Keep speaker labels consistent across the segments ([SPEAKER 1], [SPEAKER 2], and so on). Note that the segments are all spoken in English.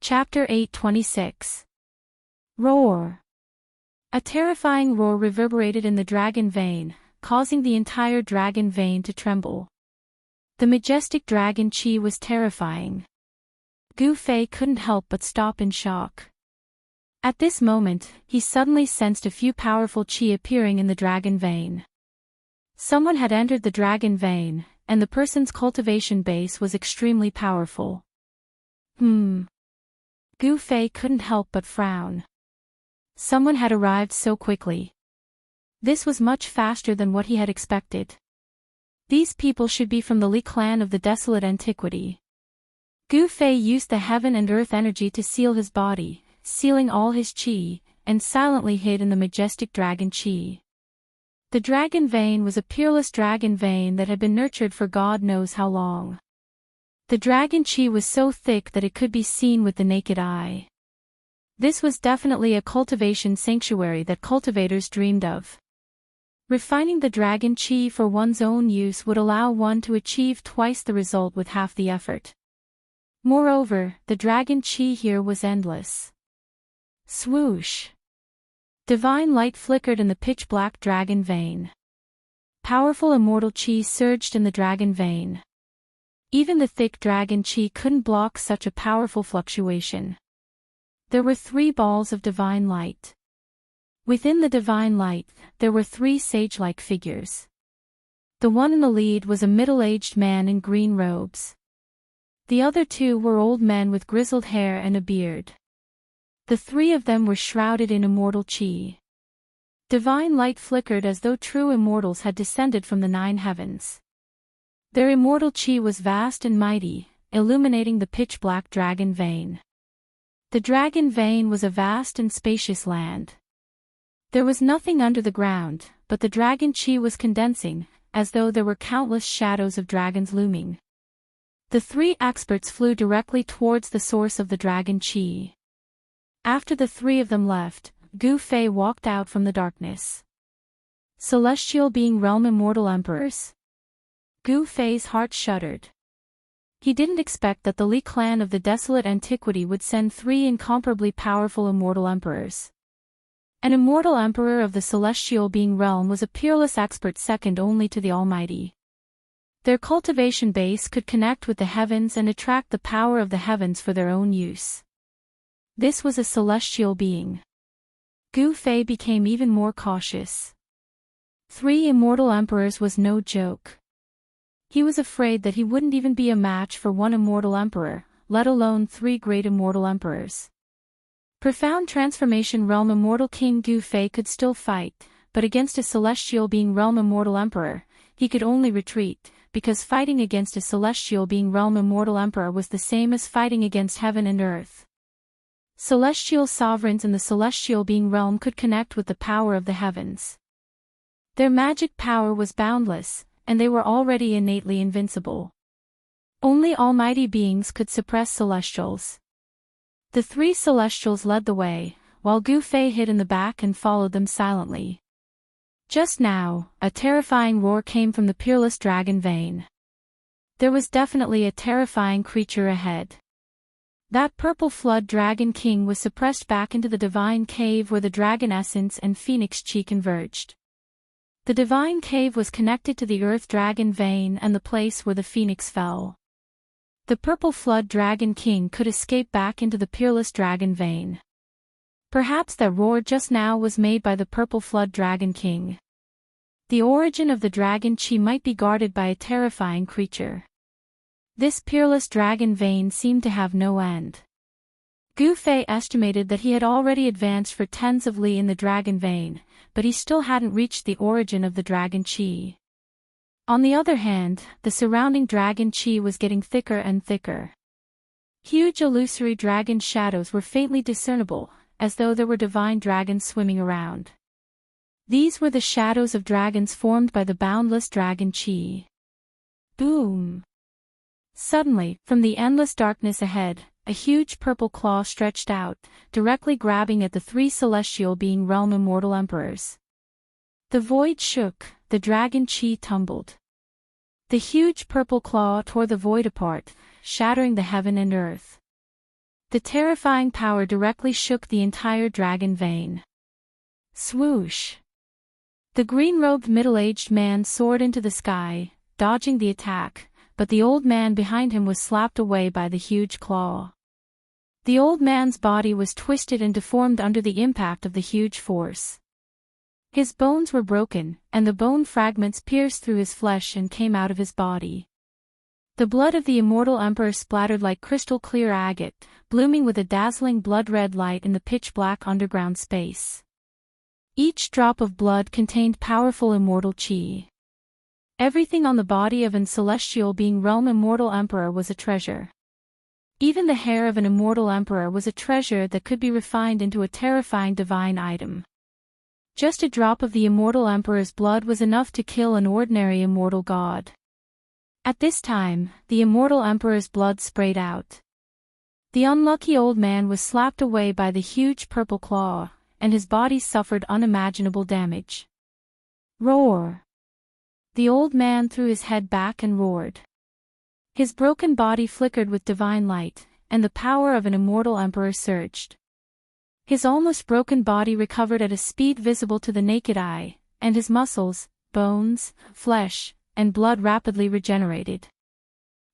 [SPEAKER 1] Chapter 826. Roar. A terrifying roar reverberated in the dragon vein, causing the entire dragon vein to tremble. The majestic dragon chi was terrifying. Gu Fei couldn't help but stop in shock. At this moment, he suddenly sensed a few powerful chi appearing in the dragon vein. Someone had entered the dragon vein, and the person's cultivation base was extremely powerful. Gu Fei couldn't help but frown. Someone had arrived so quickly. This was much faster than what he had expected. These people should be from the Li clan of the desolate antiquity. Gu Fei used the heaven and earth energy to seal his body, sealing all his chi, and silently hid in the majestic dragon chi. The dragon vein was a peerless dragon vein that had been nurtured for God knows how long. The dragon chi was so thick that it could be seen with the naked eye. This was definitely a cultivation sanctuary that cultivators dreamed of. Refining the dragon chi for one's own use would allow one to achieve twice the result with half the effort. Moreover, the dragon chi here was endless. Swoosh! Divine light flickered in the pitch-black dragon vein. Powerful immortal chi surged in the dragon vein. Even the thick dragon chi couldn't block such a powerful fluctuation. There were 3 balls of divine light. Within the divine light, there were 3 sage-like figures. The one in the lead was a middle-aged man in green robes. The other 2 were old men with grizzled hair and a beard. The 3 of them were shrouded in immortal chi. Divine light flickered as though true immortals had descended from the 9 heavens. Their immortal chi was vast and mighty, illuminating the pitch-black dragon vein. The dragon vein was a vast and spacious land. There was nothing under the ground, but the dragon chi was condensing, as though there were countless shadows of dragons looming. The 3 experts flew directly towards the source of the dragon chi. After the 3 of them left, Gu Fei walked out from the darkness. Celestial being realm immortal emperors? Gu Fei's heart shuddered. He didn't expect that the Li clan of the desolate antiquity would send 3 incomparably powerful immortal emperors. An immortal emperor of the celestial being realm was a peerless expert second only to the Almighty. Their cultivation base could connect with the heavens and attract the power of the heavens for their own use. This was a celestial being. Gu Fei became even more cautious. 3 immortal emperors was no joke. He was afraid that he wouldn't even be a match for 1 immortal emperor, let alone 3 great immortal emperors. Profound transformation realm immortal king Gu Fei could still fight, but against a celestial being realm immortal emperor, he could only retreat, because fighting against a celestial being realm immortal emperor was the same as fighting against heaven and earth. Celestial sovereigns in the celestial being realm could connect with the power of the heavens. Their magic power was boundless, and they were already innately invincible. Only almighty beings could suppress celestials. The 3 celestials led the way, while Gu Fei hid in the back and followed them silently. Just now, a terrifying roar came from the peerless dragon vein. There was definitely a terrifying creature ahead. That purple flood dragon king was suppressed back into the divine cave where the dragon essence and phoenix chi converged. The divine cave was connected to the earth dragon vein and the place where the phoenix fell. The purple flood dragon king could escape back into the peerless dragon vein. Perhaps that roar just now was made by the purple flood dragon king. The origin of the dragon chi might be guarded by a terrifying creature. This peerless dragon vein seemed to have no end. Gu Fei estimated that he had already advanced for tens of li in the dragon vein, but he still hadn't reached the origin of the dragon chi. On the other hand, the surrounding dragon chi was getting thicker and thicker. Huge illusory dragon shadows were faintly discernible, as though there were divine dragons swimming around. These were the shadows of dragons formed by the boundless dragon chi. Boom! Suddenly, from the endless darkness ahead, a huge purple claw stretched out, directly grabbing at the 3 celestial being realm immortal emperors. The void shook, the dragon chi tumbled. The huge purple claw tore the void apart, shattering the heaven and earth. The terrifying power directly shook the entire dragon vein. Swoosh! The green-robed middle-aged man soared into the sky, dodging the attack, but the old man behind him was slapped away by the huge claw. The old man's body was twisted and deformed under the impact of the huge force. His bones were broken, and the bone fragments pierced through his flesh and came out of his body. The blood of the immortal emperor splattered like crystal-clear agate, blooming with a dazzling blood-red light in the pitch-black underground space. Each drop of blood contained powerful immortal chi. Everything on the body of an celestial being realm immortal emperor was a treasure. Even the hair of an immortal emperor was a treasure that could be refined into a terrifying divine item. Just a drop of the immortal emperor's blood was enough to kill an ordinary immortal god. At this time, the immortal emperor's blood sprayed out. The unlucky old man was slapped away by the huge purple claw, and his body suffered unimaginable damage. Roar! The old man threw his head back and roared. His broken body flickered with divine light, and the power of an immortal emperor surged. His almost broken body recovered at a speed visible to the naked eye, and his muscles, bones, flesh, and blood rapidly regenerated.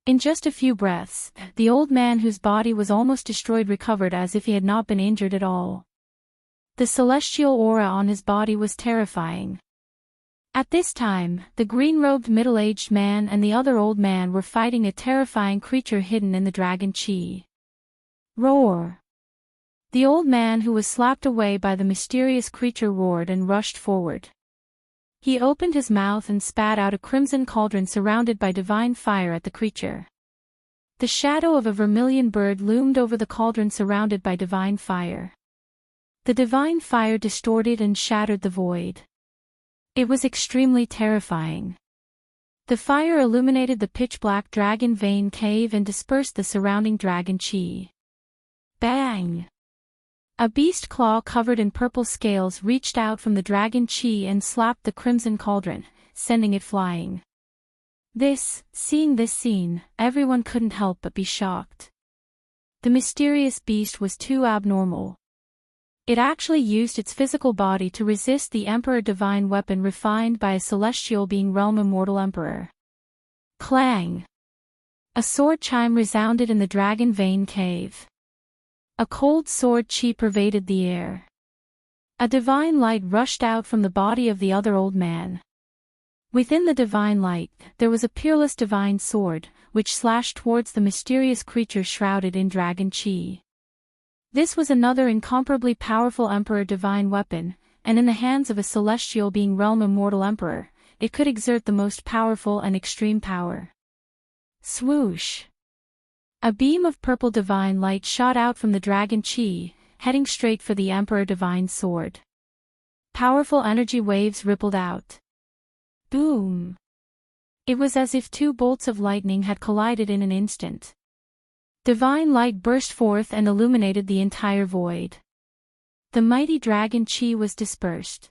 [SPEAKER 1] In just a few breaths, the old man whose body was almost destroyed recovered as if he had not been injured at all. The celestial aura on his body was terrifying. At this time, the green-robed middle-aged man and the other old man were fighting a terrifying creature hidden in the dragon chi. Roar! The old man who was slapped away by the mysterious creature roared and rushed forward. He opened his mouth and spat out a crimson cauldron surrounded by divine fire at the creature. The shadow of a vermilion bird loomed over the cauldron surrounded by divine fire. The divine fire distorted and shattered the void. It was extremely terrifying. The fire illuminated the pitch-black dragon vein cave and dispersed the surrounding dragon chi. Bang! A beast claw covered in purple scales reached out from the dragon chi and slapped the crimson cauldron, sending it flying. Seeing this scene, everyone couldn't help but be shocked. The mysterious beast was too abnormal. It actually used its physical body to resist the Emperor divine weapon refined by a celestial being realm immortal emperor. Clang! A sword chime resounded in the dragon vein cave. A cold sword chi pervaded the air. A divine light rushed out from the body of the other old man. Within the divine light, there was a peerless divine sword, which slashed towards the mysterious creature shrouded in dragon chi. This was another incomparably powerful Emperor divine weapon, and in the hands of a celestial being realm immortal emperor, it could exert the most powerful and extreme power. Swoosh! A beam of purple divine light shot out from the dragon chi, heading straight for the Emperor divine sword. Powerful energy waves rippled out. Boom! It was as if two bolts of lightning had collided in an instant. Divine light burst forth and illuminated the entire void. The mighty dragon chi was dispersed.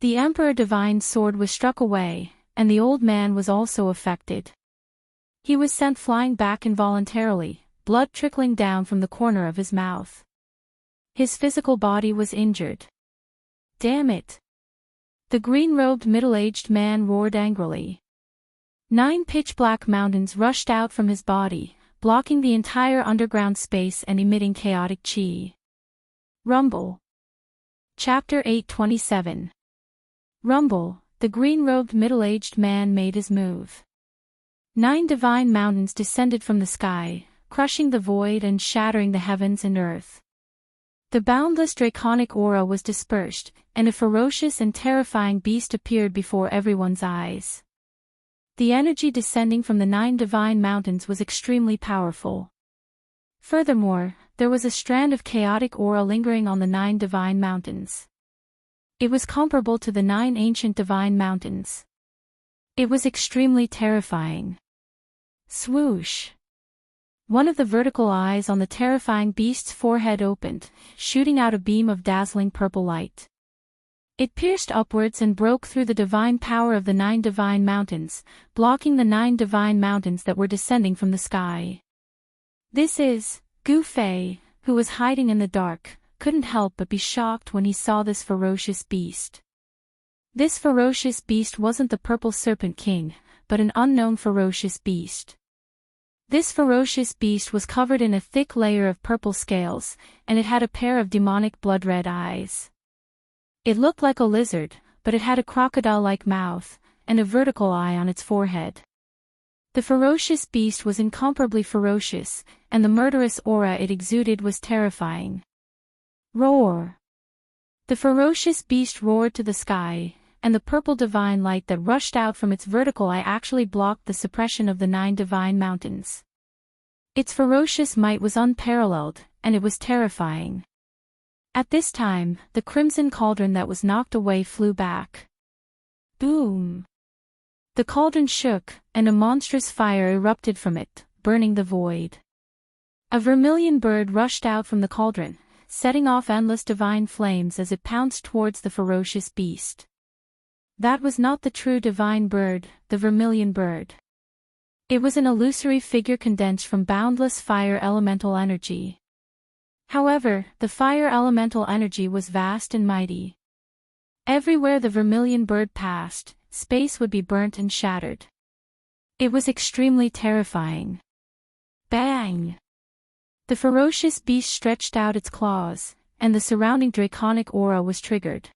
[SPEAKER 1] The Emperor divine sword was struck away, and the old man was also affected. He was sent flying back involuntarily, blood trickling down from the corner of his mouth. His physical body was injured. Damn it! The green-robed middle-aged man roared angrily. 9 pitch-black mountains rushed out from his body, blocking the entire underground space and emitting chaotic chi. Rumble. Chapter 827. Rumble, the green-robed middle-aged man made his move. 9 divine mountains descended from the sky, crushing the void and shattering the heavens and earth. The boundless draconic aura was dispersed, and a ferocious and terrifying beast appeared before everyone's eyes. The energy descending from the 9 divine mountains was extremely powerful. Furthermore, there was a strand of chaotic aura lingering on the 9 divine mountains. It was comparable to the 9 ancient divine mountains. It was extremely terrifying. Swoosh! One of the vertical eyes on the terrifying beast's forehead opened, shooting out a beam of dazzling purple light. It pierced upwards and broke through the divine power of the 9 divine mountains, blocking the 9 divine mountains that were descending from the sky. This is Gu Fei, who was hiding in the dark, couldn't help but be shocked when he saw this ferocious beast. This ferocious beast wasn't the Purple Serpent King, but an unknown ferocious beast. This ferocious beast was covered in a thick layer of purple scales, and it had a pair of demonic blood-red eyes. It looked like a lizard, but it had a crocodile-like mouth, and a vertical eye on its forehead. The ferocious beast was incomparably ferocious, and the murderous aura it exuded was terrifying. Roar! The ferocious beast roared to the sky, and the purple divine light that rushed out from its vertical eye actually blocked the suppression of the 9 divine mountains. Its ferocious might was unparalleled, and it was terrifying. At this time, the crimson cauldron that was knocked away flew back. Boom! The cauldron shook, and a monstrous fire erupted from it, burning the void. A vermilion bird rushed out from the cauldron, setting off endless divine flames as it pounced towards the ferocious beast. That was not the true divine bird, the vermilion bird. It was an illusory figure condensed from boundless fire elemental energy. However, the fire elemental energy was vast and mighty. Everywhere the vermilion bird passed, space would be burnt and shattered. It was extremely terrifying. Bang! The ferocious beast stretched out its claws, and the surrounding draconic aura was triggered.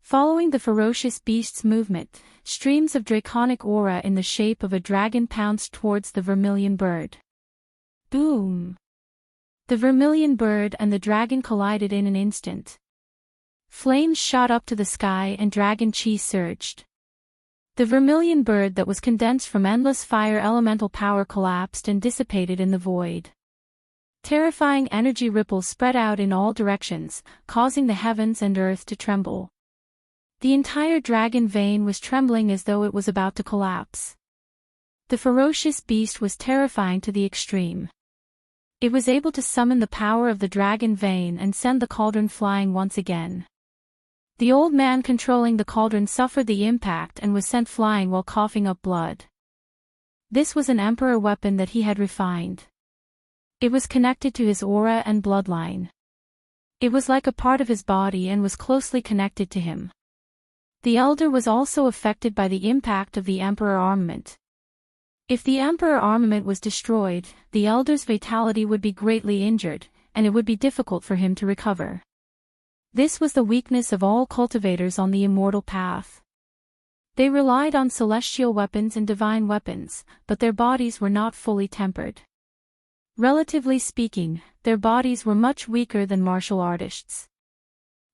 [SPEAKER 1] Following the ferocious beast's movement, streams of draconic aura in the shape of a dragon pounced towards the vermilion bird. Boom! The vermilion bird and the dragon collided in an instant. Flames shot up to the sky and dragon chi surged. The vermilion bird that was condensed from endless fire elemental power collapsed and dissipated in the void. Terrifying energy ripples spread out in all directions, causing the heavens and earth to tremble. The entire dragon vein was trembling as though it was about to collapse. The ferocious beast was terrifying to the extreme. It was able to summon the power of the dragon vein and send the cauldron flying once again. The old man controlling the cauldron suffered the impact and was sent flying while coughing up blood. This was an emperor weapon that he had refined. It was connected to his aura and bloodline. It was like a part of his body and was closely connected to him. The elder was also affected by the impact of the emperor armament. If the emperor armament was destroyed, the elder's vitality would be greatly injured, and it would be difficult for him to recover. This was the weakness of all cultivators on the immortal path. They relied on celestial weapons and divine weapons, but their bodies were not fully tempered. Relatively speaking, their bodies were much weaker than martial artists.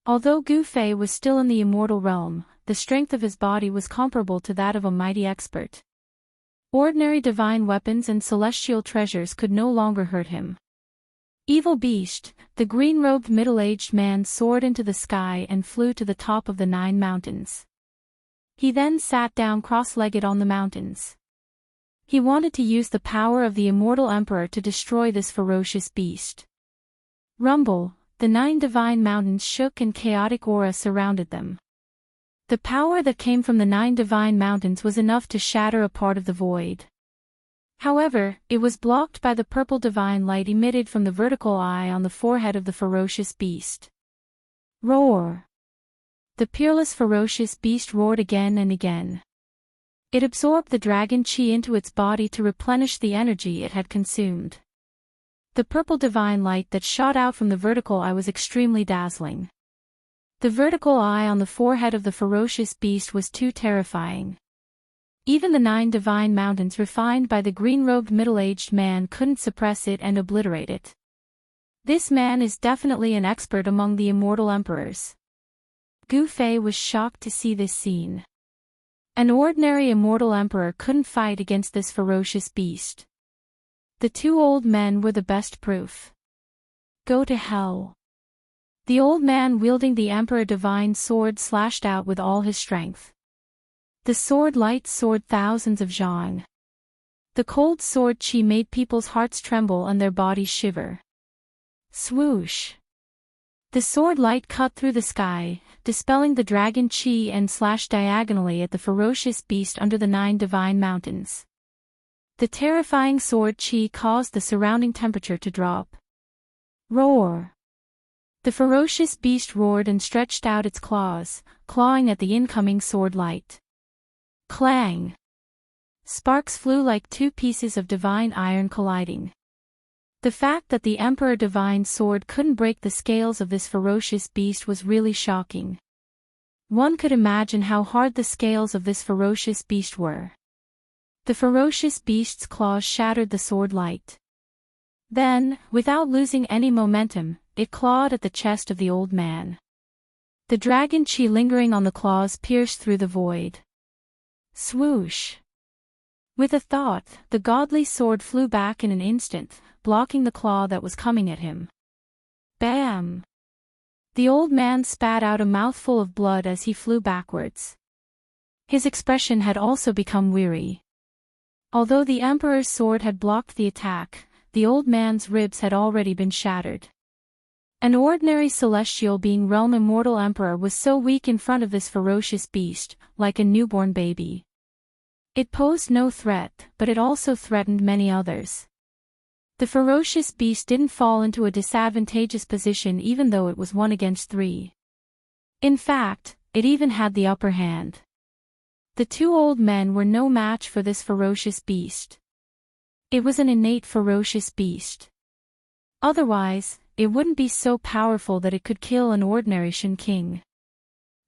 [SPEAKER 1] Although Gu Fei was still in the immortal realm, the strength of his body was comparable to that of a mighty expert. Ordinary divine weapons and celestial treasures could no longer hurt him. Evil Beast, the green-robed middle-aged man soared into the sky and flew to the top of the 9 mountains. He then sat down cross-legged on the mountains. He wanted to use the power of the immortal emperor to destroy this ferocious beast. Rumble, the 9 divine mountains shook and chaotic aura surrounded them. The power that came from the 9 divine mountains was enough to shatter a part of the void. However, it was blocked by the purple divine light emitted from the vertical eye on the forehead of the ferocious beast. Roar! The peerless ferocious beast roared again and again. It absorbed the dragon chi into its body to replenish the energy it had consumed. The purple divine light that shot out from the vertical eye was extremely dazzling. The vertical eye on the forehead of the ferocious beast was too terrifying. Even the 9 divine mountains refined by the green-robed middle-aged man couldn't suppress it and obliterate it. This man is definitely an expert among the immortal emperors. Gu Fei was shocked to see this scene. An ordinary immortal emperor couldn't fight against this ferocious beast. The 2 old men were the best proof. Go to hell. The old man wielding the emperor divine sword slashed out with all his strength. The sword light soared thousands of zhang. The cold sword chi made people's hearts tremble and their bodies shiver. Swoosh! The sword light cut through the sky, dispelling the dragon chi and slashed diagonally at the ferocious beast under the 9 divine mountains. The terrifying sword chi caused the surrounding temperature to drop. Roar! The ferocious beast roared and stretched out its claws, clawing at the incoming sword light. Clang! Sparks flew like two pieces of divine iron colliding. The fact that the Emperor Divine Sword couldn't break the scales of this ferocious beast was really shocking. One could imagine how hard the scales of this ferocious beast were. The ferocious beast's claws shattered the sword light. Then, without losing any momentum, it clawed at the chest of the old man. The dragon chi lingering on the claws pierced through the void. Swoosh! With a thought, the godly sword flew back in an instant, blocking the claw that was coming at him. Bam! The old man spat out a mouthful of blood as he flew backwards. His expression had also become weary. Although the Emperor's sword had blocked the attack, the old man's ribs had already been shattered. An ordinary celestial being realm immortal emperor was so weak in front of this ferocious beast, like a newborn baby. It posed no threat, but it also threatened many others. The ferocious beast didn't fall into a disadvantageous position even though it was 1 against 3. In fact, it even had the upper hand. The two old men were no match for this ferocious beast. It was an innate ferocious beast. Otherwise, it wouldn't be so powerful that it could kill an ordinary Shen King.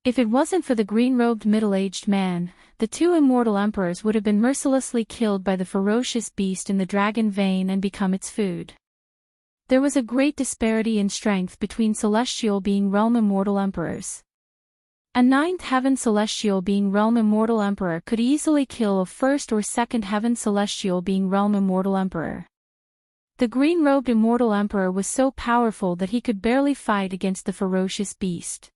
[SPEAKER 1] If it wasn't for the green-robed middle-aged man, the two immortal emperors would have been mercilessly killed by the ferocious beast in the dragon vein and become its food. There was a great disparity in strength between celestial being realm immortal emperors. A 9th heaven celestial being realm immortal emperor could easily kill a 1st or 2nd heaven celestial being realm immortal emperor. The green-robed immortal emperor was so powerful that he could barely fight against the ferocious beast.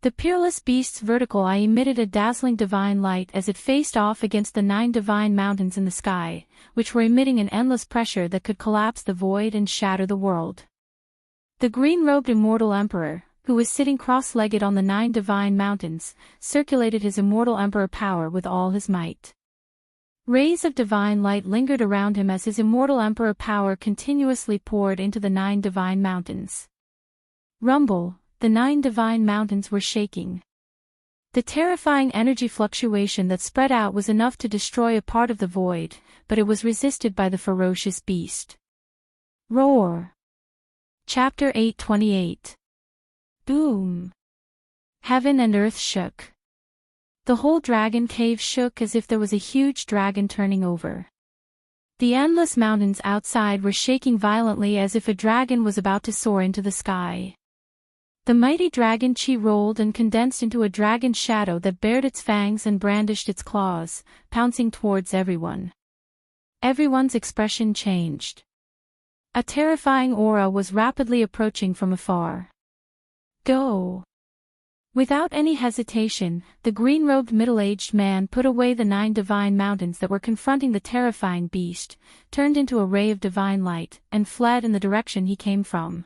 [SPEAKER 1] The peerless beast's vertical eye emitted a dazzling divine light as it faced off against the 9 divine mountains in the sky, which were emitting an endless pressure that could collapse the void and shatter the world. The green-robed immortal emperor, who was sitting cross-legged on the 9 divine mountains, circulated his immortal emperor power with all his might. Rays of divine light lingered around him as his immortal emperor power continuously poured into the 9 divine mountains. Rumble! The 9 divine mountains were shaking. The terrifying energy fluctuation that spread out was enough to destroy a part of the void, but it was resisted by the ferocious beast. Roar! Chapter 828. Boom! Heaven and earth shook. The whole dragon cave shook as if there was a huge dragon turning over. The endless mountains outside were shaking violently as if a dragon was about to soar into the sky. The mighty dragon chi rolled and condensed into a dragon shadow that bared its fangs and brandished its claws, pouncing towards everyone. Everyone's expression changed. A terrifying aura was rapidly approaching from afar. Go! Without any hesitation, the green-robed middle-aged man put away the 9 divine mountains that were confronting the terrifying beast, turned into a ray of divine light, and fled in the direction he came from.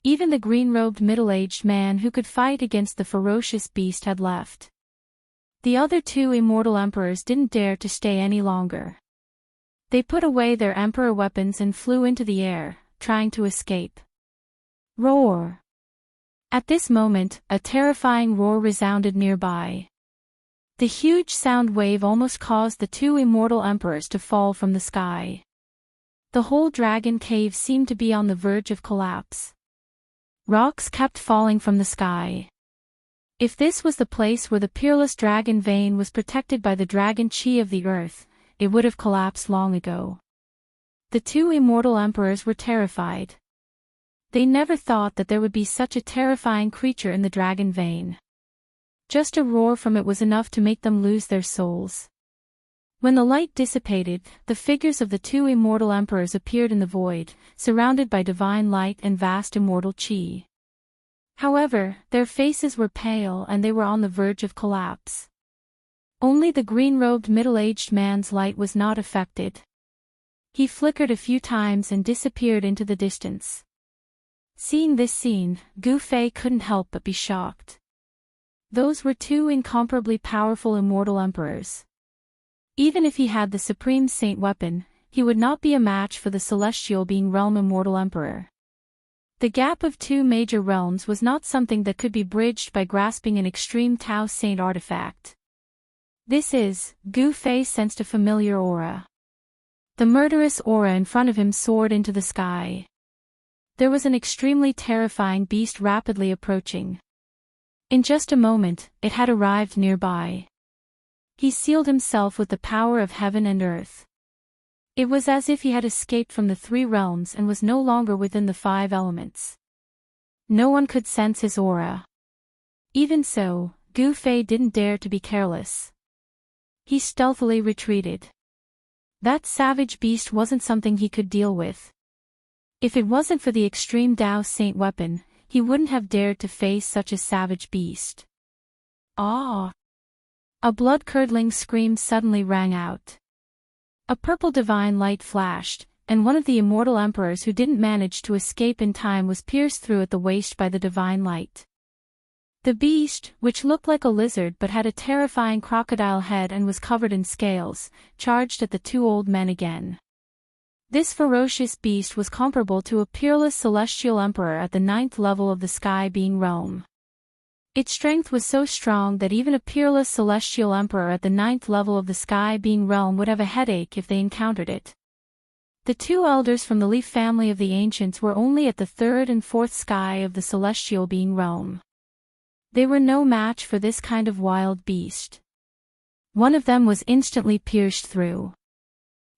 [SPEAKER 1] Even the green-robed middle-aged man who could fight against the ferocious beast had left. The other 2 immortal emperors didn't dare to stay any longer. They put away their emperor weapons and flew into the air, trying to escape. Roar! At this moment, a terrifying roar resounded nearby. The huge sound wave almost caused the 2 immortal emperors to fall from the sky. The whole dragon cave seemed to be on the verge of collapse. Rocks kept falling from the sky. If this was the place where the peerless dragon vein was protected by the dragon chi of the earth, it would have collapsed long ago. The 2 immortal emperors were terrified. They never thought that there would be such a terrifying creature in the dragon vein. Just a roar from it was enough to make them lose their souls. When the light dissipated, the figures of the 2 immortal emperors appeared in the void, surrounded by divine light and vast immortal chi. However, their faces were pale and they were on the verge of collapse. Only the green-robed middle-aged man's light was not affected. He flickered a few times and disappeared into the distance. Seeing this scene, Gu Fei couldn't help but be shocked. Those were 2 incomparably powerful immortal emperors. Even if he had the Supreme Saint weapon, he would not be a match for the celestial being realm immortal emperor. The gap of two major realms was not something that could be bridged by grasping an extreme Tao Saint artifact. Gu Fei sensed a familiar aura. The murderous aura in front of him soared into the sky. There was an extremely terrifying beast rapidly approaching. In just a moment, it had arrived nearby. He sealed himself with the power of heaven and earth. It was as if he had escaped from the three realms and was no longer within the five elements. No one could sense his aura. Even so, Gu Fei didn't dare to be careless. He stealthily retreated. That savage beast wasn't something he could deal with. If it wasn't for the extreme Tao Saint weapon, he wouldn't have dared to face such a savage beast. Ah! A blood-curdling scream suddenly rang out. A purple divine light flashed, and one of the immortal emperors who didn't manage to escape in time was pierced through at the waist by the divine light. The beast, which looked like a lizard but had a terrifying crocodile head and was covered in scales, charged at the two old men again. This ferocious beast was comparable to a peerless celestial emperor at the 9th level of the sky being realm. Its strength was so strong that even a peerless celestial emperor at the 9th level of the sky being realm would have a headache if they encountered it. The two elders from the Leaf family of the ancients were only at the 3rd and 4th sky of the celestial being realm. They were no match for this kind of wild beast. One of them was instantly pierced through.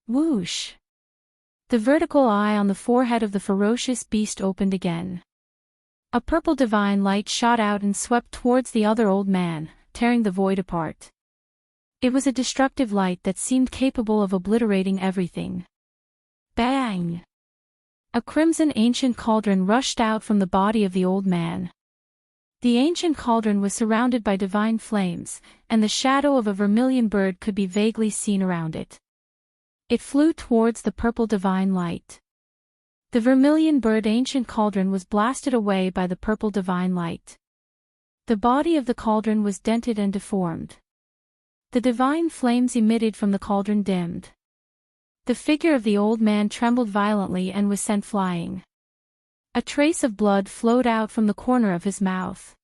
[SPEAKER 1] Whoosh! The vertical eye on the forehead of the ferocious beast opened again. A purple divine light shot out and swept towards the other old man, tearing the void apart. It was a destructive light that seemed capable of obliterating everything. Bang! A crimson ancient cauldron rushed out from the body of the old man. The ancient cauldron was surrounded by divine flames, and the shadow of a vermilion bird could be vaguely seen around it. It flew towards the purple divine light. The vermilion bird ancient cauldron was blasted away by the purple divine light. The body of the cauldron was dented and deformed. The divine flames emitted from the cauldron dimmed. The figure of the old man trembled violently and was sent flying. A trace of blood flowed out from the corner of his mouth.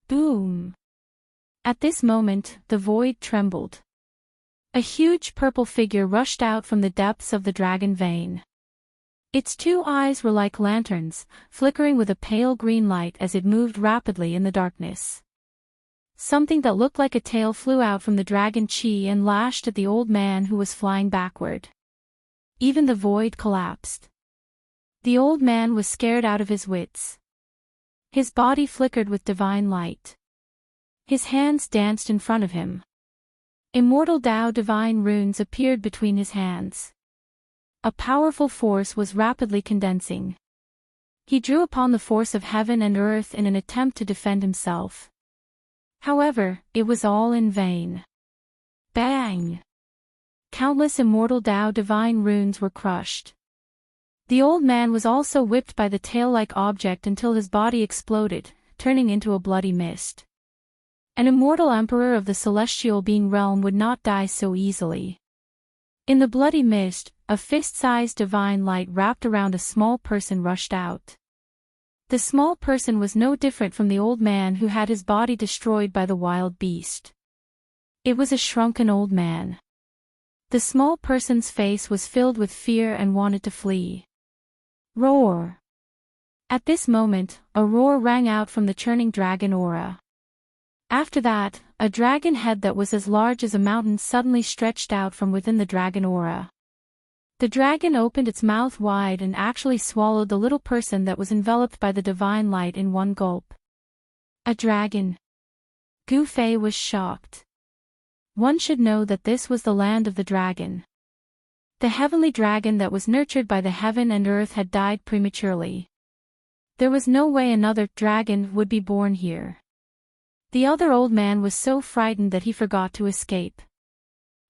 [SPEAKER 1] Boom! At this moment, the void trembled. A huge purple figure rushed out from the depths of the dragon vein. Its two eyes were like lanterns, flickering with a pale green light as it moved rapidly in the darkness. Something that looked like a tail flew out from the dragon chi and lashed at the old man who was flying backward. Even the void collapsed. The old man was scared out of his wits. His body flickered with divine light. His hands danced in front of him. Immortal Tao divine runes appeared between his hands. A powerful force was rapidly condensing. He drew upon the force of heaven and earth in an attempt to defend himself. However, it was all in vain. Bang! Countless immortal Tao divine runes were crushed. The old man was also whipped by the tail-like object until his body exploded, turning into a bloody mist. An immortal emperor of the celestial being realm would not die so easily. In the bloody mist, a fist-sized divine light wrapped around a small person rushed out. The small person was no different from the old man who had his body destroyed by the wild beast. It was a shrunken old man. The small person's face was filled with fear and wanted to flee. Roar! At this moment, a roar rang out from the churning dragon aura. After that, a dragon head that was as large as a mountain suddenly stretched out from within the dragon aura. The dragon opened its mouth wide and actually swallowed the little person that was enveloped by the divine light in one gulp. A dragon. Gu Fei was shocked. One should know that this was the land of the dragon. The heavenly dragon that was nurtured by the heaven and earth had died prematurely. There was no way another dragon would be born here. The other old man was so frightened that he forgot to escape.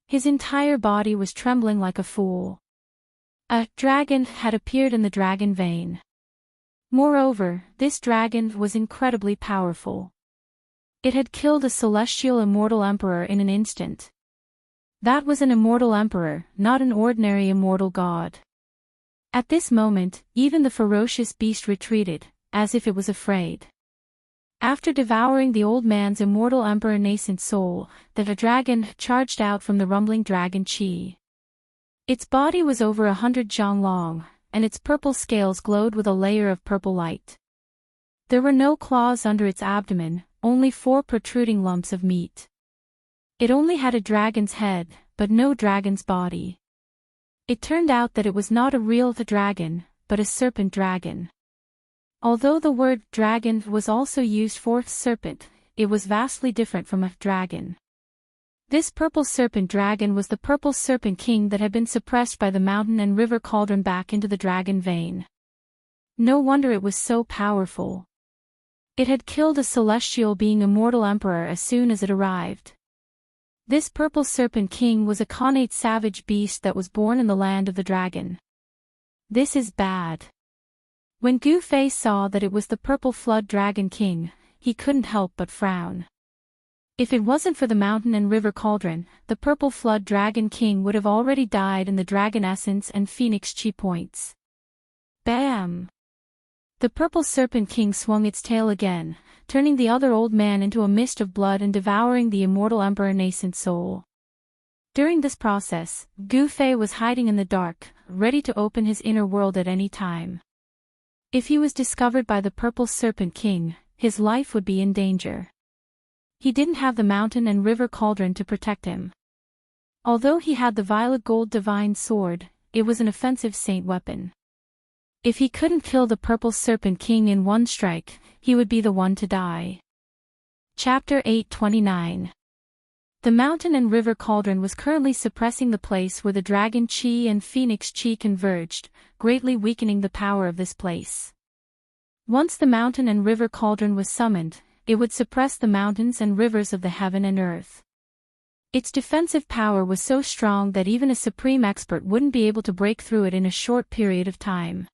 [SPEAKER 1] His entire body was trembling like a fool. A dragon had appeared in the dragon vein. Moreover, this dragon was incredibly powerful. It had killed a celestial immortal emperor in an instant. That was an immortal emperor, not an ordinary immortal god. At this moment, even the ferocious beast retreated, as if it was afraid. After devouring the old man's immortal emperor nascent soul, the dragon charged out from the rumbling dragon chi. Its body was over 100 zhang long, and its purple scales glowed with a layer of purple light. There were no claws under its abdomen, only 4 protruding lumps of meat. It only had a dragon's head, but no dragon's body. It turned out that it was not a real dragon, but a serpent dragon. Although the word dragon was also used for serpent, it was vastly different from a dragon. This purple serpent dragon was the purple serpent king that had been suppressed by the mountain and river cauldron back into the dragon vein. No wonder it was so powerful. It had killed a celestial being immortal emperor as soon as it arrived. This purple serpent king was a connate savage beast that was born in the land of the dragon. This is bad. When Gu Fei saw that it was the purple flood dragon king, he couldn't help but frown. If it wasn't for the mountain and river cauldron, the purple flood dragon king would have already died in the dragon essence and phoenix chi points. Bam! The purple serpent king swung its tail again, turning the other old man into a mist of blood and devouring the immortal emperor nascent soul. During this process, Gu Fei was hiding in the dark, ready to open his inner world at any time. If he was discovered by the purple serpent king, his life would be in danger. He didn't have the mountain and river cauldron to protect him. Although he had the violet gold divine sword, it was an offensive saint weapon. If he couldn't kill the purple serpent king in one strike, he would be the one to die. Chapter 829. The mountain and river cauldron was currently suppressing the place where the dragon chi and phoenix chi converged, greatly weakening the power of this place. Once the mountain and river cauldron was summoned, it would suppress the mountains and rivers of the heaven and earth. Its defensive power was so strong that even a supreme expert wouldn't be able to break through it in a short period of time.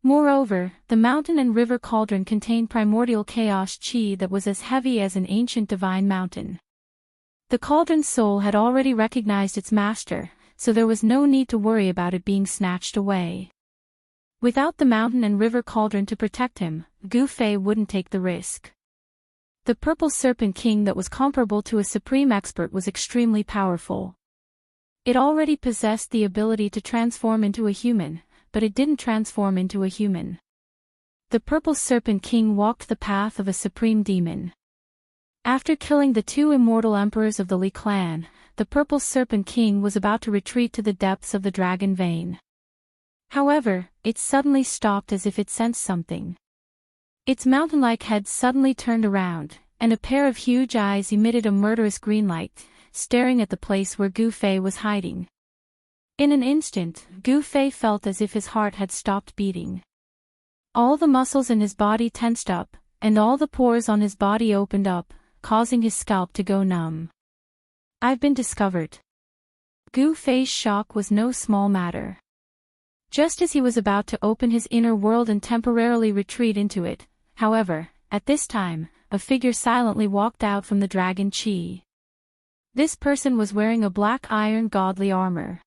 [SPEAKER 1] Moreover, the mountain and river cauldron contained primordial chaos chi that was as heavy as an ancient divine mountain. The cauldron's soul had already recognized its master, so there was no need to worry about it being snatched away. Without the mountain and river cauldron to protect him, Gu Fei wouldn't take the risk. The purple serpent king that was comparable to a supreme expert was extremely powerful. It already possessed the ability to transform into a human, but it didn't transform into a human. The purple serpent king walked the path of a supreme demon. After killing the 2 immortal emperors of the Li clan, the purple serpent king was about to retreat to the depths of the dragon vein. However, it suddenly stopped as if it sensed something. Its mountain-like head suddenly turned around, and a pair of huge eyes emitted a murderous green light, staring at the place where Gu Fei was hiding. In an instant, Gu Fei felt as if his heart had stopped beating. All the muscles in his body tensed up, and all the pores on his body opened up, causing his scalp to go numb. I've been discovered. Gu Fei's shock was no small matter. Just as he was about to open his inner world and temporarily retreat into it, however, at this time, a figure silently walked out from the dragon chi. This person was wearing a black iron godly armor.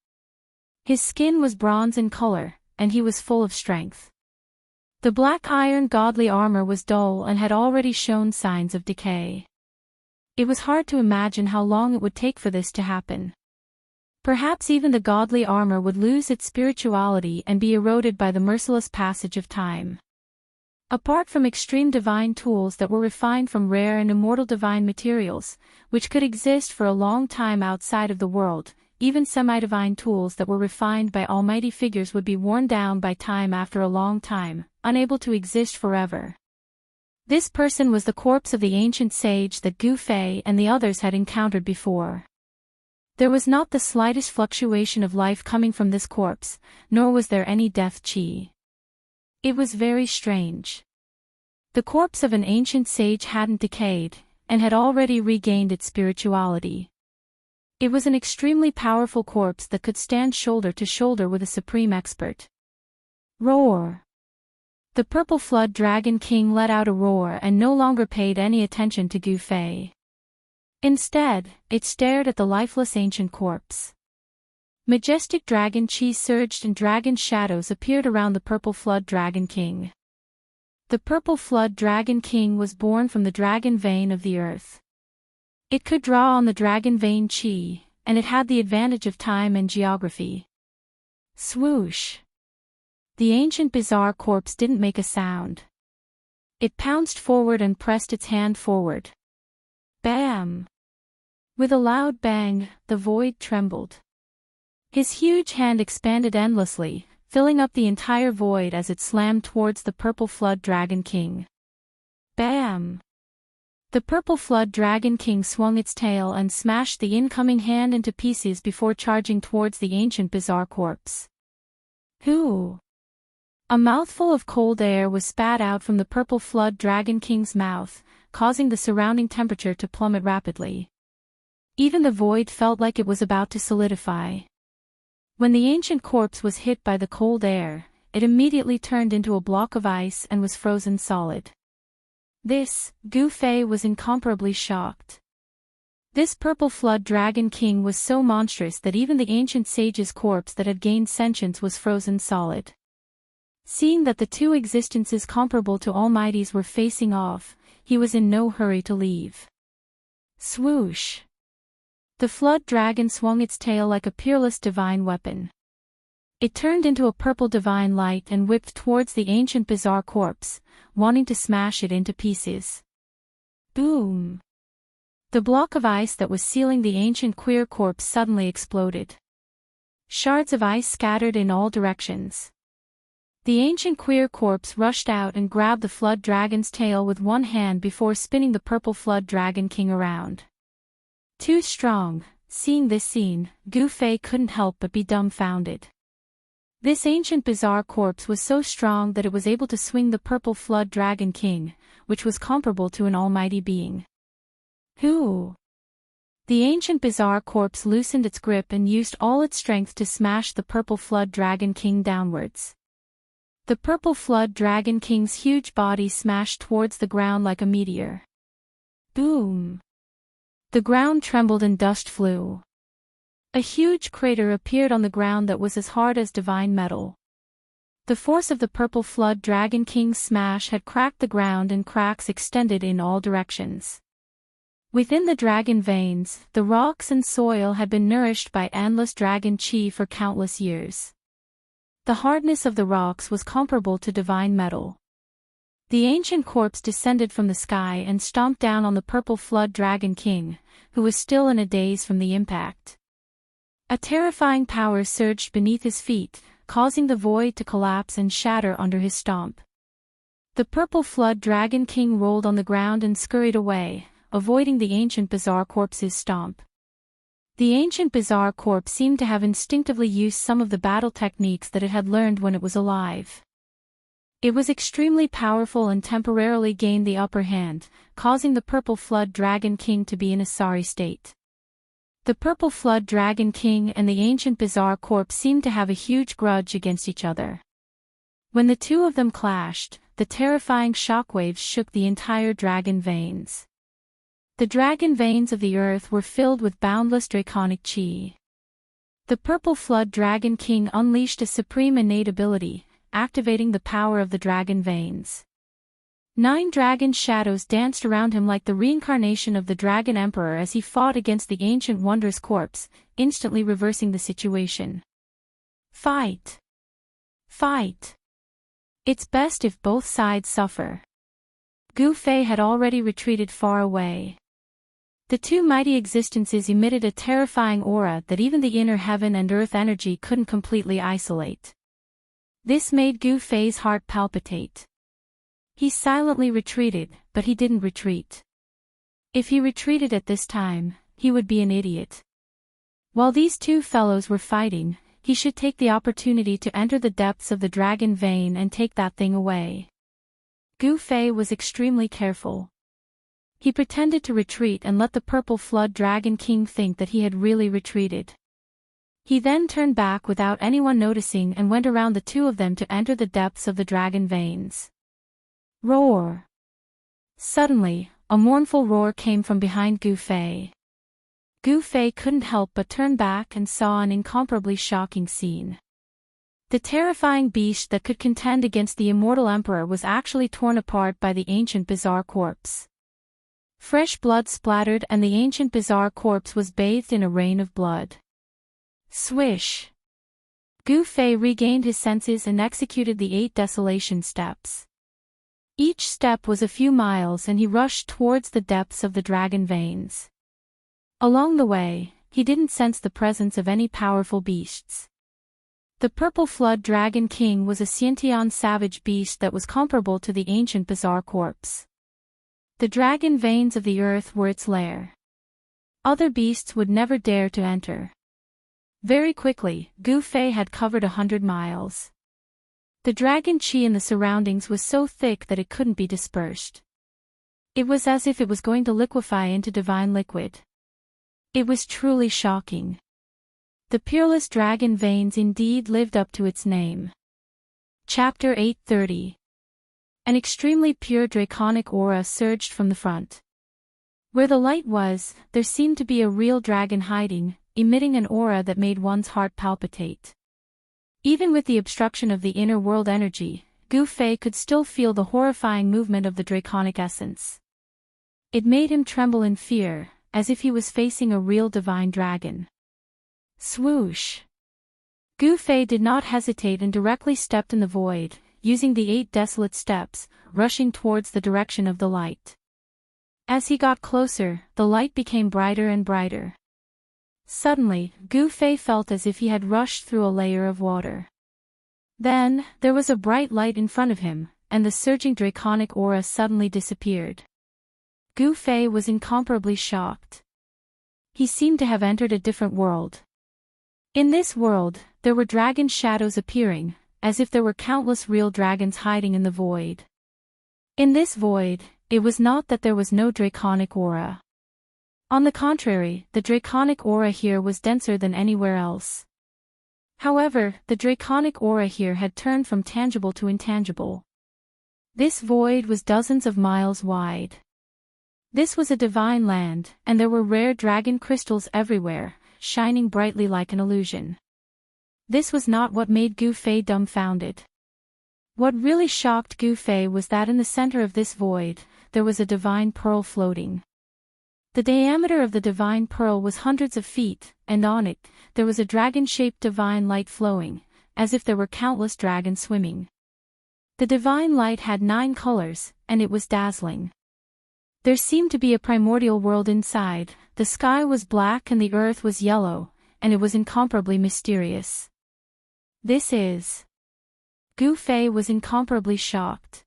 [SPEAKER 1] His skin was bronze in color, and he was full of strength. The black iron godly armor was dull and had already shown signs of decay. It was hard to imagine how long it would take for this to happen. Perhaps even the godly armor would lose its spirituality and be eroded by the merciless passage of time. Apart from extreme divine tools that were refined from rare and immortal divine materials, which could exist for a long time outside of the world, even semi-divine tools that were refined by almighty figures would be worn down by time after a long time, unable to exist forever. This person was the corpse of the ancient sage that Gu Fei and the others had encountered before. There was not the slightest fluctuation of life coming from this corpse, nor was there any death chi. It was very strange. The corpse of an ancient sage hadn't decayed, and had already regained its spirituality. It was an extremely powerful corpse that could stand shoulder to shoulder with a supreme expert. Roar! The purple flood dragon king let out a roar and no longer paid any attention to Gu Fei. Instead, it stared at the lifeless ancient corpse. Majestic dragon chi surged and dragon shadows appeared around the Purple Flood Dragon King. The Purple Flood Dragon King was born from the dragon vein of the earth. It could draw on the dragon vein chi, and it had the advantage of time and geography. Swoosh! The ancient bizarre corpse didn't make a sound. It pounced forward and pressed its hand forward. Bam! With a loud bang, the void trembled. His huge hand expanded endlessly, filling up the entire void as it slammed towards the Purple Flood Dragon King. Bam! The Purple Flood Dragon King swung its tail and smashed the incoming hand into pieces before charging towards the ancient bizarre corpse. Hoo! A mouthful of cold air was spat out from the Purple Flood Dragon King's mouth, causing the surrounding temperature to plummet rapidly. Even the void felt like it was about to solidify. When the ancient corpse was hit by the cold air, it immediately turned into a block of ice and was frozen solid. Gu Fei was incomparably shocked. This Purple Flood Dragon King was so monstrous that even the ancient sage's corpse that had gained sentience was frozen solid. Seeing that the two existences comparable to Almighty's were facing off, he was in no hurry to leave. Swoosh! The Flood Dragon swung its tail like a peerless divine weapon. It turned into a purple divine light and whipped towards the ancient bizarre corpse, wanting to smash it into pieces. Boom! The block of ice that was sealing the ancient queer corpse suddenly exploded. Shards of ice scattered in all directions. The ancient queer corpse rushed out and grabbed the Flood Dragon's tail with one hand before spinning the Purple Flood Dragon King around. Too strong. Seeing this scene, Gu Fei couldn't help but be dumbfounded. This ancient bizarre corpse was so strong that it was able to swing the Purple Flood Dragon King, which was comparable to an almighty being. Hoo! The ancient bizarre corpse loosened its grip and used all its strength to smash the Purple Flood Dragon King downwards. The Purple Flood Dragon King's huge body smashed towards the ground like a meteor. Boom! The ground trembled and dust flew. A huge crater appeared on the ground that was as hard as divine metal. The force of the Purple Flood Dragon King's smash had cracked the ground and cracks extended in all directions. Within the dragon veins, the rocks and soil had been nourished by endless dragon chi for countless years. The hardness of the rocks was comparable to divine metal. The ancient corpse descended from the sky and stomped down on the Purple Flood Dragon King, who was still in a daze from the impact. A terrifying power surged beneath his feet, causing the void to collapse and shatter under his stomp. The Purple Flood Dragon King rolled on the ground and scurried away, avoiding the ancient bizarre corpse's stomp. The ancient bizarre corpse seemed to have instinctively used some of the battle techniques that it had learned when it was alive. It was extremely powerful and temporarily gained the upper hand, causing the Purple Flood Dragon King to be in a sorry state. The Purple Flood Dragon King and the ancient bizarre corpse seemed to have a huge grudge against each other. When the two of them clashed, the terrifying shockwaves shook the entire dragon veins. The dragon veins of the earth were filled with boundless draconic chi. The Purple Flood Dragon King unleashed a supreme innate ability, activating the power of the dragon veins. 9 dragon shadows danced around him like the reincarnation of the Dragon Emperor as he fought against the ancient wondrous corpse, instantly reversing the situation. Fight! Fight! It's best if both sides suffer. Gu Fei had already retreated far away. The two mighty existences emitted a terrifying aura that even the inner heaven and earth energy couldn't completely isolate. This made Gu Fei's heart palpitate. He silently retreated, but he didn't retreat. If he retreated at this time, he would be an idiot. While these two fellows were fighting, he should take the opportunity to enter the depths of the dragon vein and take that thing away. Gu Fei was extremely careful. He pretended to retreat and let the Purple Flood Dragon King think that he had really retreated. He then turned back without anyone noticing and went around the two of them to enter the depths of the dragon veins. Roar! Suddenly, a mournful roar came from behind Gu Fei. Gu Fei couldn't help but turn back and saw an incomparably shocking scene. The terrifying beast that could contend against the immortal emperor was actually torn apart by the ancient bizarre corpse. Fresh blood splattered and the ancient bizarre corpse was bathed in a rain of blood. Swish! Gu Fei regained his senses and executed the 8 desolation steps. Each step was a few miles and he rushed towards the depths of the dragon veins. Along the way, he didn't sense the presence of any powerful beasts. The Purple Flood Dragon King was a Xiantian savage beast that was comparable to the ancient bizarre corpse. The dragon veins of the earth were its lair. Other beasts would never dare to enter. Very quickly, Gu Fei had covered 100 miles. The dragon qi in the surroundings was so thick that it couldn't be dispersed. It was as if it was going to liquefy into divine liquid. It was truly shocking. The peerless dragon veins indeed lived up to its name. Chapter 830. An extremely pure draconic aura surged from the front. Where the light was, there seemed to be a real dragon hiding, emitting an aura that made one's heart palpitate. Even with the obstruction of the inner world energy, Gu Fei could still feel the horrifying movement of the draconic essence. It made him tremble in fear, as if he was facing a real divine dragon. Swoosh! Gu Fei did not hesitate and directly stepped in the void, using the 8 desolate steps, rushing towards the direction of the light. As he got closer, the light became brighter and brighter. Suddenly, Gu Fei felt as if he had rushed through a layer of water. Then, there was a bright light in front of him, and the surging draconic aura suddenly disappeared. Gu Fei was incomparably shocked. He seemed to have entered a different world. In this world, there were dragon shadows appearing, as if there were countless real dragons hiding in the void. In this void, it was not that there was no draconic aura. On the contrary, the draconic aura here was denser than anywhere else. However, the draconic aura here had turned from tangible to intangible. This void was dozens of miles wide. This was a divine land, and there were rare dragon crystals everywhere, shining brightly like an illusion. This was not what made Gu Fei dumbfounded. What really shocked Gu Fei was that in the center of this void, there was a divine pearl floating. The diameter of the divine pearl was hundreds of feet, and on it, there was a dragon-shaped divine light flowing, as if there were countless dragons swimming. The divine light had 9 colors, and it was dazzling. There seemed to be a primordial world inside, the sky was black and the earth was yellow, and it was incomparably mysterious. This is... Gu Fei was incomparably shocked.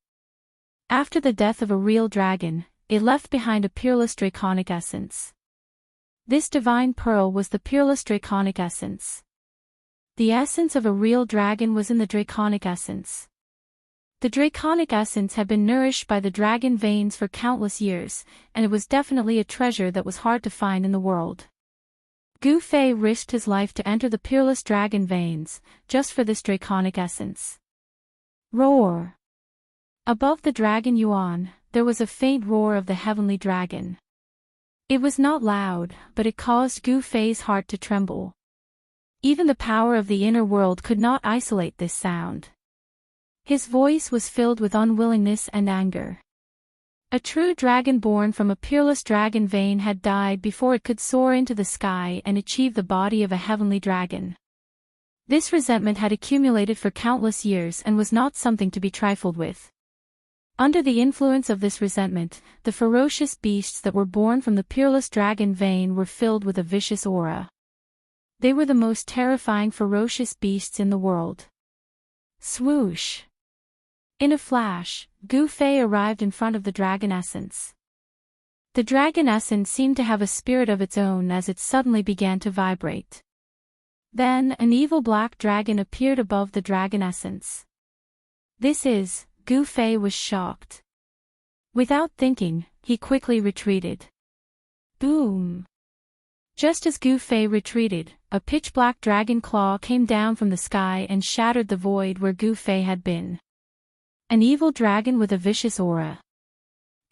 [SPEAKER 1] After the death of a real dragon, it left behind a peerless draconic essence. This divine pearl was the peerless draconic essence. The essence of a real dragon was in the draconic essence. The draconic essence had been nourished by the dragon veins for countless years, and it was definitely a treasure that was hard to find in the world. Gu Fei risked his life to enter the peerless dragon veins, just for this draconic essence. Roar! Above the dragon Yuan, there was a faint roar of the heavenly dragon. It was not loud, but it caused Gu Fei's heart to tremble. Even the power of the inner world could not isolate this sound. His voice was filled with unwillingness and anger. A true dragon born from a peerless dragon vein had died before it could soar into the sky and achieve the body of a heavenly dragon. This resentment had accumulated for countless years and was not something to be trifled with. Under the influence of this resentment, the ferocious beasts that were born from the peerless dragon vein were filled with a vicious aura. They were the most terrifying ferocious beasts in the world. Swoosh! In a flash, Gu Fei arrived in front of the dragon essence. The dragon essence seemed to have a spirit of its own as it suddenly began to vibrate. Then, an evil black dragon appeared above the dragon essence. Gu Fei was shocked. Without thinking, he quickly retreated. Boom! Just as Gu Fei retreated, a pitch-black dragon claw came down from the sky and shattered the void where Gu Fei had been. An evil dragon with a vicious aura.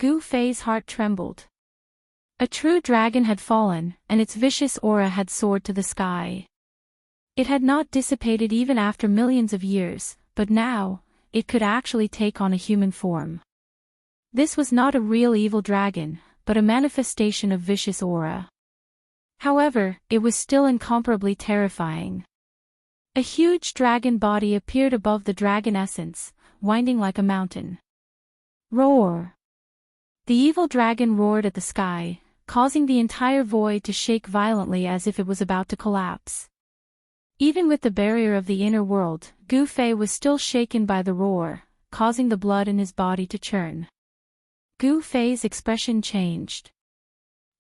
[SPEAKER 1] Gu Fei's heart trembled. A true dragon had fallen, and its vicious aura had soared to the sky. It had not dissipated even after millions of years, but now, it could actually take on a human form. This was not a real evil dragon, but a manifestation of vicious aura. However, it was still incomparably terrifying. A huge dragon body appeared above the dragon essence, winding like a mountain. Roar! The evil dragon roared at the sky, causing the entire void to shake violently as if it was about to collapse. Even with the barrier of the inner world, Gu Fei was still shaken by the roar, causing the blood in his body to churn. Gu Fei's expression changed.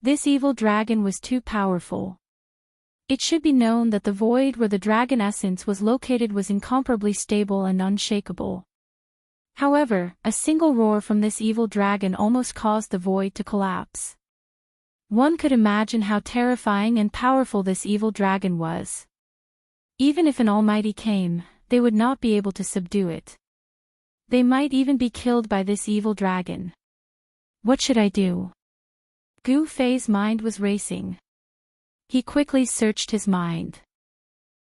[SPEAKER 1] This evil dragon was too powerful. It should be known that the void where the dragon essence was located was incomparably stable and unshakable. However, a single roar from this evil dragon almost caused the void to collapse. One could imagine how terrifying and powerful this evil dragon was. Even if an almighty came, they would not be able to subdue it. They might even be killed by this evil dragon. What should I do? Gu Fei's mind was racing. He quickly searched his mind.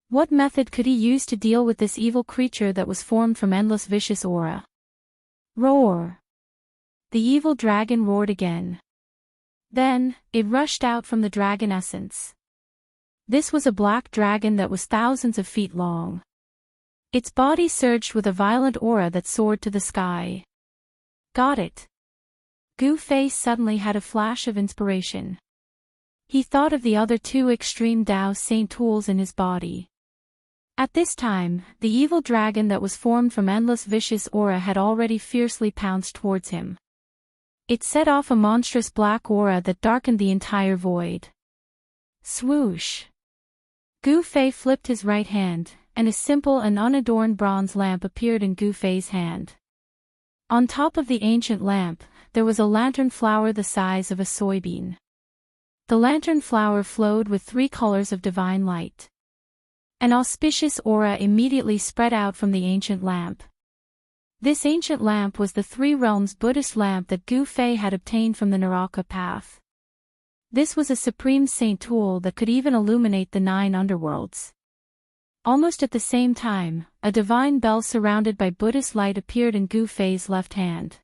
[SPEAKER 1] What method could he use to deal with this evil creature that was formed from endless vicious aura? Roar! The evil dragon roared again. Then, it rushed out from the dragon essence. This was a black dragon that was thousands of feet long. Its body surged with a violent aura that soared to the sky. Got it. Gu Fei suddenly had a flash of inspiration. He thought of the other two extreme Dao Saint tools in his body. At this time, the evil dragon that was formed from endless vicious aura had already fiercely pounced towards him. It set off a monstrous black aura that darkened the entire void. Swoosh! Gu Fei flipped his right hand, and a simple and unadorned bronze lamp appeared in Gu Fei's hand. On top of the ancient lamp, there was a lantern flower the size of a soybean. The lantern flower flowed with 3 colors of divine light. An auspicious aura immediately spread out from the ancient lamp. This ancient lamp was the 3 realms Buddhist lamp that Gu Fei had obtained from the Naraka path. This was a supreme saint tool that could even illuminate the 9 underworlds. Almost at the same time, a divine bell surrounded by Buddhist light appeared in Gu Fei's left hand.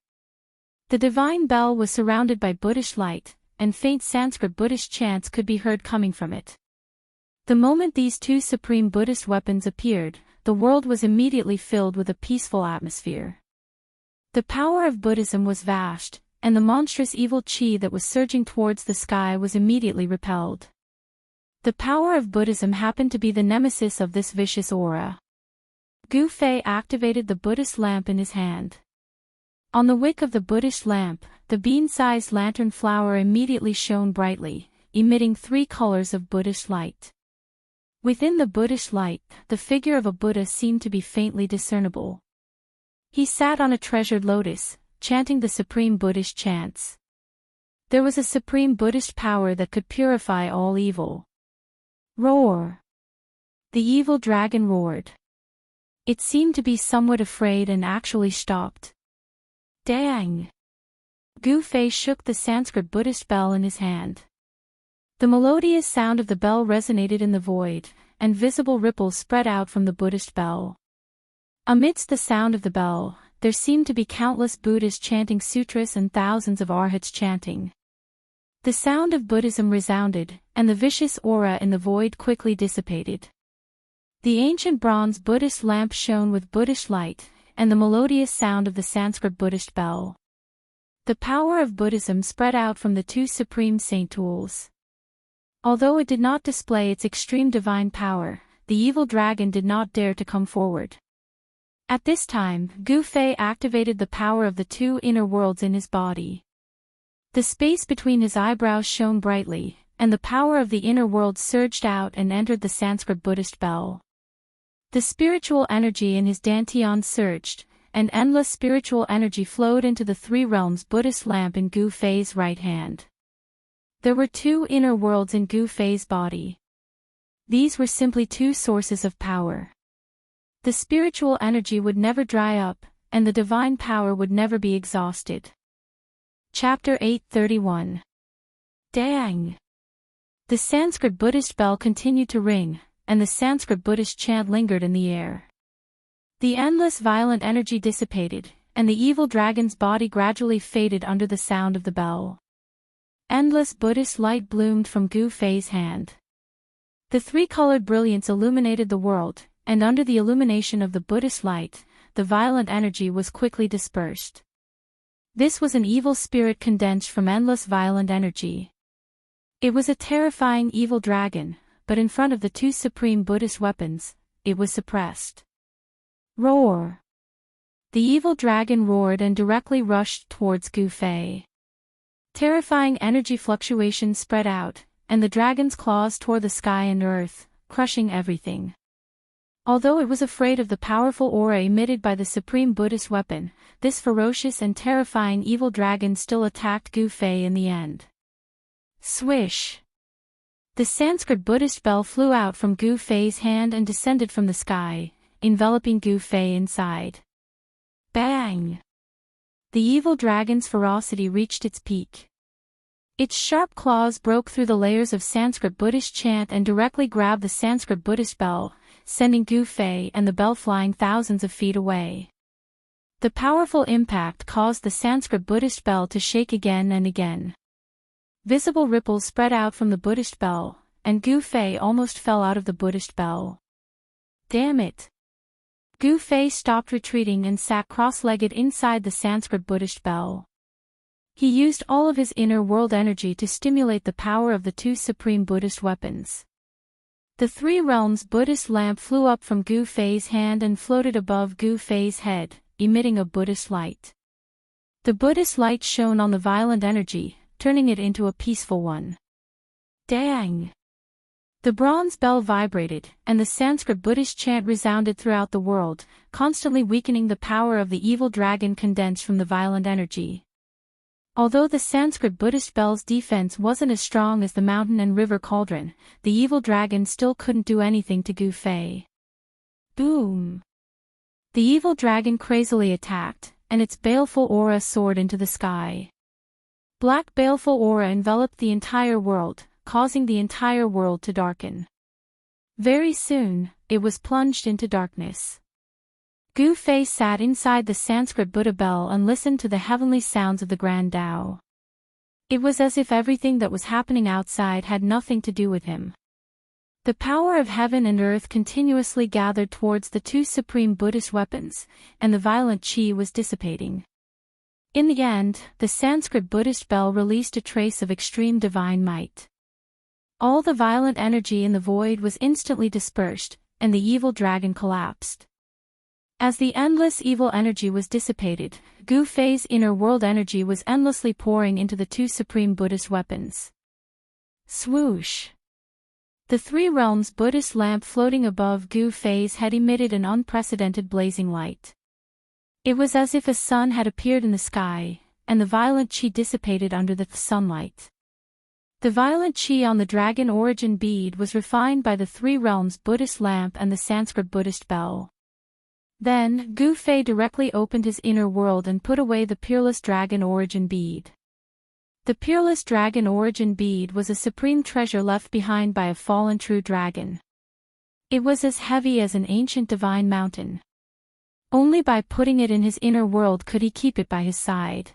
[SPEAKER 1] The divine bell was surrounded by Buddhist light, and faint Sanskrit Buddhist chants could be heard coming from it. The moment these 2 supreme Buddhist weapons appeared, the world was immediately filled with a peaceful atmosphere. The power of Buddhism was vast, and the monstrous evil chi that was surging towards the sky was immediately repelled. The power of Buddhism happened to be the nemesis of this vicious aura. Gu Fei activated the Buddhist lamp in his hand. On the wick of the Buddhist lamp, the bean-sized lantern flower immediately shone brightly, emitting 3 colors of Buddhist light. Within the Buddhist light, the figure of a Buddha seemed to be faintly discernible. He sat on a treasured lotus, chanting the supreme Buddhist chants. There was a supreme Buddhist power that could purify all evil. Roar! The evil dragon roared. It seemed to be somewhat afraid and actually stopped. Dang! Gu Fei shook the Sanskrit Buddhist bell in his hand. The melodious sound of the bell resonated in the void, and visible ripples spread out from the Buddhist bell. Amidst the sound of the bell, there seemed to be countless Buddhas chanting sutras and thousands of arhats chanting. The sound of Buddhism resounded, and the vicious aura in the void quickly dissipated. The ancient bronze Buddhist lamp shone with Buddhist light, and the melodious sound of the Sanskrit Buddhist bell. The power of Buddhism spread out from the 2 supreme saint tools. Although it did not display its extreme divine power, the evil dragon did not dare to come forward. At this time, Gu Fei activated the power of the 2 inner worlds in his body. The space between his eyebrows shone brightly, and the power of the inner world surged out and entered the Sanskrit Buddhist bell. The spiritual energy in his dantian surged, and endless spiritual energy flowed into the 3 realms Buddhist lamp in Gu Fei's right hand. There were 2 inner worlds in Gu Fei's body. These were simply 2 sources of power. The spiritual energy would never dry up, and the divine power would never be exhausted. Chapter 831. Dang! The Sanskrit Buddhist bell continued to ring, and the Sanskrit Buddhist chant lingered in the air. The endless violent energy dissipated, and the evil dragon's body gradually faded under the sound of the bell. Endless Buddhist light bloomed from Gu Fei's hand. The three-colored brilliance illuminated the world, and under the illumination of the Buddhist light, the violent energy was quickly dispersed. This was an evil spirit condensed from endless violent energy. It was a terrifying evil dragon, but in front of the two supreme Buddhist weapons, it was suppressed. Roar! The evil dragon roared and directly rushed towards Gu Fei. Terrifying energy fluctuations spread out, and the dragon's claws tore the sky and earth, crushing everything. Although it was afraid of the powerful aura emitted by the supreme Buddhist weapon, this ferocious and terrifying evil dragon still attacked Gu Fei in the end. Swish! The Sanskrit Buddhist bell flew out from Gu Fei's hand and descended from the sky, enveloping Gu Fei inside. Bang! The evil dragon's ferocity reached its peak. Its sharp claws broke through the layers of Sanskrit Buddhist chant and directly grabbed the Sanskrit Buddhist bell, sending Gu Fei and the bell flying thousands of feet away. The powerful impact caused the Sanskrit Buddhist bell to shake again and again. Visible ripples spread out from the Buddhist bell, and Gu Fei almost fell out of the Buddhist bell. Damn it! Gu Fei stopped retreating and sat cross-legged inside the Sanskrit Buddhist bell. He used all of his inner world energy to stimulate the power of the two supreme Buddhist weapons. The three realms Buddhist lamp flew up from Gu Fei's hand and floated above Gu Fei's head, emitting a Buddhist light. The Buddhist light shone on the violent energy, turning it into a peaceful one. Dang! The bronze bell vibrated, and the Sanskrit Buddhist chant resounded throughout the world, constantly weakening the power of the evil dragon condensed from the violent energy. Although the Sanskrit Buddhist bell's defense wasn't as strong as the mountain and river cauldron, the evil dragon still couldn't do anything to Gu Fei. Boom! The evil dragon crazily attacked, and its baleful aura soared into the sky. Black baleful aura enveloped the entire world, causing the entire world to darken. Very soon, it was plunged into darkness. Gu Fei sat inside the Sanskrit Buddha bell and listened to the heavenly sounds of the Grand Tao. It was as if everything that was happening outside had nothing to do with him. The power of heaven and earth continuously gathered towards the two supreme Buddhist weapons, and the violent chi was dissipating. In the end, the Sanskrit Buddhist bell released a trace of extreme divine might. All the violent energy in the void was instantly dispersed, and the evil dragon collapsed. As the endless evil energy was dissipated, Gu Fei's inner world energy was endlessly pouring into the two supreme Buddhist weapons. Swoosh! The three realms Buddhist lamp floating above Gu Fei's head emitted an unprecedented blazing light. It was as if a sun had appeared in the sky, and the violent chi dissipated under the sunlight. The violent chi on the dragon origin bead was refined by the three realms Buddhist lamp and the Sanskrit Buddhist bell. Then, Gu Fei directly opened his inner world and put away the peerless dragon origin bead. The peerless dragon origin bead was a supreme treasure left behind by a fallen true dragon. It was as heavy as an ancient divine mountain. Only by putting it in his inner world could he keep it by his side.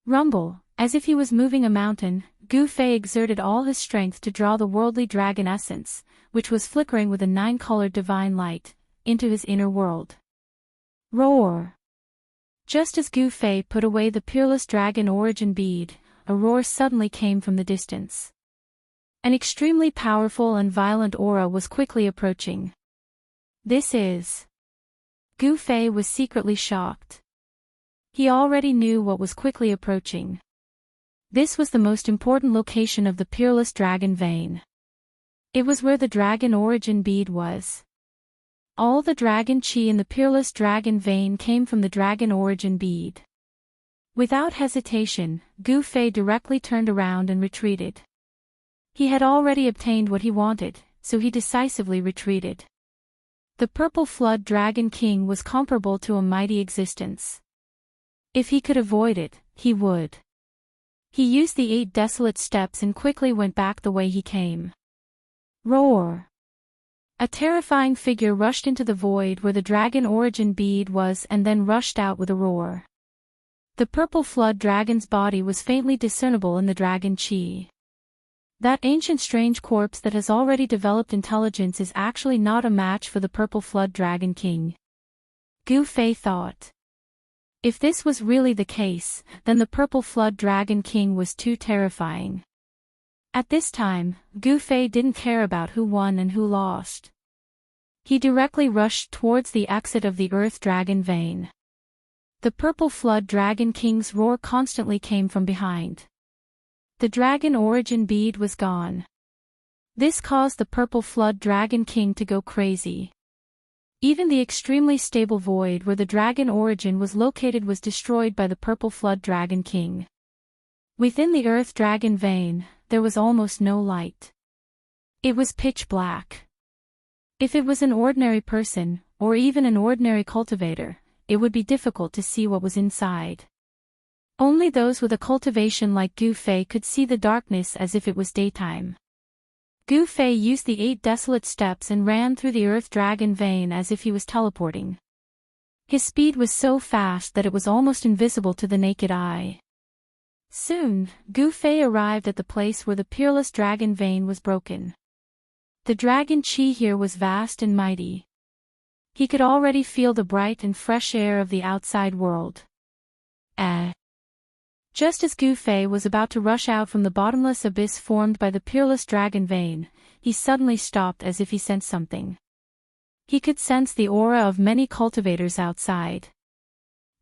[SPEAKER 1] Rumble, as if he was moving a mountain, Gu Fei exerted all his strength to draw the worldly dragon essence, which was flickering with a nine-colored divine light, into his inner world. Roar! Just as Gu Fei put away the peerless dragon origin bead, a roar suddenly came from the distance. An extremely powerful and violent aura was quickly approaching. This is... Gu Fei was secretly shocked. He already knew what was quickly approaching. This was the most important location of the peerless dragon vein. It was where the dragon origin bead was. All the dragon chi in the peerless dragon vein came from the dragon origin bead. Without hesitation, Gu Fei directly turned around and retreated. He had already obtained what he wanted, so he decisively retreated. The purple flood dragon king was comparable to a mighty existence. If he could avoid it, he would. He used the 8 desolate steps and quickly went back the way he came. Roar! A terrifying figure rushed into the void where the dragon origin bead was and then rushed out with a roar. The purple flood dragon's body was faintly discernible in the dragon chi. That ancient strange corpse that has already developed intelligence is actually not a match for the purple flood dragon king. Gu Fei thought. If this was really the case, then the purple flood dragon king was too terrifying. At this time, Gu Fei didn't care about who won and who lost. He directly rushed towards the exit of the Earth Dragon vein. The purple flood dragon king's roar constantly came from behind. The dragon origin bead was gone. This caused the purple flood dragon king to go crazy. Even the extremely stable void where the dragon origin was located was destroyed by the purple flood dragon king. Within the Earth Dragon vein, there was almost no light. It was pitch black. If it was an ordinary person, or even an ordinary cultivator, it would be difficult to see what was inside. Only those with a cultivation like Gu Fei could see the darkness as if it was daytime. Gu Fei used the 8 desolate steps and ran through the Earth Dragon vein as if he was teleporting. His speed was so fast that it was almost invisible to the naked eye. Soon, Gu Fei arrived at the place where the peerless dragon vein was broken. The dragon chi here was vast and mighty. He could already feel the bright and fresh air of the outside world. Just as Gu Fei was about to rush out from the bottomless abyss formed by the peerless dragon vein, he suddenly stopped as if he sensed something. He could sense the aura of many cultivators outside.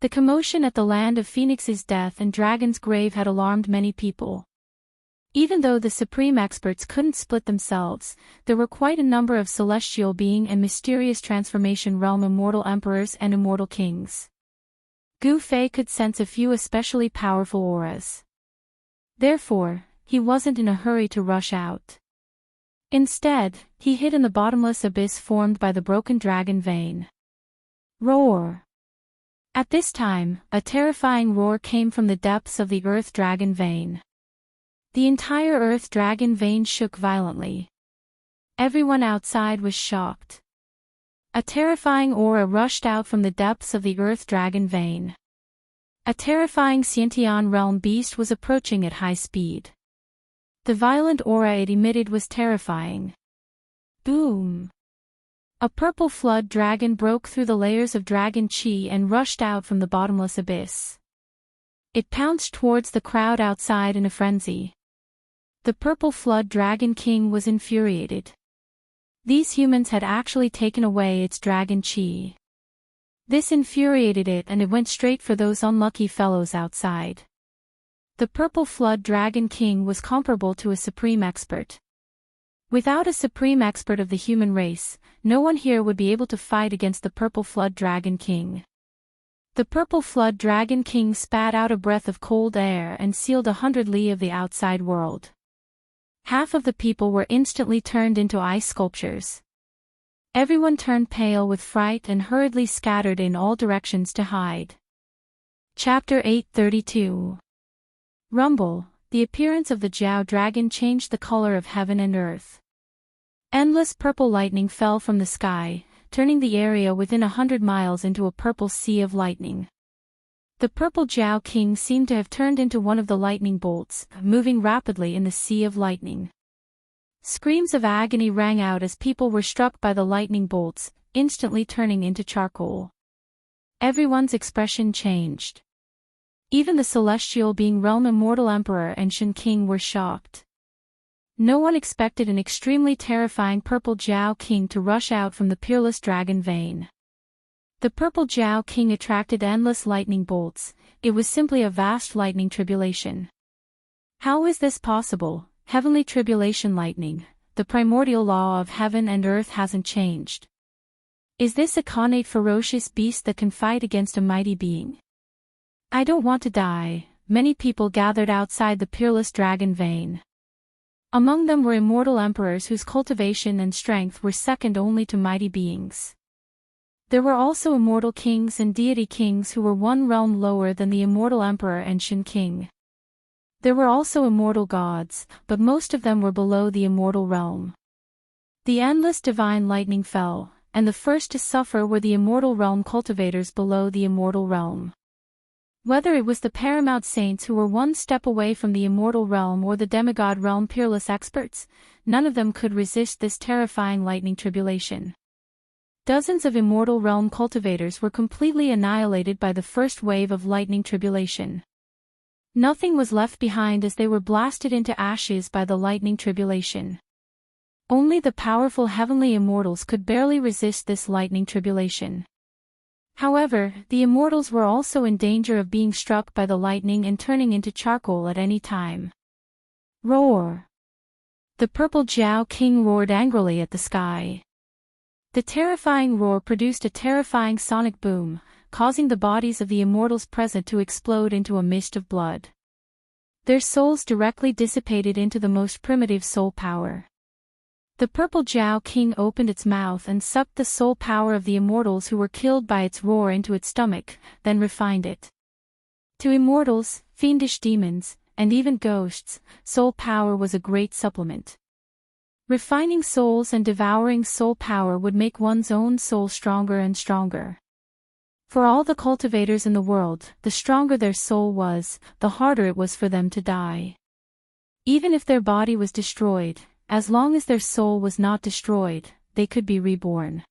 [SPEAKER 1] The commotion at the land of Phoenix's death and Dragon's grave had alarmed many people. Even though the supreme experts couldn't split themselves, there were quite a number of celestial being and mysterious transformation realm immortal emperors and immortal kings. Gu Fei could sense a few especially powerful auras. Therefore, he wasn't in a hurry to rush out. Instead, he hid in the bottomless abyss formed by the broken dragon vein. Roar! At this time, a terrifying roar came from the depths of the Earth Dragon vein. The entire Earth Dragon vein shook violently. Everyone outside was shocked. A terrifying aura rushed out from the depths of the Earth Dragon vein. A terrifying Xiantian realm beast was approaching at high speed. The violent aura it emitted was terrifying. Boom! A purple flood dragon broke through the layers of dragon chi and rushed out from the bottomless abyss. It pounced towards the crowd outside in a frenzy. The purple flood dragon king was infuriated. These humans had actually taken away its dragon chi. This infuriated it and it went straight for those unlucky fellows outside. The purple flood dragon king was comparable to a supreme expert. Without a supreme expert of the human race, no one here would be able to fight against the purple flood dragon king. The purple flood dragon king spat out a breath of cold air and sealed 100 li of the outside world. Half of the people were instantly turned into ice sculptures. Everyone turned pale with fright and hurriedly scattered in all directions to hide. Chapter 832. Rumble, the appearance of the Jiao dragon changed the color of heaven and earth. Endless purple lightning fell from the sky, turning the area within 100 miles into a purple sea of lightning. The purple Jiao king seemed to have turned into one of the lightning bolts, moving rapidly in the sea of lightning. Screams of agony rang out as people were struck by the lightning bolts, instantly turning into charcoal. Everyone's expression changed. Even the celestial being realm immortal emperor and Shen king were shocked. No one expected an extremely terrifying purple Jiao king to rush out from the peerless dragon vein. The purple Jiao king attracted endless lightning bolts. It was simply a vast lightning tribulation. How is this possible? Heavenly tribulation lightning, the primordial law of heaven and earth hasn't changed. Is this a connate ferocious beast that can fight against a mighty being? I don't want to die. Many people gathered outside the peerless dragon vein. Among them were immortal emperors whose cultivation and strength were second only to mighty beings. There were also immortal kings and deity kings who were one realm lower than the immortal emperor and Shen king. There were also immortal gods, but most of them were below the immortal realm. The endless divine lightning fell, and the first to suffer were the immortal realm cultivators below the immortal realm. Whether it was the paramount saints who were one step away from the immortal realm or the demigod realm peerless experts, none of them could resist this terrifying lightning tribulation. Dozens of immortal realm cultivators were completely annihilated by the first wave of lightning tribulation. Nothing was left behind as they were blasted into ashes by the lightning tribulation. Only the powerful heavenly immortals could barely resist this lightning tribulation. However, the immortals were also in danger of being struck by the lightning and turning into charcoal at any time. Roar! The purple Jiao King roared angrily at the sky. The terrifying roar produced a terrifying sonic boom, causing the bodies of the immortals present to explode into a mist of blood. Their souls directly dissipated into the most primitive soul power. The purple Jiao King opened its mouth and sucked the soul power of the immortals who were killed by its roar into its stomach, then refined it. To immortals, fiendish demons, and even ghosts, soul power was a great supplement. Refining souls and devouring soul power would make one's own soul stronger and stronger. For all the cultivators in the world, the stronger their soul was, the harder it was for them to die. Even if their body was destroyed, as long as their soul was not destroyed, they could be reborn.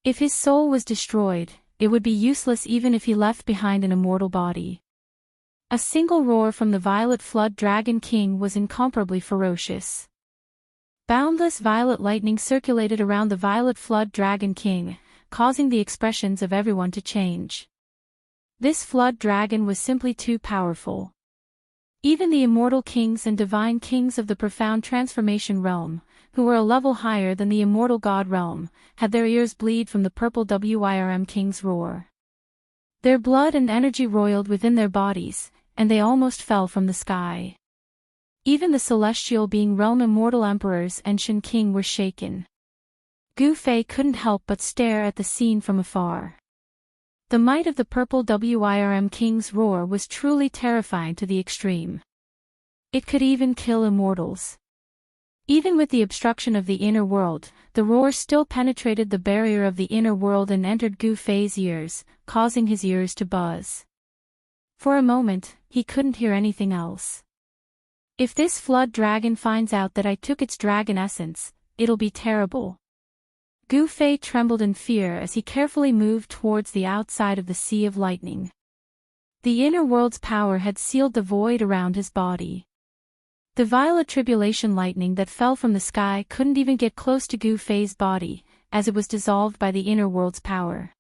[SPEAKER 1] If his soul was destroyed, it would be useless even if he left behind an immortal body. A single roar from the Violet Flood Dragon King was incomparably ferocious. Boundless violet lightning circulated around the Violet Flood Dragon King, causing the expressions of everyone to change. This flood dragon was simply too powerful. Even the immortal kings and divine kings of the profound transformation realm, who were a level higher than the immortal god realm, had their ears bleed from the purple Wyrm king's roar. Their blood and energy roiled within their bodies, and they almost fell from the sky. Even the celestial being realm immortal emperors and Shen King were shaken. Gu Fei couldn't help but stare at the scene from afar. The might of the purple Wyrm king's roar was truly terrifying to the extreme. It could even kill immortals. Even with the obstruction of the inner world, the roar still penetrated the barrier of the inner world and entered Gu Fei's ears, causing his ears to buzz. For a moment, he couldn't hear anything else. If this flood dragon finds out that I took its dragon essence, it'll be terrible. Gu Fei trembled in fear as he carefully moved towards the outside of the Sea of Lightning. The inner world's power had sealed the void around his body. The violet tribulation lightning that fell from the sky couldn't even get close to Gu Fei's body, as it was dissolved by the inner world's power.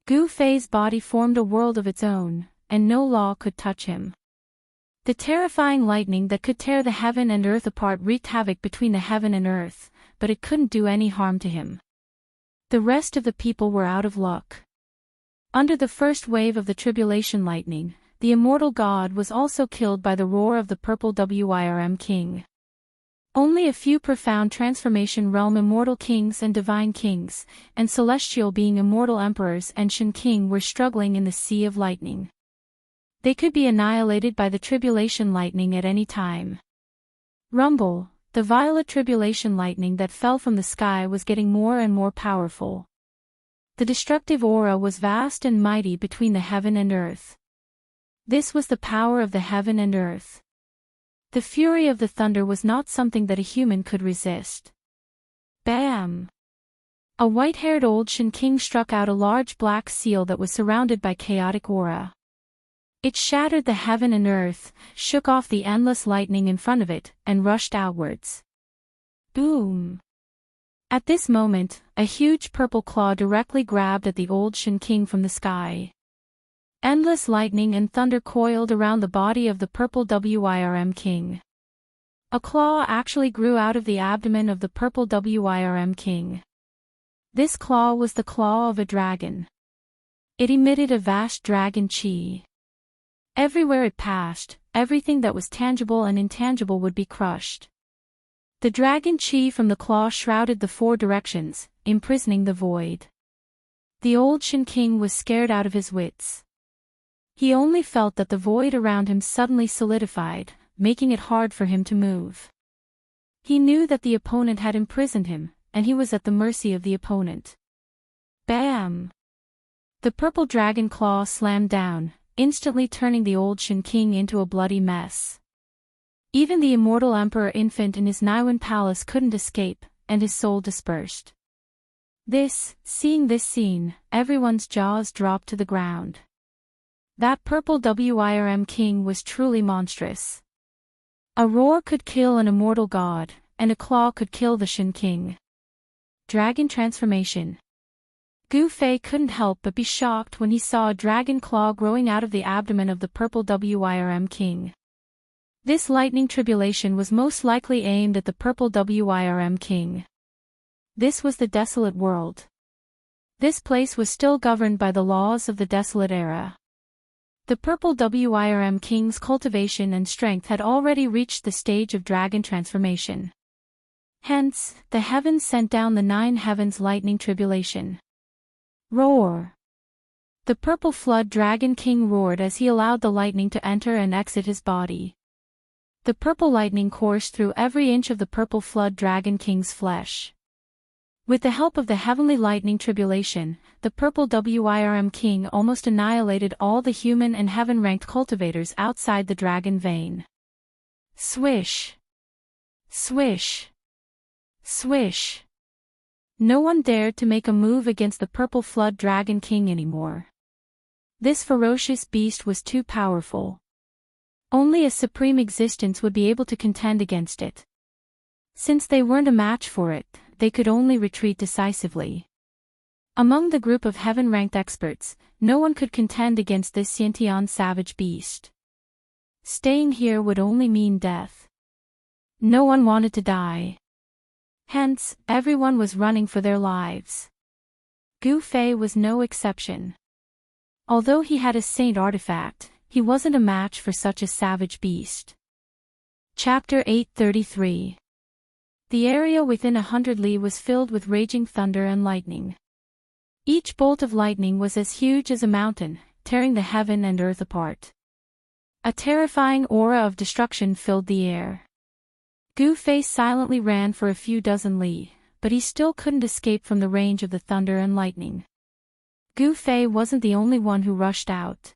[SPEAKER 1] Gu Fei's body formed a world of its own, and no law could touch him. The terrifying lightning that could tear the heaven and earth apart wreaked havoc between the heaven and earth, but it couldn't do any harm to him. The rest of the people were out of luck. Under the first wave of the tribulation lightning, the immortal god was also killed by the roar of the purple Wyrm king. Only a few profound transformation realm immortal kings and divine kings, and celestial being immortal emperors and Shen King were struggling in the Sea of Lightning. They could be annihilated by the tribulation lightning at any time. Rumble, the violet tribulation lightning that fell from the sky was getting more and more powerful. The destructive aura was vast and mighty between the heaven and earth. This was the power of the heaven and earth. The fury of the thunder was not something that a human could resist. Bam! A white-haired old Shen King struck out a large black seal that was surrounded by chaotic aura. It shattered the heaven and earth, shook off the endless lightning in front of it, and rushed outwards. Boom! At this moment, a huge purple claw directly grabbed at the old Shen King from the sky. Endless lightning and thunder coiled around the body of the purple Wyrm king. A claw actually grew out of the abdomen of the purple Wyrm king. This claw was the claw of a dragon. It emitted a vast dragon chi. Everywhere it passed, everything that was tangible and intangible would be crushed. The dragon chi from the claw shrouded the four directions, imprisoning the void. The old Shen King was scared out of his wits. He only felt that the void around him suddenly solidified, making it hard for him to move. He knew that the opponent had imprisoned him, and he was at the mercy of the opponent. Bam! The purple dragon claw slammed down, instantly turning the old Shin King into a bloody mess. Even the immortal Emperor infant in his Niwen palace couldn't escape, and his soul dispersed. Seeing this scene, everyone's jaws dropped to the ground. That purple Wyrm king was truly monstrous. A roar could kill an immortal god, and a claw could kill the Shin King. Dragon transformation. Gu Fei couldn't help but be shocked when he saw a dragon claw growing out of the abdomen of the purple Wyrm king. This lightning tribulation was most likely aimed at the purple Wyrm king. This was the desolate world. This place was still governed by the laws of the desolate era. The purple Wyrm king's cultivation and strength had already reached the stage of dragon transformation. Hence, the heavens sent down the 9 heavens lightning tribulation. Roar! The purple flood dragon king roared as he allowed the lightning to enter and exit his body. The purple lightning coursed through every inch of the purple flood dragon king's flesh. With the help of the heavenly lightning tribulation, the purple Wyrm king almost annihilated all the human and heaven-ranked cultivators outside the dragon vein. Swish! Swish! Swish! No one dared to make a move against the purple flood dragon king anymore. This ferocious beast was too powerful. Only a supreme existence would be able to contend against it. Since they weren't a match for it, they could only retreat decisively. Among the group of heaven-ranked experts, no one could contend against this Xiantian savage beast. Staying here would only mean death. No one wanted to die. Hence, everyone was running for their lives. Gu Fei was no exception. Although he had a saint artifact, he wasn't a match for such a savage beast. Chapter 833. The area within 100 li was filled with raging thunder and lightning. Each bolt of lightning was as huge as a mountain, tearing the heaven and earth apart. A terrifying aura of destruction filled the air. Gu Fei silently ran for a few dozen li, but he still couldn't escape from the range of the thunder and lightning. Gu Fei wasn't the only one who rushed out.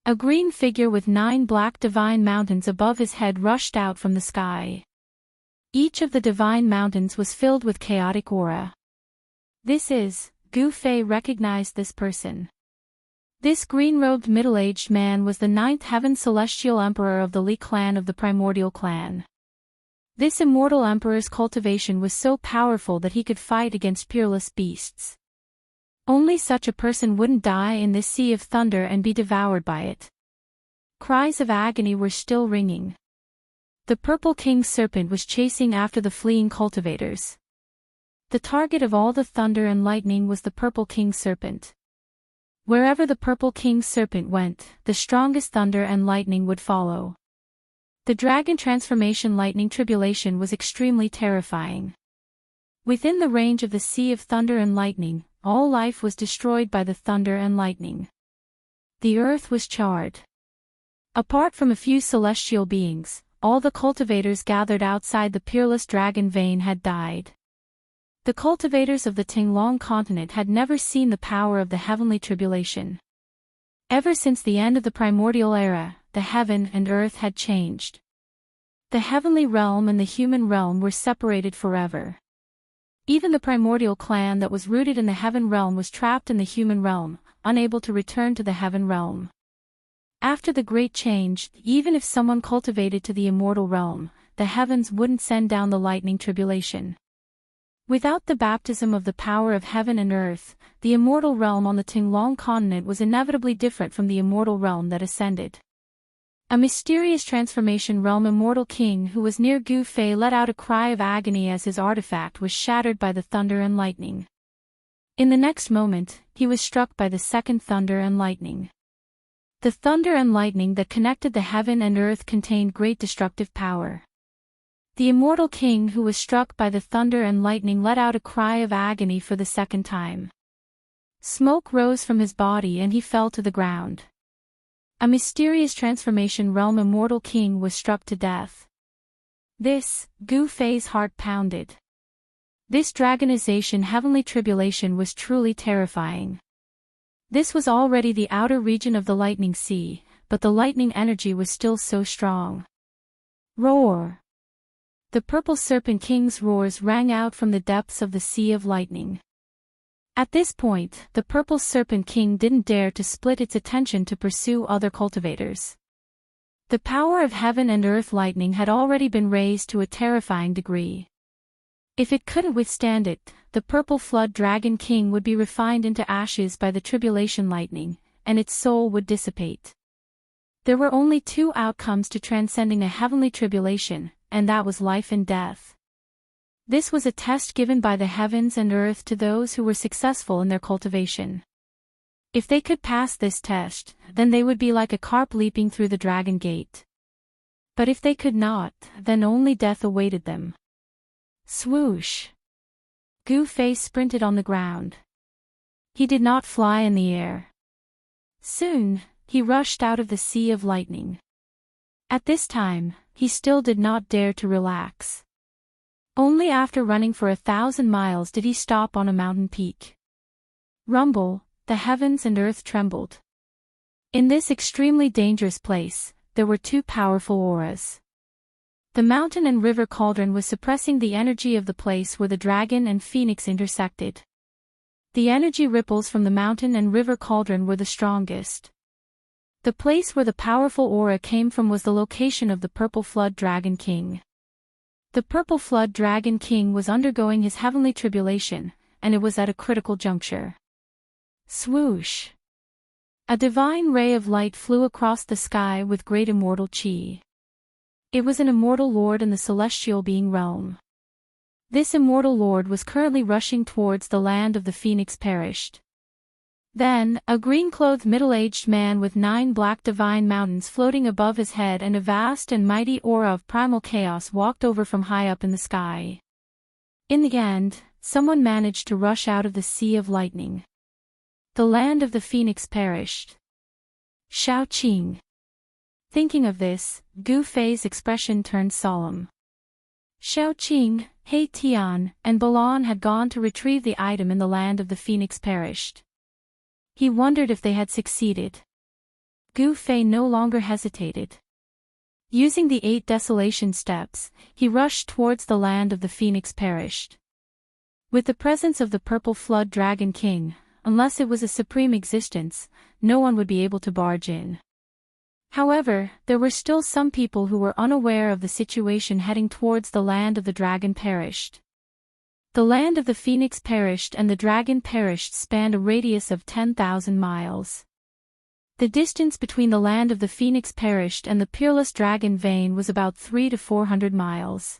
[SPEAKER 1] A green figure with 9 black divine mountains above his head rushed out from the sky. Each of the divine mountains was filled with chaotic aura. Gu Fei recognized this person. This green-robed middle-aged man was the 9th heaven celestial emperor of the Li clan of the primordial clan. This immortal emperor's cultivation was so powerful that he could fight against peerless beasts. Only such a person wouldn't die in this sea of thunder and be devoured by it. Cries of agony were still ringing. The purple king's serpent was chasing after the fleeing cultivators. The target of all the thunder and lightning was the purple king's serpent. Wherever the purple king's serpent went, the strongest thunder and lightning would follow. The dragon transformation lightning tribulation was extremely terrifying. Within the range of the sea of thunder and lightning, all life was destroyed by the thunder and lightning. The earth was charred. Apart from a few celestial beings, all the cultivators gathered outside the peerless dragon vein had died. The cultivators of the Tinglong continent had never seen the power of the heavenly tribulation. Ever since the end of the primordial era, the heaven and earth had changed. The heavenly realm and the human realm were separated forever. Even the primordial clan that was rooted in the heaven realm was trapped in the human realm, unable to return to the heaven realm. After the great change, even if someone cultivated to the immortal realm, the heavens wouldn't send down the lightning tribulation. Without the baptism of the power of heaven and earth, the immortal realm on the Tinglong continent was inevitably different from the immortal realm that ascended. A mysterious transformation realm immortal king who was near Gu Fei let out a cry of agony as his artifact was shattered by the thunder and lightning. In the next moment, he was struck by the second thunder and lightning. The thunder and lightning that connected the heaven and earth contained great destructive power. The immortal king who was struck by the thunder and lightning let out a cry of agony for the second time. Smoke rose from his body and he fell to the ground. A mysterious transformation realm immortal king was struck to death. This, Gu Fei's heart pounded. This dragonization heavenly tribulation was truly terrifying. This was already the outer region of the lightning sea, but the lightning energy was still so strong. Roar! The purple serpent king's roars rang out from the depths of the sea of lightning. At this point, the purple serpent king didn't dare to split its attention to pursue other cultivators. The power of heaven and earth lightning had already been raised to a terrifying degree. If it couldn't withstand it, the purple flood dragon king would be refined into ashes by the tribulation lightning, and its soul would dissipate. There were only two outcomes to transcending a heavenly tribulation, and that was life and death. This was a test given by the heavens and earth to those who were successful in their cultivation. If they could pass this test, then they would be like a carp leaping through the dragon gate. But if they could not, then only death awaited them. Swoosh! Gu Fei sprinted on the ground. He did not fly in the air. Soon, he rushed out of the sea of lightning. At this time, he still did not dare to relax. Only after running for 1,000 miles did he stop on a mountain peak. Rumble, the heavens and earth trembled. In this extremely dangerous place, there were two powerful auras. The mountain and river cauldron was suppressing the energy of the place where the dragon and phoenix intersected. The energy ripples from the mountain and river cauldron were the strongest. The place where the powerful aura came from was the location of the purple flood dragon king. The purple flood dragon king was undergoing his heavenly tribulation, and it was at a critical juncture. Swoosh! A divine ray of light flew across the sky with great immortal chi. It was an immortal lord in the celestial being realm. This immortal lord was currently rushing towards the land of the phoenix perished. Then, a green-clothed middle-aged man with 9 black divine mountains floating above his head and a vast and mighty aura of primal chaos walked over from high up in the sky. In the end, someone managed to rush out of the sea of lightning. The land of the phoenix perished. Shao Qing. Thinking of this, Gu Fei's expression turned solemn. Shao Qing, He Tian, and Balan had gone to retrieve the item in the land of the phoenix perished. He wondered if they had succeeded. Gu Fei no longer hesitated. Using the 8 desolation steps, he rushed towards the land of the phoenix perished. With the presence of the purple flood dragon king, unless it was a supreme existence, no one would be able to barge in. However, there were still some people who were unaware of the situation heading towards the land of the dragon perished. The land of the phoenix perished and the dragon perished spanned a radius of 10,000 miles. The distance between the land of the phoenix perished and the peerless dragon vein was about 300 to 400 miles.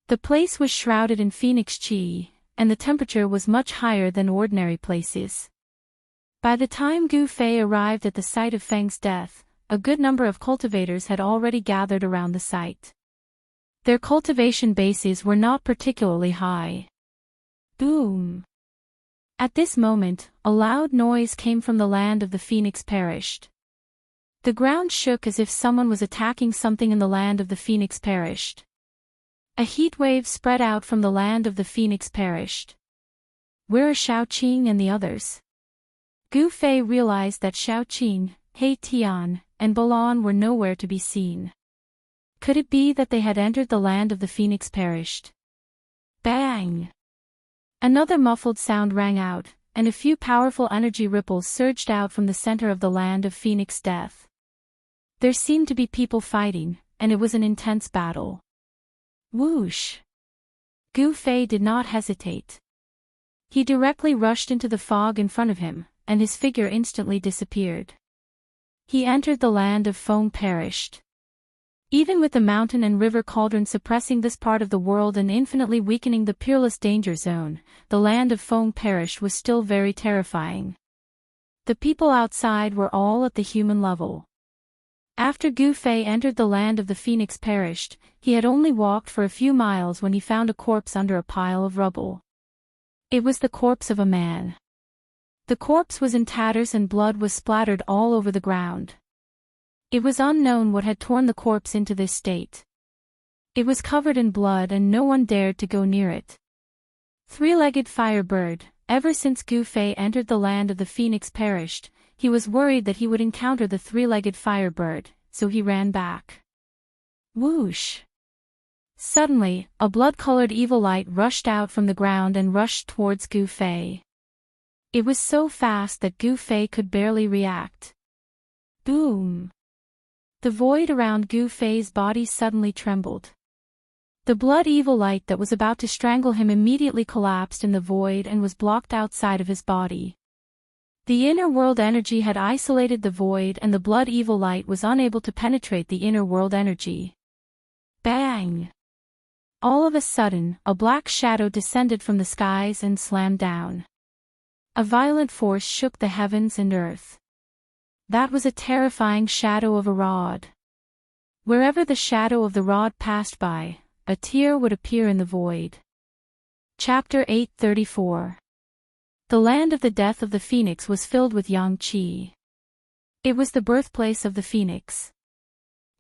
[SPEAKER 1] The place was shrouded in phoenix chi, and the temperature was much higher than ordinary places. By the time Gu Fei arrived at the site of Feng's death, a good number of cultivators had already gathered around the site. Their cultivation bases were not particularly high. Boom! At this moment, a loud noise came from the land of the phoenix perished. The ground shook as if someone was attacking something in the land of the phoenix perished. A heat wave spread out from the land of the phoenix perished. Where are Shao Qing and the others? Gu Fei realized that Shao Qing, He Tian, and Balan were nowhere to be seen. Could it be that they had entered the land of the phoenix perished? Bang! Another muffled sound rang out, and a few powerful energy ripples surged out from the center of the land of phoenix death. There seemed to be people fighting, and it was an intense battle. Whoosh! Gu Fei did not hesitate. He directly rushed into the fog in front of him, and his figure instantly disappeared. He entered the land of foam perished. Even with the mountain and river cauldron suppressing this part of the world and infinitely weakening the peerless danger zone, the land of foam perished was still very terrifying. The people outside were all at the human level. After Gu Fei entered the land of the phoenix perished, he had only walked for a few miles when he found a corpse under a pile of rubble. It was the corpse of a man. The corpse was in tatters and blood was splattered all over the ground. It was unknown what had torn the corpse into this state. It was covered in blood and no one dared to go near it. Three-legged firebird, ever since Gu Fei entered the land of the phoenix perished, he was worried that he would encounter the three-legged firebird, so he ran back. Whoosh! Suddenly, a blood-colored evil light rushed out from the ground and rushed towards Gu Fei. It was so fast that Gu Fei could barely react. Boom! The void around Gu Fei's body suddenly trembled. The blood evil light that was about to strangle him immediately collapsed in the void and was blocked outside of his body. The inner world energy had isolated the void and the blood evil light was unable to penetrate the inner world energy. Bang! All of a sudden, a black shadow descended from the skies and slammed down. A violent force shook the heavens and earth. That was a terrifying shadow of a rod. Wherever the shadow of the rod passed by, a tear would appear in the void. Chapter 834. The land of the death of the phoenix was filled with yang qi. It was the birthplace of the phoenix.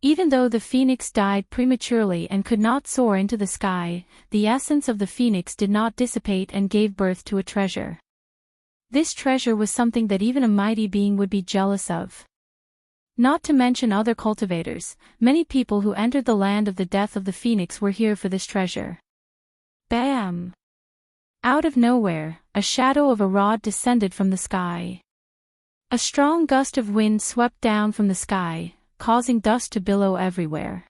[SPEAKER 1] Even though the phoenix died prematurely and could not soar into the sky, the essence of the phoenix did not dissipate and gave birth to a treasure. This treasure was something that even a mighty being would be jealous of. Not to mention other cultivators, many people who entered the land of the death of the phoenix were here for this treasure. Bam! Out of nowhere, a shadow of a rod descended from the sky. A strong gust of wind swept down from the sky, causing dust to billow everywhere.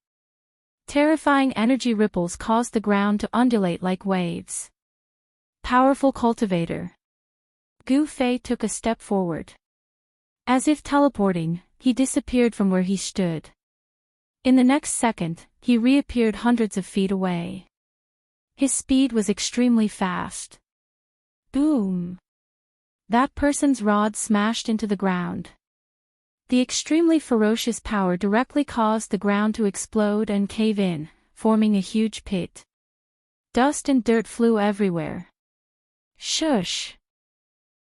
[SPEAKER 1] Terrifying energy ripples caused the ground to undulate like waves. Powerful cultivator. Gu Fei took a step forward. As if teleporting, he disappeared from where he stood. In the next second, he reappeared hundreds of feet away. His speed was extremely fast. Boom! That person's rod smashed into the ground. The extremely ferocious power directly caused the ground to explode and cave in, forming a huge pit. Dust and dirt flew everywhere. Shush!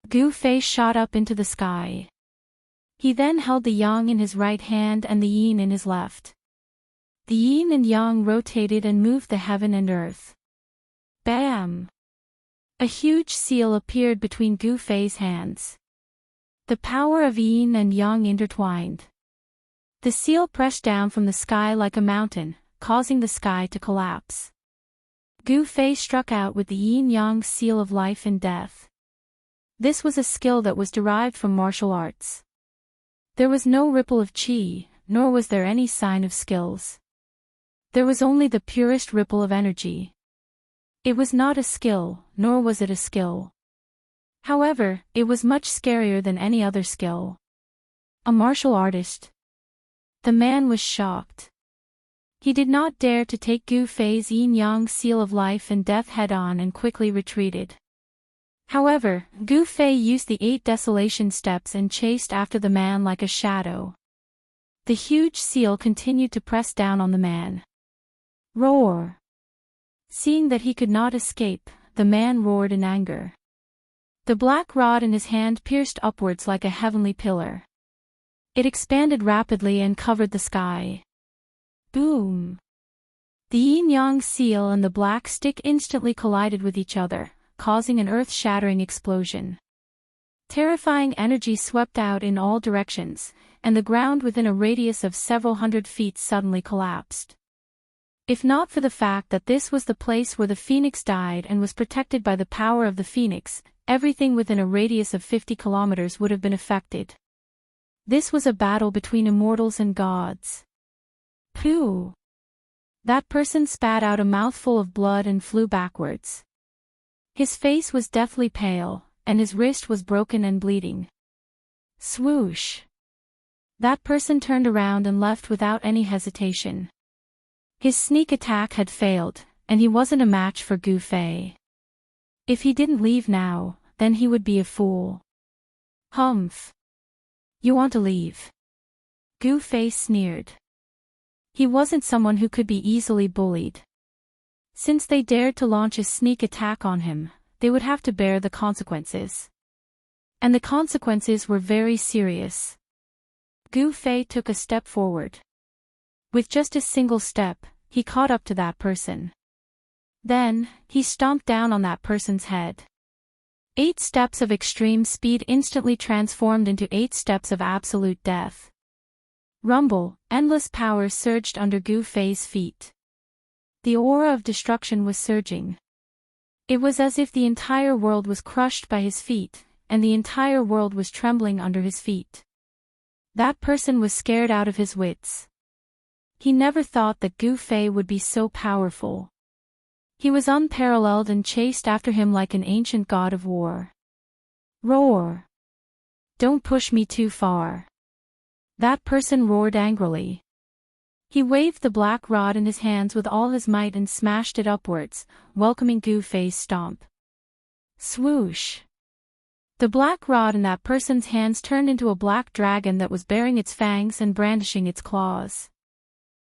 [SPEAKER 1] Gu Fei shot up into the sky. He then held the yang in his right hand and the yin in his left. The yin and yang rotated and moved the heaven and earth. Bam! A huge seal appeared between Gu Fei's hands. The power of yin and yang intertwined. The seal pressed down from the sky like a mountain, causing the sky to collapse. Gu Fei struck out with the yin-yang seal of life and death. This was a skill that was derived from martial arts. There was no ripple of qi, nor was there any sign of skills. There was only the purest ripple of energy. It was not a skill, nor was it a skill. However, it was much scarier than any other skill. A martial artist. The man was shocked. He did not dare to take Gu Fei's yin-yang seal of life and death head-on and quickly retreated. However, Gu Fei used the 8 desolation steps and chased after the man like a shadow. The huge seal continued to press down on the man. Roar! Seeing that he could not escape, the man roared in anger. The black rod in his hand pierced upwards like a heavenly pillar. It expanded rapidly and covered the sky. Boom! The yin-yang seal and the black stick instantly collided with each other, causing an earth-shattering explosion. Terrifying energy swept out in all directions, and the ground within a radius of several hundred feet suddenly collapsed. If not for the fact that this was the place where the phoenix died and was protected by the power of the phoenix, everything within a radius of 50 kilometers would have been affected. This was a battle between immortals and gods. Phew! That person spat out a mouthful of blood and flew backwards. His face was deathly pale, and his wrist was broken and bleeding. Swoosh! That person turned around and left without any hesitation. His sneak attack had failed, and he wasn't a match for Gu Fei. If he didn't leave now, then he would be a fool. Humph! You want to leave? Gu Fei sneered. He wasn't someone who could be easily bullied. Since they dared to launch a sneak attack on him, they would have to bear the consequences. And the consequences were very serious. Gu Fei took a step forward. With just a single step, he caught up to that person. Then, he stomped down on that person's head. 8 steps of extreme speed instantly transformed into 8 steps of absolute death. Rumble, endless power surged under Gu Fei's feet. The aura of destruction was surging. It was as if the entire world was crushed by his feet, and the entire world was trembling under his feet. That person was scared out of his wits. He never thought that Gu Fei would be so powerful. He was unparalleled and chased after him like an ancient god of war. Roar! Don't push me too far. That person roared angrily. He waved the black rod in his hands with all his might and smashed it upwards, welcoming Gu Fei's stomp. Swoosh! The black rod in that person's hands turned into a black dragon that was baring its fangs and brandishing its claws.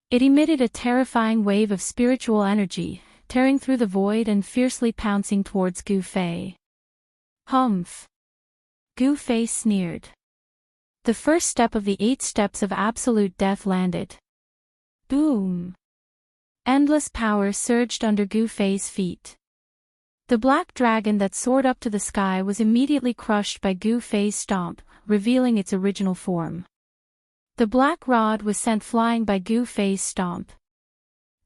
[SPEAKER 1] It emitted a terrifying wave of spiritual energy, tearing through the void and fiercely pouncing towards Gu Fei. Humph! Gu Fei sneered. The first step of the 8 steps of absolute death landed. Boom! Endless power surged under Gu Fei's feet. The black dragon that soared up to the sky was immediately crushed by Gu Fei's stomp, revealing its original form. The black rod was sent flying by Gu Fei's stomp.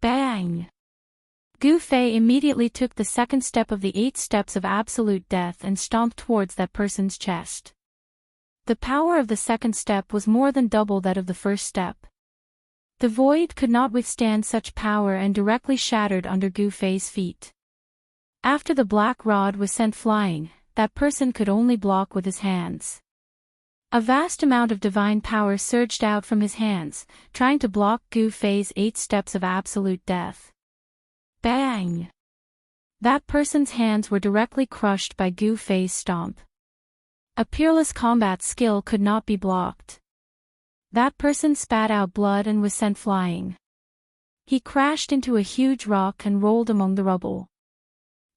[SPEAKER 1] Bang! Gu Fei immediately took the second step of the 8 steps of absolute death and stomped towards that person's chest. The power of the second step was more than double that of the first step. The void could not withstand such power and directly shattered under Gu Fei's feet. After the black rod was sent flying, that person could only block with his hands. A vast amount of divine power surged out from his hands, trying to block Gu Fei's 8 steps of absolute death. Bang! That person's hands were directly crushed by Gu Fei's stomp. A peerless combat skill could not be blocked. That person spat out blood and was sent flying. He crashed into a huge rock and rolled among the rubble.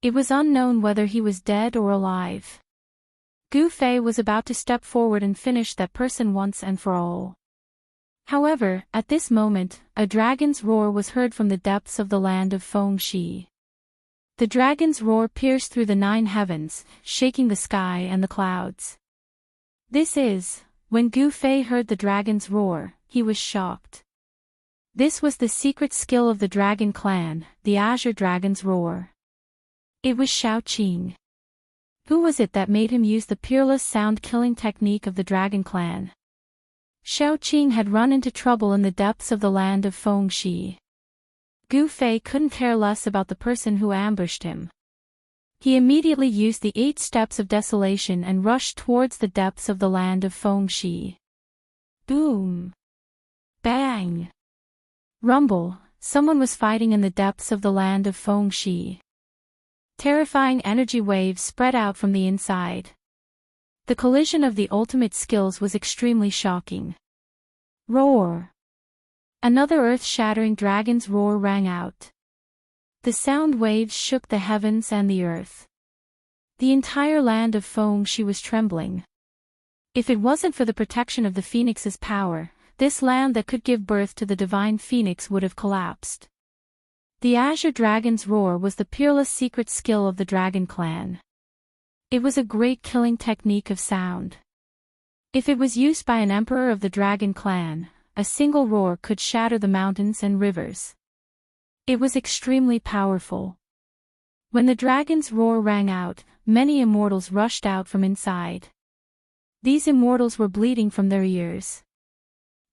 [SPEAKER 1] It was unknown whether he was dead or alive. Gu Fei was about to step forward and finish that person once and for all. However, at this moment, a dragon's roar was heard from the depths of the land of Fengxi. The dragon's roar pierced through the 9 heavens, shaking the sky and the clouds. When Gu Fei heard the dragon's roar, he was shocked. This was the secret skill of the dragon clan, the Azure Dragon's Roar. It was Xiaoqing. Who was it that made him use the peerless sound-killing technique of the dragon clan? Xiaoqing had run into trouble in the depths of the land of Fengxi. Gu Fei couldn't care less about the person who ambushed him. He immediately used the 8 steps of desolation and rushed towards the depths of the land of Fengxi. Boom! Bang! Rumble, someone was fighting in the depths of the land of Fengxi. Terrifying energy waves spread out from the inside. The collision of the ultimate skills was extremely shocking. Roar! Another earth-shattering dragon's roar rang out. The sound waves shook the heavens and the earth. The entire land of Fengxi was trembling. If it wasn't for the protection of the phoenix's power, this land that could give birth to the divine phoenix would have collapsed. The Azure Dragon's Roar was the peerless secret skill of the Dragon Clan. It was a great killing technique of sound. If it was used by an emperor of the Dragon Clan, a single roar could shatter the mountains and rivers. It was extremely powerful. When the dragon's roar rang out, many immortals rushed out from inside. These immortals were bleeding from their ears.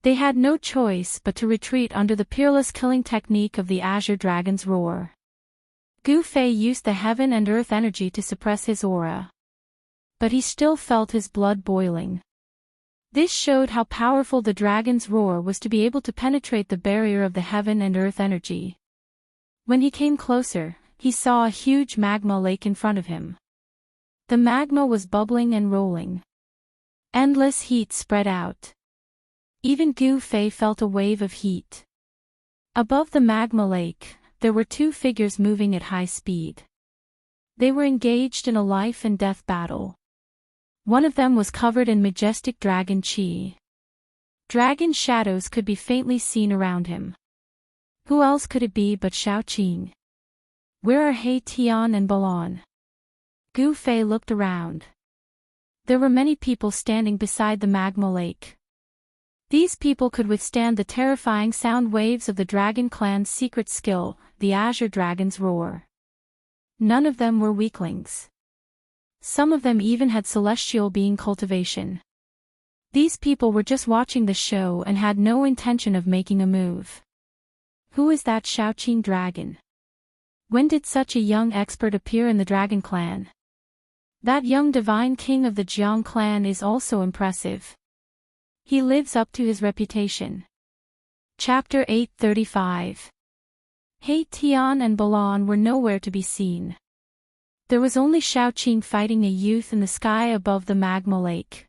[SPEAKER 1] They had no choice but to retreat under the peerless killing technique of the Azure Dragon's Roar. Gu Fei used the heaven and earth energy to suppress his aura. But he still felt his blood boiling. This showed how powerful the dragon's roar was to be able to penetrate the barrier of the heaven and earth energy. When he came closer, he saw a huge magma lake in front of him. The magma was bubbling and rolling. Endless heat spread out. Even Gu Fei felt a wave of heat. Above the magma lake, there were 2 figures moving at high speed. They were engaged in a life and death battle. One of them was covered in majestic dragon chi. Dragon shadows could be faintly seen around him. Who else could it be but Xiaoqing? Where are He Tian and Balon? Gu Fei looked around. There were many people standing beside the magma lake. These people could withstand the terrifying sound waves of the Dragon Clan's secret skill, the Azure Dragon's roar. None of them were weaklings. Some of them even had celestial being cultivation. These people were just watching the show and had no intention of making a move. Who is that Xiaoqing dragon? When did such a young expert appear in the Dragon Clan? That young divine king of the Jiang clan is also impressive. He lives up to his reputation. Chapter 835. He Tian and Balon were nowhere to be seen. There was only Xiaoqing fighting a youth in the sky above the magma lake.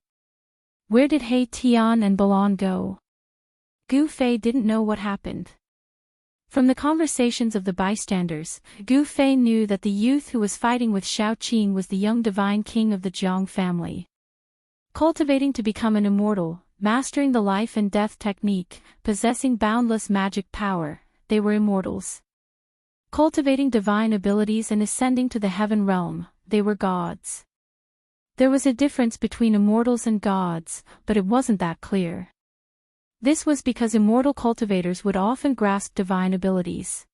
[SPEAKER 1] Where did He Tian and Balon go? Gu Fei didn't know what happened. From the conversations of the bystanders, Gu Fei knew that the youth who was fighting with Xiaoqing was the young divine king of the Jiang family. Cultivating to become an immortal, mastering the life and death technique, possessing boundless magic power, they were immortals. Cultivating divine abilities and ascending to the heaven realm, they were gods. There was a difference between immortals and gods, but it wasn't that clear. This was because immortal cultivators would often grasp divine abilities.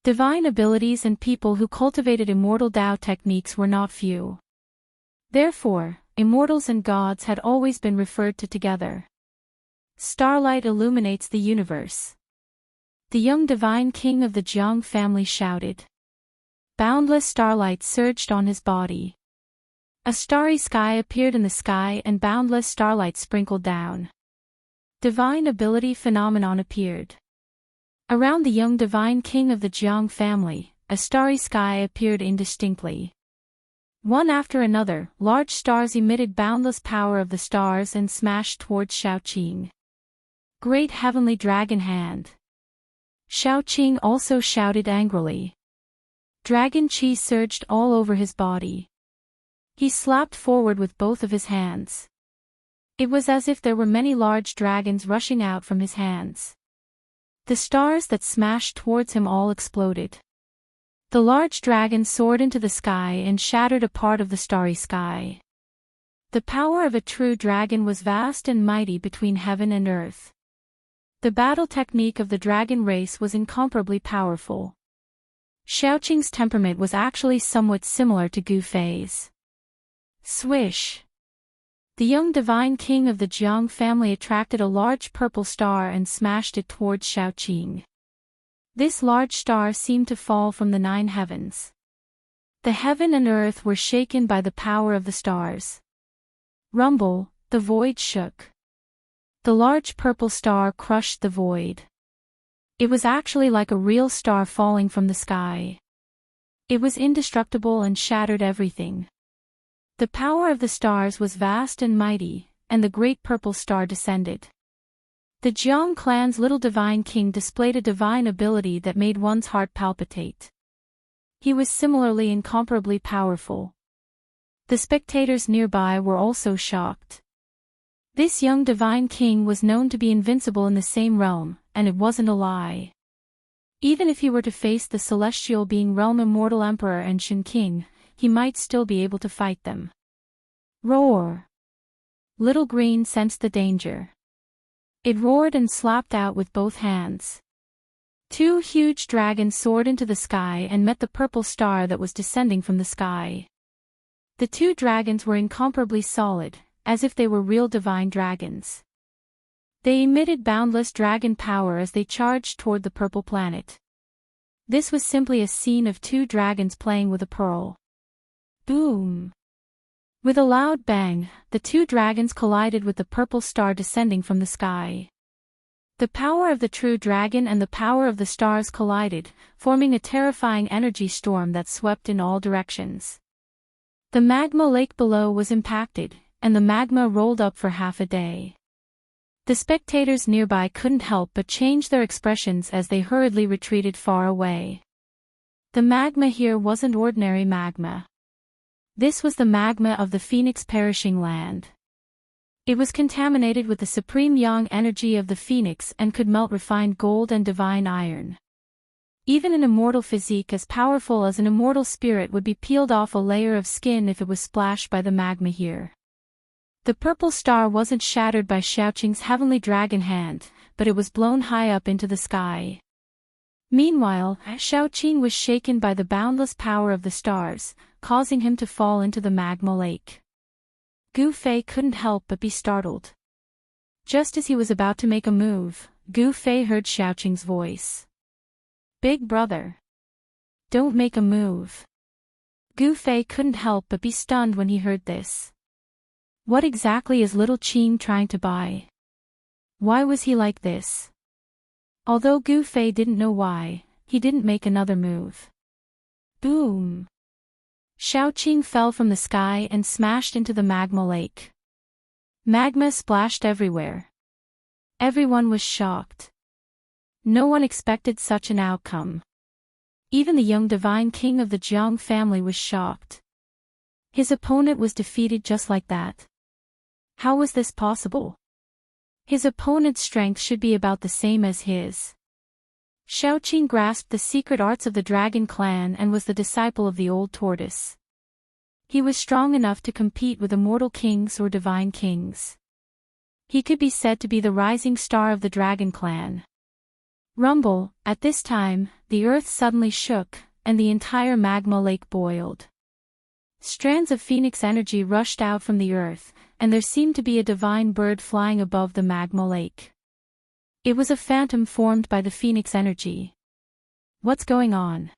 [SPEAKER 1] Divine abilities and people who cultivated immortal Dao techniques were not few. Therefore, immortals and gods had always been referred to together. Starlight illuminates the universe. The young divine king of the Jiang family shouted. Boundless starlight surged on his body. A starry sky appeared in the sky and boundless starlight sprinkled down. Divine ability phenomenon appeared. Around the young divine king of the Jiang family, a starry sky appeared indistinctly. One after another, large stars emitted boundless power of the stars and smashed towards Xiaoqing. Great heavenly dragon hand. Xiaoqing also shouted angrily. Dragon chi surged all over his body. He slapped forward with both of his hands. It was as if there were many large dragons rushing out from his hands. The stars that smashed towards him all exploded. The large dragon soared into the sky and shattered a part of the starry sky. The power of a true dragon was vast and mighty between heaven and earth. The battle technique of the dragon race was incomparably powerful. Xiaoqing's temperament was actually somewhat similar to Gu Fei's. Swish! The young divine king of the Jiang family attracted a large purple star and smashed it towards Xiaoqing. This large star seemed to fall from the 9 heavens. The heaven and earth were shaken by the power of the stars. Rumble, the void shook. The large purple star crushed the void. It was actually like a real star falling from the sky. It was indestructible and shattered everything. The power of the stars was vast and mighty, and the great purple star descended. The Jiang clan's little divine king displayed a divine ability that made one's heart palpitate. He was similarly incomparably powerful. The spectators nearby were also shocked. This young divine king was known to be invincible in the same realm, and it wasn't a lie. Even if he were to face the celestial being realm immortal emperor and Shen King, he might still be able to fight them. Roar! Little Green sensed the danger. It roared and slapped out with both hands. 2 huge dragons soared into the sky and met the purple star that was descending from the sky. The 2 dragons were incomparably solid, as if they were real divine dragons. They emitted boundless dragon power as they charged toward the purple planet. This was simply a scene of 2 dragons playing with a pearl. Boom! With a loud bang, the 2 dragons collided with the purple star descending from the sky. The power of the true dragon and the power of the stars collided, forming a terrifying energy storm that swept in all directions. The magma lake below was impacted, and the magma rolled up for half a day. The spectators nearby couldn't help but change their expressions as they hurriedly retreated far away. The magma here wasn't ordinary magma. This was the magma of the Phoenix Perishing Land. It was contaminated with the supreme yang energy of the phoenix and could melt refined gold and divine iron. Even an immortal physique as powerful as an immortal spirit would be peeled off a layer of skin if it was splashed by the magma here. The purple star wasn't shattered by Xiaoqing's heavenly dragon hand, but it was blown high up into the sky. Meanwhile, Xiaoqing was shaken by the boundless power of the stars, causing him to fall into the magma lake. Gu Fei couldn't help but be startled. Just as he was about to make a move, Gu Fei heard Xiaoqing's voice. "Big brother. Don't make a move." Gu Fei couldn't help but be stunned when he heard this. What exactly is little Qing trying to buy? Why was he like this? Although Gu Fei didn't know why, he didn't make another move. Boom! Xiaoqing fell from the sky and smashed into the magma lake. Magma splashed everywhere. Everyone was shocked. No one expected such an outcome. Even the young divine king of the Jiang family was shocked. His opponent was defeated just like that. How was this possible? His opponent's strength should be about the same as his. Xiaoqing grasped the secret arts of the dragon clan and was the disciple of the old tortoise. He was strong enough to compete with immortal kings or divine kings. He could be said to be the rising star of the dragon clan. Rumble, at this time, the earth suddenly shook, and the entire magma lake boiled. Strands of phoenix energy rushed out from the earth, and there seemed to be a divine bird flying above the magma lake. It was a phantom formed by the phoenix energy. What's going on?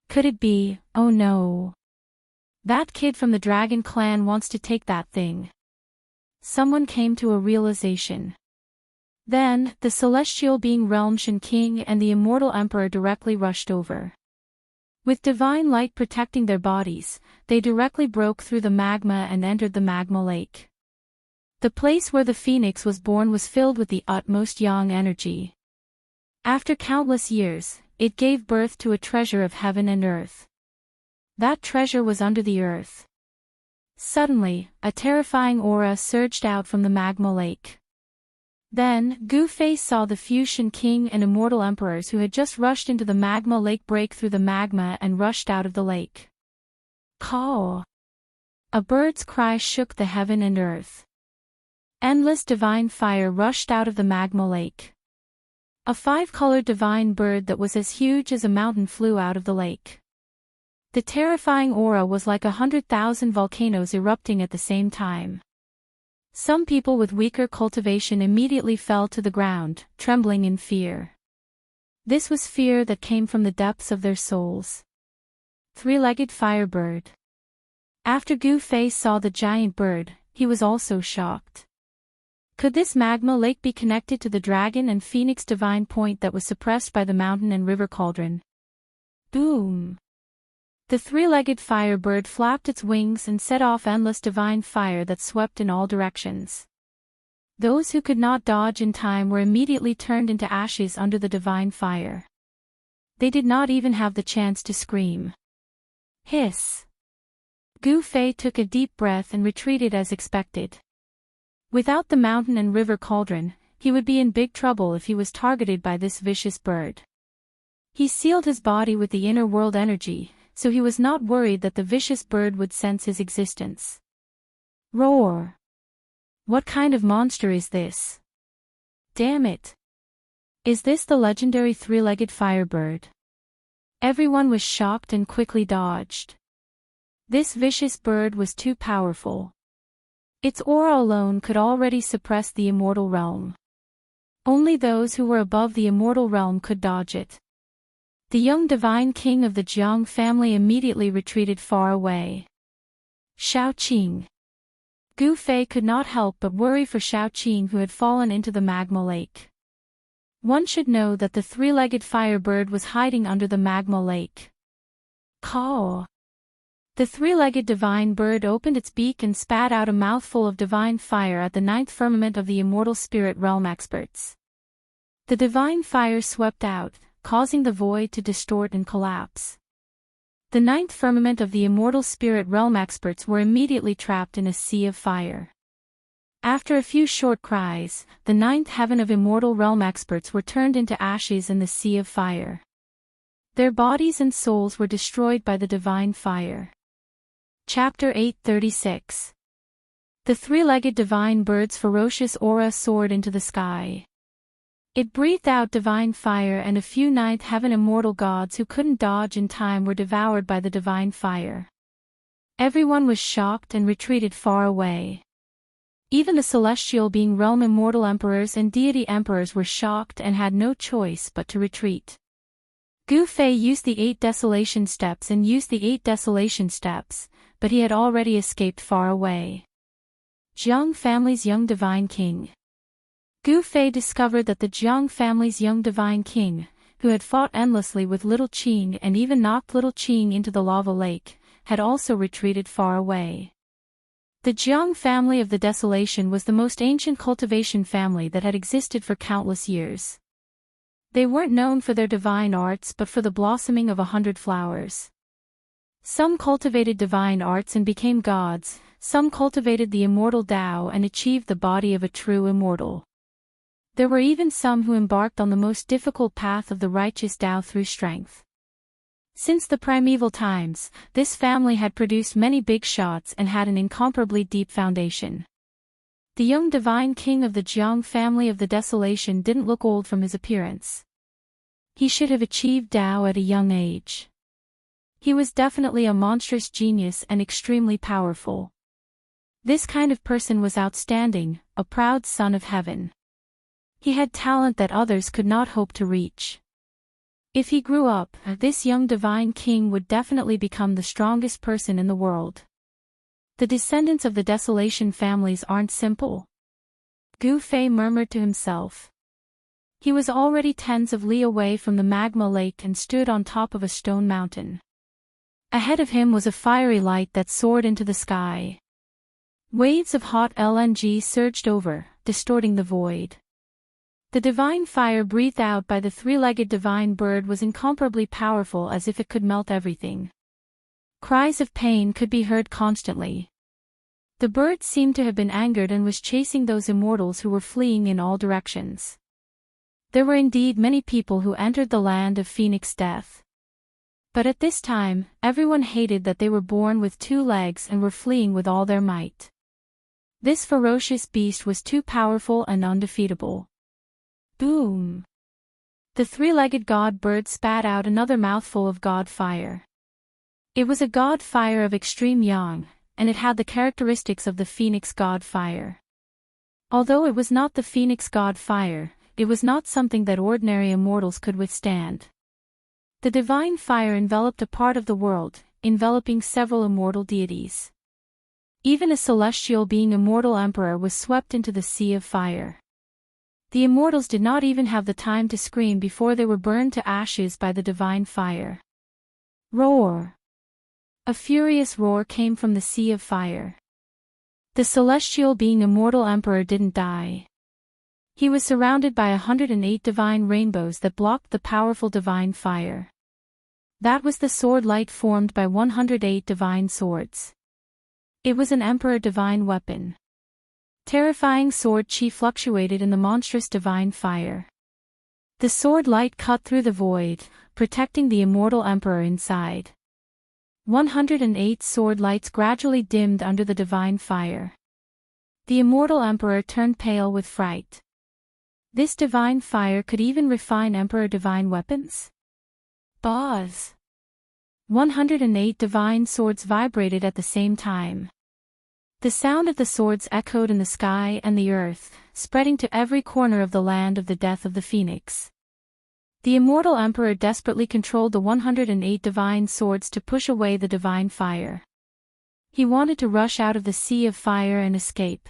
[SPEAKER 1] Could it be, oh no? That kid from the dragon clan wants to take that thing. Someone came to a realization. Then, the celestial being Realm Shen King and the immortal emperor directly rushed over. With divine light protecting their bodies, they directly broke through the magma and entered the magma lake. The place where the phoenix was born was filled with the utmost yang energy. After countless years, it gave birth to a treasure of heaven and earth. That treasure was under the earth. Suddenly, a terrifying aura surged out from the magma lake. Then, Gu Fei saw the Fusion King and Immortal Emperors who had just rushed into the magma lake break through the magma and rushed out of the lake. Caw! A bird's cry shook the heaven and earth. Endless divine fire rushed out of the magma lake. A five-colored divine bird that was as huge as a mountain flew out of the lake. The terrifying aura was like 100,000 volcanoes erupting at the same time. Some people with weaker cultivation immediately fell to the ground, trembling in fear. This was fear that came from the depths of their souls. Three-legged firebird. After Gu Fei saw the giant bird, he was also shocked. Could this magma lake be connected to the dragon and phoenix divine point that was suppressed by the mountain and river cauldron? Boom! The three-legged firebird flapped its wings and set off endless divine fire that swept in all directions. Those who could not dodge in time were immediately turned into ashes under the divine fire. They did not even have the chance to scream. Hiss! Gu Fei took a deep breath and retreated as expected. Without the mountain and river cauldron, he would be in big trouble if he was targeted by this vicious bird. He sealed his body with the inner world energy, so he was not worried that the vicious bird would sense his existence. Roar! What kind of monster is this? Damn it! Is this the legendary three-legged firebird? Everyone was shocked and quickly dodged. This vicious bird was too powerful. Its aura alone could already suppress the immortal realm. Only those who were above the immortal realm could dodge it. The young divine king of the Jiang family immediately retreated far away. Xiaoqing. Gu Fei could not help but worry for Xiaoqing who had fallen into the magma lake. One should know that the three-legged firebird was hiding under the magma lake. Caw! The three-legged divine bird opened its beak and spat out a mouthful of divine fire at the ninth firmament of the immortal spirit realm experts. The divine fire swept out, causing the void to distort and collapse. The ninth firmament of the immortal spirit realm experts were immediately trapped in a sea of fire. After a few short cries, the ninth heaven of immortal realm experts were turned into ashes in the sea of fire. Their bodies and souls were destroyed by the divine fire. Chapter 836. The three-legged divine bird's ferocious aura soared into the sky. It breathed out divine fire, and a few ninth heaven immortal gods who couldn't dodge in time were devoured by the divine fire. Everyone was shocked and retreated far away. Even the celestial being realm immortal emperors and deity emperors were shocked and had no choice but to retreat. Gu Fei used the 8 desolation steps, but he had already escaped far away. Jiang family's young divine king. Gu Fei discovered that the Jiang family's young divine king, who had fought endlessly with Little Qing and even knocked Little Qing into the lava lake, had also retreated far away. The Jiang family of the Desolation was the most ancient cultivation family that had existed for countless years. They weren't known for their divine arts but for the blossoming of 100 flowers. Some cultivated divine arts and became gods, some cultivated the immortal Tao and achieved the body of a true immortal. There were even some who embarked on the most difficult path of the righteous Tao through strength. Since the primeval times, this family had produced many big shots and had an incomparably deep foundation. The young divine king of the Jiang family of the Desolation didn't look old from his appearance. He should have achieved Tao at a young age. He was definitely a monstrous genius and extremely powerful. This kind of person was outstanding, a proud son of heaven. He had talent that others could not hope to reach. If he grew up, this young divine king would definitely become the strongest person in the world. The descendants of the Desolation families aren't simple. Gu Fei murmured to himself. He was already tens of li away from the magma lake and stood on top of a stone mountain. Ahead of him was a fiery light that soared into the sky. Waves of hot LNG surged over, distorting the void. The divine fire breathed out by the three-legged divine bird was incomparably powerful, as if it could melt everything. Cries of pain could be heard constantly. The bird seemed to have been angered and was chasing those immortals who were fleeing in all directions. There were indeed many people who entered the land of Phoenix Death. But at this time, everyone hated that they were born with 2 legs and were fleeing with all their might. This ferocious beast was too powerful and undefeatable. Boom! The three-legged god bird spat out another mouthful of god fire. It was a god fire of extreme yang, and it had the characteristics of the phoenix god fire. Although it was not the phoenix god fire, it was not something that ordinary immortals could withstand. The divine fire enveloped a part of the world, enveloping several immortal deities. Even a celestial being immortal emperor was swept into the sea of fire. The immortals did not even have the time to scream before they were burned to ashes by the divine fire. Roar! A furious roar came from the sea of fire. The celestial being immortal emperor didn't die. He was surrounded by 108 divine rainbows that blocked the powerful divine fire. That was the sword light formed by 108 divine swords. It was an emperor divine weapon. Terrifying sword chi fluctuated in the monstrous divine fire. The sword light cut through the void, protecting the immortal emperor inside. 108 sword lights gradually dimmed under the divine fire. The immortal emperor turned pale with fright. This divine fire could even refine emperor divine weapons? Buzz! 108 divine swords vibrated at the same time. The sound of the swords echoed in the sky and the earth, spreading to every corner of the land of the death of the phoenix. The immortal emperor desperately controlled the 108 divine swords to push away the divine fire. He wanted to rush out of the sea of fire and escape.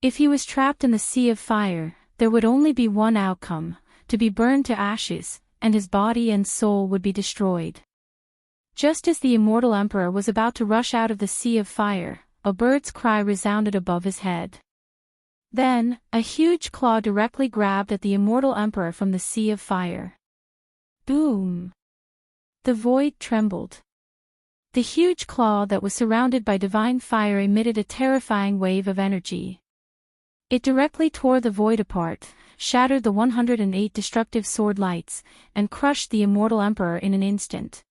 [SPEAKER 1] If he was trapped in the sea of fire, there would only be one outcome, to be burned to ashes, and his body and soul would be destroyed. Just as the immortal emperor was about to rush out of the sea of fire, a bird's cry resounded above his head. Then, a huge claw directly grabbed at the immortal emperor from the sea of fire. Boom! The void trembled. The huge claw that was surrounded by divine fire emitted a terrifying wave of energy. It directly tore the void apart, shattered the 108 destructive sword lights, and crushed the immortal emperor in an instant.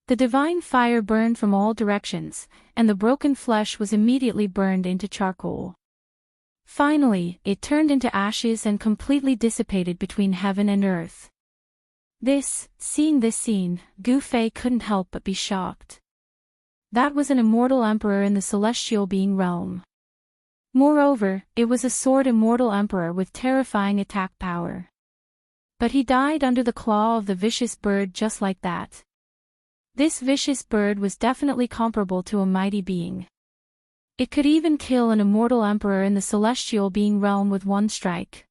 [SPEAKER 1] The divine fire burned from all directions, and the broken flesh was immediately burned into charcoal. Finally, it turned into ashes and completely dissipated between heaven and earth. Seeing this scene, Gu Fei couldn't help but be shocked. That was an immortal emperor in the celestial being realm. Moreover, it was a sword immortal emperor with terrifying attack power. But he died under the claw of the vicious bird just like that. This vicious bird was definitely comparable to a mighty being. It could even kill an immortal emperor in the celestial being realm with one strike.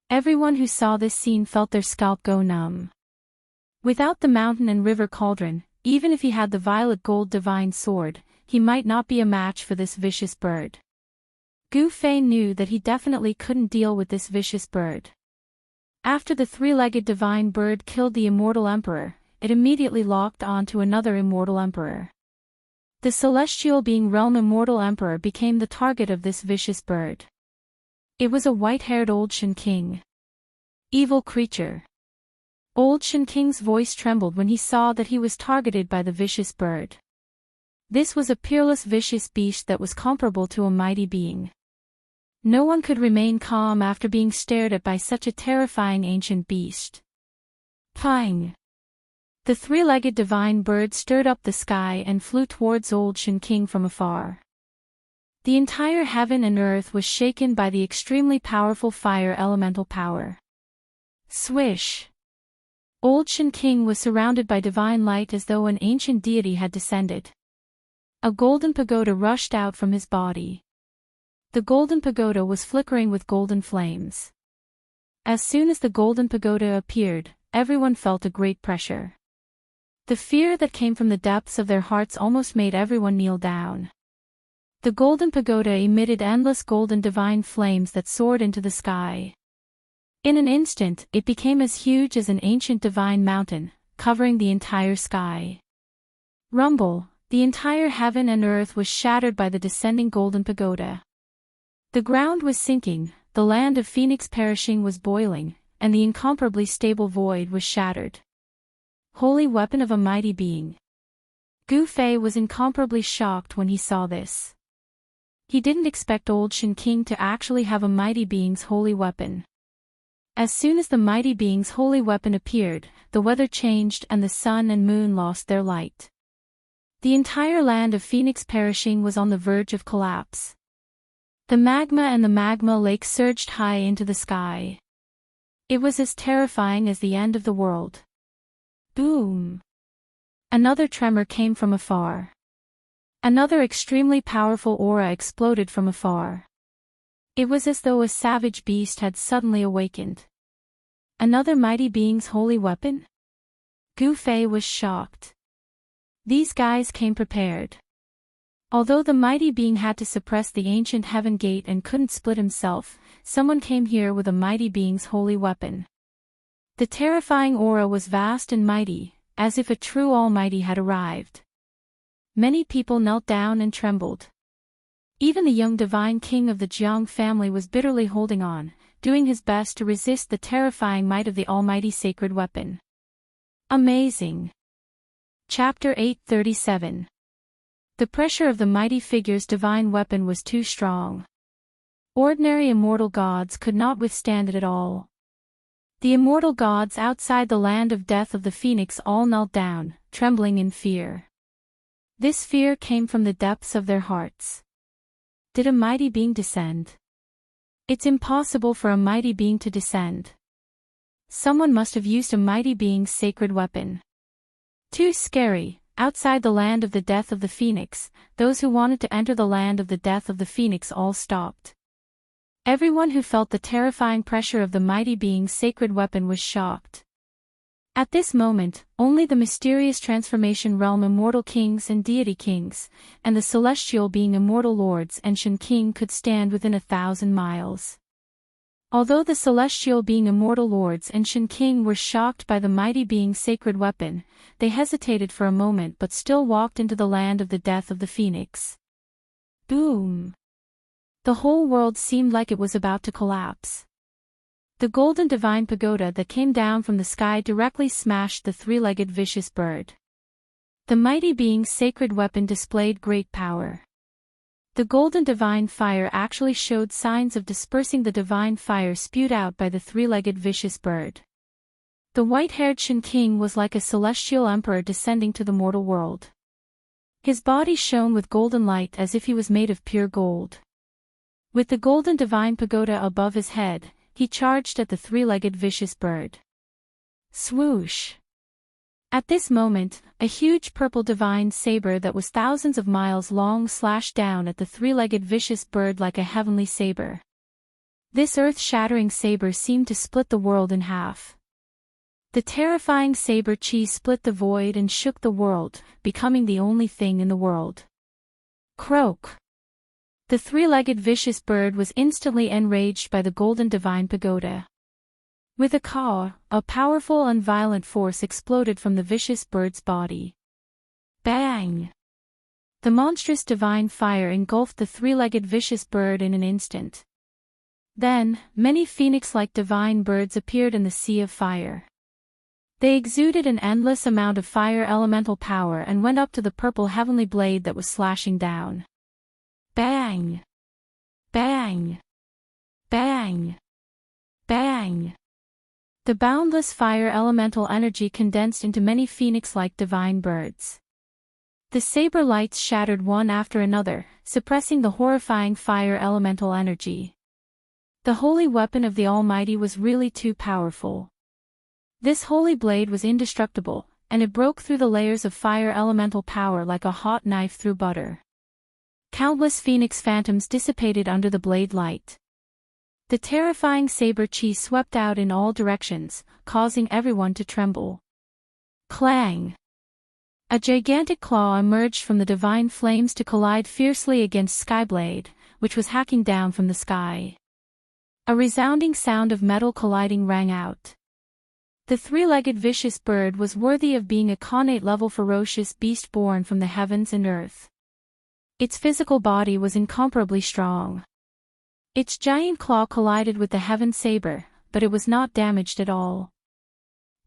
[SPEAKER 1] Everyone who saw this scene felt their scalp go numb. Without the mountain and river cauldron, even if he had the violet gold divine sword, he might not be a match for this vicious bird. Gu Fei knew that he definitely couldn't deal with this vicious bird. After the three-legged divine bird killed the immortal emperor, it immediately locked on to another immortal emperor. The celestial being realm immortal emperor became the target of this vicious bird. It was a white-haired old Shen King. Evil creature. Old Shen King's voice trembled when he saw that he was targeted by the vicious bird. This was a peerless vicious beast that was comparable to a mighty being. No one could remain calm after being stared at by such a terrifying ancient beast. Pang! The three-legged divine bird stirred up the sky and flew towards old Shen King from afar. The entire heaven and earth was shaken by the extremely powerful fire elemental power. Swish! Old Shen King was surrounded by divine light as though an ancient deity had descended. A golden pagoda rushed out from his body. The golden pagoda was flickering with golden flames. As soon as the golden pagoda appeared, everyone felt a great pressure. The fear that came from the depths of their hearts almost made everyone kneel down. The golden pagoda emitted endless golden divine flames that soared into the sky. In an instant, it became as huge as an ancient divine mountain, covering the entire sky. Rumble, the entire heaven and earth was shattered by the descending golden pagoda. The ground was sinking, the land of Phoenix perishing was boiling, and the incomparably stable void was shattered. Holy weapon of a mighty being. Gu Fei was incomparably shocked when he saw this. He didn't expect old Shen King to actually have a mighty being's holy weapon. As soon as the mighty being's holy weapon appeared, the weather changed and the sun and moon lost their light. The entire land of Phoenix perishing was on the verge of collapse. The magma and the magma lake surged high into the sky. It was as terrifying as the end of the world. Boom! Another tremor came from afar. Another extremely powerful aura exploded from afar. It was as though a savage beast had suddenly awakened. Another mighty being's holy weapon? Gu Fei was shocked. These guys came prepared. Although the mighty being had to suppress the ancient heaven gate and couldn't split himself, someone came here with a mighty being's holy weapon. The terrifying aura was vast and mighty, as if a true almighty had arrived. Many people knelt down and trembled. Even the young divine king of the Jiang family was bitterly holding on, doing his best to resist the terrifying might of the almighty sacred weapon. Amazing! Chapter 837. The pressure of the mighty figure's divine weapon was too strong. Ordinary immortal gods could not withstand it at all. The immortal gods outside the land of death of the Phoenix all knelt down, trembling in fear. This fear came from the depths of their hearts. Did a mighty being descend? It's impossible for a mighty being to descend. Someone must have used a mighty being's sacred weapon. Too scary. Outside the land of the death of the Phoenix, those who wanted to enter the land of the death of the Phoenix all stopped. Everyone who felt the terrifying pressure of the mighty being's sacred weapon was shocked. At this moment, only the mysterious transformation realm immortal kings and deity kings, and the celestial being immortal lords and Shen King could stand within 1,000 miles. Although the celestial being immortal lords and Shen King were shocked by the mighty being's sacred weapon, they hesitated for a moment but still walked into the land of the death of the Phoenix. Boom! The whole world seemed like it was about to collapse. The golden divine pagoda that came down from the sky directly smashed the three-legged vicious bird. The mighty being's sacred weapon displayed great power. The golden divine fire actually showed signs of dispersing the divine fire spewed out by the three-legged vicious bird. The white-haired Shen King was like a celestial emperor descending to the mortal world. His body shone with golden light as if he was made of pure gold. With the golden divine pagoda above his head, he charged at the three-legged vicious bird. Swoosh! At this moment, a huge purple divine saber that was thousands of miles long slashed down at the three-legged vicious bird like a heavenly saber. This earth-shattering saber seemed to split the world in half. The terrifying saber chi split the void and shook the world, becoming the only thing in the world. Croak! The three-legged vicious bird was instantly enraged by the golden divine pagoda. With a caw, a powerful and violent force exploded from the vicious bird's body. Bang! The monstrous divine fire engulfed the three-legged vicious bird in an instant. Then, many phoenix-like divine birds appeared in the sea of fire. They exuded an endless amount of fire elemental power and went up to the purple heavenly blade that was slashing down. Bang! Bang! Bang! Bang! The boundless fire elemental energy condensed into many phoenix-like divine birds. The saber lights shattered one after another, suppressing the horrifying fire elemental energy. The holy weapon of the Almighty was really too powerful. This holy blade was indestructible, and it broke through the layers of fire elemental power like a hot knife through butter. Countless phoenix phantoms dissipated under the blade light. The terrifying saber chi swept out in all directions, causing everyone to tremble. Clang! A gigantic claw emerged from the divine flames to collide fiercely against Skyblade, which was hacking down from the sky. A resounding sound of metal colliding rang out. The three-legged vicious bird was worthy of being a Khanate-level ferocious beast born from the heavens and earth. Its physical body was incomparably strong. Its giant claw collided with the heaven saber, but it was not damaged at all.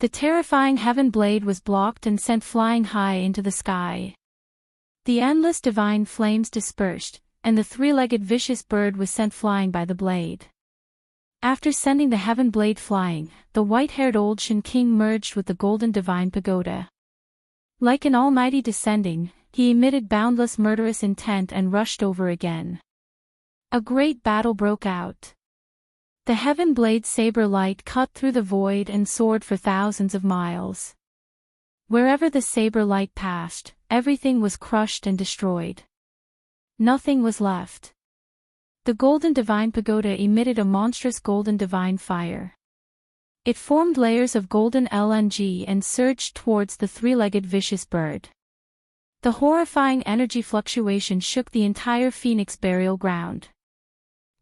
[SPEAKER 1] The terrifying heaven blade was blocked and sent flying high into the sky. The endless divine flames dispersed, and the three-legged vicious bird was sent flying by the blade. After sending the heaven blade flying, the white-haired old Shen King merged with the golden divine pagoda. Like an almighty descending, he emitted boundless murderous intent and rushed over again. A great battle broke out. The heaven blade saber light cut through the void and soared for thousands of miles. Wherever the saber light passed, everything was crushed and destroyed. Nothing was left. The golden divine pagoda emitted a monstrous golden divine fire. It formed layers of golden LNG and surged towards the three-legged vicious bird. The horrifying energy fluctuation shook the entire phoenix burial ground.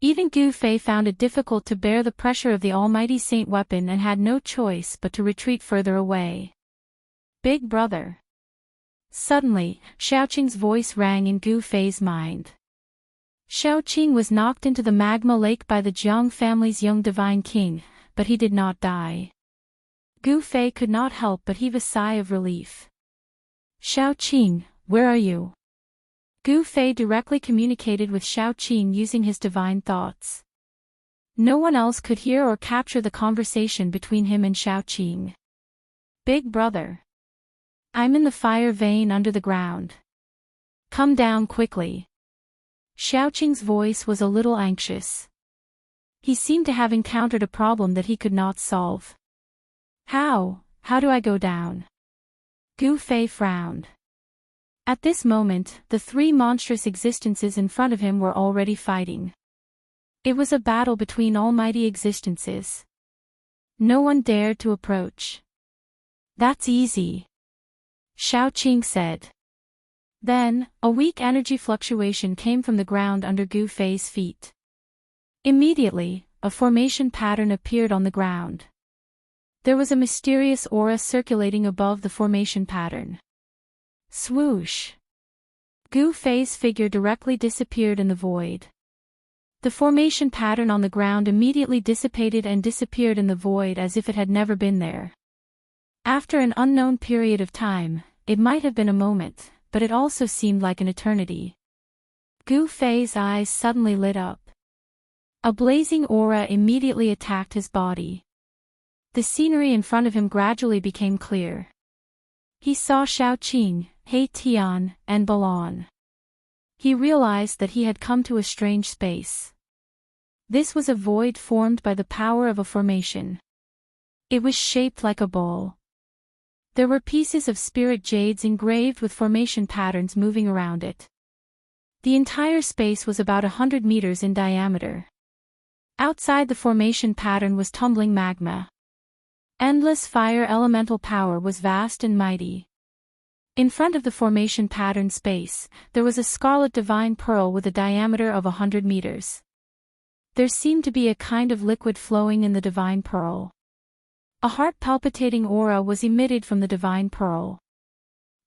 [SPEAKER 1] Even Gu Fei found it difficult to bear the pressure of the almighty saint weapon and had no choice but to retreat further away. Big brother. Suddenly, Xiaoqing's voice rang in Gu Fei's mind. Xiaoqing was knocked into the magma lake by the Jiang family's young divine king, but he did not die. Gu Fei could not help but heave a sigh of relief. Xiaoqing, where are you? Gu Fei directly communicated with Xiaoqing using his divine thoughts. No one else could hear or capture the conversation between him and Xiaoqing. Big brother. I'm in the fire vein under the ground. Come down quickly. Xiaoqing's voice was a little anxious. He seemed to have encountered a problem that he could not solve. How do I go down? Gu Fei frowned. At this moment, the three monstrous existences in front of him were already fighting. It was a battle between almighty existences. No one dared to approach. That's easy, Xiaoqing said. Then, a weak energy fluctuation came from the ground under Gu Fei's feet. Immediately, a formation pattern appeared on the ground. There was a mysterious aura circulating above the formation pattern. Swoosh! Gu Fei's figure directly disappeared in the void. The formation pattern on the ground immediately dissipated and disappeared in the void as if it had never been there. After an unknown period of time, it might have been a moment, but it also seemed like an eternity. Gu Fei's eyes suddenly lit up. A blazing aura immediately attacked his body. The scenery in front of him gradually became clear. He saw Xiaoqing, He Tian, and Balan. He realized that he had come to a strange space. This was a void formed by the power of a formation. It was shaped like a ball. There were pieces of spirit jades engraved with formation patterns moving around it. The entire space was about 100 meters in diameter. Outside the formation pattern was tumbling magma. Endless fire elemental power was vast and mighty. In front of the formation pattern space, there was a scarlet divine pearl with a diameter of 100 meters. There seemed to be a kind of liquid flowing in the divine pearl. A heart-palpitating aura was emitted from the divine pearl.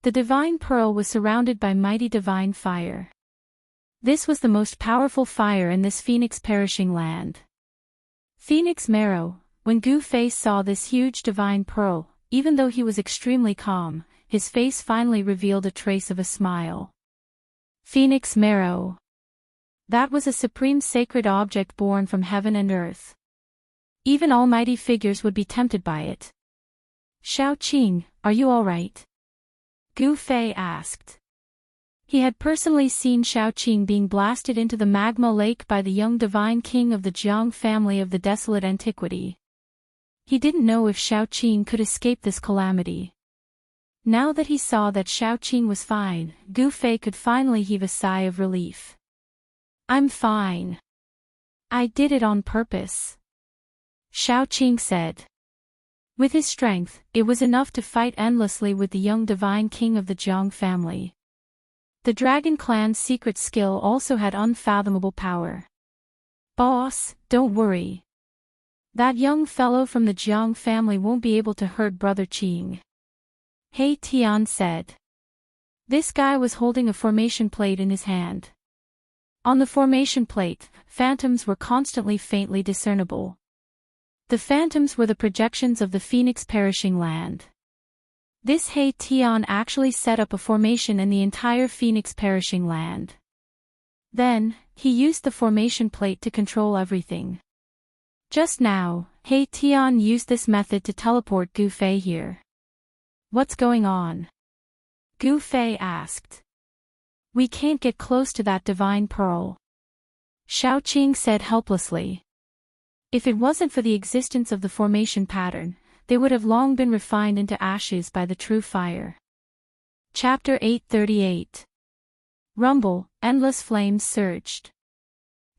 [SPEAKER 1] The divine pearl was surrounded by mighty divine fire. This was the most powerful fire in this Phoenix perishing land. Phoenix Marrow, when Gu Fei saw this huge divine pearl, even though he was extremely calm, his face finally revealed a trace of a smile. Phoenix Marrow. That was a supreme sacred object born from heaven and earth. Even almighty figures would be tempted by it. Xiaoqing, are you all right? Gu Fei asked. He had personally seen Xiaoqing being blasted into the magma lake by the young divine king of the Jiang family of the desolate antiquity. He didn't know if Xiaoqing could escape this calamity. Now that he saw that Xiaoqing was fine, Gu Fei could finally heave a sigh of relief. I'm fine. I did it on purpose. Xiaoqing said. With his strength, it was enough to fight endlessly with the young divine king of the Jiang family. The Dragon Clan's secret skill also had unfathomable power. Boss, don't worry. That young fellow from the Jiang family won't be able to hurt Brother Qing. He Tian said. This guy was holding a formation plate in his hand. On the formation plate, phantoms were constantly faintly discernible. The phantoms were the projections of the Phoenix perishing land. This He Tian actually set up a formation in the entire Phoenix perishing land. Then, he used the formation plate to control everything. Just now, He Tian used this method to teleport Gu Fei here. What's going on? Gu Fei asked. We can't get close to that divine pearl. Xiaoqing said helplessly. If it wasn't for the existence of the formation pattern, they would have long been refined into ashes by the true fire. Chapter 838. Rumble, endless flames surged.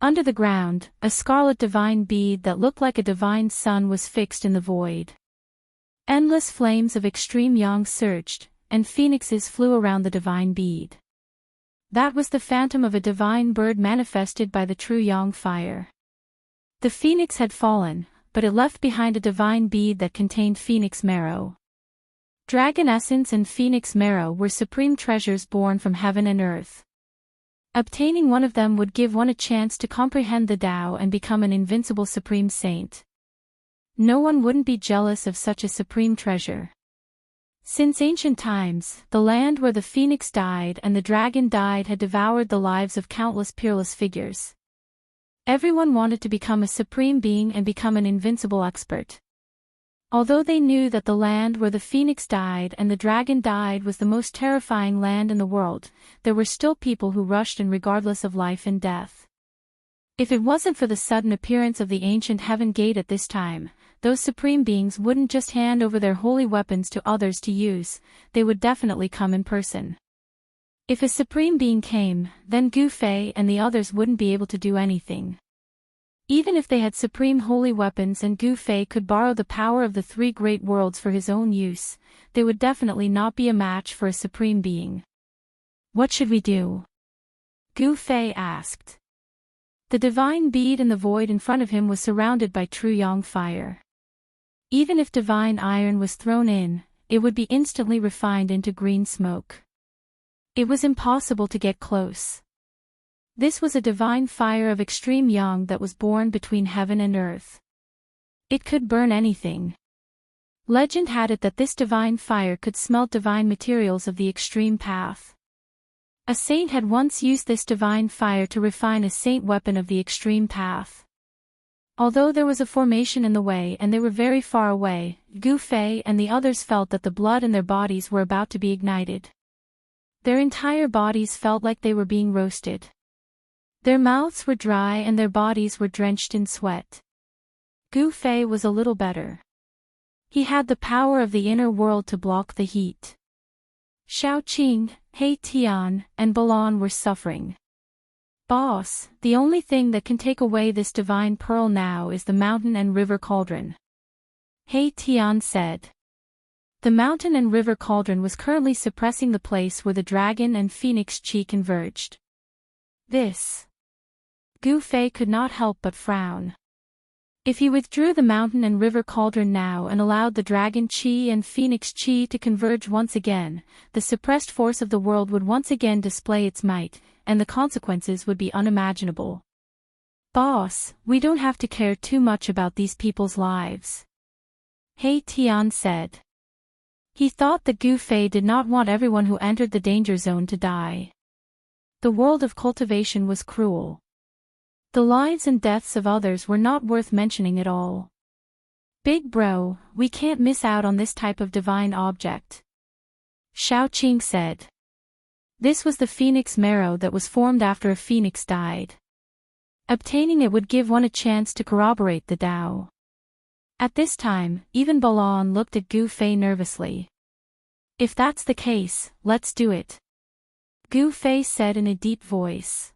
[SPEAKER 1] Under the ground, a scarlet divine bead that looked like a divine sun was fixed in the void. Endless flames of extreme yang surged, and phoenixes flew around the divine bead. That was the phantom of a divine bird manifested by the true yang fire. The phoenix had fallen, but it left behind a divine bead that contained phoenix marrow. Dragon essence and phoenix marrow were supreme treasures born from heaven and earth. Obtaining one of them would give one a chance to comprehend the Tao and become an invincible supreme saint. No one wouldn't be jealous of such a supreme treasure. Since ancient times, the land where the phoenix died and the dragon died had devoured the lives of countless peerless figures. Everyone wanted to become a supreme being and become an invincible expert. Although they knew that the land where the phoenix died and the dragon died was the most terrifying land in the world, there were still people who rushed in regardless of life and death. If it wasn't for the sudden appearance of the ancient heaven gate at this time, those supreme beings wouldn't just hand over their holy weapons to others to use, they would definitely come in person. If a supreme being came, then Gu Fei and the others wouldn't be able to do anything. Even if they had supreme holy weapons and Gu Fei could borrow the power of the three great worlds for his own use, they would definitely not be a match for a supreme being. What should we do? Gu Fei asked. The divine bead in the void in front of him was surrounded by true yang fire. Even if divine iron was thrown in, it would be instantly refined into green smoke. It was impossible to get close. This was a divine fire of extreme yang that was born between heaven and earth. It could burn anything. Legend had it that this divine fire could smelt divine materials of the extreme path. A saint had once used this divine fire to refine a saint weapon of the extreme path. Although there was a formation in the way and they were very far away, Gu Fei and the others felt that the blood in their bodies were about to be ignited. Their entire bodies felt like they were being roasted. Their mouths were dry and their bodies were drenched in sweat. Gu Fei was a little better. He had the power of the inner world to block the heat. Xiaoqing, He Tian, and Balan were suffering. Boss, the only thing that can take away this divine pearl now is the mountain and river cauldron. He Tian said. The mountain and river cauldron was currently suppressing the place where the dragon and phoenix chi converged. This. Gu Fei could not help but frown. If he withdrew the mountain and river cauldron now and allowed the dragon chi and phoenix chi to converge once again, the suppressed force of the world would once again display its might, and the consequences would be unimaginable. Boss, we don't have to care too much about these people's lives. He Tian said. He thought that Gu Fei did not want everyone who entered the danger zone to die. The world of cultivation was cruel. The lives and deaths of others were not worth mentioning at all. Big bro, we can't miss out on this type of divine object. Xiaoqing said. This was the phoenix marrow that was formed after a phoenix died. Obtaining it would give one a chance to corroborate the Tao. At this time, even Balan looked at Gu Fei nervously. If that's the case, let's do it. Gu Fei said in a deep voice.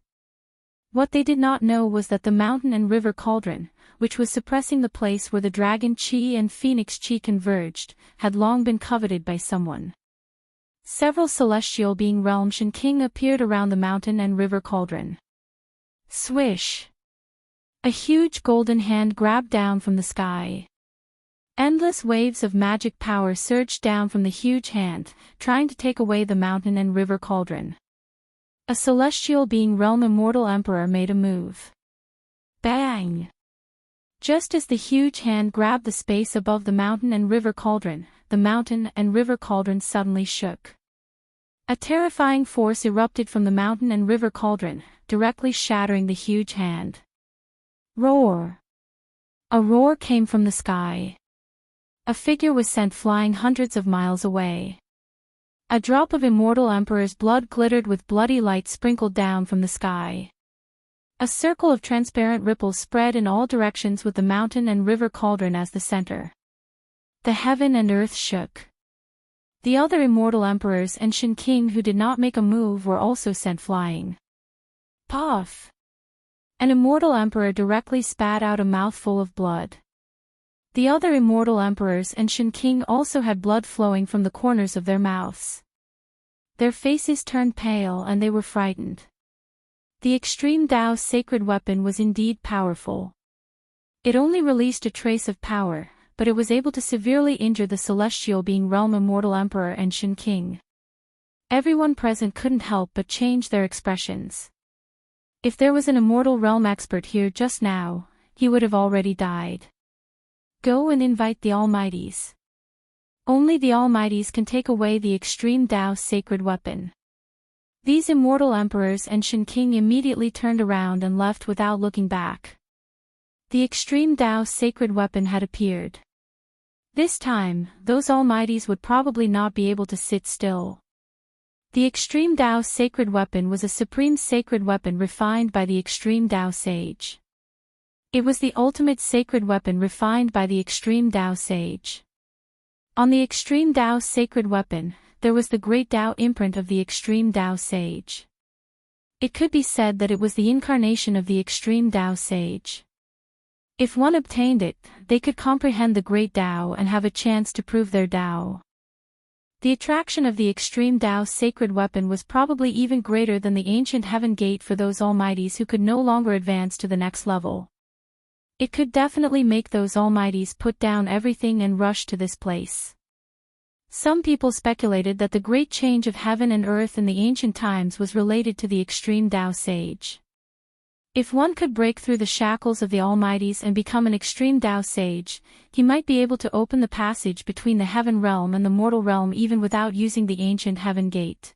[SPEAKER 1] What they did not know was that the mountain and river cauldron, which was suppressing the place where the dragon chi and phoenix chi converged, had long been coveted by someone. Several celestial being realm Shen King appeared around the mountain and river cauldron. Swish! A huge golden hand grabbed down from the sky. Endless waves of magic power surged down from the huge hand, trying to take away the mountain and river cauldron. A celestial being realm immortal emperor made a move. Bang! Just as the huge hand grabbed the space above the mountain and river cauldron, the mountain and river cauldron suddenly shook. A terrifying force erupted from the mountain and river cauldron, directly shattering the huge hand. Roar! A roar came from the sky. A figure was sent flying hundreds of miles away. A drop of immortal emperor's blood glittered with bloody light sprinkled down from the sky. A circle of transparent ripples spread in all directions with the mountain and river cauldron as the center. The heaven and earth shook. The other immortal emperors and Shen King who did not make a move were also sent flying. Puff! An immortal emperor directly spat out a mouthful of blood. The other immortal emperors and Shen King also had blood flowing from the corners of their mouths. Their faces turned pale and they were frightened. The extreme Tao sacred weapon was indeed powerful. It only released a trace of power, but it was able to severely injure the celestial being realm immortal emperor and Shen King. Everyone present couldn't help but change their expressions. If there was an immortal realm expert here just now, he would have already died. Go and invite the Almighties. Only the Almighties can take away the extreme Tao sacred weapon. These immortal emperors and Shen King immediately turned around and left without looking back. The extreme Tao sacred weapon had appeared. This time, those Almighties would probably not be able to sit still. The extreme Tao sacred weapon was a supreme sacred weapon refined by the extreme Tao sage. It was the ultimate sacred weapon refined by the extreme Tao sage. On the extreme Tao sacred weapon, there was the great Tao imprint of the extreme Tao sage. It could be said that it was the incarnation of the extreme Tao sage. If one obtained it, they could comprehend the great Tao and have a chance to prove their Tao. The attraction of the extreme Tao sacred weapon was probably even greater than the ancient heaven gate for those Almighties who could no longer advance to the next level. It could definitely make those Almighties put down everything and rush to this place. Some people speculated that the great change of heaven and earth in the ancient times was related to the extreme Tao sage. If one could break through the shackles of the Almighties and become an extreme Tao sage, he might be able to open the passage between the heaven realm and the mortal realm even without using the ancient heaven gate.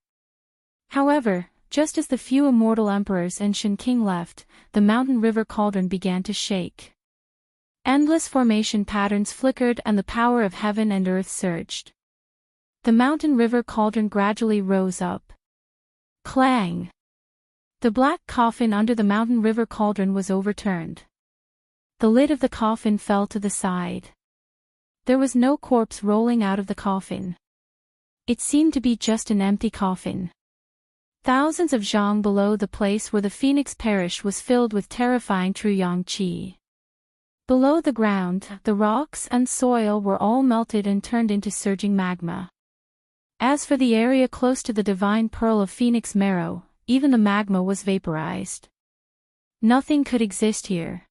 [SPEAKER 1] However, just as the few immortal emperors and Shen King left, the mountain river cauldron began to shake. Endless formation patterns flickered and the power of heaven and earth surged. The mountain river cauldron gradually rose up. Clang! The black coffin under the mountain river cauldron was overturned. The lid of the coffin fell to the side. There was no corpse rolling out of the coffin. It seemed to be just an empty coffin. Thousands of zhang below the place where the phoenix perished was filled with terrifying true yang qi. Below the ground, the rocks and soil were all melted and turned into surging magma. As for the area close to the divine pearl of phoenix marrow, even the magma was vaporized. Nothing could exist here.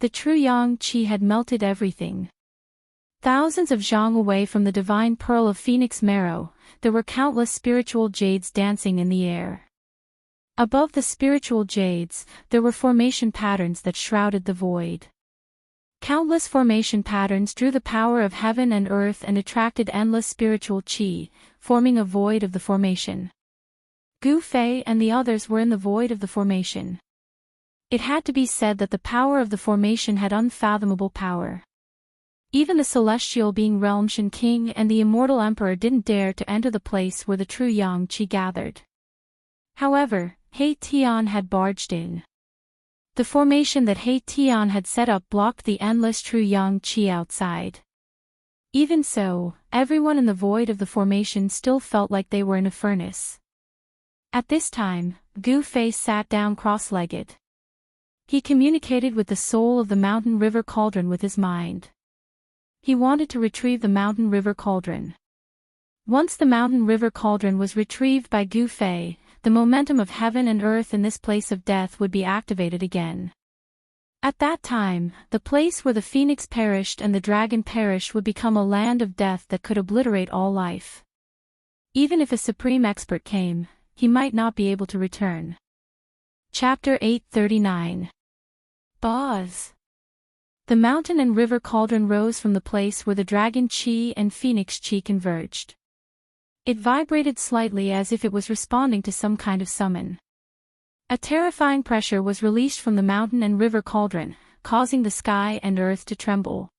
[SPEAKER 1] The true yang qi had melted everything. Thousands of zhang away from the divine pearl of phoenix marrow, there were countless spiritual jades dancing in the air. Above the spiritual jades, there were formation patterns that shrouded the void. Countless formation patterns drew the power of heaven and earth and attracted endless spiritual qi, forming a void of the formation. Gu Fei and the others were in the void of the formation. It had to be said that the power of the formation had unfathomable power. Even the celestial being realm Shen King and the immortal emperor didn't dare to enter the place where the true yang qi gathered. However, He Tian had barged in. The formation that He Tian had set up blocked the endless true yang qi outside. Even so, everyone in the void of the formation still felt like they were in a furnace. At this time, Gu Fei sat down cross-legged. He communicated with the soul of the mountain river cauldron with his mind. He wanted to retrieve the mountain river cauldron. Once the mountain river cauldron was retrieved by Gu Fei, the momentum of heaven and earth in this place of death would be activated again. At that time, the place where the phoenix perished and the dragon perished would become a land of death that could obliterate all life. Even if a supreme expert came, he might not be able to return. Chapter 839. Boz. The mountain and river cauldron rose from the place where the dragon qi and phoenix qi converged. It vibrated slightly as if it was responding to some kind of summon. A terrifying pressure was released from the mountain and river cauldron, causing the sky and earth to tremble.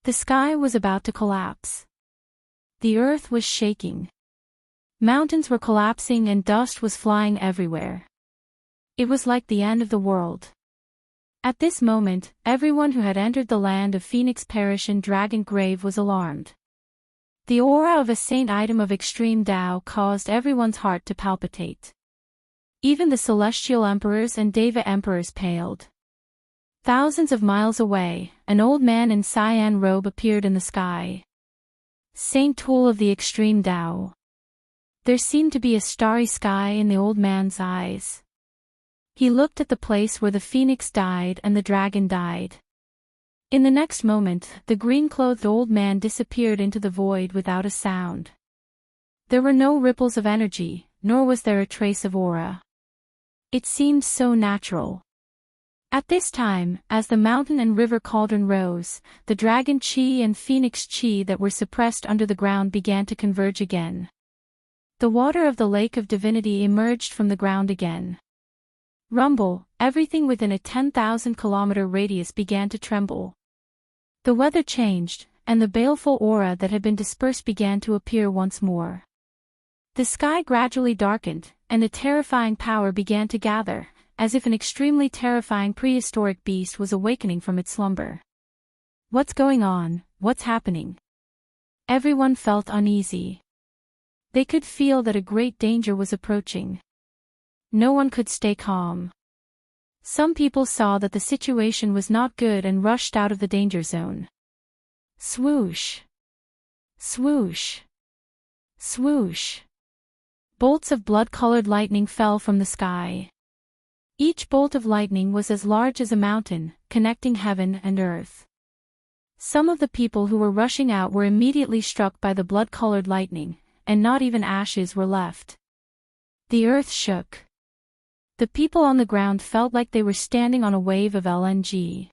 [SPEAKER 1] The sky was about to collapse. The earth was shaking. Mountains were collapsing and dust was flying everywhere. It was like the end of the world. At this moment, everyone who had entered the land of Phoenix Parish and Dragon Grave was alarmed. The aura of a saint item of extreme Tao caused everyone's heart to palpitate. Even the celestial emperors and Deva emperors paled. Thousands of miles away, an old man in cyan robe appeared in the sky. Saint Tool of the extreme Tao. There seemed to be a starry sky in the old man's eyes. He looked at the place where the phoenix died and the dragon died. In the next moment, the green-clothed old man disappeared into the void without a sound. There were no ripples of energy, nor was there a trace of aura. It seemed so natural. At this time, as the mountain and river cauldron rose, the dragon qi and phoenix qi that were suppressed under the ground began to converge again. The water of the lake of divinity emerged from the ground again. Rumble, everything within a 10,000-kilometer radius began to tremble. The weather changed, and the baleful aura that had been dispersed began to appear once more. The sky gradually darkened, and a terrifying power began to gather, as if an extremely terrifying prehistoric beast was awakening from its slumber. What's going on? What's happening? Everyone felt uneasy. They could feel that a great danger was approaching. No one could stay calm. Some people saw that the situation was not good and rushed out of the danger zone. Swoosh! Swoosh! Swoosh! Bolts of blood-colored lightning fell from the sky. Each bolt of lightning was as large as a mountain, connecting heaven and earth. Some of the people who were rushing out were immediately struck by the blood-colored lightning, and not even ashes were left. The earth shook. The people on the ground felt like they were standing on a wave of LNG.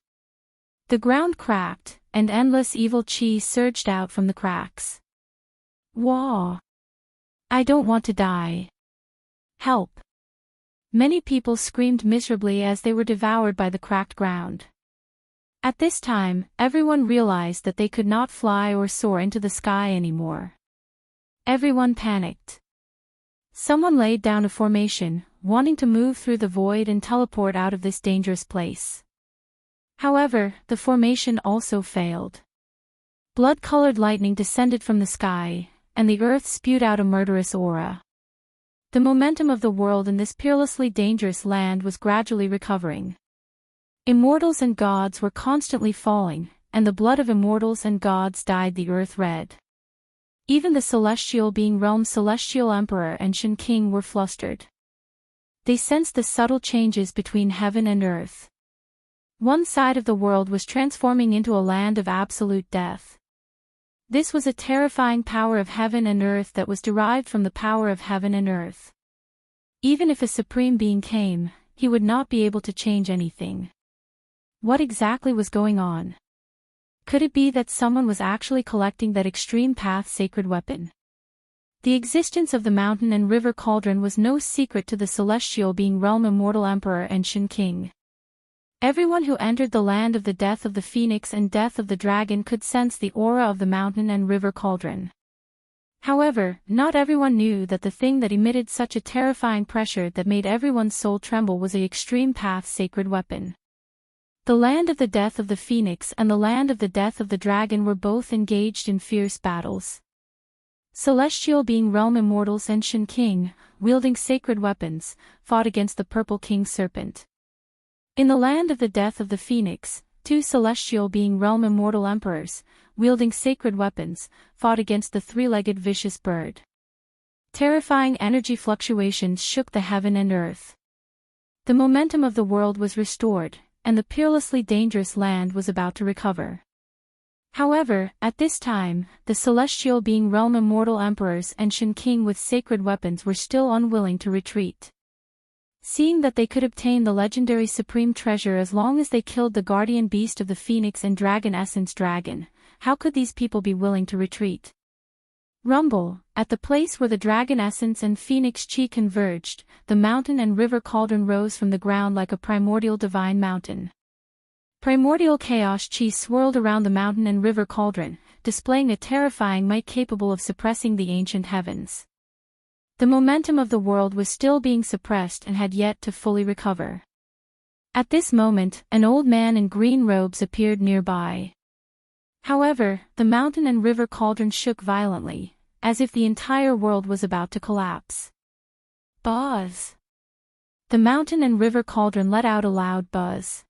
[SPEAKER 1] The ground cracked, and endless evil chi surged out from the cracks. Wah! I don't want to die. Help! Many people screamed miserably as they were devoured by the cracked ground. At this time, everyone realized that they could not fly or soar into the sky anymore. Everyone panicked. Someone laid down a formation, wanting to move through the void and teleport out of this dangerous place. However, the formation also failed. Blood-colored lightning descended from the sky, and the earth spewed out a murderous aura. The momentum of the world in this peerlessly dangerous land was gradually recovering. Immortals and gods were constantly falling, and the blood of immortals and gods dyed the earth red. Even the celestial being realm's celestial emperor and Shen King were flustered. They sensed the subtle changes between heaven and earth. One side of the world was transforming into a land of absolute death. This was a terrifying power of heaven and earth that was derived from the power of heaven and earth. Even if a supreme being came, he would not be able to change anything. What exactly was going on? Could it be that someone was actually collecting that extreme path sacred weapon? The existence of the mountain and river cauldron was no secret to the celestial being realm immortal emperor and Shen King. Everyone who entered the land of the death of the phoenix and death of the dragon could sense the aura of the mountain and river cauldron. However, not everyone knew that the thing that emitted such a terrifying pressure that made everyone's soul tremble was the extreme path sacred weapon. The land of the death of the phoenix and the land of the death of the dragon were both engaged in fierce battles. Celestial being realm immortals and Shen King, wielding sacred weapons, fought against the purple king serpent. In the land of the death of the phoenix, two celestial being realm immortal emperors, wielding sacred weapons, fought against the three-legged vicious bird. Terrifying energy fluctuations shook the heaven and earth. The momentum of the world was restored, and the peerlessly dangerous land was about to recover. However, at this time, the celestial being realm immortal emperors and Shen King with sacred weapons were still unwilling to retreat. Seeing that they could obtain the legendary supreme treasure as long as they killed the guardian beast of the phoenix and dragon essence dragon, how could these people be willing to retreat? Rumble, at the place where the dragon essence and phoenix chi converged, the mountain and river cauldron rose from the ground like a primordial divine mountain. Primordial chaos chi swirled around the mountain and river cauldron, displaying a terrifying might capable of suppressing the ancient heavens. The momentum of the world was still being suppressed and had yet to fully recover. At this moment, an old man in green robes appeared nearby. However, the mountain and river cauldron shook violently, as if the entire world was about to collapse. Buzz! The mountain and river cauldron let out a loud buzz.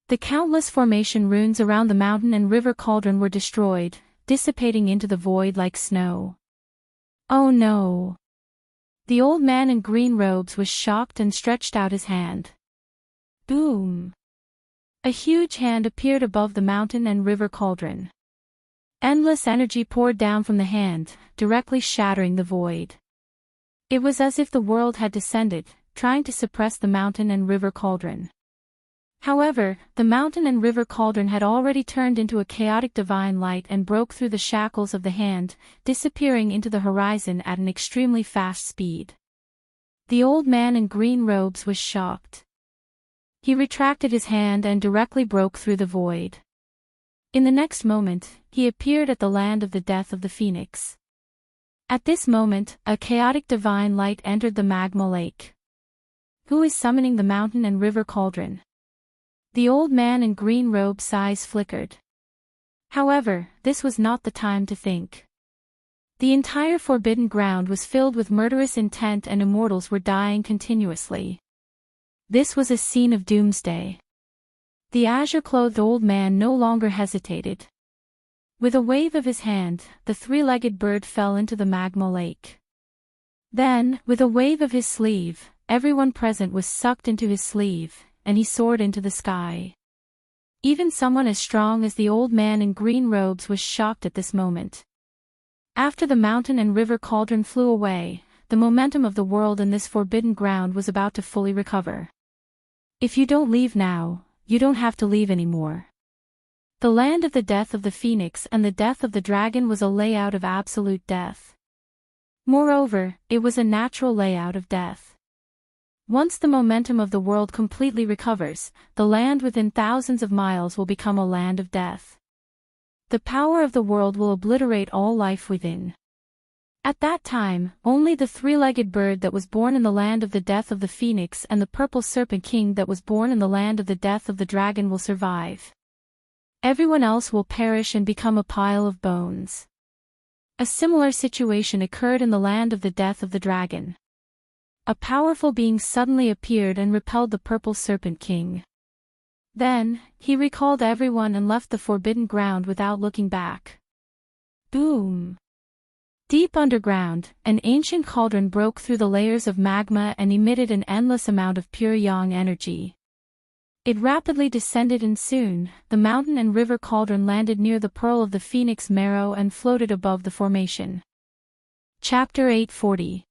[SPEAKER 1] The countless formation runes around the mountain and river cauldron were destroyed, dissipating into the void like snow. Oh no! The old man in green robes was shocked and stretched out his hand. Boom! A huge hand appeared above the mountain and river cauldron. Endless energy poured down from the hand, directly shattering the void. It was as if the world had descended, trying to suppress the mountain and river cauldron. However, the mountain and river cauldron had already turned into a chaotic divine light and broke through the shackles of the hand, disappearing into the horizon at an extremely fast speed. The old man in green robes was shocked. He retracted his hand and directly broke through the void. In the next moment, he appeared at the land of the death of the phoenix. At this moment, a chaotic divine light entered the magma lake. Who is summoning the mountain and river cauldron? The old man in green robe's eyes flickered. However, this was not the time to think. The entire forbidden ground was filled with murderous intent and immortals were dying continuously. This was a scene of doomsday. The azure-clothed old man no longer hesitated. With a wave of his hand, the three-legged bird fell into the magma lake. Then, with a wave of his sleeve, everyone present was sucked into his sleeve, and he soared into the sky. Even someone as strong as the old man in green robes was shocked at this moment. After the mountain and river cauldron flew away, the momentum of the world in this forbidden ground was about to fully recover. If you don't leave now, you don't have to leave anymore. The land of the death of the phoenix and the death of the dragon was a layout of absolute death. Moreover, it was a natural layout of death. Once the momentum of the world completely recovers, the land within thousands of miles will become a land of death. The power of the world will obliterate all life within. At that time, only the three-legged bird that was born in the land of the death of the phoenix and the purple serpent king that was born in the land of the death of the dragon will survive. Everyone else will perish and become a pile of bones. A similar situation occurred in the land of the death of the dragon. A powerful being suddenly appeared and repelled the purple serpent king. Then, he recalled everyone and left the forbidden ground without looking back. Boom! Deep underground, an ancient cauldron broke through the layers of magma and emitted an endless amount of pure yang energy. It rapidly descended and soon, the mountain and river cauldron landed near the pearl of the phoenix marrow and floated above the formation. Chapter 840.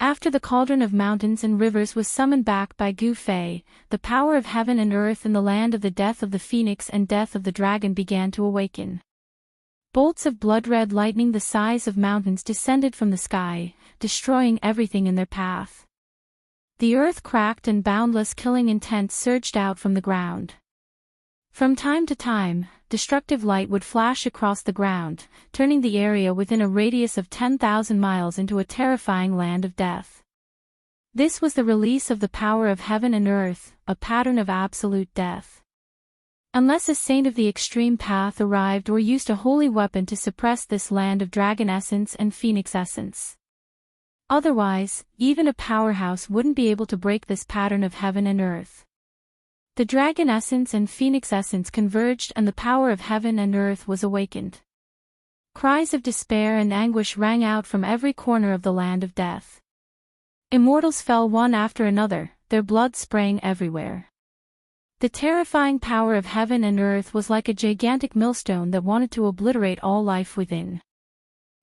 [SPEAKER 1] After the cauldron of mountains and rivers was summoned back by Gu Fei, the power of heaven and earth in the land of the death of the phoenix and death of the dragon began to awaken. Bolts of blood-red lightning the size of mountains descended from the sky, destroying everything in their path. The earth cracked and boundless killing intent surged out from the ground. From time to time, destructive light would flash across the ground, turning the area within a radius of 10,000 miles into a terrifying land of death. This was the release of the power of heaven and earth, a pattern of absolute death. Unless a saint of the extreme path arrived or used a holy weapon to suppress this land of dragon essence and phoenix essence. Otherwise, even a powerhouse wouldn't be able to break this pattern of heaven and earth. The dragon essence and phoenix essence converged and the power of heaven and earth was awakened. Cries of despair and anguish rang out from every corner of the land of death. Immortals fell one after another, their blood spraying everywhere. The terrifying power of heaven and earth was like a gigantic millstone that wanted to obliterate all life within.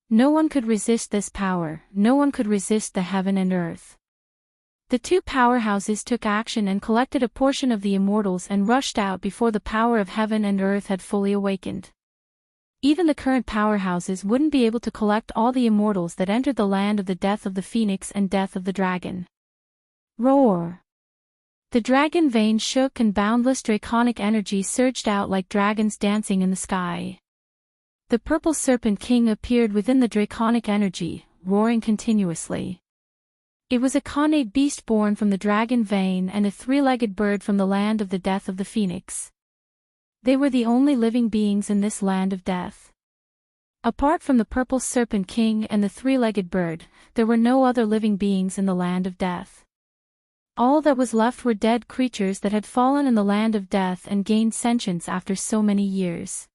[SPEAKER 1] No one could resist this power, no one could resist the heaven and earth. The two powerhouses took action and collected a portion of the immortals and rushed out before the power of heaven and earth had fully awakened. Even the current powerhouses wouldn't be able to collect all the immortals that entered the land of the death of the phoenix and death of the dragon. Roar! The dragon veins shook and boundless draconic energy surged out like dragons dancing in the sky. The purple serpent king appeared within the draconic energy, roaring continuously. It was a Khanate beast born from the dragon vein and a three-legged bird from the land of the death of the phoenix. They were the only living beings in this land of death. Apart from the purple serpent king and the three-legged bird, there were no other living beings in the land of death. All that was left were dead creatures that had fallen in the land of death and gained sentience after so many years.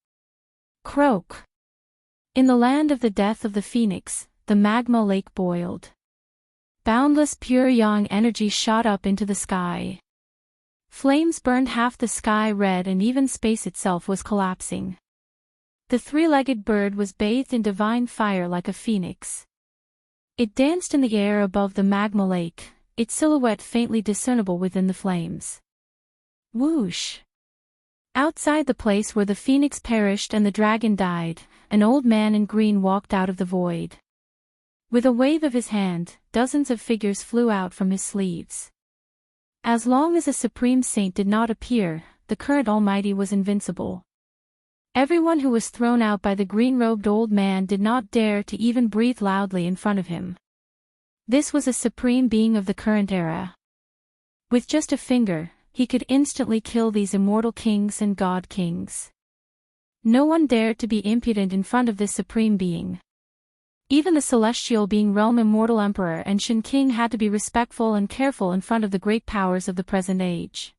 [SPEAKER 1] Croak! In the land of the death of the phoenix, the magma lake boiled. Boundless pure yang energy shot up into the sky. Flames burned half the sky red and even space itself was collapsing. The three-legged bird was bathed in divine fire like a phoenix. It danced in the air above the magma lake, its silhouette faintly discernible within the flames. Whoosh! Outside the place where the phoenix perished and the dragon died, an old man in green walked out of the void. With a wave of his hand, dozens of figures flew out from his sleeves. As long as a supreme saint did not appear, the current Almighty was invincible. Everyone who was thrown out by the green-robed old man did not dare to even breathe loudly in front of him. This was a supreme being of the current era. With just a finger, he could instantly kill these immortal kings and god kings. No one dared to be impudent in front of this supreme being. Even the celestial being realm immortal emperor and Shin King had to be respectful and careful in front of the great powers of the present age.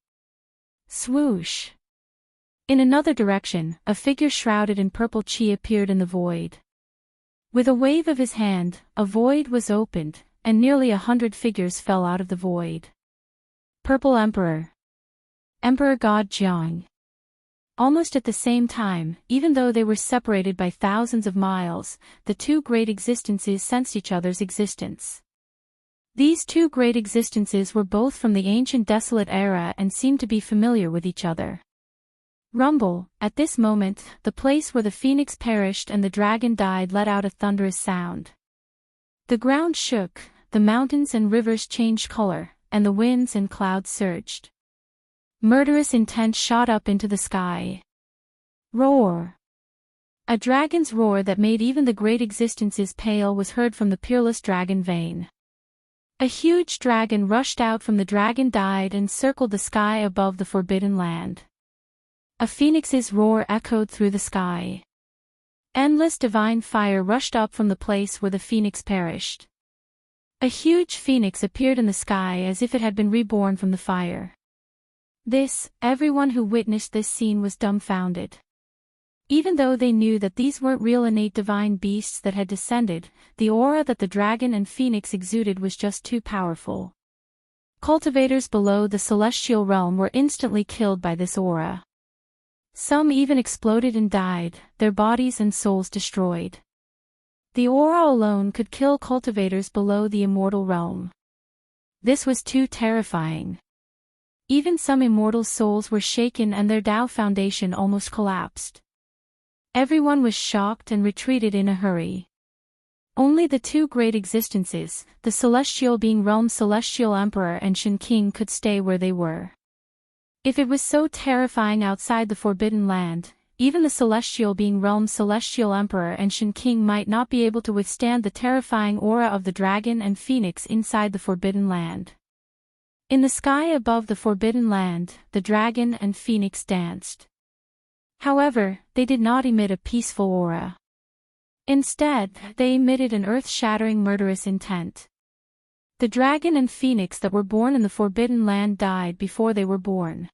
[SPEAKER 1] Swoosh! In another direction, a figure shrouded in purple chi appeared in the void. With a wave of his hand, a void was opened, and nearly 100 figures fell out of the void. Purple Emperor. Emperor God Jiang. Almost at the same time, even though they were separated by thousands of miles, the two great existences sensed each other's existence. These two great existences were both from the ancient desolate era and seemed to be familiar with each other. Rumble, at this moment, the place where the phoenix perished and the dragon died let out a thunderous sound. The ground shook, the mountains and rivers changed color, and the winds and clouds surged. Murderous intent shot up into the sky. Roar! A dragon's roar that made even the great existences pale was heard from the peerless dragon vein. A huge dragon rushed out from the dragon died and circled the sky above the forbidden land. A phoenix's roar echoed through the sky. Endless divine fire rushed up from the place where the phoenix perished. A huge phoenix appeared in the sky as if it had been reborn from the fire. Everyone who witnessed this scene was dumbfounded. Even though they knew that these weren't real innate divine beasts that had descended, the aura that the dragon and phoenix exuded was just too powerful. Cultivators below the celestial realm were instantly killed by this aura. Some even exploded and died, their bodies and souls destroyed. The aura alone could kill cultivators below the immortal realm. This was too terrifying. Even some immortal souls were shaken and their Tao foundation almost collapsed. Everyone was shocked and retreated in a hurry. Only the two great existences, the celestial being realm's celestial emperor and Shen King, could stay where they were. If it was so terrifying outside the forbidden land, even the celestial being realm's celestial emperor and Shen King might not be able to withstand the terrifying aura of the dragon and phoenix inside the forbidden land. In the sky above the forbidden land, the dragon and phoenix danced. However, they did not emit a peaceful aura. Instead, they emitted an earth-shattering murderous intent. The dragon and phoenix that were born in the forbidden land died before they were born.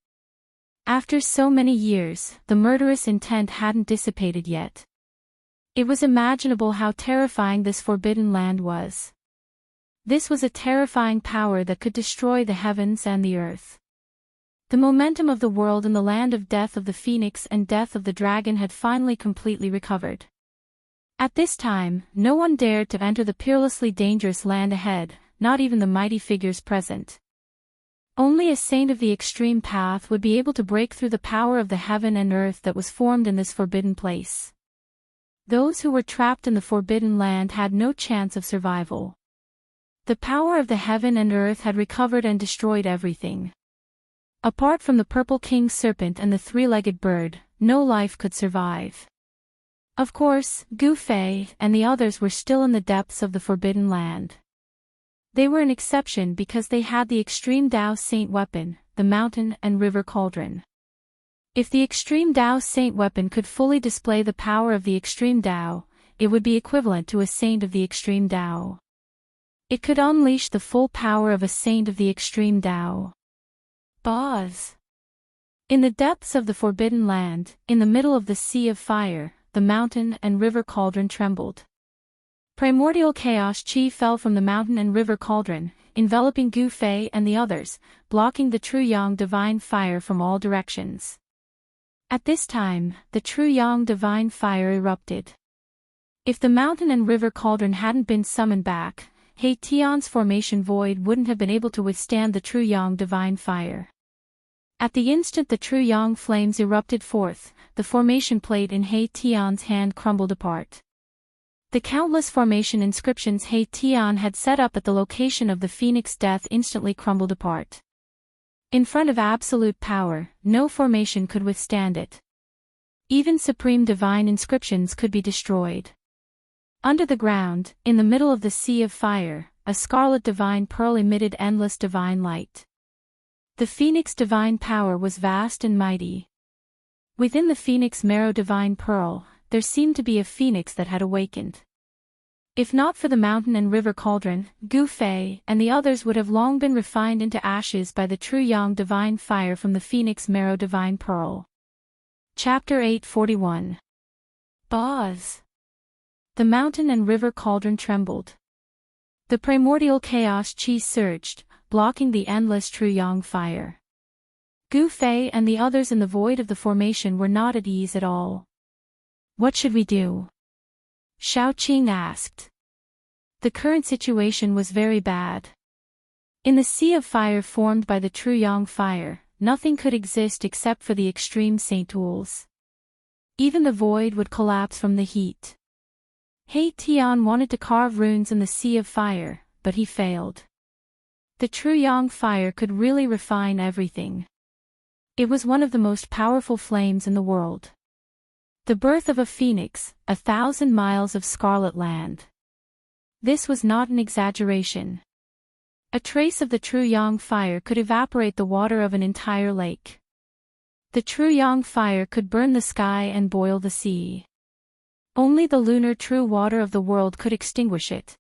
[SPEAKER 1] After so many years, the murderous intent hadn't dissipated yet. It was imaginable how terrifying this forbidden land was. This was a terrifying power that could destroy the heavens and the earth. The momentum of the world in the land of death of the phoenix and death of the dragon had finally completely recovered. At this time, no one dared to enter the peerlessly dangerous land ahead, not even the mighty figures present. Only a saint of the extreme path would be able to break through the power of the heaven and earth that was formed in this forbidden place. Those who were trapped in the forbidden land had no chance of survival. The power of the heaven and earth had recovered and destroyed everything. Apart from the purple king serpent and the three-legged bird, no life could survive. Of course, Gu Fei and the others were still in the depths of the forbidden land. They were an exception because they had the extreme Tao Saint weapon, the mountain and river cauldron. If the extreme Tao Saint weapon could fully display the power of the extreme Tao, it would be equivalent to a saint of the extreme Tao. It could unleash the full power of a saint of the extreme Tao. Boz. In the depths of the forbidden land, in the middle of the sea of fire, the mountain and river cauldron trembled. Primordial chaos chi fell from the mountain and river cauldron, enveloping Gu Fei and the others, blocking the true yang divine fire from all directions. At this time, the true yang divine fire erupted. If the mountain and river cauldron hadn't been summoned back, He Tian's formation void wouldn't have been able to withstand the true yang divine fire. At the instant the true yang flames erupted forth, the formation plate in He Tian's hand crumbled apart. The countless formation inscriptions He Tian had set up at the location of the phoenix death instantly crumbled apart. In front of absolute power, no formation could withstand it. Even supreme divine inscriptions could be destroyed. Under the ground, in the middle of the sea of fire, a scarlet divine pearl emitted endless divine light. The phoenix divine power was vast and mighty. Within the phoenix marrow divine pearl, there seemed to be a phoenix that had awakened. If not for the mountain and river cauldron, Gu Fei and the others would have long been refined into ashes by the true yang divine fire from the phoenix marrow divine pearl. Chapter 841. Boz. The mountain and river cauldron trembled. The primordial chaos chi surged, blocking the endless true yang fire. Gu Fei and the others in the void of the formation were not at ease at all. What should we do? Xiao Qing asked. The current situation was very bad. In the sea of fire formed by the true Yang fire, nothing could exist except for the extreme Saint tools. Even the void would collapse from the heat. He Tian wanted to carve runes in the sea of fire, but he failed. The true Yang fire could really refine everything. It was one of the most powerful flames in the world. The birth of a phoenix, 1,000 miles of scarlet land. This was not an exaggeration. A trace of the true Yang fire could evaporate the water of an entire lake. The true Yang fire could burn the sky and boil the sea. Only the lunar true water of the world could extinguish it.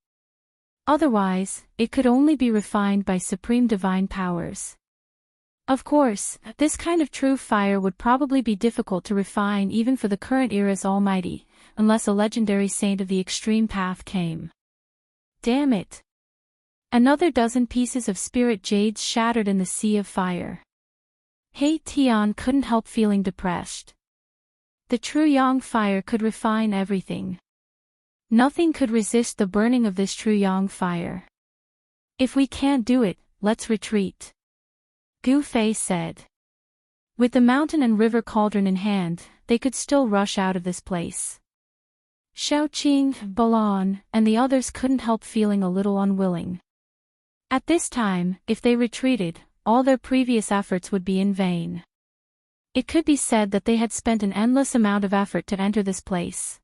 [SPEAKER 1] Otherwise, it could only be refined by supreme divine powers. Of course, this kind of true fire would probably be difficult to refine even for the current era's almighty, unless a legendary saint of the extreme path came. Damn it! Another dozen pieces of spirit jades shattered in the sea of fire. He Tian couldn't help feeling depressed. The true Yang fire could refine everything. Nothing could resist the burning of this true Yang fire. If we can't do it, let's retreat. Gu Fei said. With the mountain and river cauldron in hand, they could still rush out of this place. Xiaoqing, Balan, and the others couldn't help feeling a little unwilling. At this time, if they retreated, all their previous efforts would be in vain. It could be said that they had spent an endless amount of effort to enter this place.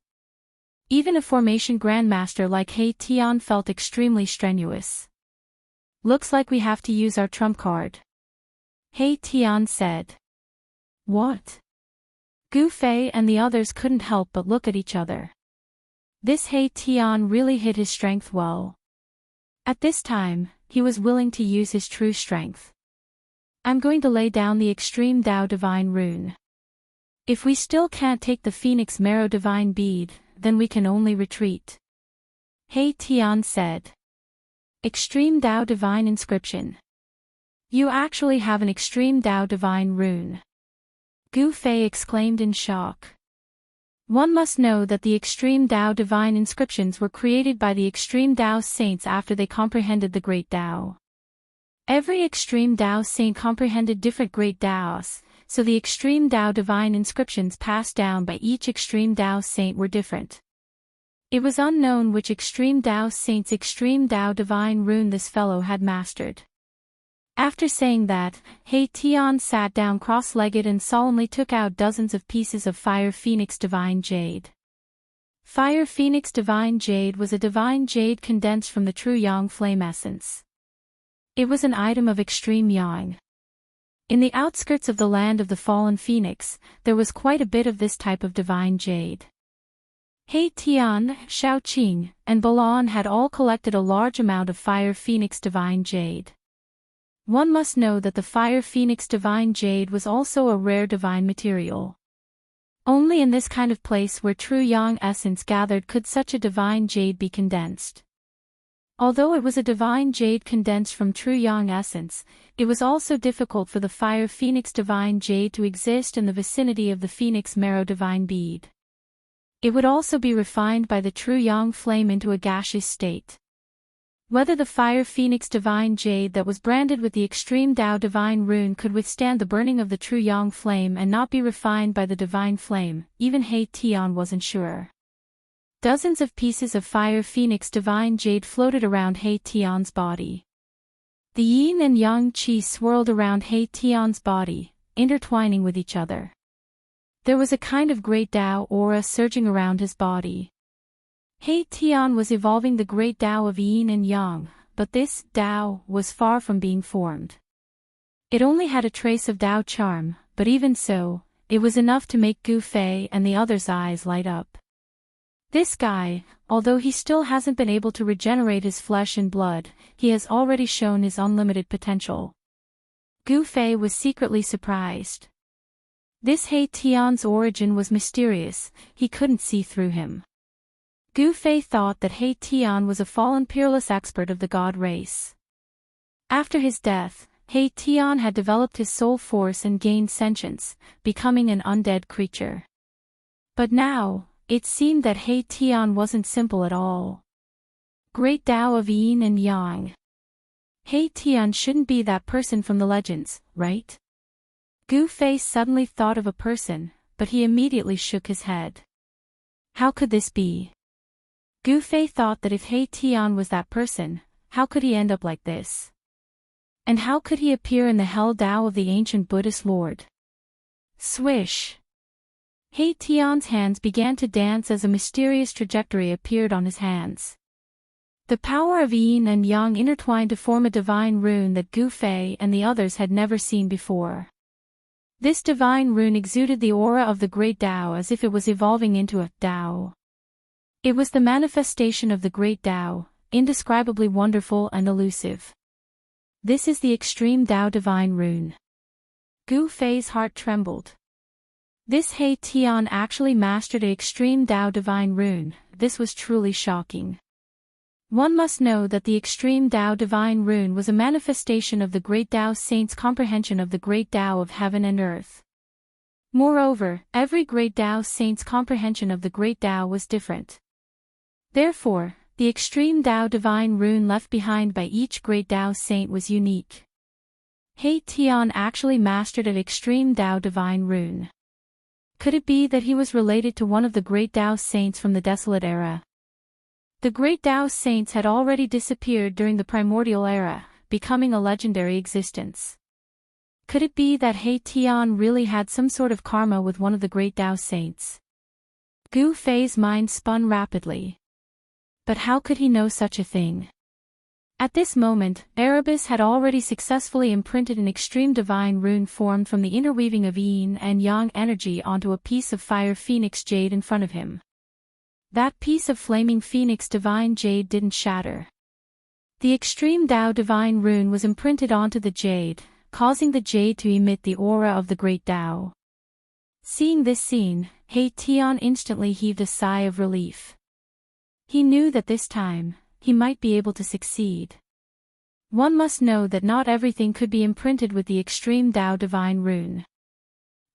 [SPEAKER 1] Even a formation grandmaster like He Tian felt extremely strenuous. Looks like we have to use our trump card. He Tian said. What? Gu Fei and the others couldn't help but look at each other. This He Tian really hid his strength well. At this time, he was willing to use his true strength. I'm going to lay down the extreme Tao divine rune. If we still can't take the Phoenix Marrow divine bead, then we can only retreat. He Tian said. Extreme Tao divine inscription. You actually have an extreme Tao divine rune. Gu Fei exclaimed in shock. One must know that the extreme Tao divine inscriptions were created by the extreme Tao saints after they comprehended the great Tao. Every extreme Tao saint comprehended different great Taos, so the extreme Tao divine inscriptions passed down by each extreme Tao saint were different. It was unknown which extreme Tao saint's extreme Tao divine rune this fellow had mastered. After saying that, He Tian sat down cross-legged and solemnly took out dozens of pieces of Fire Phoenix Divine Jade. Fire Phoenix Divine Jade was a divine jade condensed from the true Yang flame essence. It was an item of extreme Yang. In the outskirts of the land of the fallen phoenix, there was quite a bit of this type of divine jade. He Tian, Xiaoqing, and Balan had all collected a large amount of Fire Phoenix Divine Jade. One must know that the Fire Phoenix Divine Jade was also a rare divine material. Only in this kind of place where true Yang essence gathered could such a divine jade be condensed. Although it was a divine jade condensed from true Yang essence, it was also difficult for the Fire Phoenix Divine Jade to exist in the vicinity of the Phoenix Marrow Divine Bead. It would also be refined by the true Yang flame into a gaseous state. Whether the Fire Phoenix Divine Jade that was branded with the extreme Tao Divine Rune could withstand the burning of the true Yang flame and not be refined by the Divine Flame, even He Tian wasn't sure. Dozens of pieces of Fire Phoenix Divine Jade floated around He Tian's body. The yin and yang qi swirled around He Tian's body, intertwining with each other. There was a kind of great Tao aura surging around his body. He Tian was evolving the great Tao of yin and yang, but this Tao was far from being formed. It only had a trace of Tao charm, but even so, it was enough to make Gu Fei and the others' eyes light up. This guy, although he still hasn't been able to regenerate his flesh and blood, he has already shown his unlimited potential. Gu Fei was secretly surprised. This He Tian's origin was mysterious, he couldn't see through him. Gu Fei thought that He Tian was a fallen peerless expert of the god race. After his death, He Tian had developed his soul force and gained sentience, becoming an undead creature. But now, it seemed that He Tian wasn't simple at all. Great Tao of yin and yang. He Tian shouldn't be that person from the legends, right? Gu Fei suddenly thought of a person, but he immediately shook his head. How could this be? Gu Fei thought that if He Tian was that person, how could he end up like this? And how could he appear in the Hell Tao of the ancient Buddhist Lord? Swish! He Tian's hands began to dance as a mysterious trajectory appeared on his hands. The power of yin and yang intertwined to form a divine rune that Gu Fei and the others had never seen before. This divine rune exuded the aura of the great Tao as if it was evolving into a Tao. It was the manifestation of the great Tao, indescribably wonderful and elusive. This is the extreme Tao divine rune. Gu Fei's heart trembled. This He Tian actually mastered the extreme Tao divine rune. This was truly shocking. One must know that the extreme Tao divine rune was a manifestation of the great Tao saint's comprehension of the great Tao of heaven and earth. Moreover, every great Tao saint's comprehension of the great Tao was different. Therefore, the extreme Tao divine rune left behind by each great Tao saint was unique. He Tian actually mastered an extreme Tao divine rune. Could it be that he was related to one of the great Tao saints from the desolate era? The great Tao saints had already disappeared during the primordial era, becoming a legendary existence. Could it be that He Tian really had some sort of karma with one of the great Tao saints? Gu Fei's mind spun rapidly. But how could he know such a thing? At this moment, Erebus had already successfully imprinted an extreme divine rune formed from the interweaving of yin and yang energy onto a piece of fire phoenix jade in front of him. That piece of flaming phoenix divine jade didn't shatter. The extreme Tao divine rune was imprinted onto the jade, causing the jade to emit the aura of the great Tao. Seeing this scene, He Tian instantly heaved a sigh of relief. He knew that this time, he might be able to succeed. One must know that not everything could be imprinted with the extreme Tao divine rune.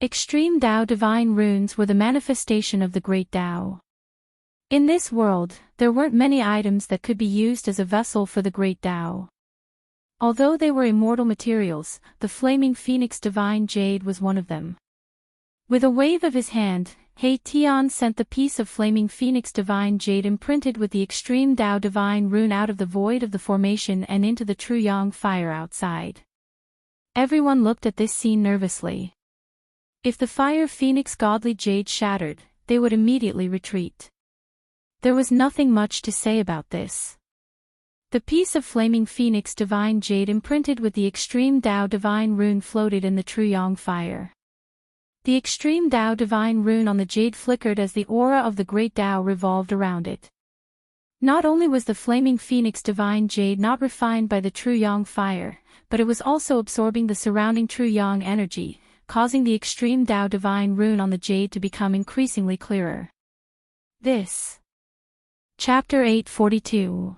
[SPEAKER 1] Extreme Tao divine runes were the manifestation of the great Tao. In this world, there weren't many items that could be used as a vessel for the great Tao. Although they were immortal materials, the flaming phoenix divine jade was one of them. With a wave of his hand, He Tian sent the piece of flaming phoenix divine jade imprinted with the extreme Tao divine rune out of the void of the formation and into the true yang fire outside. Everyone looked at this scene nervously. If the fire phoenix godly jade shattered, they would immediately retreat. There was nothing much to say about this. The piece of flaming phoenix divine jade imprinted with the extreme Tao divine rune floated in the true yang fire. The extreme Tao divine rune on the jade flickered as the aura of the great Tao revolved around it. Not only was the flaming phoenix divine jade not refined by the true yang fire, but it was also absorbing the surrounding true yang energy, causing the extreme Tao divine rune on the jade to become increasingly clearer. This. Chapter 842.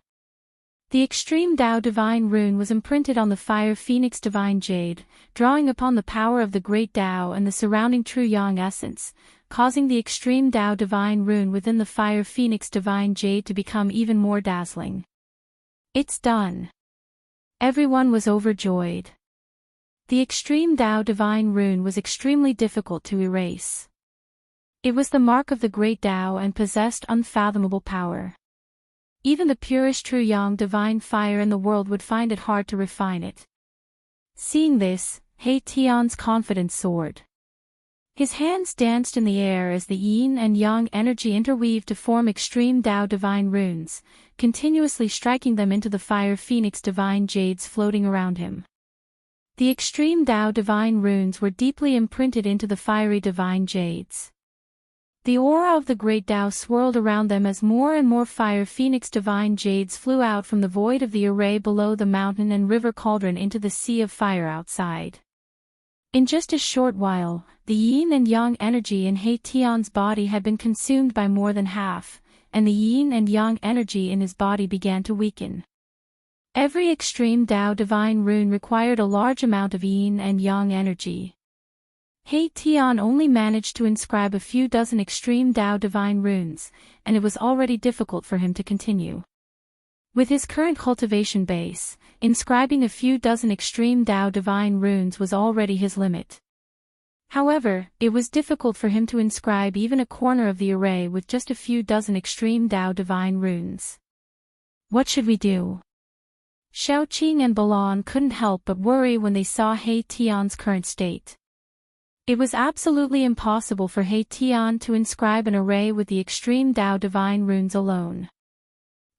[SPEAKER 1] The extreme Tao divine rune was imprinted on the fire phoenix divine jade, drawing upon the power of the great Tao and the surrounding true yang essence, causing the extreme Tao divine rune within the fire phoenix divine jade to become even more dazzling. It's done. Everyone was overjoyed. The extreme Tao divine rune was extremely difficult to erase. It was the mark of the great Tao and possessed unfathomable power. Even the purest true yang divine fire in the world would find it hard to refine it. Seeing this, He Tian's confidence soared. His hands danced in the air as the yin and yang energy interweaved to form extreme Tao divine runes, continuously striking them into the fire phoenix divine jades floating around him. The extreme Tao divine runes were deeply imprinted into the fiery divine jades. The aura of the great Tao swirled around them as more and more fire phoenix divine jades flew out from the void of the array below the mountain and river cauldron into the sea of fire outside. In just a short while, the yin and yang energy in He Tian's body had been consumed by more than half, and the yin and yang energy in his body began to weaken. Every extreme Tao divine rune required a large amount of yin and yang energy. He Tian only managed to inscribe a few dozen extreme Tao divine runes, and it was already difficult for him to continue. With his current cultivation base, inscribing a few dozen extreme Tao divine runes was already his limit. However, it was difficult for him to inscribe even a corner of the array with just a few dozen extreme Tao divine runes. What should we do? Xiaoqing and Balan couldn't help but worry when they saw He Tian's current state. It was absolutely impossible for He Tian to inscribe an array with the extreme Tao divine runes alone.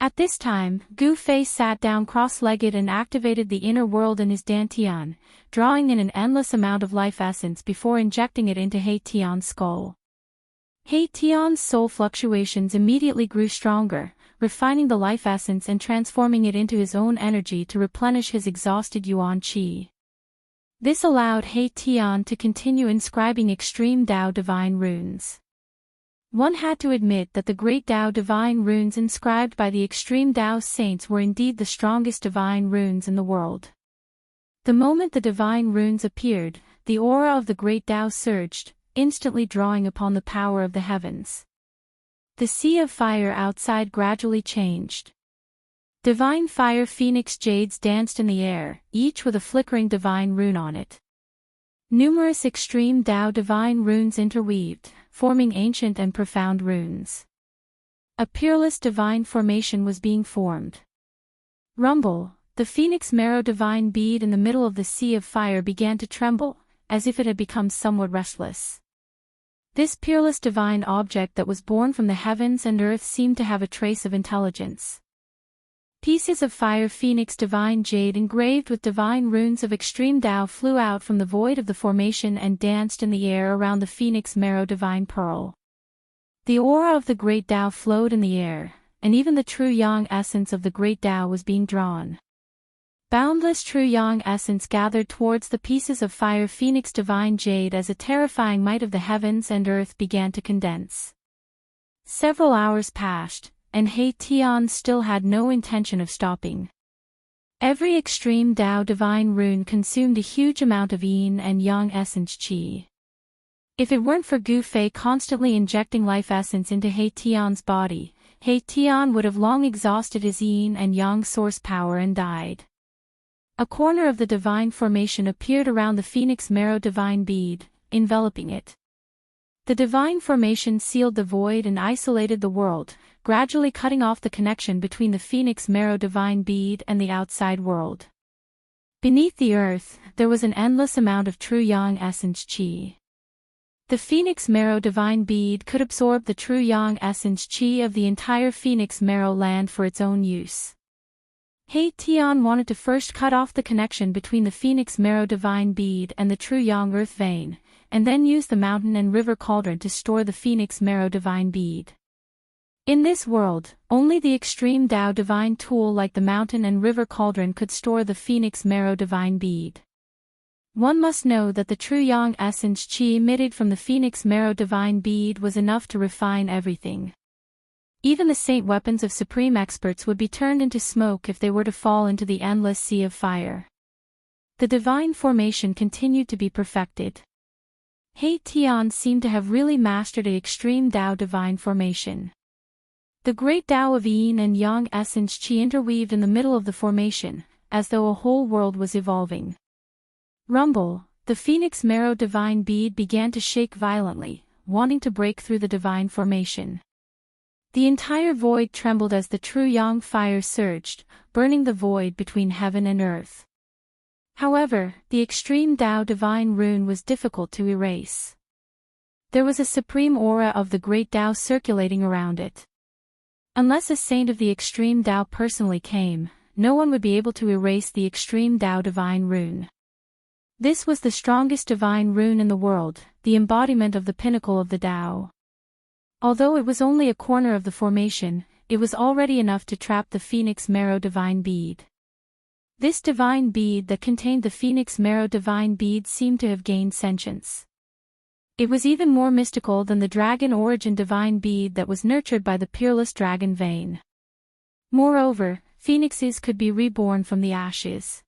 [SPEAKER 1] At this time, Gu Fei sat down cross-legged and activated the inner world in his dantian, drawing in an endless amount of life essence before injecting it into He Tian's skull. He Tian's soul fluctuations immediately grew stronger, refining the life essence and transforming it into his own energy to replenish his exhausted yuan qi. This allowed He Tian to continue inscribing extreme Tao divine runes. One had to admit that the great Tao divine runes inscribed by the extreme Tao saints were indeed the strongest divine runes in the world. The moment the divine runes appeared, the aura of the great Tao surged, instantly drawing upon the power of the heavens. The sea of fire outside gradually changed. Divine fire phoenix jades danced in the air, each with a flickering divine rune on it. Numerous extreme Tao divine runes interweaved, forming ancient and profound runes. A peerless divine formation was being formed. Rumble, the phoenix marrow divine bead in the middle of the sea of fire began to tremble, as if it had become somewhat restless. This peerless divine object that was born from the heavens and earth seemed to have a trace of intelligence. Pieces of fire phoenix divine jade engraved with divine runes of extreme Tao flew out from the void of the formation and danced in the air around the phoenix marrow divine pearl. The aura of the great Tao flowed in the air, and even the true yang essence of the great Tao was being drawn. Boundless true yang essence gathered towards the pieces of fire phoenix divine jade as a terrifying might of the heavens and earth began to condense. Several hours passed, and He Tian still had no intention of stopping. Every extreme Tao divine rune consumed a huge amount of yin and yang essence qi. If it weren't for Gu Fei constantly injecting life essence into He Tian's body, He Tian would have long exhausted his yin and yang source power and died. A corner of the divine formation appeared around the phoenix marrow divine bead, enveloping it. The divine formation sealed the void and isolated the world, gradually cutting off the connection between the phoenix marrow divine bead and the outside world. Beneath the earth, there was an endless amount of true yang essence qi. The phoenix marrow divine bead could absorb the true yang essence qi of the entire phoenix marrow land for its own use. He Tian wanted to first cut off the connection between the phoenix marrow divine bead and the true yang earth vein, and then use the mountain and river cauldron to store the phoenix marrow divine bead. In this world, only the extreme Tao divine tool like the mountain and river cauldron could store the phoenix marrow divine bead. One must know that the true yang essence qi emitted from the phoenix marrow divine bead was enough to refine everything. Even the saint weapons of supreme experts would be turned into smoke if they were to fall into the endless sea of fire. The divine formation continued to be perfected. He Tian seemed to have really mastered the extreme Tao divine formation. The great Tao of yin and yang essence qi interweaved in the middle of the formation, as though a whole world was evolving. Rumble, the phoenix marrow divine bead began to shake violently, wanting to break through the divine formation. The entire void trembled as the true yang fire surged, burning the void between heaven and earth. However, the extreme Tao divine rune was difficult to erase. There was a supreme aura of the great Tao circulating around it. Unless a saint of the extreme Tao personally came, no one would be able to erase the extreme Tao divine rune. This was the strongest divine rune in the world, the embodiment of the pinnacle of the Tao. Although it was only a corner of the formation, it was already enough to trap the phoenix marrow divine bead. This divine bead that contained the phoenix marrow divine bead seemed to have gained sentience. It was even more mystical than the dragon origin divine bead that was nurtured by the peerless dragon vein. Moreover, phoenixes could be reborn from the ashes.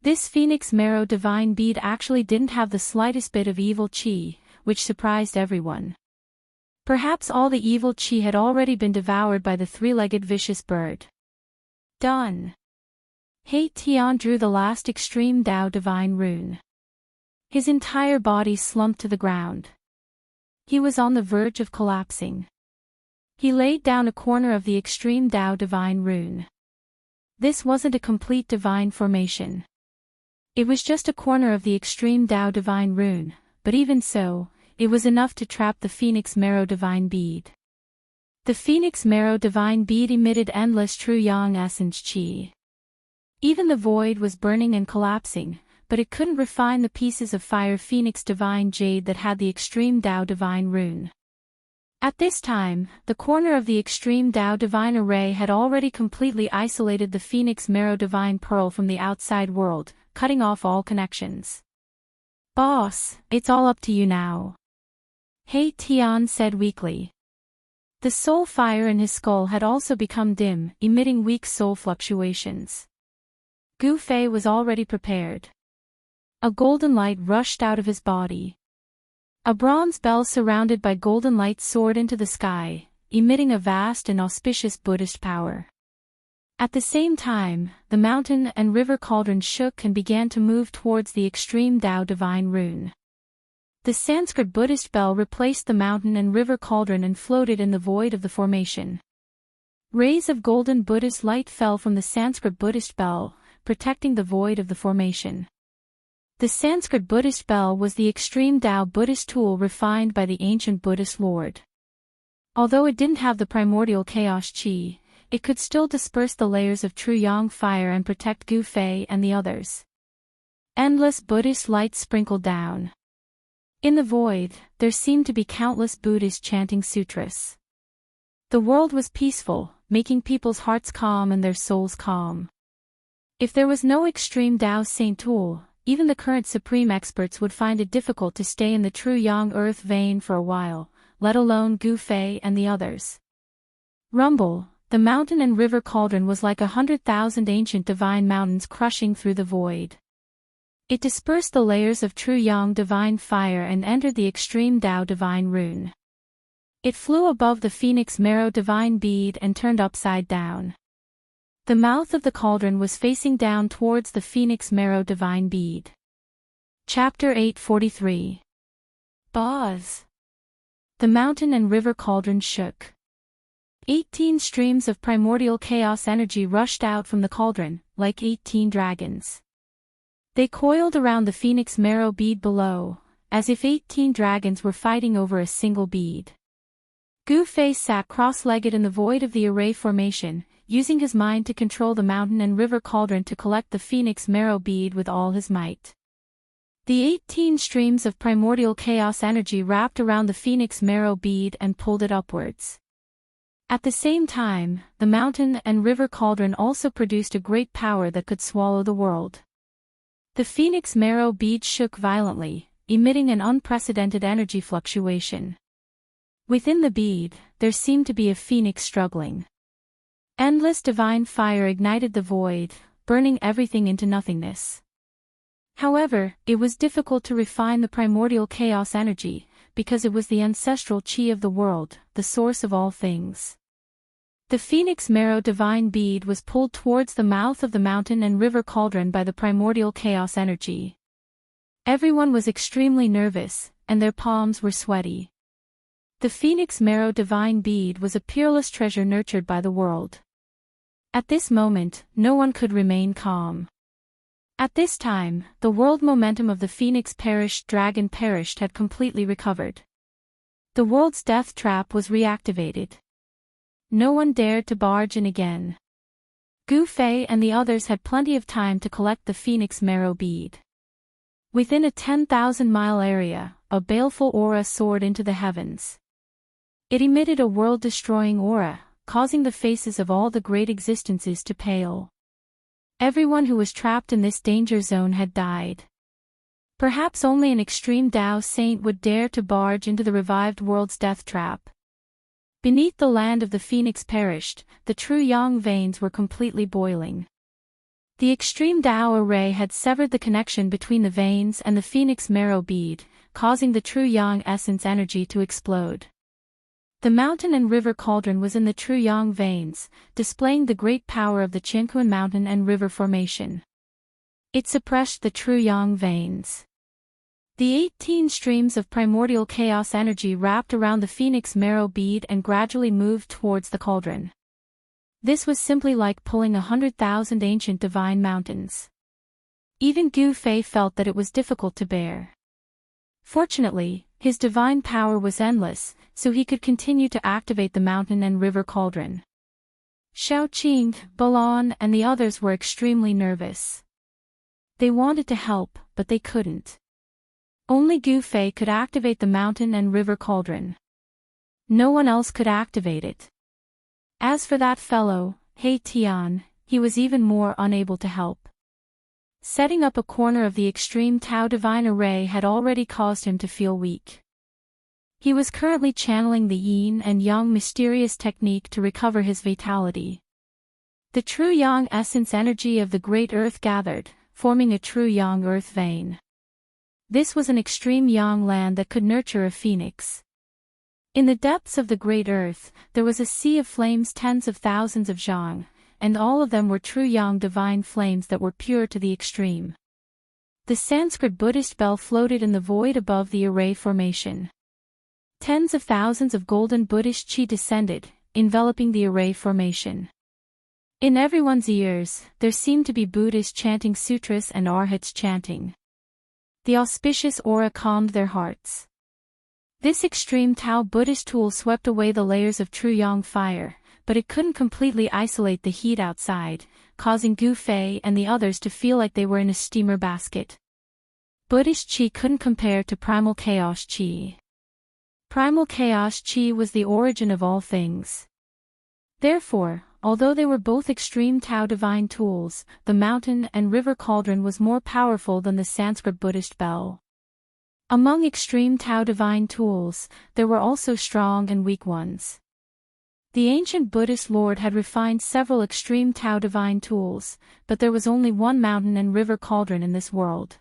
[SPEAKER 1] This phoenix marrow divine bead actually didn't have the slightest bit of evil qi, which surprised everyone. Perhaps all the evil qi had already been devoured by the three-legged vicious bird. Done. He Tian drew the last extreme Tao divine rune. His entire body slumped to the ground. He was on the verge of collapsing. He laid down a corner of the extreme Tao divine rune. This wasn't a complete divine formation. It was just a corner of the extreme Tao divine rune, but even so, it was enough to trap the Phoenix Marrow divine bead. The Phoenix Marrow divine bead emitted endless true yang essence qi. Even the void was burning and collapsing, but it couldn't refine the pieces of fire Phoenix divine jade that had the extreme Tao divine rune. At this time, the corner of the extreme Tao divine array had already completely isolated the Phoenix Marrow divine pearl from the outside world, cutting off all connections. Boss, it's all up to you now. He Tian said weakly. The soul fire in his skull had also become dim, emitting weak soul fluctuations. Gu Fei was already prepared. A golden light rushed out of his body. A bronze bell surrounded by golden light soared into the sky, emitting a vast and auspicious Buddhist power. At the same time, the mountain and river cauldron shook and began to move towards the extreme Tao divine rune. The Sanskrit Buddhist bell replaced the mountain and river cauldron and floated in the void of the formation. Rays of golden Buddhist light fell from the Sanskrit Buddhist bell, protecting the void of the formation. The Sanskrit Buddhist bell was the extreme Tao Buddhist tool refined by the ancient Buddhist Lord. Although it didn't have the primordial chaos qi, it could still disperse the layers of true yang fire and protect Gu Fei and the others. Endless Buddhist light sprinkled down. In the void, there seemed to be countless Buddhists chanting sutras. The world was peaceful, making people's hearts calm and their souls calm. If there was no extreme Tao saint tool, even the current supreme experts would find it difficult to stay in the true yang earth vein for a while, let alone Gu Fei and the others. Rumble, the mountain and river cauldron was like 100,000 ancient divine mountains crushing through the void. It dispersed the layers of true yang divine fire and entered the extreme Tao divine rune. It flew above the Phoenix Marrow divine bead and turned upside down. The mouth of the cauldron was facing down towards the Phoenix Marrow divine bead. Chapter 843. Boz. The mountain and river cauldron shook. 18 streams of primordial chaos energy rushed out from the cauldron, like 18 dragons. They coiled around the Phoenix Marrow bead below, as if 18 dragons were fighting over a single bead. Gu Fei sat cross-legged in the void of the array formation, using his mind to control the mountain and river cauldron to collect the Phoenix Marrow bead with all his might. The 18 streams of primordial chaos energy wrapped around the Phoenix Marrow bead and pulled it upwards. At the same time, the mountain and river cauldron also produced a great power that could swallow the world. The Phoenix Marrow bead shook violently, emitting an unprecedented energy fluctuation. Within the bead, there seemed to be a phoenix struggling. Endless divine fire ignited the void, burning everything into nothingness. However, it was difficult to refine the primordial chaos energy, because it was the ancestral qi of the world, the source of all things. The Phoenix Marrow divine bead was pulled towards the mouth of the mountain and river cauldron by the primordial chaos energy. Everyone was extremely nervous, and their palms were sweaty. The Phoenix Marrow divine bead was a peerless treasure nurtured by the world. At this moment, no one could remain calm. At this time, the world momentum of the Phoenix perished dragon perished had completely recovered. The world's death trap was reactivated. No one dared to barge in again. Gu Fei and the others had plenty of time to collect the Phoenix Marrow bead. Within a 10,000-mile area, a baleful aura soared into the heavens. It emitted a world-destroying aura, causing the faces of all the great existences to pale. Everyone who was trapped in this danger zone had died. Perhaps only an extreme Tao saint would dare to barge into the revived world's death trap. Beneath the land of the Phoenix perished, the true yang veins were completely boiling. The extreme Tao array had severed the connection between the veins and the Phoenix Marrow bead, causing the true yang essence energy to explode. The mountain and river cauldron was in the true Yang veins, displaying the great power of the Qianquan mountain and river formation. It suppressed the true Yang veins. The 18 streams of primordial chaos energy wrapped around the phoenix marrow bead and gradually moved towards the cauldron. This was simply like pulling 100,000 ancient divine mountains. Even Gu Fei felt that it was difficult to bear. Fortunately, his divine power was endless, so he could continue to activate the mountain and river cauldron. Xiaoqing, Balon, and the others were extremely nervous. They wanted to help, but they couldn't. Only Gu Fei could activate the mountain and river cauldron. No one else could activate it. As for that fellow, He Tian, he was even more unable to help. Setting up a corner of the extreme Tao divine array had already caused him to feel weak. He was currently channeling the yin and yang mysterious technique to recover his vitality. The true yang essence energy of the great earth gathered, forming a true yang earth vein. This was an extreme yang land that could nurture a phoenix. In the depths of the great earth, there was a sea of flames, tens of thousands of zhang, and all of them were true yang divine flames that were pure to the extreme. The Sanskrit Buddhist bell floated in the void above the array formation. Tens of thousands of golden Buddhist chi descended, enveloping the array formation. In everyone's ears, there seemed to be Buddhists chanting sutras and arhats chanting. The auspicious aura calmed their hearts. This extreme Tao Buddhist tool swept away the layers of true yang fire, but it couldn't completely isolate the heat outside, causing Gu Fei and the others to feel like they were in a steamer basket. Buddhist chi couldn't compare to primal chaos chi. Primal chaos chi was the origin of all things. Therefore, although they were both extreme Tao divine tools, the mountain and river cauldron was more powerful than the Sanskrit Buddhist bell. Among extreme Tao divine tools, there were also strong and weak ones. The ancient Buddhist Lord had refined several extreme Tao divine tools, but there was only one mountain and river cauldron in this world.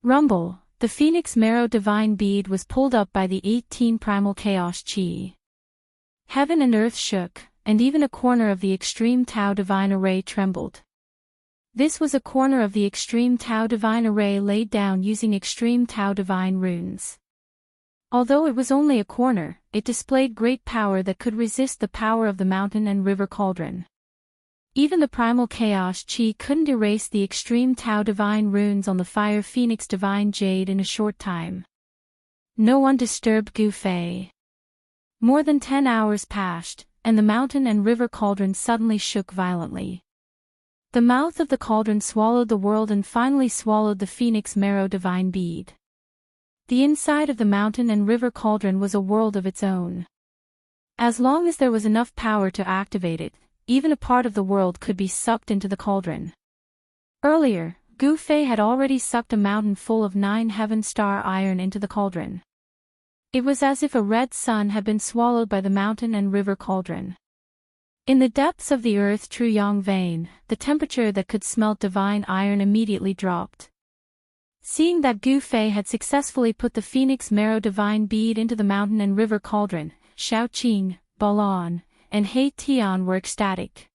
[SPEAKER 1] Rumble, the phoenix marrow divine bead was pulled up by the 18 primal chaos chi. Heaven and earth shook, and even a corner of the extreme Tao divine array trembled. This was a corner of the extreme Tao divine array laid down using extreme Tao divine runes. Although it was only a corner, it displayed great power that could resist the power of the mountain and river cauldron. Even the primal chaos chi couldn't erase the extreme Tao divine runes on the fire phoenix divine jade in a short time. No one disturbed Gu Fei. More than 10 hours passed, and the mountain and river cauldron suddenly shook violently. The mouth of the cauldron swallowed the world and finally swallowed the phoenix marrow divine bead. The inside of the mountain and river cauldron was a world of its own. As long as there was enough power to activate it, even a part of the world could be sucked into the cauldron. Earlier, Gu Fei had already sucked a mountain full of 9 heaven star iron into the cauldron. It was as if a red sun had been swallowed by the mountain and river cauldron. In the depths of the earth true yang vein, the temperature that could smelt divine iron immediately dropped. Seeing that Gu Fei had successfully put the phoenix marrow divine bead into the mountain and river cauldron, Xiaoqing, Balon, and He Tian were ecstatic.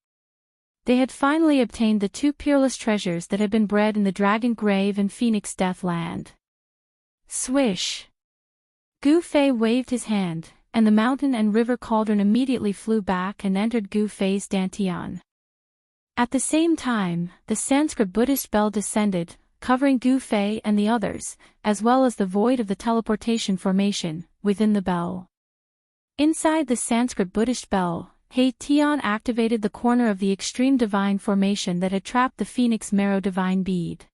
[SPEAKER 1] They had finally obtained the 2 peerless treasures that had been bred in the Dragon Grave and Phoenix Death Land. Swish! Gu Fei waved his hand, and the mountain and river cauldron immediately flew back and entered Gu Fei's dantian. At the same time, the Sanskrit Buddhist bell descended, covering Gu Fei and the others, as well as the void of the teleportation formation, within the bell. Inside the Sanskrit Buddhist bell, He Tian activated the corner of the extreme divine formation that had trapped the phoenix marrow divine bead.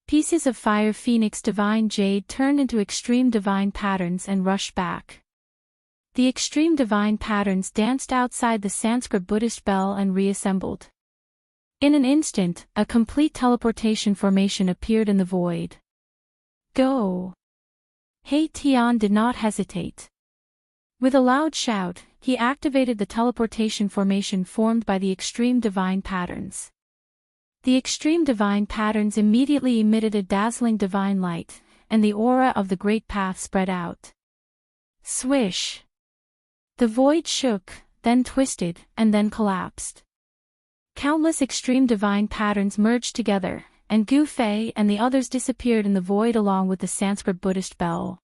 [SPEAKER 1] Pieces of fire phoenix divine jade turned into extreme divine patterns and rushed back. The extreme divine patterns danced outside the Sanskrit Buddhist bell and reassembled. In an instant, a complete teleportation formation appeared in the void. Go! He Tian did not hesitate. With a loud shout, he activated the teleportation formation formed by the extreme divine patterns. The extreme divine patterns immediately emitted a dazzling divine light, and the aura of the great path spread out. Swish! The void shook, then twisted, and then collapsed. Countless extreme divine patterns merged together, and Gu Fei and the others disappeared in the void along with the Sanskrit Buddhist bell.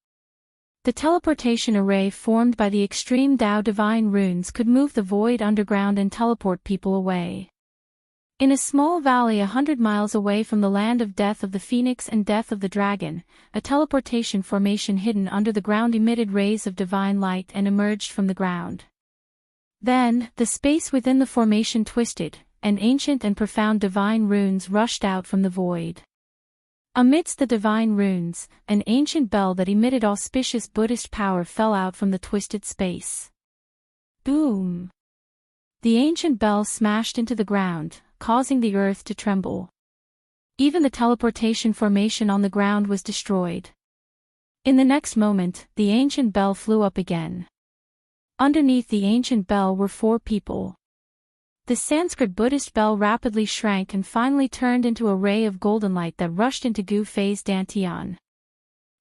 [SPEAKER 1] The teleportation array formed by the extreme Tao divine runes could move the void underground and teleport people away. In a small valley 100 miles away from the land of death of the phoenix and death of the dragon, a teleportation formation hidden under the ground emitted rays of divine light and emerged from the ground. Then, the space within the formation twisted, and ancient and profound divine runes rushed out from the void. Amidst the divine runes, an ancient bell that emitted auspicious Buddhist power fell out from the twisted space. Boom! The ancient bell smashed into the ground, causing the earth to tremble. Even the teleportation formation on the ground was destroyed. In the next moment, the ancient bell flew up again. Underneath the ancient bell were 4 people. The Sanskrit Buddhist bell rapidly shrank and finally turned into a ray of golden light that rushed into Gu Fei's dantian.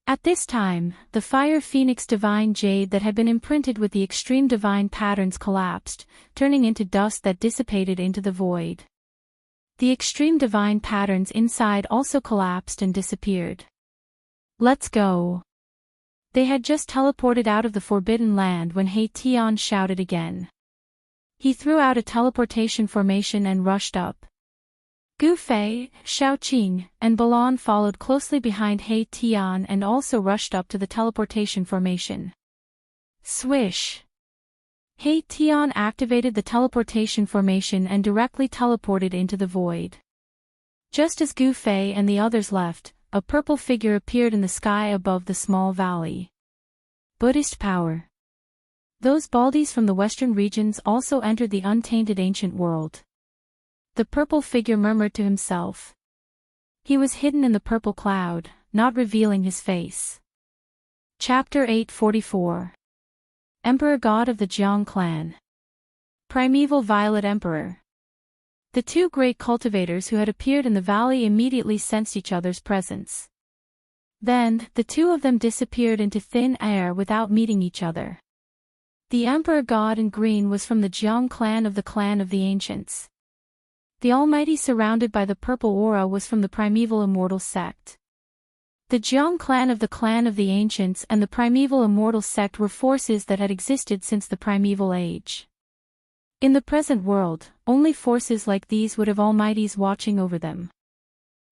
[SPEAKER 1] At this time, the fire phoenix divine jade that had been imprinted with the extreme divine patterns collapsed, turning into dust that dissipated into the void. The extreme divine patterns inside also collapsed and disappeared. Let's go. They had just teleported out of the Forbidden Land when He Tian shouted again. He threw out a teleportation formation and rushed up. Gu Fei, Shaoqing, and Balan followed closely behind He Tian and also rushed up to the teleportation formation. Swish! He Tian activated the teleportation formation and directly teleported into the void. Just as Gu Fei and the others left, a purple figure appeared in the sky above the small valley. Buddhist power. Those Baldies from the western regions also entered the untainted ancient world. The purple figure murmured to himself. He was hidden in the purple cloud, not revealing his face. Chapter 844. Emperor God of the Jiang clan. Primeval Violet Emperor. The 2 great cultivators who had appeared in the valley immediately sensed each other's presence. Then, the 2 of them disappeared into thin air without meeting each other. The Emperor God in green was from the Jiang clan of the Ancients. The Almighty surrounded by the purple aura was from the Primeval Immortal sect. The Jiang clan of the Ancients and the Primeval Immortal sect were forces that had existed since the primeval age. In the present world, only forces like these would have Almighties watching over them.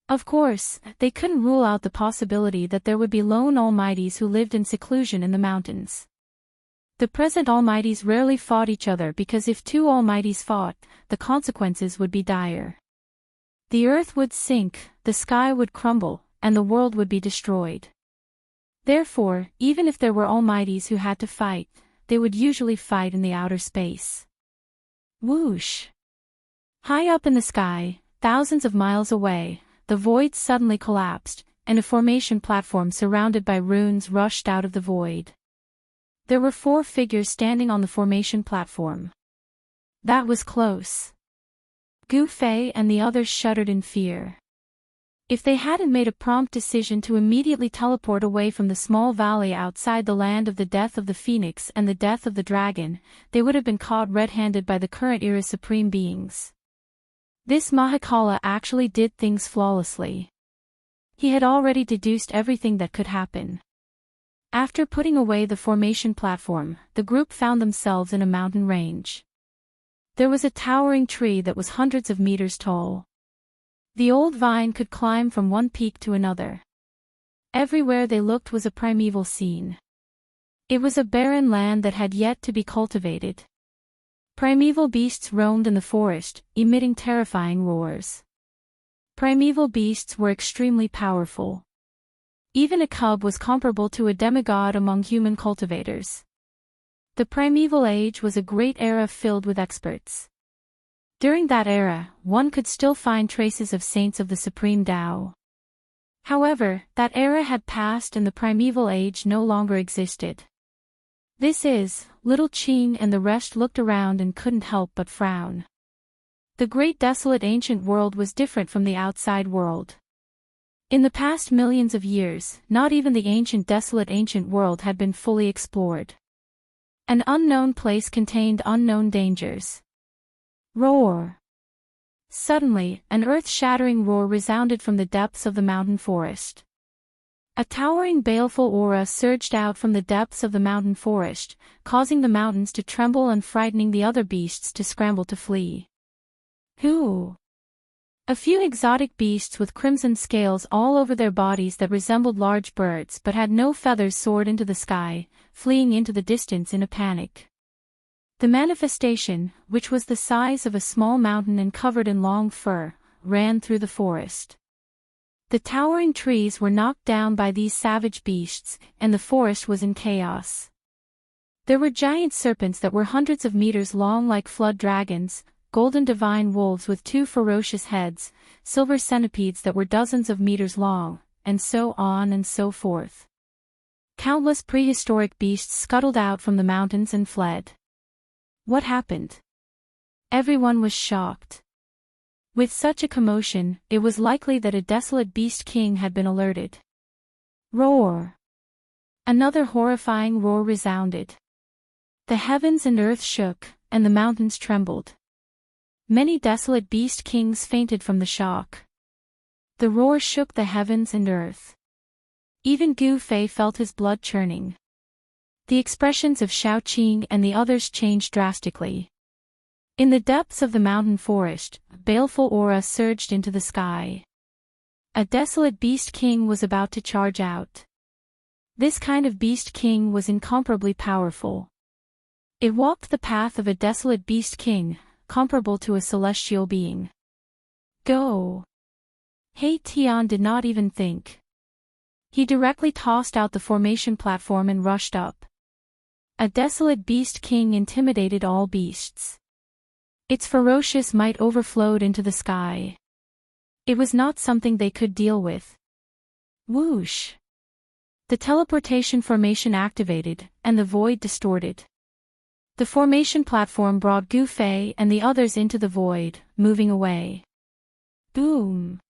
[SPEAKER 1] Of course, they couldn't rule out the possibility that there would be lone Almighties who lived in seclusion in the mountains. The present Almighties rarely fought each other because if 2 Almighties fought, the consequences would be dire. The earth would sink, the sky would crumble, and the world would be destroyed. Therefore, even if there were Almighties who had to fight, they would usually fight in the outer space. Whoosh! High up in the sky, thousands of miles away, the void suddenly collapsed, and a formation platform surrounded by runes rushed out of the void. There were 4 figures standing on the formation platform. That was close. Gu Fei and the others shuddered in fear. If they hadn't made a prompt decision to immediately teleport away from the small valley outside the land of the death of the phoenix and the death of the dragon, they would have been caught red-handed by the current era's supreme beings. This Mahakala actually did things flawlessly. He had already deduced everything that could happen. After putting away the formation platform, the group found themselves in a mountain range. There was a towering tree that was hundreds of meters tall. The old vine could climb from one peak to another. Everywhere they looked was a primeval scene. It was a barren land that had yet to be cultivated. Primeval beasts roamed in the forest, emitting terrifying roars. Primeval beasts were extremely powerful. Even a cub was comparable to a demigod among human cultivators. The primeval age was a great era filled with experts. During that era, one could still find traces of saints of the supreme Tao. However, that era had passed and the primeval age no longer existed. This is, little Qing and the rest looked around and couldn't help but frown. The great desolate ancient world was different from the outside world. In the past millions of years, not even the ancient desolate ancient world had been fully explored. An unknown place contained unknown dangers. Roar! Suddenly, an earth-shattering roar resounded from the depths of the mountain forest. A towering baleful aura surged out from the depths of the mountain forest, causing the mountains to tremble and frightening the other beasts to scramble to flee. Who? A few exotic beasts with crimson scales all over their bodies that resembled large birds but had no feathers soared into the sky, fleeing into the distance in a panic. The manifestation, which was the size of a small mountain and covered in long fur, ran through the forest. The towering trees were knocked down by these savage beasts, and the forest was in chaos. There were giant serpents that were hundreds of meters long like flood dragons, golden divine wolves with 2 ferocious heads, silver centipedes that were dozens of meters long, and so on and so forth. Countless prehistoric beasts scuttled out from the mountains and fled. What happened? Everyone was shocked. With such a commotion, it was likely that a desolate beast king had been alerted. Roar! Another horrifying roar resounded. The heavens and earth shook, and the mountains trembled. Many desolate beast kings fainted from the shock. The roar shook the heavens and earth. Even Gu Fei felt his blood churning. The expressions of Shao Qing and the others changed drastically. In the depths of the mountain forest, a baleful aura surged into the sky. A desolate beast king was about to charge out. This kind of beast king was incomparably powerful. It walked the path of a desolate beast king, comparable to a celestial being. Go! He Tian did not even think. He directly tossed out the formation platform and rushed up. A desolate beast king intimidated all beasts. Its ferocious might overflowed into the sky. It was not something they could deal with. Whoosh! The teleportation formation activated, and the void distorted. The formation platform brought Gu Fei and the others into the void, moving away. Boom!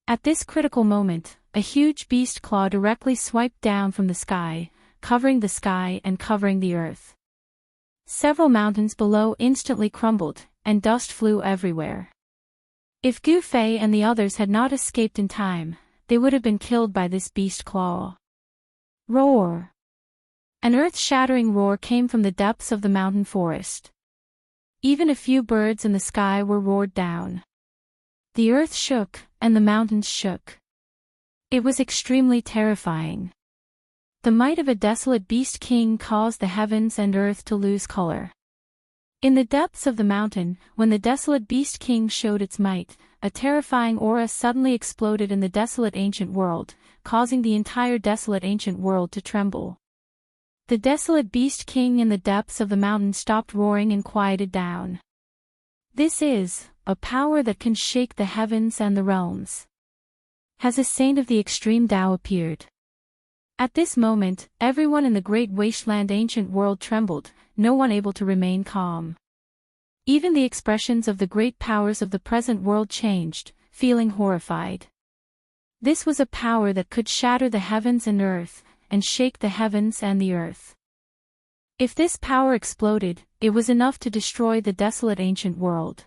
[SPEAKER 1] At this critical moment, a huge beast claw directly swiped down from the sky, covering the sky and covering the earth. Several mountains below instantly crumbled, and dust flew everywhere. If Gu Fei and the others had not escaped in time, they would have been killed by this beast claw. Roar! An earth-shattering roar came from the depths of the mountain forest. Even a few birds in the sky were roared down. The earth shook, and the mountains shook. It was extremely terrifying. The might of a desolate beast king caused the heavens and earth to lose color. In the depths of the mountain, when the desolate beast king showed its might, a terrifying aura suddenly exploded in the desolate ancient world, causing the entire desolate ancient world to tremble. The desolate beast king in the depths of the mountain stopped roaring and quieted down. This is a power that can shake the heavens and the realms. Has a saint of the extreme Tao appeared? At this moment, everyone in the great wasteland ancient world trembled, no one able to remain calm. Even the expressions of the great powers of the present world changed, feeling horrified. This was a power that could shatter the heavens and earth, and shake the heavens and the earth. If this power exploded, it was enough to destroy the desolate ancient world.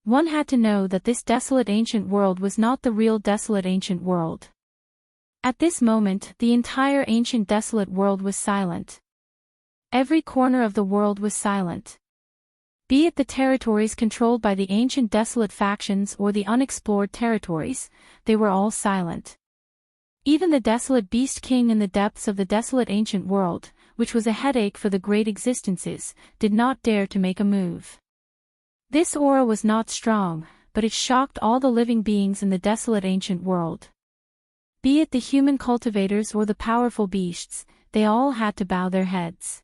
[SPEAKER 1] One had to know that this desolate ancient world was not the real desolate ancient world. At this moment, the entire ancient desolate world was silent. Every corner of the world was silent. Be it the territories controlled by the ancient desolate factions or the unexplored territories, they were all silent. Even the desolate beast king in the depths of the desolate ancient world, which was a headache for the great existences, did not dare to make a move. This aura was not strong, but it shocked all the living beings in the desolate ancient world. Be it the human cultivators or the powerful beasts, they all had to bow their heads.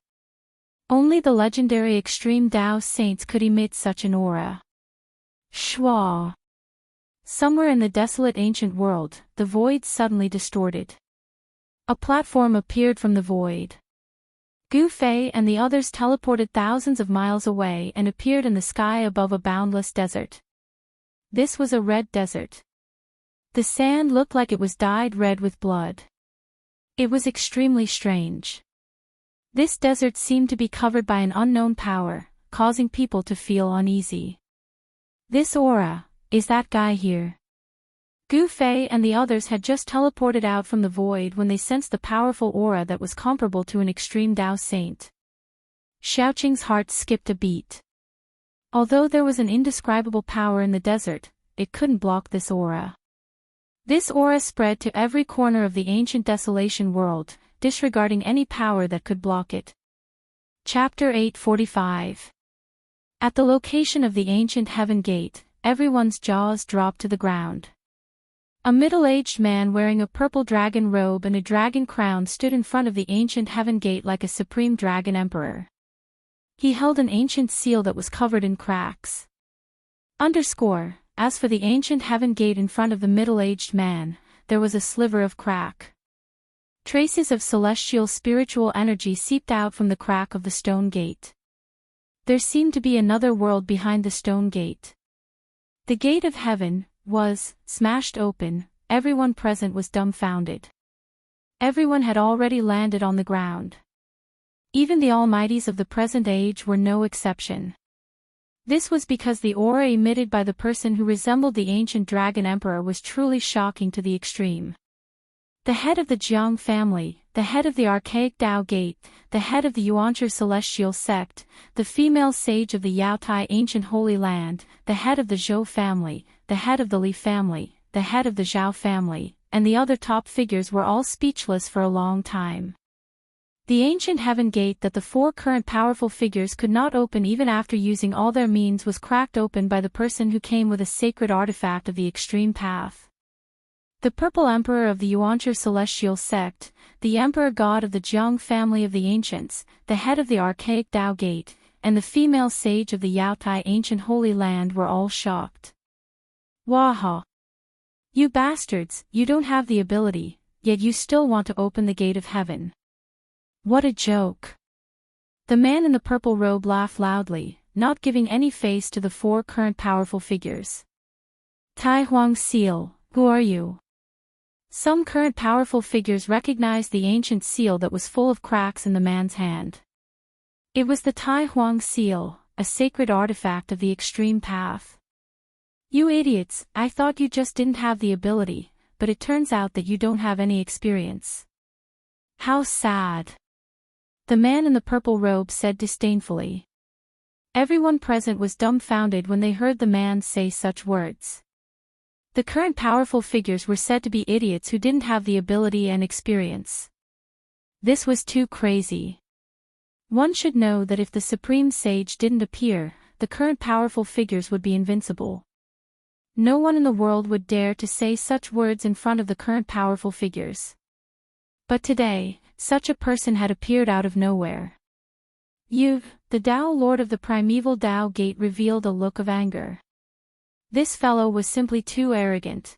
[SPEAKER 1] Only the legendary extreme Tao saints could emit such an aura. Shwa! Somewhere in the desolate ancient world, the void suddenly distorted. A platform appeared from the void. Gu Fei and the others teleported thousands of miles away and appeared in the sky above a boundless desert. This was a red desert. The sand looked like it was dyed red with blood. It was extremely strange. This desert seemed to be covered by an unknown power, causing people to feel uneasy. This aura, is that guy here? Gu Fei and the others had just teleported out from the void when they sensed the powerful aura that was comparable to an extreme Dao saint. Xiaoqing's heart skipped a beat. Although there was an indescribable power in the desert, it couldn't block this aura. This aura spread to every corner of the ancient desolation world, disregarding any power that could block it. Chapter 845. At the location of the ancient heaven gate, everyone's jaws dropped to the ground. A middle-aged man wearing a purple dragon robe and a dragon crown stood in front of the ancient heaven gate like a supreme dragon emperor. He held an ancient seal that was covered in cracks. As for the ancient heaven gate in front of the middle-aged man, there was a sliver of crack. Traces of celestial spiritual energy seeped out from the crack of the stone gate. There seemed to be another world behind the stone gate. The gate of heaven was smashed open. Everyone present was dumbfounded. Everyone had already landed on the ground. Even the almighties of the present age were no exception. This was because the aura emitted by the person who resembled the ancient dragon emperor was truly shocking to the extreme. The head of the Jiang family, the head of the archaic Dao Gate, the head of the Yuanzhi celestial sect, the female sage of the Yaotai ancient holy land, the head of the Zhou family, the head of the Li family, the head of the Zhao family, and the other top figures were all speechless for a long time. The ancient heaven gate that the four current powerful figures could not open even after using all their means was cracked open by the person who came with a sacred artifact of the extreme path. The purple emperor of the Yuanzhi celestial sect, the emperor god of the Jiang family of the ancients, the head of the archaic Dao Gate, and the female sage of the Yaotai ancient holy land were all shocked. Waha! You bastards, you don't have the ability, yet you still want to open the gate of heaven. What a joke. The man in the purple robe laughed loudly, not giving any face to the four current powerful figures. Tai Huang seal, who are you? Some current powerful figures recognized the ancient seal that was full of cracks in the man's hand. It was the Tai Huang seal, a sacred artifact of the extreme path. You idiots, I thought you just didn't have the ability, but it turns out that you don't have any experience. How sad. The man in the purple robe said disdainfully. Everyone present was dumbfounded when they heard the man say such words. The current powerful figures were said to be idiots who didn't have the ability and experience. This was too crazy. One should know that if the supreme sage didn't appear, the current powerful figures would be invincible. No one in the world would dare to say such words in front of the current powerful figures. But today, such a person had appeared out of nowhere. You, the Dao Lord of the primeval Dao Gate, revealed a look of anger. This fellow was simply too arrogant.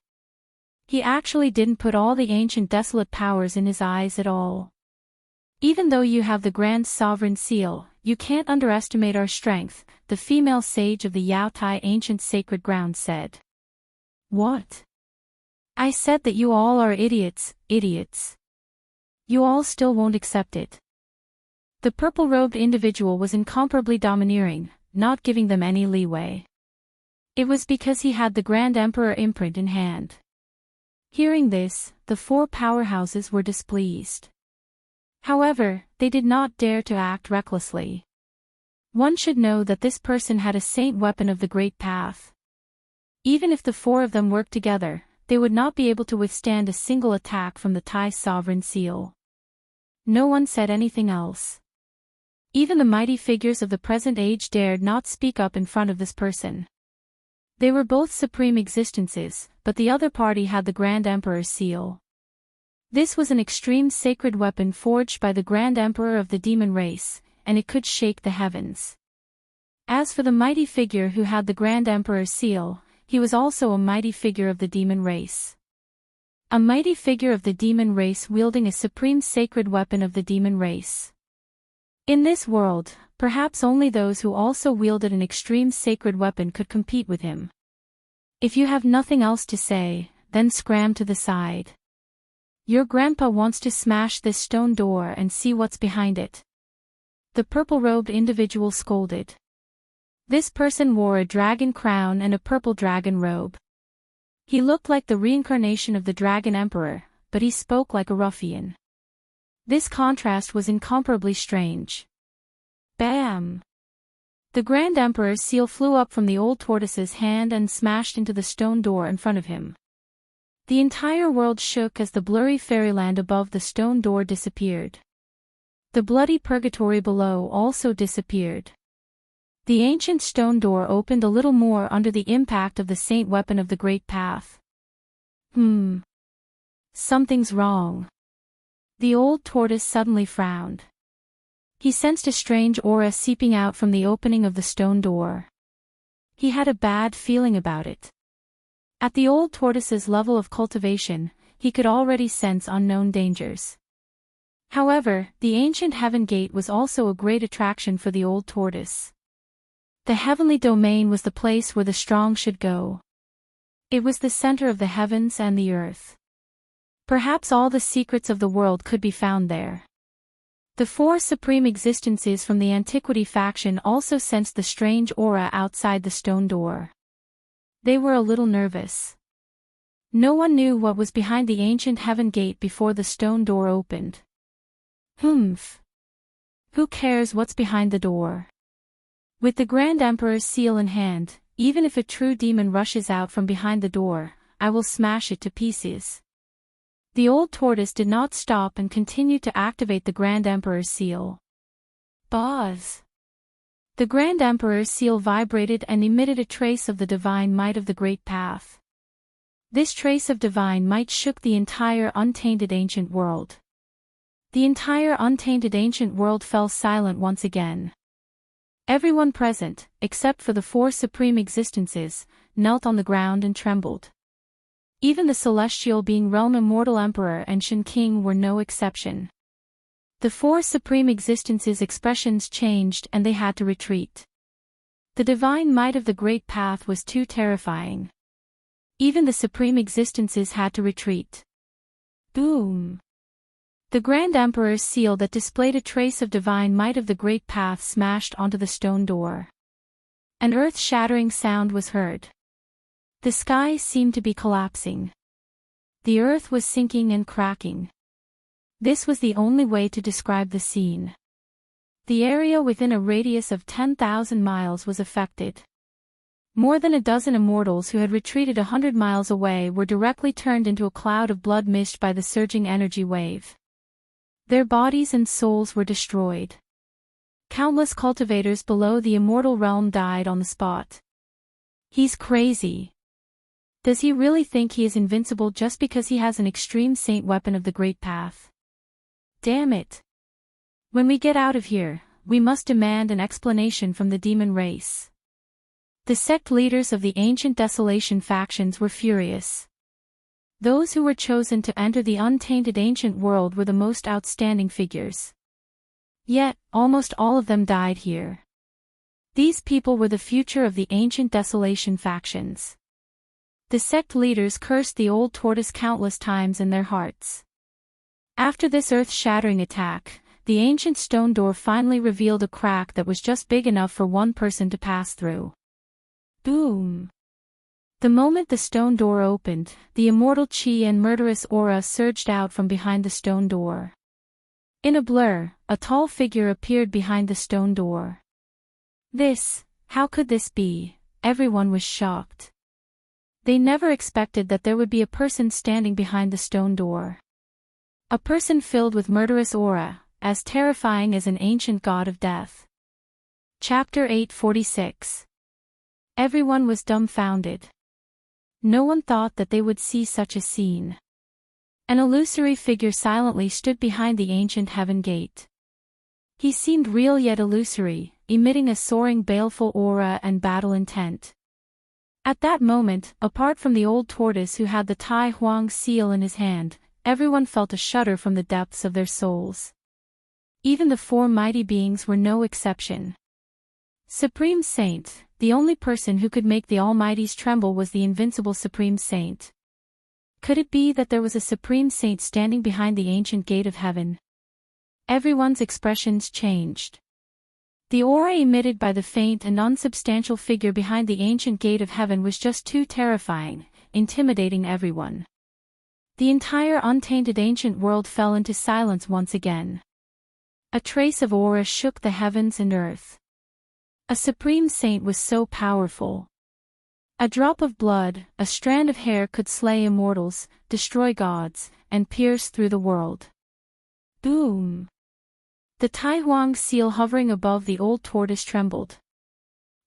[SPEAKER 1] He actually didn't put all the ancient desolate powers in his eyes at all. Even though you have the Grand Sovereign Seal, you can't underestimate our strength, the female sage of the Yaotai ancient sacred ground said. What? I said that you all are idiots, idiots. You all still won't accept it. The purple-robed individual was incomparably domineering, not giving them any leeway. It was because he had the Grand Emperor imprint in hand. Hearing this, the four powerhouses were displeased. However, they did not dare to act recklessly. One should know that this person had a saint weapon of the Great Path. Even if the four of them worked together, they would not be able to withstand a single attack from the Tai Sovereign Seal. No one said anything else. Even the mighty figures of the present age dared not speak up in front of this person. They were both supreme existences, but the other party had the Grand Emperor's seal. This was an extreme sacred weapon forged by the Grand Emperor of the demon race, and it could shake the heavens. As for the mighty figure who had the Grand Emperor's seal, he was also a mighty figure of the demon race. A mighty figure of the demon race wielding a supreme sacred weapon of the demon race. In this world, perhaps only those who also wielded an extreme sacred weapon could compete with him. If you have nothing else to say, then scram to the side. Your grandpa wants to smash this stone door and see what's behind it. The purple-robed individual scolded. This person wore a dragon crown and a purple dragon robe. He looked like the reincarnation of the Dragon Emperor, but he spoke like a ruffian. This contrast was incomparably strange. Bam! The Grand Emperor's seal flew up from the old tortoise's hand and smashed into the stone door in front of him. The entire world shook as the blurry fairyland above the stone door disappeared. The bloody purgatory below also disappeared. The ancient stone door opened a little more under the impact of the saint weapon of the great path. Something's wrong. The old tortoise suddenly frowned. He sensed a strange aura seeping out from the opening of the stone door. He had a bad feeling about it. At the old tortoise's level of cultivation, he could already sense unknown dangers. However, the ancient heaven gate was also a great attraction for the old tortoise. The heavenly domain was the place where the strong should go. It was the center of the heavens and the earth. Perhaps all the secrets of the world could be found there. The four supreme existences from the Antiquity faction also sensed the strange aura outside the stone door. They were a little nervous. No one knew what was behind the ancient heaven gate before the stone door opened. Who cares what's behind the door? With the Grand Emperor's seal in hand, even if a true demon rushes out from behind the door, I will smash it to pieces. The old tortoise did not stop and continued to activate the Grand Emperor's seal. Buzz! The Grand Emperor's seal vibrated and emitted a trace of the divine might of the Great Path. This trace of divine might shook the entire untainted ancient world. The entire untainted ancient world fell silent once again. Everyone present, except for the four supreme existences, knelt on the ground and trembled. Even the celestial being Realm Immortal Emperor and Shen King were no exception. The four supreme existences' expressions changed and they had to retreat. The divine might of the Great Path was too terrifying. Even the supreme existences had to retreat. Boom! The Grand Emperor's seal that displayed a trace of divine might of the Great Path smashed onto the stone door. An earth-shattering sound was heard. The sky seemed to be collapsing. The earth was sinking and cracking. This was the only way to describe the scene. The area within a radius of 10,000 miles was affected. More than a dozen immortals who had retreated 100 miles away were directly turned into a cloud of blood mist by the surging energy wave. Their bodies and souls were destroyed. Countless cultivators below the immortal realm died on the spot. He's crazy. Does he really think he is invincible just because he has an extreme saint weapon of the Great Path? Damn it. When we get out of here, we must demand an explanation from the demon race. The sect leaders of the ancient desolation factions were furious. Those who were chosen to enter the untainted ancient world were the most outstanding figures. Yet, almost all of them died here. These people were the future of the ancient desolation factions. The sect leaders cursed the old tortoise countless times in their hearts. After this earth-shattering attack, the ancient stone door finally revealed a crack that was just big enough for one person to pass through. Boom! The moment the stone door opened, the immortal chi and murderous aura surged out from behind the stone door. In a blur, a tall figure appeared behind the stone door. How could this be? Everyone was shocked. They never expected that there would be a person standing behind the stone door. A person filled with murderous aura, as terrifying as an ancient god of death. Chapter 846. Everyone was dumbfounded. No one thought that they would see such a scene. An illusory figure silently stood behind the ancient heaven gate. He seemed real yet illusory, emitting a soaring baleful aura and battle intent. At that moment, apart from the old tortoise who had the Tai Huang seal in his hand, everyone felt a shudder from the depths of their souls. Even the four mighty beings were no exception. Supreme Saint, the only person who could make the Almighties tremble was the invincible Supreme Saint. Could it be that there was a Supreme Saint standing behind the ancient gate of heaven? Everyone's expressions changed. The aura emitted by the faint and unsubstantial figure behind the ancient gate of heaven was just too terrifying, intimidating everyone. The entire untainted ancient world fell into silence once again. A trace of aura shook the heavens and earth. A supreme saint was so powerful. A drop of blood, a strand of hair could slay immortals, destroy gods, and pierce through the world. Boom! The Tai Huang seal hovering above the old tortoise trembled.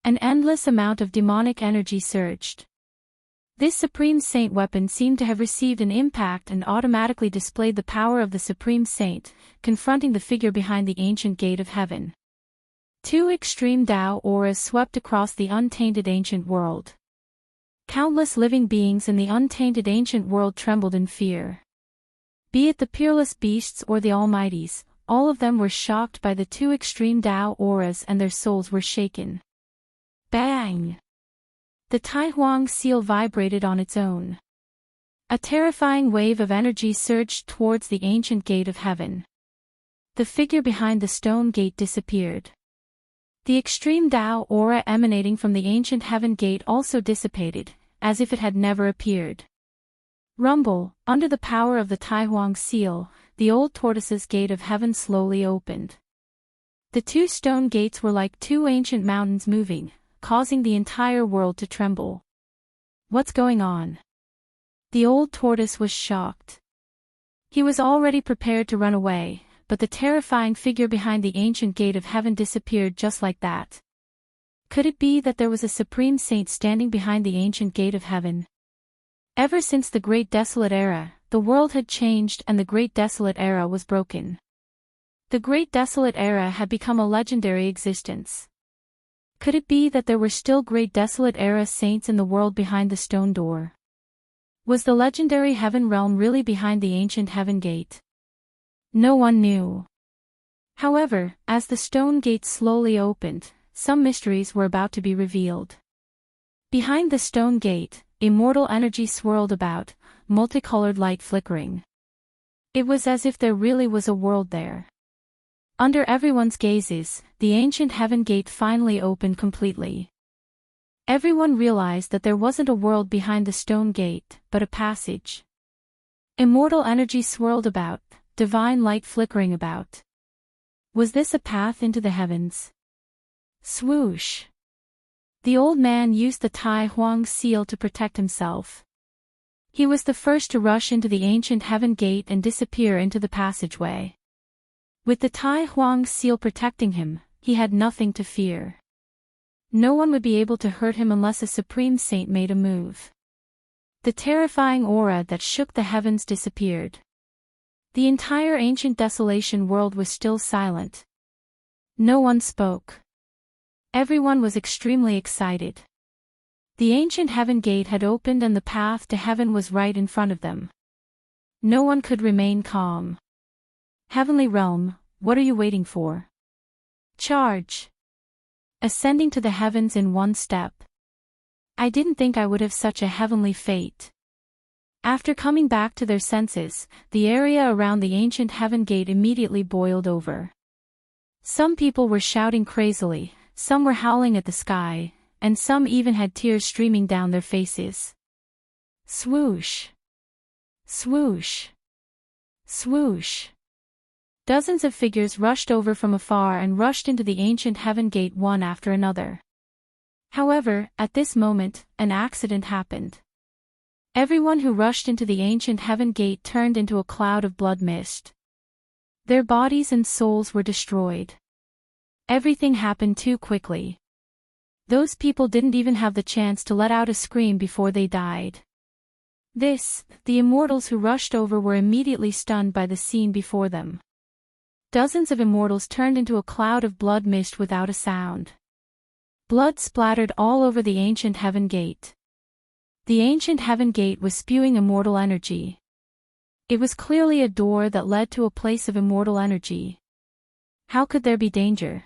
[SPEAKER 1] An endless amount of demonic energy surged. This supreme saint weapon seemed to have received an impact and automatically displayed the power of the supreme saint, confronting the figure behind the ancient gate of heaven. Two extreme Tao auras swept across the untainted ancient world. Countless living beings in the untainted ancient world trembled in fear. Be it the peerless beasts or the almighties, all of them were shocked by the two extreme Tao auras and their souls were shaken. Bang! The Tai Huang seal vibrated on its own. A terrifying wave of energy surged towards the ancient gate of heaven. The figure behind the stone gate disappeared. The extreme Tao aura emanating from the ancient heaven gate also dissipated, as if it had never appeared. Rumble, under the power of the Tai Huang seal, the old tortoise's gate of heaven slowly opened. The two stone gates were like two ancient mountains moving, causing the entire world to tremble. What's going on? The old tortoise was shocked. He was already prepared to run away, but the terrifying figure behind the ancient gate of heaven disappeared just like that. Could it be that there was a supreme saint standing behind the ancient gate of heaven? Ever since the Great Desolate Era, the world had changed and the Great Desolate Era was broken. The Great Desolate Era had become a legendary existence. Could it be that there were still Great Desolate Era saints in the world behind the stone door? Was the legendary heaven realm really behind the ancient heaven gate? No one knew. However, as the stone gate slowly opened, some mysteries were about to be revealed. Behind the stone gate, immortal energy swirled about, multicolored light flickering. It was as if there really was a world there. Under everyone's gazes, the ancient heaven gate finally opened completely. Everyone realized that there wasn't a world behind the stone gate, but a passage. Immortal energy swirled about, divine light flickering about. Was this a path into the heavens? Swoosh! The old man used the Tai Huang seal to protect himself. He was the first to rush into the ancient heaven gate and disappear into the passageway. With the Tai Huang seal protecting him, he had nothing to fear. No one would be able to hurt him unless a supreme saint made a move. The terrifying aura that shook the heavens disappeared. The entire ancient desolation world was still silent. No one spoke. Everyone was extremely excited. The ancient heaven gate had opened and the path to heaven was right in front of them. No one could remain calm. Heavenly realm, what are you waiting for? Charge! Ascending to the heavens in one step. I didn't think I would have such a heavenly fate. After coming back to their senses, the area around the ancient heaven gate immediately boiled over. Some people were shouting crazily, some were howling at the sky, and some even had tears streaming down their faces. Swoosh! Swoosh! Swoosh! Dozens of figures rushed over from afar and rushed into the ancient heaven gate one after another. However, at this moment, an accident happened. Everyone who rushed into the ancient heaven gate turned into a cloud of blood mist. Their bodies and souls were destroyed. Everything happened too quickly. Those people didn't even have the chance to let out a scream before they died. The immortals who rushed over were immediately stunned by the scene before them. Dozens of immortals turned into a cloud of blood mist without a sound. Blood splattered all over the ancient heaven gate. The ancient heaven gate was spewing immortal energy. It was clearly a door that led to a place of immortal energy. How could there be danger?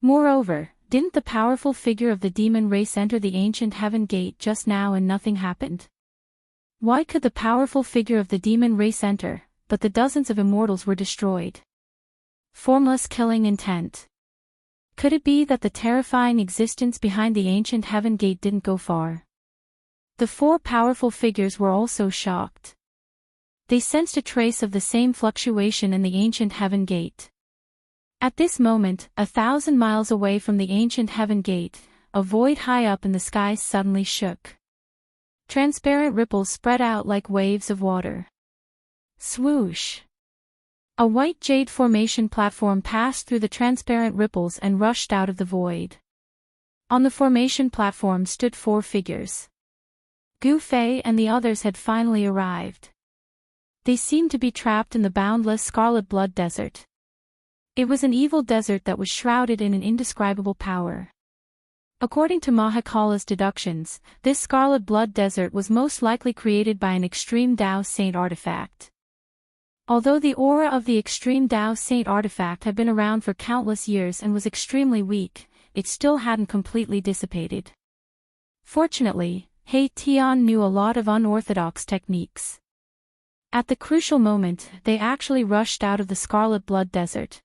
[SPEAKER 1] Moreover, didn't the powerful figure of the demon race enter the ancient heaven gate just now and nothing happened? Why could the powerful figure of the demon race enter, but the dozens of immortals were destroyed? Formless killing intent. Could it be that the terrifying existence behind the ancient heaven gate didn't go far? The four powerful figures were also shocked. They sensed a trace of the same fluctuation in the ancient heaven gate. At this moment, 1,000 miles away from the ancient heaven gate, a void high up in the sky suddenly shook. Transparent ripples spread out like waves of water. Swoosh! A white jade formation platform passed through the transparent ripples and rushed out of the void. On the formation platform stood four figures. Gu Fei and the others had finally arrived. They seemed to be trapped in the boundless scarlet blood desert. It was an evil desert that was shrouded in an indescribable power. According to Mahakala's deductions, this scarlet blood desert was most likely created by an extreme Dao Saint artifact. Although the aura of the extreme Dao Saint artifact had been around for countless years and was extremely weak, it still hadn't completely dissipated. Fortunately, He Tian knew a lot of unorthodox techniques. At the crucial moment, they actually rushed out of the scarlet blood desert.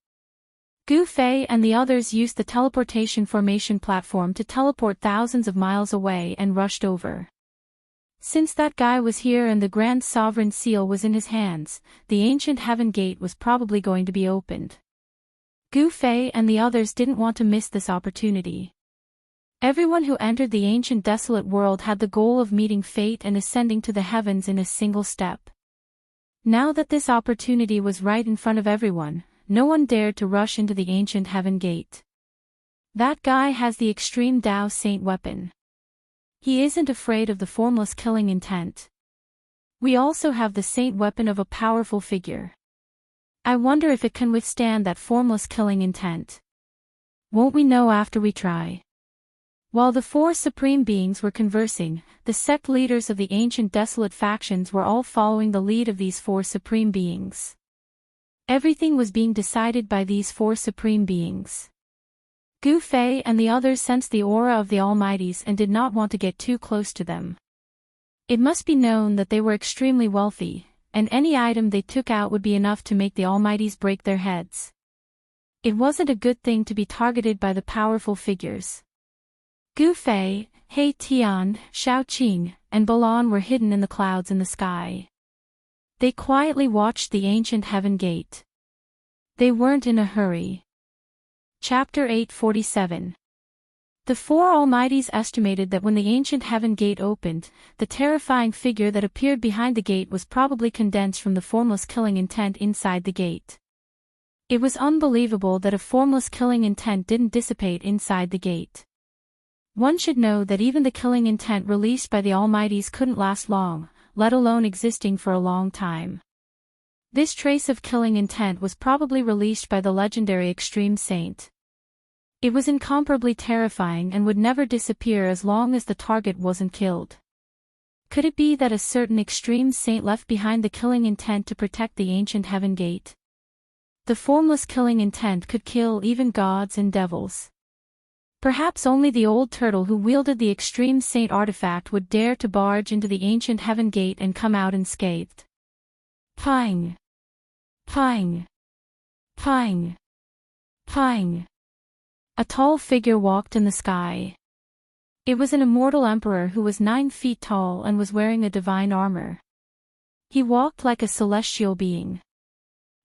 [SPEAKER 1] Gu Fei and the others used the teleportation formation platform to teleport thousands of miles away and rushed over. Since that guy was here and the Grand Sovereign Seal was in his hands, the ancient heaven gate was probably going to be opened. Gu Fei and the others didn't want to miss this opportunity. Everyone who entered the ancient desolate world had the goal of meeting fate and ascending to the heavens in a single step. Now that this opportunity was right in front of everyone, no one dared to rush into the ancient heaven gate. That guy has the extreme Dao Saint weapon. He isn't afraid of the formless killing intent. We also have the saint weapon of a powerful figure. I wonder if it can withstand that formless killing intent. Won't we know after we try? While the four supreme beings were conversing, the sect leaders of the ancient desolate factions were all following the lead of these four supreme beings. Everything was being decided by these four supreme beings. Gu Fei and the others sensed the aura of the Almighties and did not want to get too close to them. It must be known that they were extremely wealthy, and any item they took out would be enough to make the Almighties break their heads. It wasn't a good thing to be targeted by the powerful figures. Gu Fei, He Tian, Xiao Qing, and Balan were hidden in the clouds in the sky. They quietly watched the ancient heaven gate. They weren't in a hurry. Chapter 847. The four Almighties estimated that when the ancient heaven gate opened, the terrifying figure that appeared behind the gate was probably condensed from the formless killing intent inside the gate. It was unbelievable that a formless killing intent didn't dissipate inside the gate. One should know that even the killing intent released by the Almighties couldn't last long, let alone existing for a long time. This trace of killing intent was probably released by the legendary Extreme Saint. It was incomparably terrifying and would never disappear as long as the target wasn't killed. Could it be that a certain Extreme Saint left behind the killing intent to protect the ancient heaven gate? The formless killing intent could kill even gods and devils. Perhaps only the old turtle who wielded the Extreme Saint artifact would dare to barge into the ancient heaven gate and come out unscathed. Pang! Pang! Pang! Pang! A tall figure walked in the sky. It was an immortal emperor who was 9 feet tall and was wearing a divine armor. He walked like a celestial being.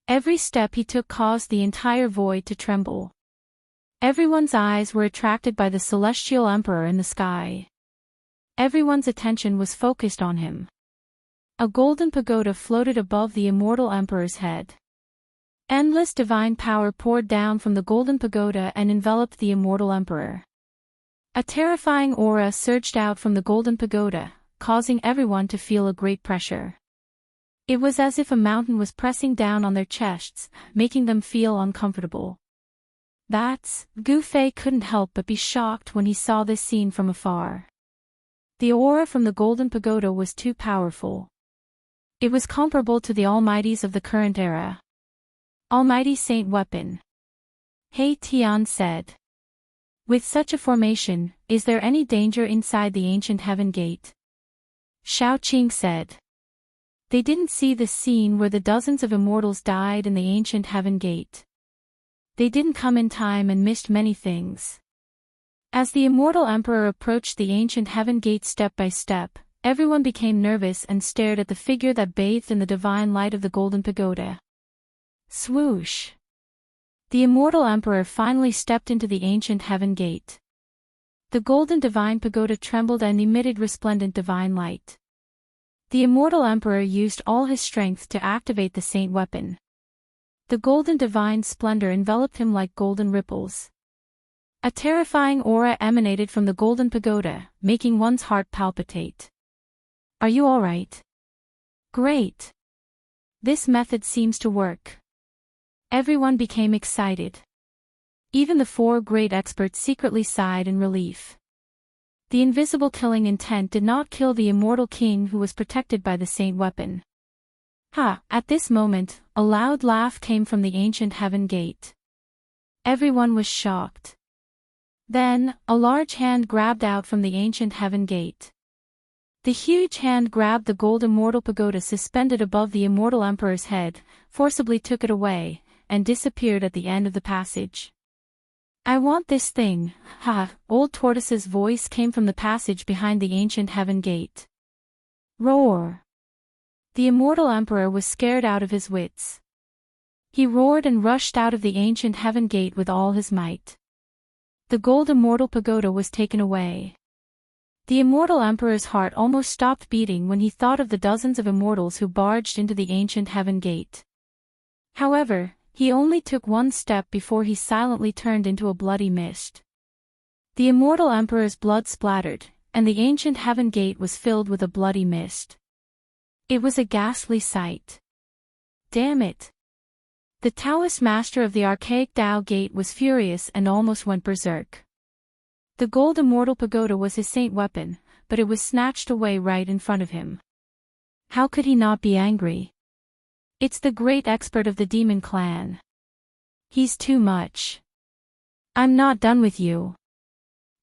[SPEAKER 1] Every step he took caused the entire void to tremble. Everyone's eyes were attracted by the celestial emperor in the sky. Everyone's attention was focused on him. A golden pagoda floated above the immortal emperor's head. Endless divine power poured down from the golden pagoda and enveloped the immortal emperor. A terrifying aura surged out from the golden pagoda, causing everyone to feel a great pressure. It was as if a mountain was pressing down on their chests, making them feel uncomfortable. Gu Fei couldn't help but be shocked when he saw this scene from afar. The aura from the golden pagoda was too powerful. It was comparable to the Almighties of the current era. Almighty Saint Weapon. He Tian said. With such a formation, is there any danger inside the ancient heaven gate? Xiao Qing said. They didn't see the scene where the dozens of immortals died in the ancient heaven gate. They didn't come in time and missed many things. As the immortal emperor approached the ancient heaven gate step by step, everyone became nervous and stared at the figure that bathed in the divine light of the golden pagoda. Swoosh! The immortal emperor finally stepped into the ancient heaven gate. The golden divine pagoda trembled and emitted resplendent divine light. The immortal emperor used all his strength to activate the saint weapon. The golden divine splendor enveloped him like golden ripples. A terrifying aura emanated from the golden pagoda, making one's heart palpitate. Are you all right? Great! This method seems to work. Everyone became excited. Even the four great experts secretly sighed in relief. The invisible killing intent did not kill the immortal king who was protected by the saint weapon. Ha! At this moment, a loud laugh came from the ancient heaven gate. Everyone was shocked. Then, a large hand grabbed out from the ancient heaven gate. The huge hand grabbed the gold immortal pagoda suspended above the immortal emperor's head, forcibly took it away, and disappeared at the end of the passage. I want this thing, ha! Old Tortoise's voice came from the passage behind the ancient heaven gate. Roar! The immortal emperor was scared out of his wits. He roared and rushed out of the ancient heaven gate with all his might. The gold immortal pagoda was taken away. The immortal emperor's heart almost stopped beating when he thought of the dozens of immortals who barged into the ancient heaven gate. However, he only took one step before he silently turned into a bloody mist. The immortal emperor's blood splattered, and the ancient heaven gate was filled with a bloody mist. It was a ghastly sight. Damn it! The Taoist master of the archaic Tao gate was furious and almost went berserk. The gold immortal pagoda was his saint weapon, but it was snatched away right in front of him. How could he not be angry? It's the great expert of the demon clan. He's too much. I'm not done with you.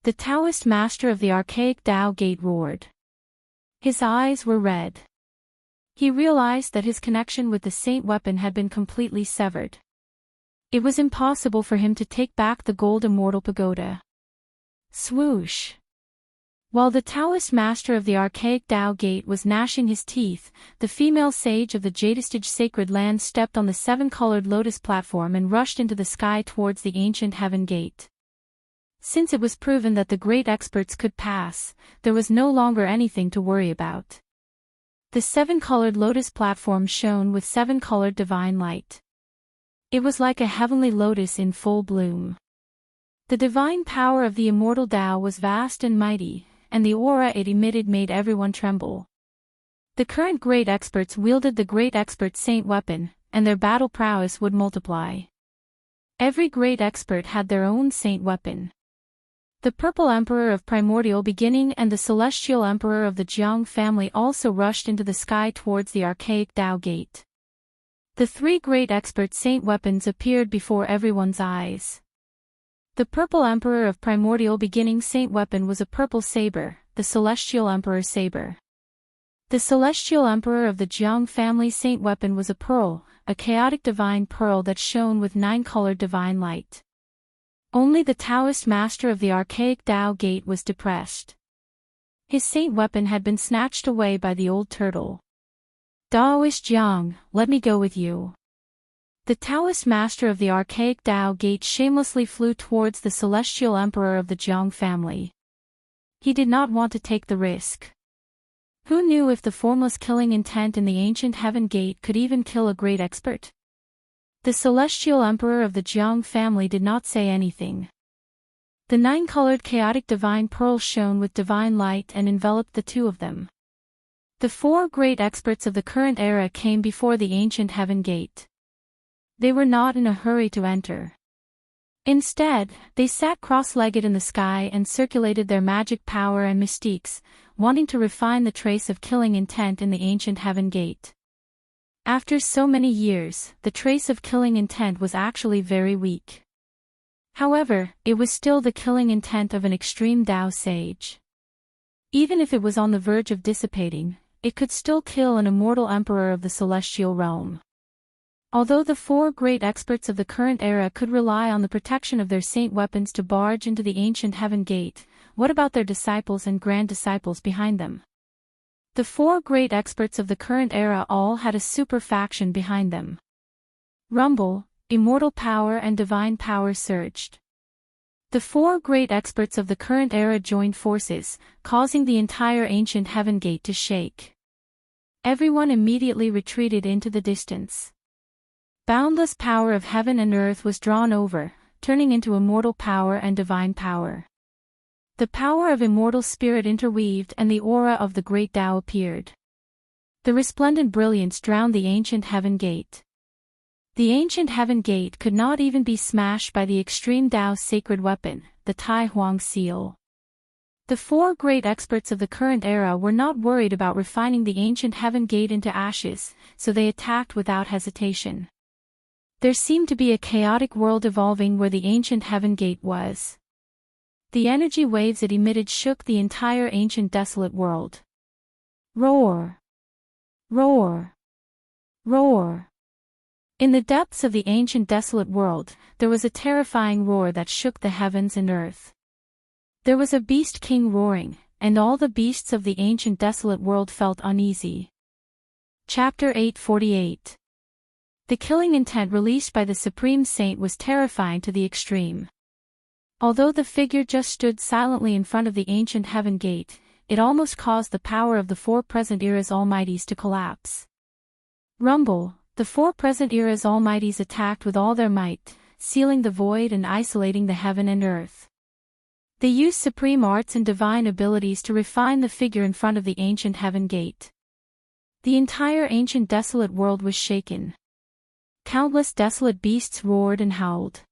[SPEAKER 1] The Taoist master of the archaic Tao gate roared. His eyes were red. He realized that his connection with the saint weapon had been completely severed. It was impossible for him to take back the gold immortal pagoda. Swoosh! While the Taoist master of the archaic Tao gate was gnashing his teeth, the female sage of the Jadestage sacred land stepped on the seven-colored lotus platform and rushed into the sky towards the ancient heaven gate. Since it was proven that the great experts could pass, there was no longer anything to worry about. The seven-colored lotus platform shone with seven-colored divine light. It was like a heavenly lotus in full bloom. The divine power of the immortal Tao was vast and mighty, and the aura it emitted made everyone tremble. The current great experts wielded the great expert saint weapon, and their battle prowess would multiply. Every great expert had their own saint weapon. The Purple Emperor of Primordial Beginning and the Celestial Emperor of the Jiang family also rushed into the sky towards the archaic Tao gate. The three great expert saint weapons appeared before everyone's eyes. The Purple Emperor of Primordial Beginning saint weapon was a purple saber, the Celestial Emperor saber. The Celestial Emperor of the Jiang family saint weapon was a pearl, a chaotic divine pearl that shone with nine-colored divine light. Only the Taoist master of the archaic Tao gate was depressed. His saint weapon had been snatched away by the old turtle. Taoist Jiang, let me go with you. The Taoist master of the archaic Tao gate shamelessly flew towards the Celestial Emperor of the Jiang family. He did not want to take the risk. Who knew if the formless killing intent in the ancient heaven gate could even kill a great expert? The Celestial Emperor of the Jiang family did not say anything. The nine-colored chaotic divine pearl shone with divine light and enveloped the two of them. The four great experts of the current era came before the ancient heaven gate. They were not in a hurry to enter. Instead, they sat cross-legged in the sky and circulated their magic power and mystiques, wanting to refine the trace of killing intent in the ancient heaven gate. After so many years, the trace of killing intent was actually very weak. However, it was still the killing intent of an extreme Tao sage. Even if it was on the verge of dissipating, it could still kill an immortal emperor of the celestial realm. Although the four great experts of the current era could rely on the protection of their saint weapons to barge into the ancient heaven gate, what about their disciples and grand disciples behind them? The four great experts of the current era all had a super faction behind them. Rumble, immortal power and divine power surged. The four great experts of the current era joined forces, causing the entire ancient heaven gate to shake. Everyone immediately retreated into the distance. Boundless power of heaven and earth was drawn over, turning into immortal power and divine power. The power of immortal spirit interweaved and the aura of the great Tao appeared. The resplendent brilliance drowned the ancient heaven gate. The ancient heaven gate could not even be smashed by the extreme Tao's sacred weapon, the Tai Huang seal. The four great experts of the current era were not worried about refining the ancient heaven gate into ashes, so they attacked without hesitation. There seemed to be a chaotic world evolving where the ancient heaven gate was. The energy waves it emitted shook the entire ancient desolate world. Roar! Roar! Roar! In the depths of the ancient desolate world, there was a terrifying roar that shook the heavens and earth. There was a beast king roaring, and all the beasts of the ancient desolate world felt uneasy. Chapter 848. The killing intent released by the Supreme Saint was terrifying to the extreme. Although the figure just stood silently in front of the ancient heaven gate, it almost caused the power of the four present eras almighties to collapse. Rumble, the four present eras almighties attacked with all their might, sealing the void and isolating the heaven and earth. They used supreme arts and divine abilities to refine the figure in front of the ancient heaven gate. The entire ancient desolate world was shaken. Countless desolate beasts roared and howled.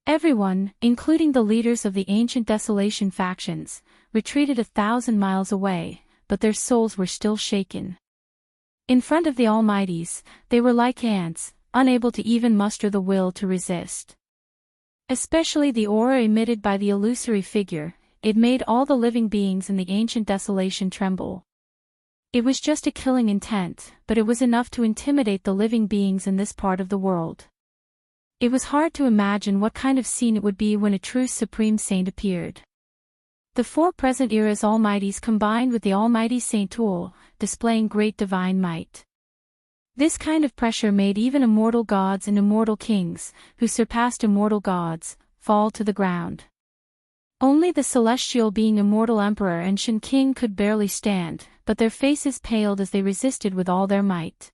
[SPEAKER 1] Everyone, including the leaders of the ancient desolation factions, retreated 1,000 miles away, but their souls were still shaken. In front of the Almighties, they were like ants, unable to even muster the will to resist. Especially the aura emitted by the illusory figure, it made all the living beings in the ancient desolation tremble. It was just a killing intent, but it was enough to intimidate the living beings in this part of the world. It was hard to imagine what kind of scene it would be when a true Supreme Saint appeared. The four present eras almighties combined with the almighty Saint Tool, displaying great divine might. This kind of pressure made even immortal gods and immortal kings, who surpassed immortal gods, fall to the ground. Only the celestial being Immortal Emperor and Shen King could barely stand, but their faces paled as they resisted with all their might.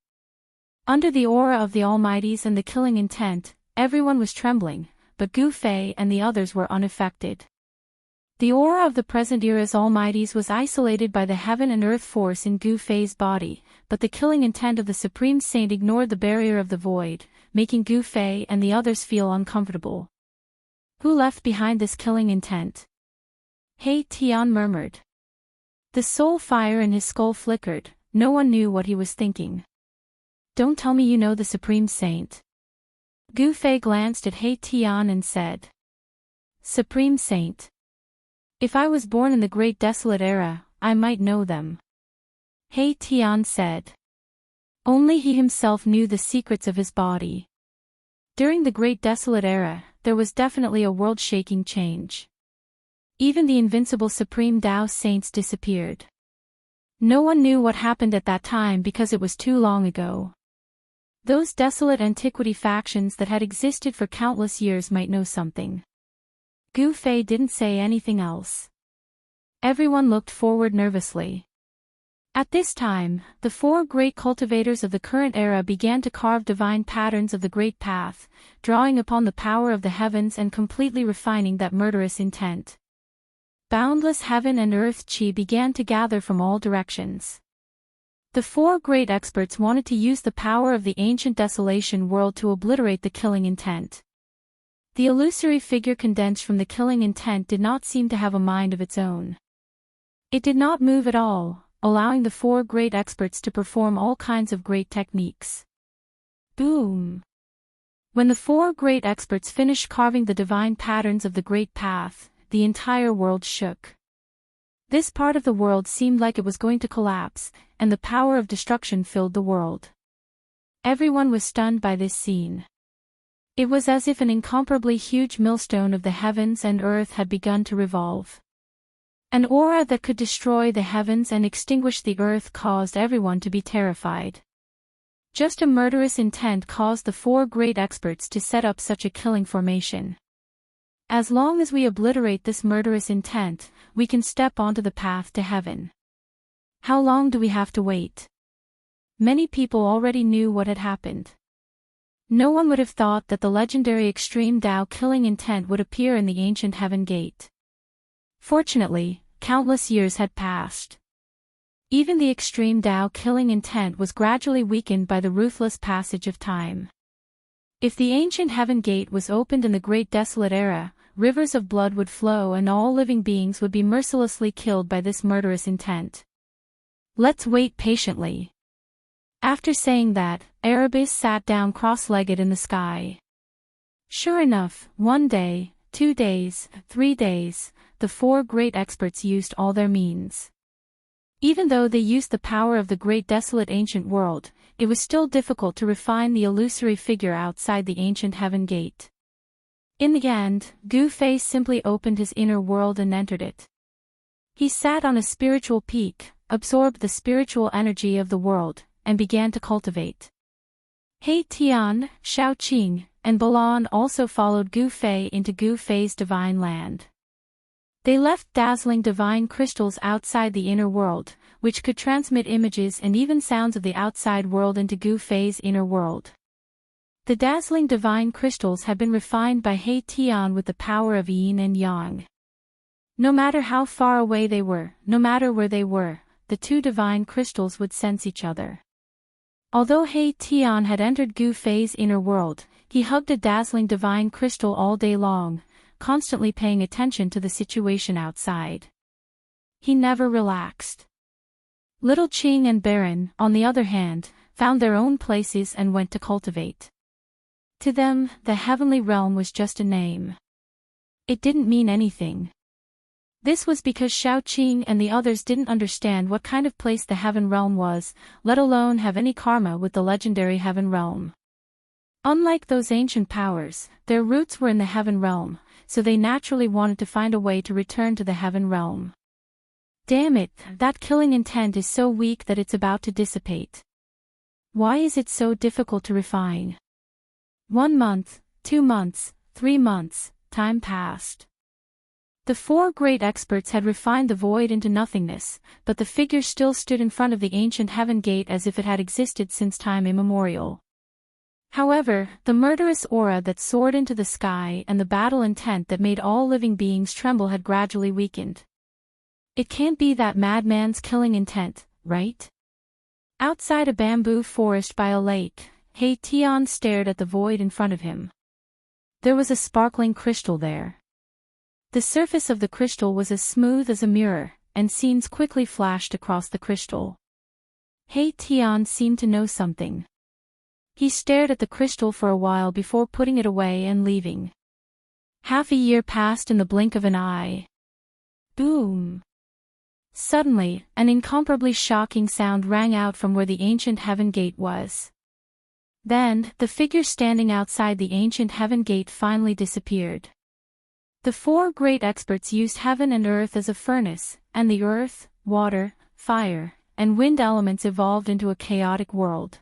[SPEAKER 1] Under the aura of the almighties and the killing intent, everyone was trembling, but Gu Fei and the others were unaffected. The aura of the present era's almighties was isolated by the heaven and earth force in Gu Fei's body, but the killing intent of the Supreme Saint ignored the barrier of the void, making Gu Fei and the others feel uncomfortable. Who left behind this killing intent? He Tian murmured. The soul fire in his skull flickered, no one knew what he was thinking. Don't tell me you know the Supreme Saint. Gu Fei glanced at He Tian and said. Supreme Saint. If I was born in the Great Desolate Era, I might know them. He Tian said. Only he himself knew the secrets of his body. During the Great Desolate Era, there was definitely a world-shaking change. Even the invincible Supreme Tao Saints disappeared. No one knew what happened at that time because it was too long ago. Those desolate antiquity factions that had existed for countless years might know something. Gu Fei didn't say anything else. Everyone looked forward nervously. At this time, the four great cultivators of the current era began to carve divine patterns of the Great Path, drawing upon the power of the heavens and completely refining that murderous intent. Boundless heaven and earth chi began to gather from all directions. The four great experts wanted to use the power of the ancient desolation world to obliterate the killing intent. The illusory figure condensed from the killing intent did not seem to have a mind of its own. It did not move at all, allowing the four great experts to perform all kinds of great techniques. Boom! When the four great experts finished carving the divine patterns of the Great Path, the entire world shook. This part of the world seemed like it was going to collapse, and the power of destruction filled the world. Everyone was stunned by this scene. It was as if an incomparably huge millstone of the heavens and earth had begun to revolve. An aura that could destroy the heavens and extinguish the earth caused everyone to be terrified. Just a murderous intent caused the four great experts to set up such a killing formation. As long as we obliterate this murderous intent, we can step onto the path to heaven. How long do we have to wait? Many people already knew what had happened. No one would have thought that the legendary extreme Tao killing intent would appear in the ancient heaven gate. Fortunately, countless years had passed. Even the extreme Tao killing intent was gradually weakened by the ruthless passage of time. If the ancient heaven gate was opened in the Great Desolate Era, rivers of blood would flow and all living beings would be mercilessly killed by this murderous intent. Let's wait patiently. After saying that, Erebus sat down cross-legged in the sky. Sure enough, 1 day, 2 days, 3 days, the four great experts used all their means. Even though they used the power of the great desolate ancient world, it was still difficult to refine the illusory figure outside the ancient heaven gate. In the end, Gu Fei simply opened his inner world and entered it. He sat on a spiritual peak, absorbed the spiritual energy of the world, and began to cultivate. He Tian, Shao Qing, and Balan also followed Gu Fei into Gu Fei's divine land. They left dazzling divine crystals outside the inner world, which could transmit images and even sounds of the outside world into Gu Fei's inner world. The dazzling divine crystals had been refined by He Tian with the power of yin and yang. No matter how far away they were, no matter where they were, the two divine crystals would sense each other. Although He Tian had entered Gu Fei's inner world, he hugged a dazzling divine crystal all day long, constantly paying attention to the situation outside. He never relaxed. Little Qing and Baron, on the other hand, found their own places and went to cultivate. To them, the heavenly realm was just a name. It didn't mean anything. This was because Shao Qing and the others didn't understand what kind of place the heaven realm was, let alone have any karma with the legendary heaven realm. Unlike those ancient powers, their roots were in the heaven realm, so they naturally wanted to find a way to return to the heaven realm. Damn it, that killing intent is so weak that it's about to dissipate. Why is it so difficult to refine? 1 month, 2 months, 3 months, time passed. The four great experts had refined the void into nothingness, but the figure still stood in front of the ancient heaven gate as if it had existed since time immemorial. However, the murderous aura that soared into the sky and the battle intent that made all living beings tremble had gradually weakened. It can't be that madman's killing intent, right? Outside a bamboo forest by a lake, He Tian stared at the void in front of him. There was a sparkling crystal there. The surface of the crystal was as smooth as a mirror, and scenes quickly flashed across the crystal. He Tian seemed to know something. He stared at the crystal for a while before putting it away and leaving. Half a year passed in the blink of an eye. Boom! Suddenly, an incomparably shocking sound rang out from where the ancient heaven gate was. Then, the figure standing outside the ancient heaven gate finally disappeared. The four great experts used heaven and earth as a furnace, and the earth, water, fire, and wind elements evolved into a chaotic world.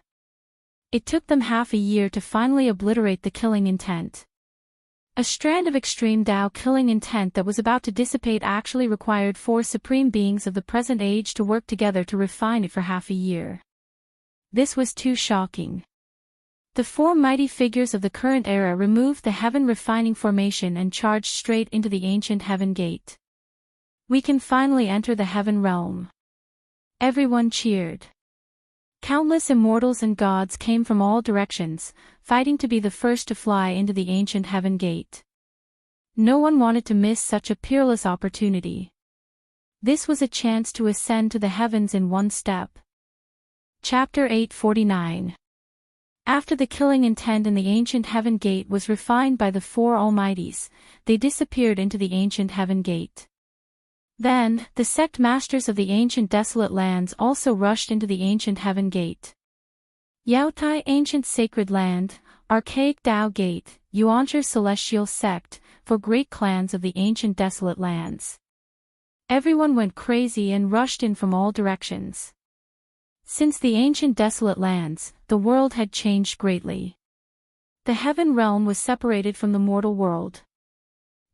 [SPEAKER 1] It took them half a year to finally obliterate the killing intent. A strand of extreme Tao killing intent that was about to dissipate actually required 4 supreme beings of the present age to work together to refine it for half a year. This was too shocking. The 4 mighty figures of the current era removed the heaven refining formation and charged straight into the ancient heaven gate. We can finally enter the heaven realm. Everyone cheered. Countless immortals and gods came from all directions, fighting to be the first to fly into the ancient heaven gate. No one wanted to miss such a peerless opportunity. This was a chance to ascend to the heavens in one step. Chapter 849. After the killing intent in the ancient heaven gate was refined by the 4 almighties, they disappeared into the ancient heaven gate. Then, the sect masters of the ancient desolate lands also rushed into the ancient heaven gate. Yaotai Ancient Sacred Land, Archaic Dao Gate, Yuanzhi Celestial Sect, for great clans of the ancient desolate lands. Everyone went crazy and rushed in from all directions. Since the ancient desolate lands, the world had changed greatly. The heaven realm was separated from the mortal world.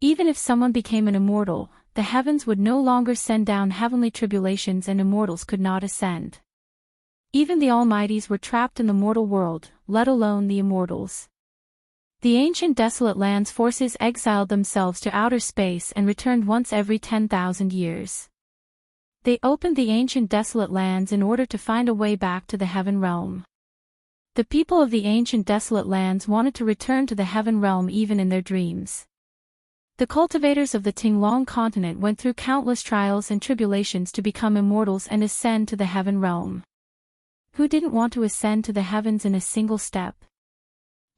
[SPEAKER 1] Even if someone became an immortal, the heavens would no longer send down heavenly tribulations and immortals could not ascend. Even the Almighties were trapped in the mortal world, let alone the immortals. The ancient desolate lands forces exiled themselves to outer space and returned once every 10,000 years. They opened the ancient desolate lands in order to find a way back to the heaven realm. The people of the ancient desolate lands wanted to return to the heaven realm even in their dreams. The cultivators of the Tinglong continent went through countless trials and tribulations to become immortals and ascend to the heaven realm. Who didn't want to ascend to the heavens in a single step?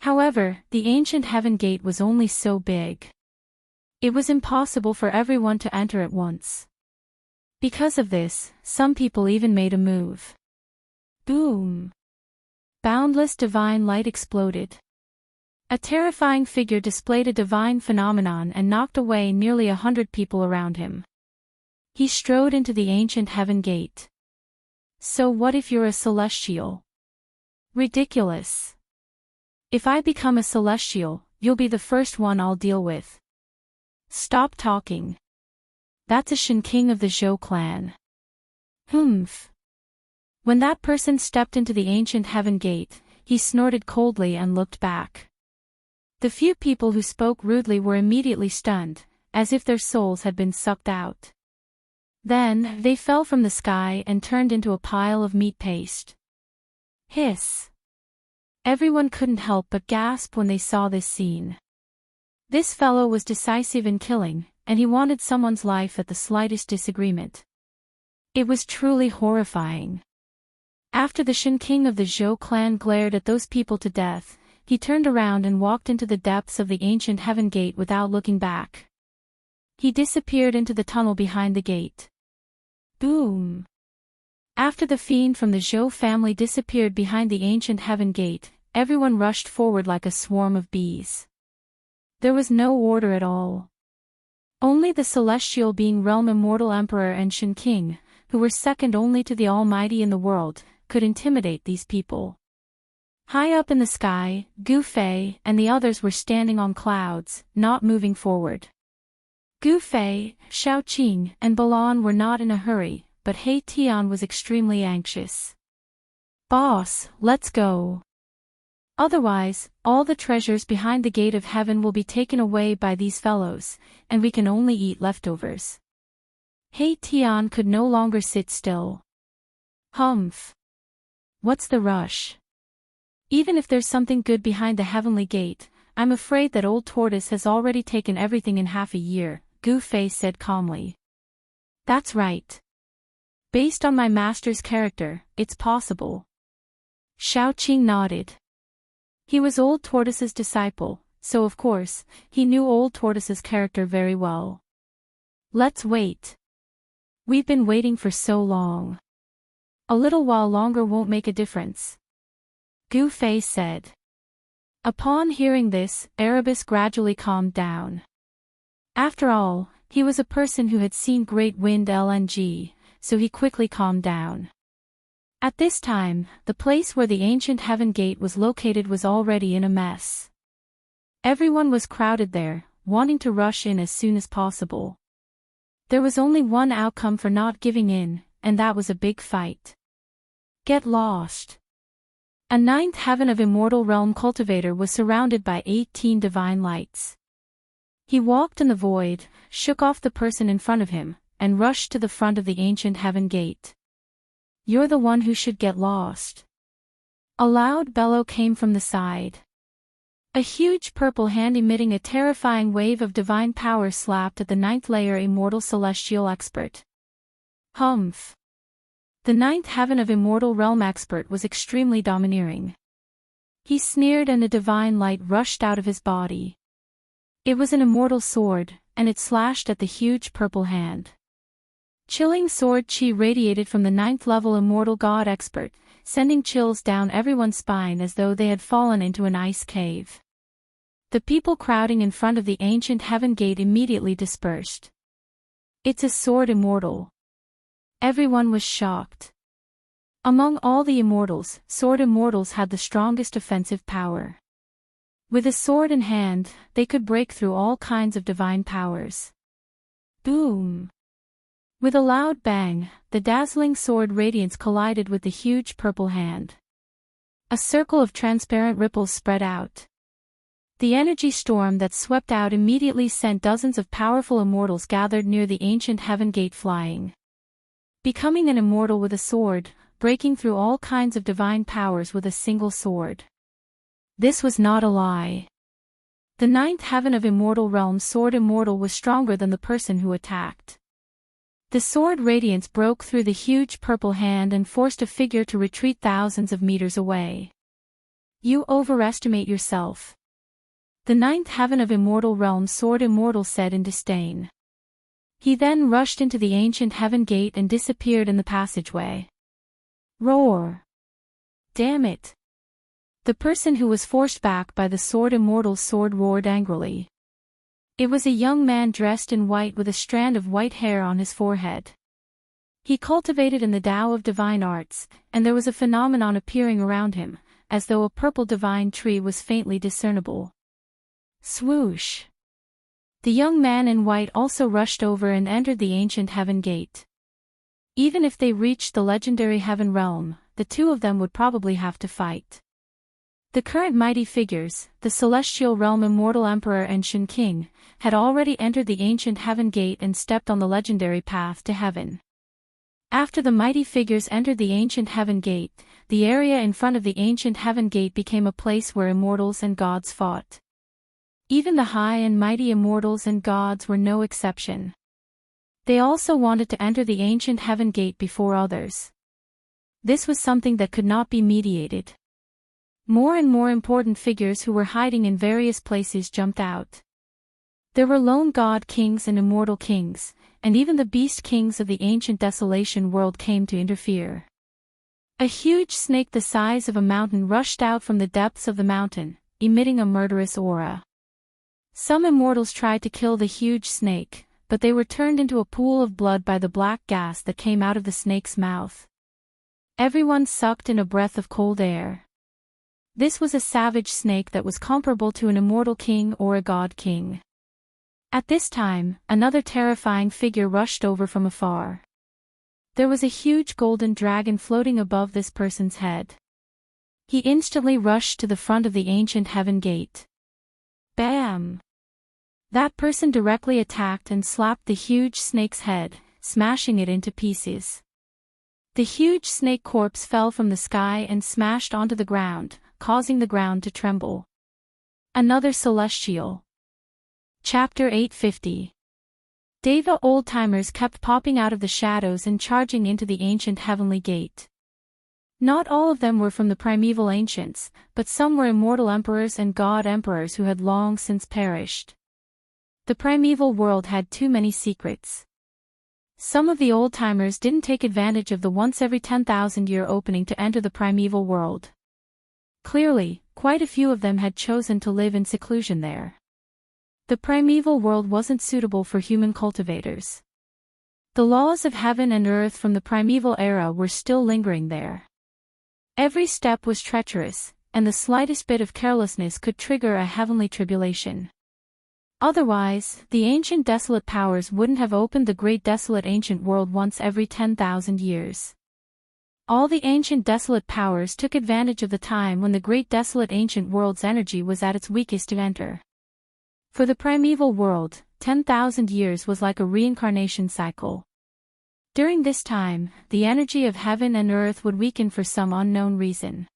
[SPEAKER 1] However, the ancient heaven gate was only so big. It was impossible for everyone to enter at once. Because of this, some people even made a move. Boom! Boundless divine light exploded. A terrifying figure displayed a divine phenomenon and knocked away nearly 100 people around him. He strode into the ancient heaven gate. So what if you're a celestial? Ridiculous. If I become a celestial, you'll be the first one I'll deal with. Stop talking. That's a Shen King of the Zhou clan. Humph. When that person stepped into the ancient heaven gate, he snorted coldly and looked back. The few people who spoke rudely were immediately stunned, as if their souls had been sucked out. Then, they fell from the sky and turned into a pile of meat paste. Hiss. Everyone couldn't help but gasp when they saw this scene. This fellow was decisive in killing, and he wanted someone's life at the slightest disagreement. It was truly horrifying. After the Shen King of the Zhou clan glared at those people to death, he turned around and walked into the depths of the ancient heaven gate without looking back. He disappeared into the tunnel behind the gate. Boom! After the fiend from the Zhou family disappeared behind the ancient heaven gate, everyone rushed forward like a swarm of bees. There was no order at all. Only the celestial being Realm Immortal Emperor and Shen King, who were second only to the Almighty in the world, could intimidate these people. High up in the sky, Gu Fei and the others were standing on clouds, not moving forward. Gu Fei, Xiao Qing, and Balan were not in a hurry, but He Tian was extremely anxious. Boss, let's go. Otherwise, all the treasures behind the gate of heaven will be taken away by these fellows, and we can only eat leftovers. He Tian could no longer sit still. Humph. What's the rush? Even if there's something good behind the heavenly gate, I'm afraid that old tortoise has already taken everything in half a year, Gu Fei said calmly. That's right. Based on my master's character, it's possible. Xiao Qing nodded. He was Old Tortoise's disciple, so of course, he knew Old Tortoise's character very well. Let's wait. We've been waiting for so long. A little while longer won't make a difference. Gu Fei said. Upon hearing this, Erebus gradually calmed down. After all, he was a person who had seen great wind LNG, so he quickly calmed down. At this time, the place where the ancient heaven gate was located was already in a mess. Everyone was crowded there, wanting to rush in as soon as possible. There was only one outcome for not giving in, and that was a big fight. Get lost. A ninth heaven of immortal realm cultivator was surrounded by 18 divine lights. He walked in the void, shook off the person in front of him, and rushed to the front of the ancient heaven gate. You're the one who should get lost. A loud bellow came from the side. A huge purple hand emitting a terrifying wave of divine power slapped at the ninth layer immortal celestial expert. Humph. The ninth heaven of immortal realm expert was extremely domineering. He sneered and a divine light rushed out of his body. It was an immortal sword, and it slashed at the huge purple hand. Chilling sword chi radiated from the ninth level immortal god expert, sending chills down everyone's spine as though they had fallen into an ice cave. The people crowding in front of the ancient heaven gate immediately dispersed. "It's a sword immortal." Everyone was shocked. Among all the immortals, sword immortals had the strongest offensive power. With a sword in hand, they could break through all kinds of divine powers. Boom! With a loud bang, the dazzling sword radiance collided with the huge purple hand. A circle of transparent ripples spread out. The energy storm that swept out immediately sent dozens of powerful immortals gathered near the ancient heaven gate flying. Becoming an immortal with a sword, breaking through all kinds of divine powers with a single sword. This was not a lie. The ninth heaven of immortal realm sword immortal was stronger than the person who attacked. The sword radiance broke through the huge purple hand and forced a figure to retreat thousands of meters away. "You overestimate yourself," the ninth heaven of immortal realm sword immortal said in disdain. He then rushed into the ancient heaven gate and disappeared in the passageway. Roar! Damn it! The person who was forced back by the sword immortal's sword roared angrily. It was a young man dressed in white with a strand of white hair on his forehead. He cultivated in the Tao of divine arts, and there was a phenomenon appearing around him, as though a purple divine tree was faintly discernible. Swoosh! The young man in white also rushed over and entered the ancient heaven gate. Even if they reached the legendary heaven realm, the two of them would probably have to fight. The current mighty figures, the celestial realm immortal emperor and Shen King, had already entered the ancient heaven gate and stepped on the legendary path to heaven. After the mighty figures entered the ancient heaven gate, the area in front of the ancient heaven gate became a place where immortals and gods fought. Even the high and mighty immortals and gods were no exception. They also wanted to enter the ancient heaven gate before others. This was something that could not be mediated. More and more important figures who were hiding in various places jumped out. There were lone god kings and immortal kings, and even the beast kings of the ancient desolation world came to interfere. A huge snake the size of a mountain rushed out from the depths of the mountain, emitting a murderous aura. Some immortals tried to kill the huge snake, but they were turned into a pool of blood by the black gas that came out of the snake's mouth. Everyone sucked in a breath of cold air. This was a savage snake that was comparable to an immortal king or a god king. At this time, another terrifying figure rushed over from afar. There was a huge golden dragon floating above this person's head. He instantly rushed to the front of the ancient heaven gate. Bam! That person directly attacked and slapped the huge snake's head, smashing it into pieces. The huge snake corpse fell from the sky and smashed onto the ground, causing the ground to tremble. Another celestial. Chapter 850. Deva old-timers kept popping out of the shadows and charging into the ancient heavenly gate. Not all of them were from the primeval ancients, but some were immortal emperors and god emperors who had long since perished. The primeval world had too many secrets. Some of the old-timers didn't take advantage of the once every 10,000-year opening to enter the primeval world. Clearly, quite a few of them had chosen to live in seclusion there. The primeval world wasn't suitable for human cultivators. The laws of heaven and earth from the primeval era were still lingering there. Every step was treacherous, and the slightest bit of carelessness could trigger a heavenly tribulation. Otherwise, the ancient desolate powers wouldn't have opened the great desolate ancient world once every 10,000 years. All the ancient desolate powers took advantage of the time when the great desolate ancient world's energy was at its weakest to enter. For the primeval world, 10,000 years was like a reincarnation cycle. During this time, the energy of heaven and earth would weaken for some unknown reason.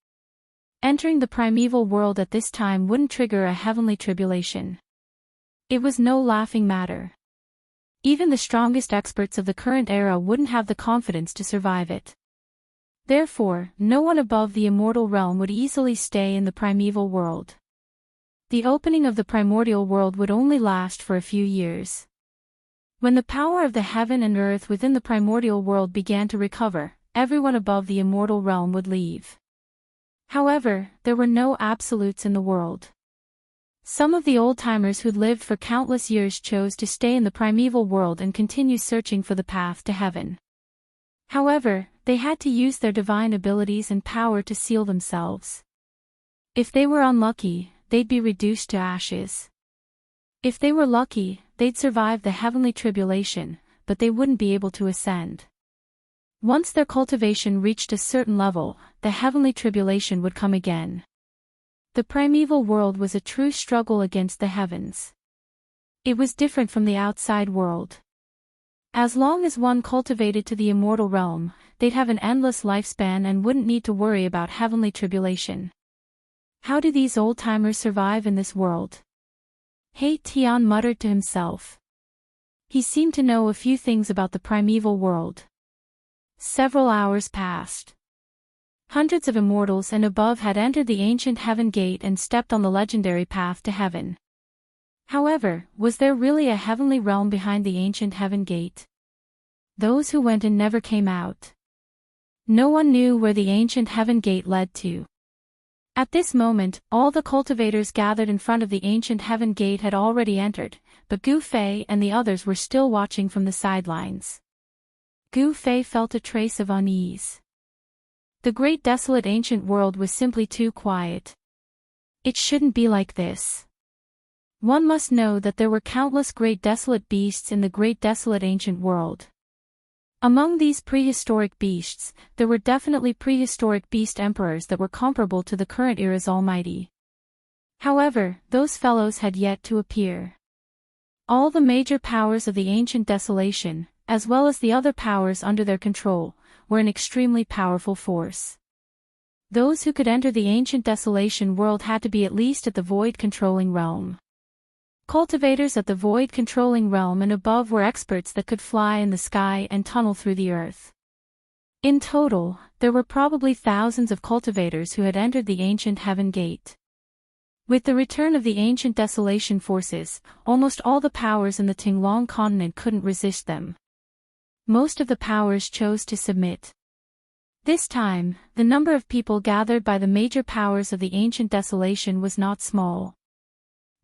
[SPEAKER 1] Entering the primeval world at this time wouldn't trigger a heavenly tribulation. It was no laughing matter. Even the strongest experts of the current era wouldn't have the confidence to survive it. Therefore, no one above the immortal realm would easily stay in the primeval world. The opening of the primordial world would only last for a few years. When the power of the heaven and earth within the primordial world began to recover, everyone above the immortal realm would leave. However, there were no absolutes in the world. Some of the old-timers who'd lived for countless years chose to stay in the primeval world and continue searching for the path to heaven. However, they had to use their divine abilities and power to seal themselves. If they were unlucky, they'd be reduced to ashes. If they were lucky, they'd survive the heavenly tribulation, but they wouldn't be able to ascend. Once their cultivation reached a certain level, the heavenly tribulation would come again. The primeval world was a true struggle against the heavens. It was different from the outside world. As long as one cultivated to the immortal realm, they'd have an endless lifespan and wouldn't need to worry about heavenly tribulation. How do these old-timers survive in this world? Tian muttered to himself. He seemed to know a few things about the primeval world. Several hours passed. Hundreds of immortals and above had entered the ancient heaven gate and stepped on the legendary path to heaven. However, was there really a heavenly realm behind the ancient heaven gate? Those who went in never came out. No one knew where the ancient heaven gate led to. At this moment, all the cultivators gathered in front of the ancient heaven gate had already entered, but Gu Fei and the others were still watching from the sidelines. Gu Fei felt a trace of unease. The great desolate ancient world was simply too quiet. It shouldn't be like this. One must know that there were countless great desolate beasts in the great desolate ancient world. Among these prehistoric beasts, there were definitely prehistoric beast emperors that were comparable to the current era's almighty. However, those fellows had yet to appear. All the major powers of the ancient desolation, as well as the other powers under their control, were an extremely powerful force. Those who could enter the ancient desolation world had to be at least at the void-controlling realm. Cultivators at the void-controlling realm and above were experts that could fly in the sky and tunnel through the earth. In total, there were probably thousands of cultivators who had entered the ancient heaven gate. With the return of the ancient desolation forces, almost all the powers in the Tinglong continent couldn't resist them. Most of the powers chose to submit. This time, the number of people gathered by the major powers of the ancient desolation was not small.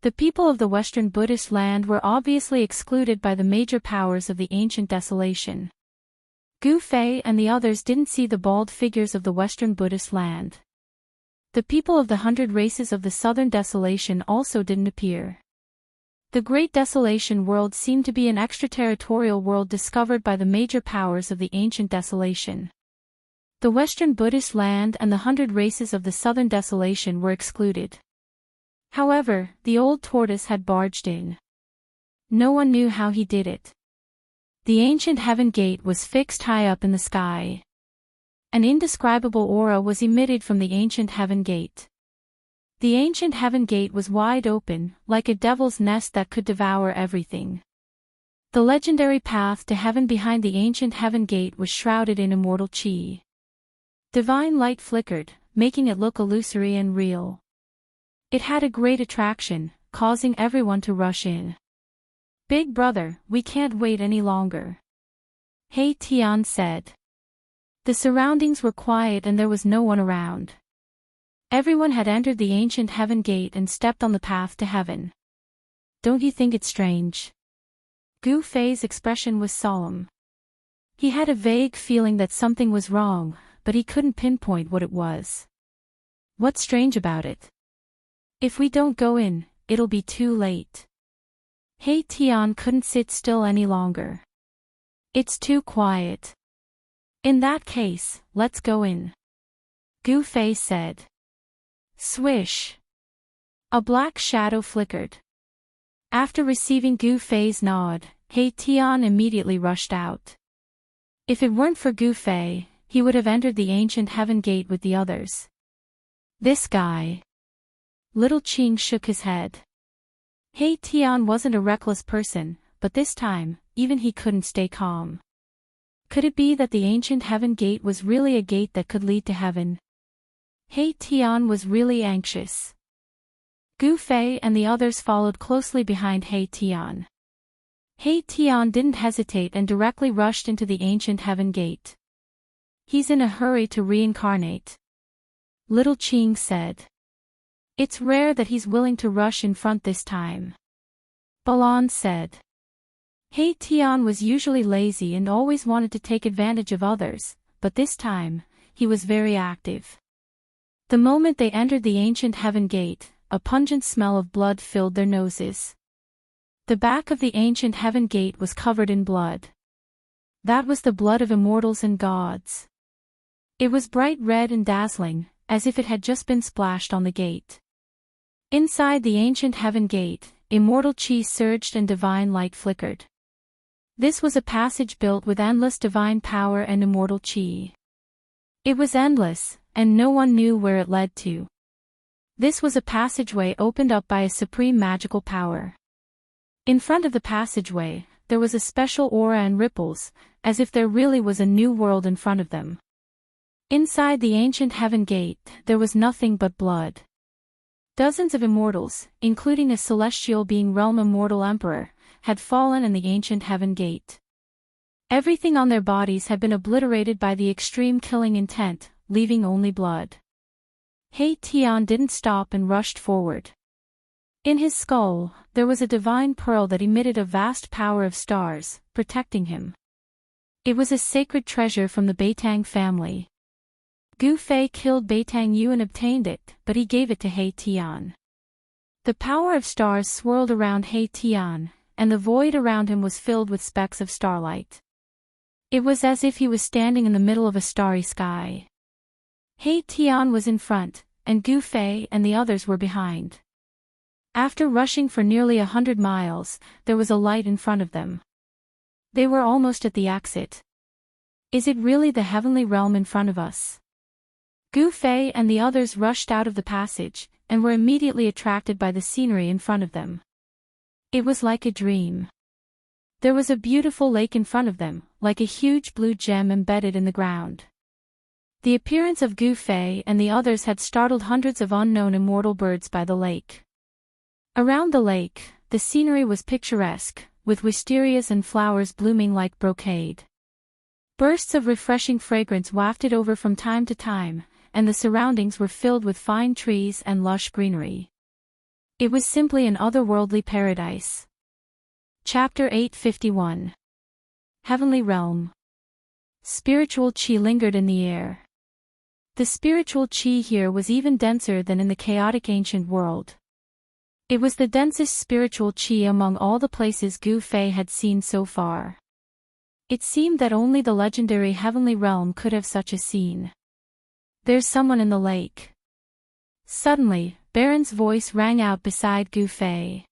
[SPEAKER 1] The people of the Western Buddhist land were obviously excluded by the major powers of the ancient desolation. Gu Fei and the others didn't see the bald figures of the Western Buddhist land. The people of the 100 races of the Southern Desolation also didn't appear. The Great Desolation world seemed to be an extraterritorial world discovered by the major powers of the ancient desolation. The Western Buddhist land and the 100 races of the Southern Desolation were excluded. However, the old tortoise had barged in. No one knew how he did it. The ancient heaven gate was fixed high up in the sky. An indescribable aura was emitted from the ancient heaven gate. The ancient heaven gate was wide open, like a devil's nest that could devour everything. The legendary path to heaven behind the ancient heaven gate was shrouded in immortal chi. Divine light flickered, making it look illusory and real. It had a great attraction, causing everyone to rush in. "Big brother, we can't wait any longer," Tian said. The surroundings were quiet and there was no one around. Everyone had entered the ancient heaven gate and stepped on the path to heaven. "Don't you think it's strange?" Gu Fei's expression was solemn. He had a vague feeling that something was wrong, but he couldn't pinpoint what it was. "What's strange about it? If we don't go in, it'll be too late." Tian couldn't sit still any longer. "It's too quiet." "In that case, let's go in," Gu Fei said. Swish! A black shadow flickered. After receiving Gu Fei's nod, Tian immediately rushed out. If it weren't for Gu Fei, he would have entered the ancient heaven gate with the others. "This guy." Little Qing shook his head. Tian wasn't a reckless person, but this time, even he couldn't stay calm. Could it be that the ancient heaven gate was really a gate that could lead to heaven? Tian was really anxious. Gu Fei and the others followed closely behind Tian. Tian didn't hesitate and directly rushed into the ancient heaven gate. He's in a hurry to reincarnate. Little Ching said. It's rare that he's willing to rush in front this time. Balan said. He Tian was usually lazy and always wanted to take advantage of others, but this time, he was very active. The moment they entered the ancient heaven gate, a pungent smell of blood filled their noses. The back of the ancient heaven gate was covered in blood. That was the blood of immortals and gods. It was bright red and dazzling, as if it had just been splashed on the gate. Inside the ancient heaven gate, immortal chi surged and divine light flickered. This was a passage built with endless divine power and immortal chi. It was endless, and no one knew where it led to. This was a passageway opened up by a supreme magical power. In front of the passageway, there was a special aura and ripples, as if there really was a new world in front of them. Inside the ancient heaven gate, there was nothing but blood. Dozens of immortals, including a celestial being realm immortal emperor, had fallen in the ancient heaven gate. Everything on their bodies had been obliterated by the extreme killing intent, leaving only blood. He Tian didn't stop and rushed forward. In his skull, there was a divine pearl that emitted a vast power of stars, protecting him. It was a sacred treasure from the Beitang family. Gu Fei killed Beitang Yu and obtained it, but he gave it to He Tian. The power of stars swirled around He Tian, and the void around him was filled with specks of starlight. It was as if he was standing in the middle of a starry sky. He Tian was in front, and Gu Fei and the others were behind. After rushing for nearly 100 miles, there was a light in front of them. They were almost at the exit. Is it really the heavenly realm in front of us? Gu Fei and the others rushed out of the passage, and were immediately attracted by the scenery in front of them. It was like a dream. There was a beautiful lake in front of them, like a huge blue gem embedded in the ground. The appearance of Gu Fei and the others had startled hundreds of unknown immortal birds by the lake. Around the lake, the scenery was picturesque, with wisterias and flowers blooming like brocade. Bursts of refreshing fragrance wafted over from time to time, and the surroundings were filled with fine trees and lush greenery. It was simply an otherworldly paradise. Chapter 851. Heavenly Realm. Spiritual chi lingered in the air. The spiritual chi here was even denser than in the chaotic ancient world. It was the densest spiritual chi among all the places Gu Fei had seen so far. It seemed that only the legendary heavenly realm could have such a scene. There's someone in the lake. Suddenly, Baron's voice rang out beside Gu Fei.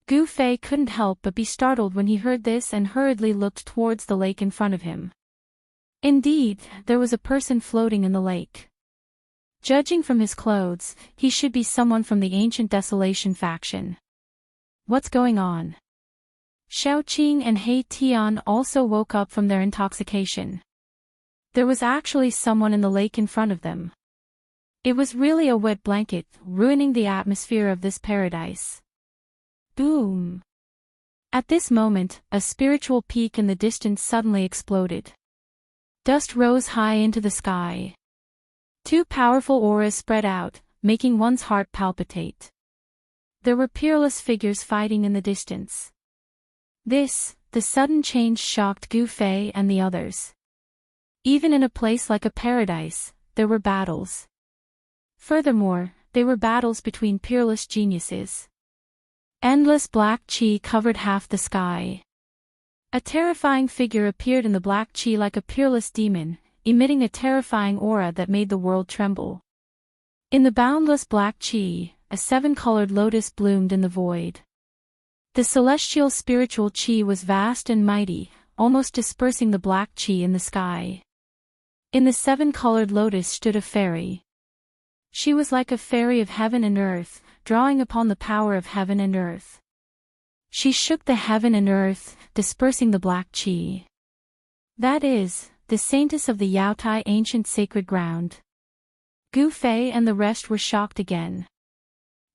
[SPEAKER 1] Gu Fei couldn't help but be startled when he heard this and hurriedly looked towards the lake in front of him. Indeed, there was a person floating in the lake. Judging from his clothes, he should be someone from the Ancient Desolation faction. What's going on? Xiaoqing and He Tian also woke up from their intoxication. There was actually someone in the lake in front of them. It was really a wet blanket, ruining the atmosphere of this paradise. Boom! At this moment, a spiritual peak in the distance suddenly exploded. Dust rose high into the sky. Two powerful auras spread out, making one's heart palpitate. There were peerless figures fighting in the distance. The sudden change shocked Gu Fei and the others. Even in a place like a paradise, there were battles. Furthermore, they were battles between peerless geniuses. Endless black chi covered half the sky. A terrifying figure appeared in the black chi like a peerless demon, emitting a terrifying aura that made the world tremble. In the boundless black chi, a seven-colored lotus bloomed in the void. The celestial spiritual chi was vast and mighty, almost dispersing the black chi in the sky. In the seven-colored lotus stood a fairy. She was like a fairy of heaven and earth, drawing upon the power of heaven and earth. She shook the heaven and earth, dispersing the black chi. That is, the saintess of the Yaotai ancient sacred ground. Gu Fei and the rest were shocked again.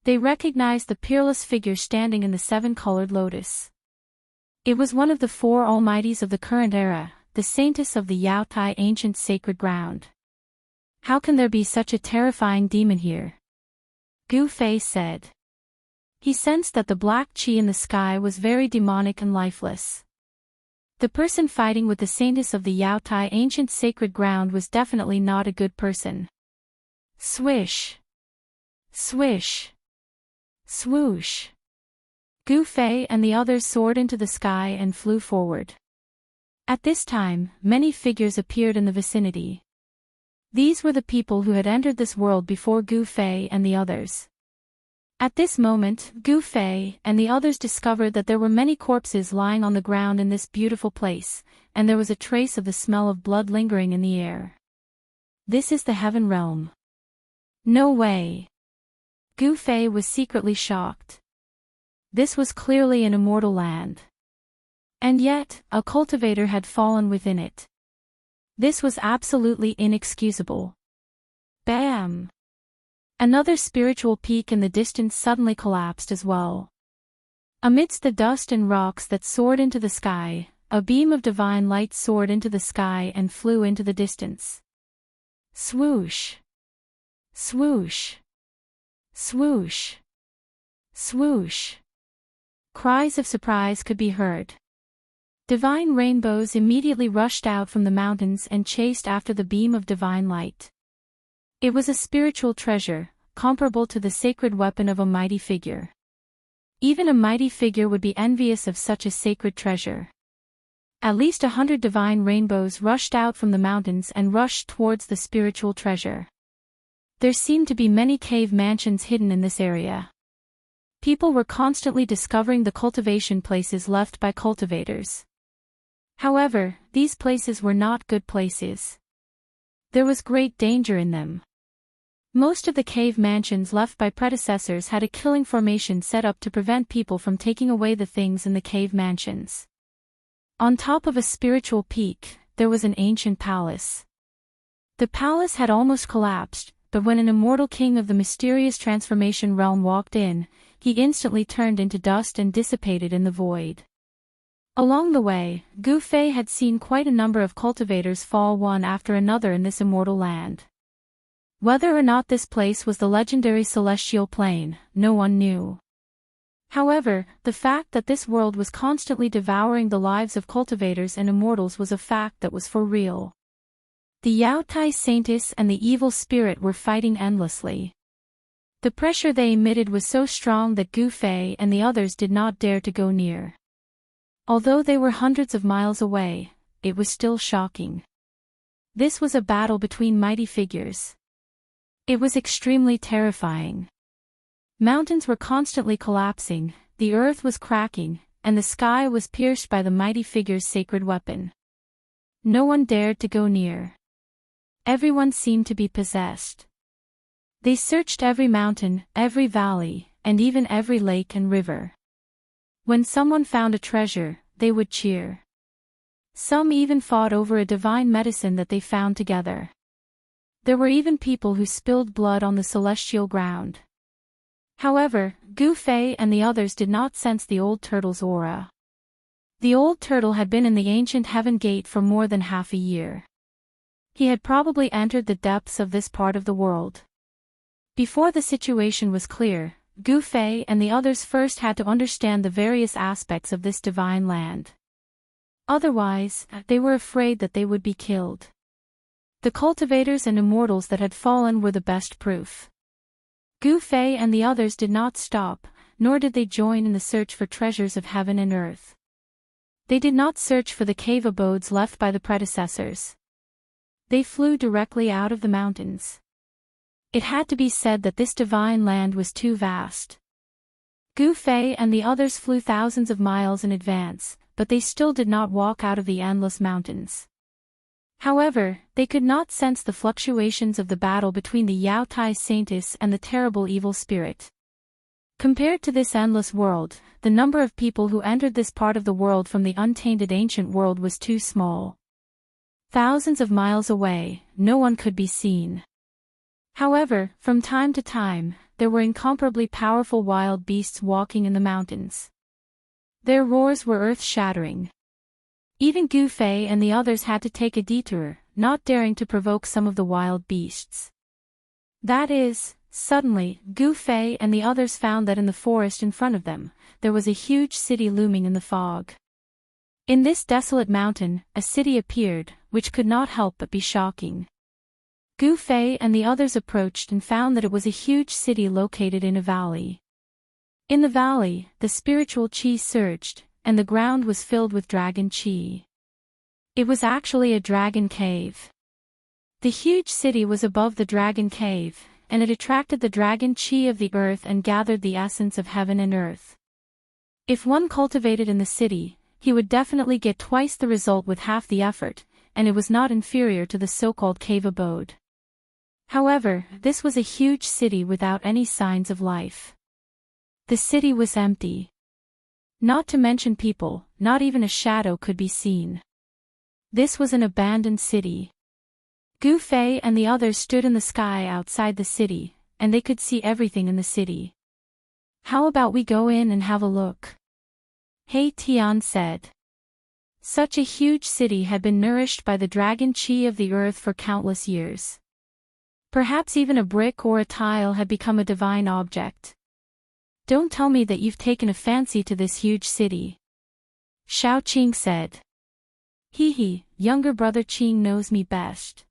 [SPEAKER 1] They recognized the peerless figure standing in the seven-colored lotus. It was one of the four almighties of the current era, the saintess of the Yao Tai ancient sacred ground. How can there be such a terrifying demon here? Gu Fei said. He sensed that the black chi in the sky was very demonic and lifeless. The person fighting with the saintess of the Yao Tai ancient sacred ground was definitely not a good person. Swish. Swish. Swoosh. Gu Fei and the others soared into the sky and flew forward. At this time, many figures appeared in the vicinity. These were the people who had entered this world before Gu Fei and the others. At this moment, Gu Fei and the others discovered that there were many corpses lying on the ground in this beautiful place, and there was a trace of the smell of blood lingering in the air. This is the heaven realm. No way. Gu Fei was secretly shocked. This was clearly an immortal land. And yet, a cultivator had fallen within it. This was absolutely inexcusable. Bam! Another spiritual peak in the distance suddenly collapsed as well. Amidst the dust and rocks that soared into the sky, a beam of divine light soared into the sky and flew into the distance. Swoosh! Swoosh! Swoosh! Swoosh! Cries of surprise could be heard. Divine rainbows immediately rushed out from the mountains and chased after the beam of divine light. It was a spiritual treasure, comparable to the sacred weapon of a mighty figure. Even a mighty figure would be envious of such a sacred treasure. At least 100 divine rainbows rushed out from the mountains and rushed towards the spiritual treasure. There seemed to be many cave mansions hidden in this area. People were constantly discovering the cultivation places left by cultivators. However, these places were not good places. There was great danger in them. Most of the cave mansions left by predecessors had a killing formation set up to prevent people from taking away the things in the cave mansions. On top of a spiritual peak, there was an ancient palace. The palace had almost collapsed, but when an immortal king of the mysterious transformation realm walked in, he instantly turned into dust and dissipated in the void. Along the way, Gu Fei had seen quite a number of cultivators fall one after another in this immortal land. Whether or not this place was the legendary Celestial Plane, no one knew. However, the fact that this world was constantly devouring the lives of cultivators and immortals was a fact that was for real. The Yao Tai Saintess and the evil spirit were fighting endlessly. The pressure they emitted was so strong that Gu Fei and the others did not dare to go near. Although they were hundreds of miles away, it was still shocking. This was a battle between mighty figures. It was extremely terrifying. Mountains were constantly collapsing, the earth was cracking, and the sky was pierced by the mighty figure's sacred weapon. No one dared to go near. Everyone seemed to be possessed. They searched every mountain, every valley, and even every lake and river. When someone found a treasure, they would cheer. Some even fought over a divine medicine that they found together. There were even people who spilled blood on the celestial ground. However, Gu Fei and the others did not sense the old turtle's aura. The old turtle had been in the ancient heaven gate for more than half a year. He had probably entered the depths of this part of the world. Before the situation was clear, Gu Fei and the others first had to understand the various aspects of this divine land. Otherwise, they were afraid that they would be killed. The cultivators and immortals that had fallen were the best proof. Gu Fei and the others did not stop, nor did they join in the search for treasures of heaven and earth. They did not search for the cave abodes left by the predecessors. They flew directly out of the mountains. It had to be said that this divine land was too vast. Gu Fei and the others flew thousands of miles in advance, but they still did not walk out of the endless mountains. However, they could not sense the fluctuations of the battle between the Yao Tai Saintess and the terrible evil spirit. Compared to this endless world, the number of people who entered this part of the world from the untainted ancient world was too small. Thousands of miles away, no one could be seen. However, from time to time, there were incomparably powerful wild beasts walking in the mountains. Their roars were earth-shattering. Even Gu Fei and the others had to take a detour, not daring to provoke some of the wild beasts. That is, suddenly, Gu Fei and the others found that in the forest in front of them, there was a huge city looming in the fog. In this desolate mountain, a city appeared, which could not help but be shocking. Gu Fei and the others approached and found that it was a huge city located in a valley. In the valley, the spiritual qi surged, and the ground was filled with dragon qi. It was actually a dragon cave. The huge city was above the dragon cave, and it attracted the dragon qi of the earth and gathered the essence of heaven and earth. If one cultivated in the city, he would definitely get twice the result with half the effort, and it was not inferior to the so-called cave abode. However, this was a huge city without any signs of life. The city was empty. Not to mention people, not even a shadow could be seen. This was an abandoned city. Gu Fei and the others stood in the sky outside the city, and they could see everything in the city. "How about we go in and have a look?" He Tian said. Such a huge city had been nourished by the dragon qi of the earth for countless years. Perhaps even a brick or a tile had become a divine object. "Don't tell me that you've taken a fancy to this huge city," Xiao Qing said. He, younger brother Qing knows me best,"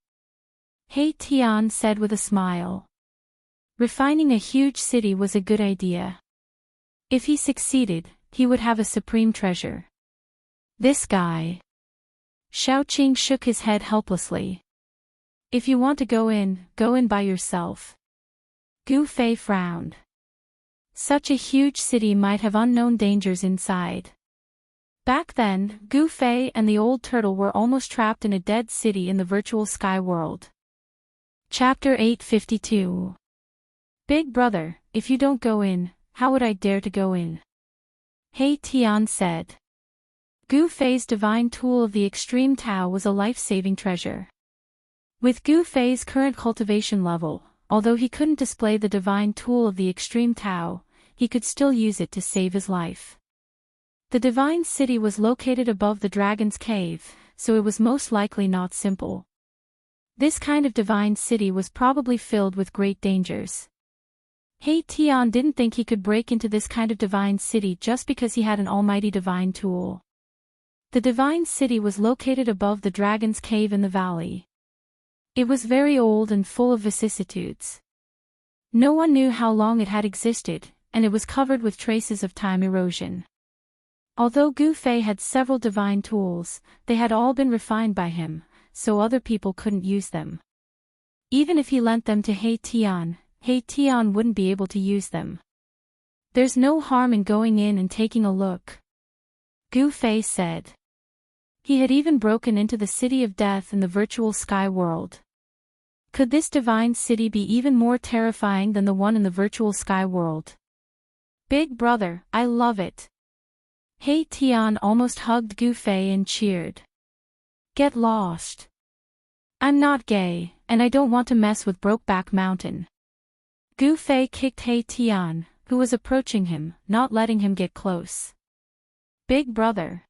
[SPEAKER 1] He Tian said with a smile. Refining a huge city was a good idea. If he succeeded, he would have a supreme treasure. This guy. Xiao Qing shook his head helplessly. "If you want to go in by yourself." Gu Fei frowned. Such a huge city might have unknown dangers inside. Back then, Gu Fei and the old turtle were almost trapped in a dead city in the virtual sky world. Chapter 852. Big brother, if you don't go in, how would I dare to go in? He Tian said. Gu Fei's divine tool of the extreme Tao was a life-saving treasure. With Gu Fei's current cultivation level, although he couldn't display the divine tool of the extreme Tao, he could still use it to save his life. The divine city was located above the dragon's cave, so it was most likely not simple. This kind of divine city was probably filled with great dangers. He Tian didn't think he could break into this kind of divine city just because he had an almighty divine tool. The divine city was located above the dragon's cave in the valley. It was very old and full of vicissitudes. No one knew how long it had existed, and it was covered with traces of time erosion. Although Gu Fei had several divine tools, they had all been refined by him, so other people couldn't use them. Even if he lent them to He Tian wouldn't be able to use them. "There's no harm in going in and taking a look," Gu Fei said. He had even broken into the city of death in the virtual sky world. Could this divine city be even more terrifying than the one in the virtual sky world? "Big brother, I love it." He Tian almost hugged Gu Fei and cheered. "Get lost. I'm not gay, and I don't want to mess with Brokeback Mountain." Gu Fei kicked He Tian, who was approaching him, not letting him get close. "Big brother.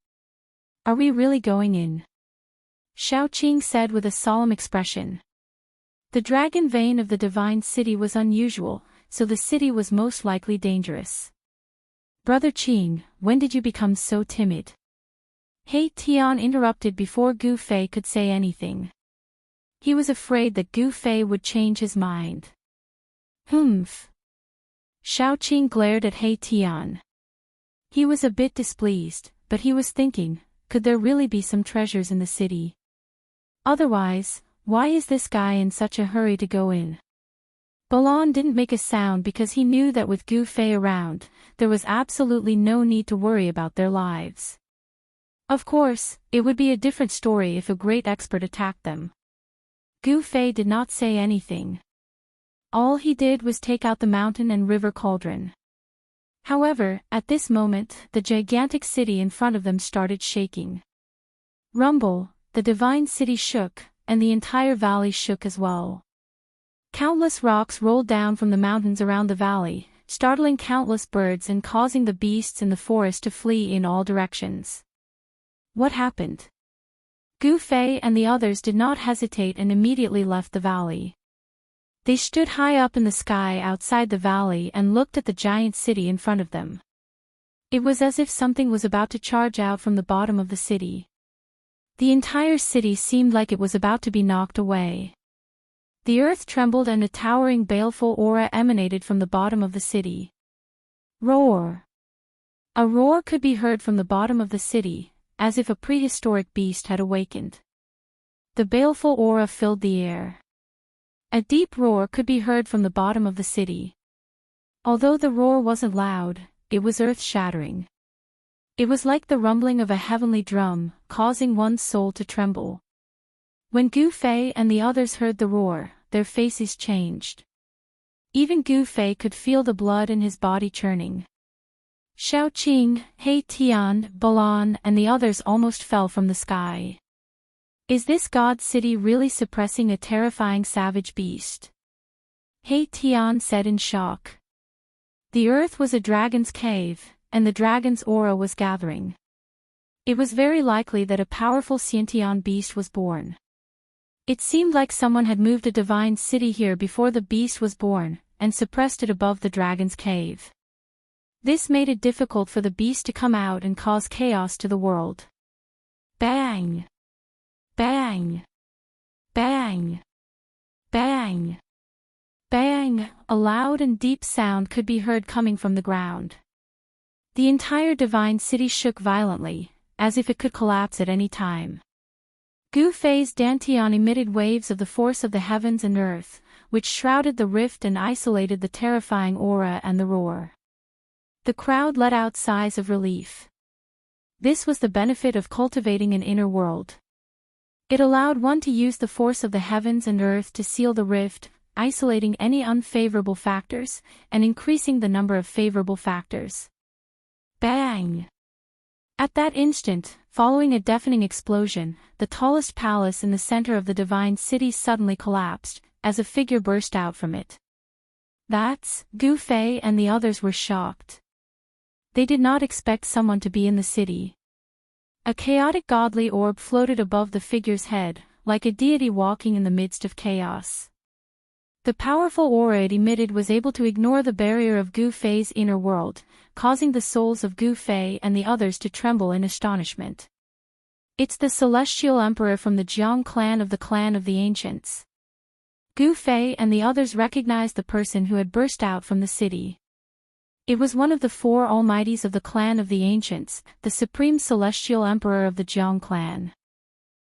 [SPEAKER 1] Are we really going in?" Xiao Qing said with a solemn expression. The dragon vein of the divine city was unusual, so the city was most likely dangerous. "Brother Qing, when did you become so timid?" He Tian interrupted before Gu Fei could say anything. He was afraid that Gu Fei would change his mind. Humph. Xiao Qing glared at He Tian. He was a bit displeased, but he was thinking, could there really be some treasures in the city? Otherwise, why is this guy in such a hurry to go in? Balan didn't make a sound because he knew that with Gu Fei around, there was absolutely no need to worry about their lives. Of course, it would be a different story if a great expert attacked them. Gu Fei did not say anything. All he did was take out the mountain and river cauldron. However, at this moment, the gigantic city in front of them started shaking. Rumble, the divine city shook, and the entire valley shook as well. Countless rocks rolled down from the mountains around the valley, startling countless birds and causing the beasts in the forest to flee in all directions. What happened? Gu Fei and the others did not hesitate and immediately left the valley. They stood high up in the sky outside the valley and looked at the giant city in front of them. It was as if something was about to charge out from the bottom of the city. The entire city seemed like it was about to be knocked away. The earth trembled and a towering baleful aura emanated from the bottom of the city. Roar! A roar could be heard from the bottom of the city, as if a prehistoric beast had awakened. The baleful aura filled the air. A deep roar could be heard from the bottom of the city. Although the roar wasn't loud, it was earth-shattering. It was like the rumbling of a heavenly drum, causing one's soul to tremble. When Gu Fei and the others heard the roar, their faces changed. Even Gu Fei could feel the blood in his body churning. Xiaoqing, He Tian, Balan and the others almost fell from the sky. Is this god city really suppressing a terrifying savage beast? He Tian said in shock. The earth was a dragon's cave, and the dragon's aura was gathering. It was very likely that a powerful Xiantian beast was born. It seemed like someone had moved a divine city here before the beast was born, and suppressed it above the dragon's cave. This made it difficult for the beast to come out and cause chaos to the world. Bang! Bang! Bang! Bang! Bang! A loud and deep sound could be heard coming from the ground. The entire divine city shook violently, as if it could collapse at any time. Gu Fei's dantian emitted waves of the force of the heavens and earth, which shrouded the rift and isolated the terrifying aura and the roar. The crowd let out sighs of relief. This was the benefit of cultivating an inner world. It allowed one to use the force of the heavens and earth to seal the rift, isolating any unfavorable factors, and increasing the number of favorable factors. Bang! At that instant, following a deafening explosion, the tallest palace in the center of the divine city suddenly collapsed, as a figure burst out from it. That's, Gu Fei and the others were shocked. They did not expect someone to be in the city. A chaotic godly orb floated above the figure's head, like a deity walking in the midst of chaos. The powerful aura it emitted was able to ignore the barrier of Gu Fei's inner world, causing the souls of Gu Fei and the others to tremble in astonishment. It's the celestial emperor from the Jiang clan of the ancients. Gu Fei and the others recognized the person who had burst out from the city. It was one of the four almighties of the clan of the ancients, the supreme celestial emperor of the Jiang clan.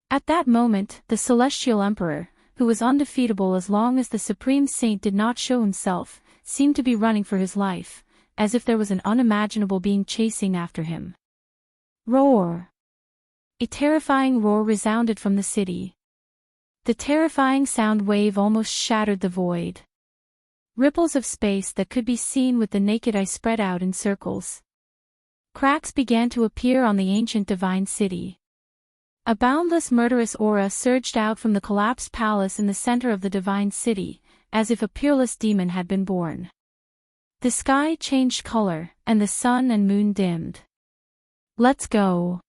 [SPEAKER 1] At that moment, the celestial emperor, who was undefeatable as long as the supreme saint did not show himself, seemed to be running for his life, as if there was an unimaginable being chasing after him. Roar! A terrifying roar resounded from the city. The terrifying sound wave almost shattered the void. Ripples of space that could be seen with the naked eye spread out in circles. Cracks began to appear on the ancient divine city. A boundless murderous aura surged out from the collapsed palace in the center of the divine city, as if a peerless demon had been born. The sky changed color, and the sun and moon dimmed. Let's go!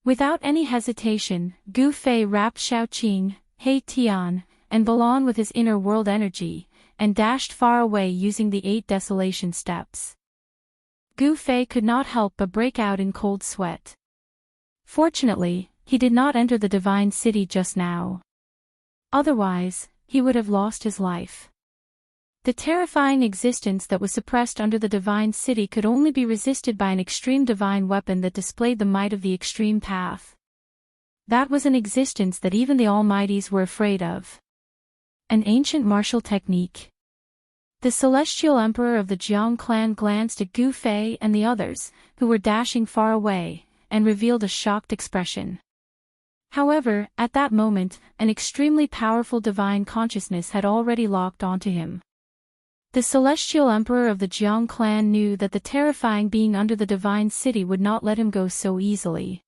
[SPEAKER 1] Without any hesitation, Gu Fei wrapped Xiaoqing, He Tian, and Balan with his inner world energy, and dashed far away using the 8 desolation steps. Gu Fei could not help but break out in cold sweat. Fortunately, he did not enter the divine city just now. Otherwise, he would have lost his life. The terrifying existence that was suppressed under the divine city could only be resisted by an extreme divine weapon that displayed the might of the extreme path. That was an existence that even the Almighties were afraid of. An ancient martial technique. The celestial emperor of the Jiang clan glanced at Gu Fei and the others, who were dashing far away, and revealed a shocked expression. However, at that moment, an extremely powerful divine consciousness had already locked onto him. The celestial emperor of the Jiang clan knew that the terrifying being under the divine city would not let him go so easily.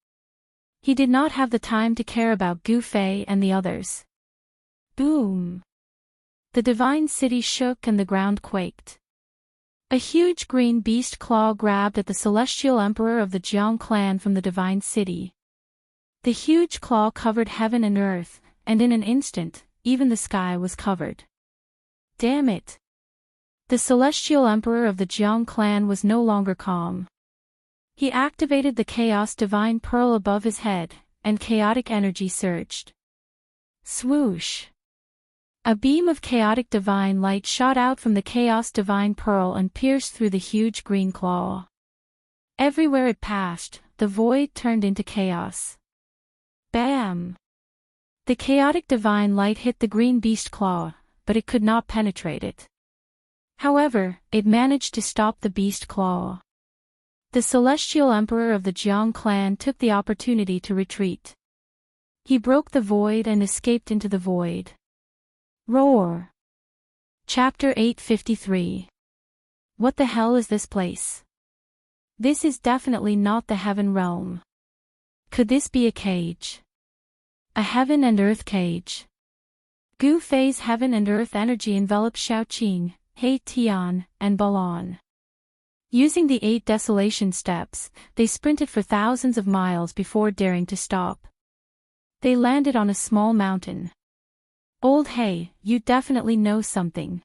[SPEAKER 1] He did not have the time to care about Gu Fei and the others. Boom! The divine city shook and the ground quaked. A huge green beast claw grabbed at the celestial emperor of the Jiang clan from the divine city. The huge claw covered heaven and earth, and in an instant, even the sky was covered. Damn it! The celestial emperor of the Jiang clan was no longer calm. He activated the Chaos Divine Pearl above his head, and chaotic energy surged. Swoosh! A beam of chaotic divine light shot out from the Chaos Divine Pearl and pierced through the huge green claw. Everywhere it passed, the void turned into chaos. Bam! The chaotic divine light hit the green beast claw, but it could not penetrate it. However, it managed to stop the beast claw. The celestial emperor of the Jiang clan took the opportunity to retreat. He broke the void and escaped into the void. Roar! Chapter 853. What the hell is this place? This is definitely not the heaven realm. Could this be a cage? A heaven and earth cage. Gu Fei's heaven and earth energy enveloped Xiaoqing, He Tian, and Balan. Using the 8 desolation steps, they sprinted for thousands of miles before daring to stop. They landed on a small mountain. Old He, you definitely know something.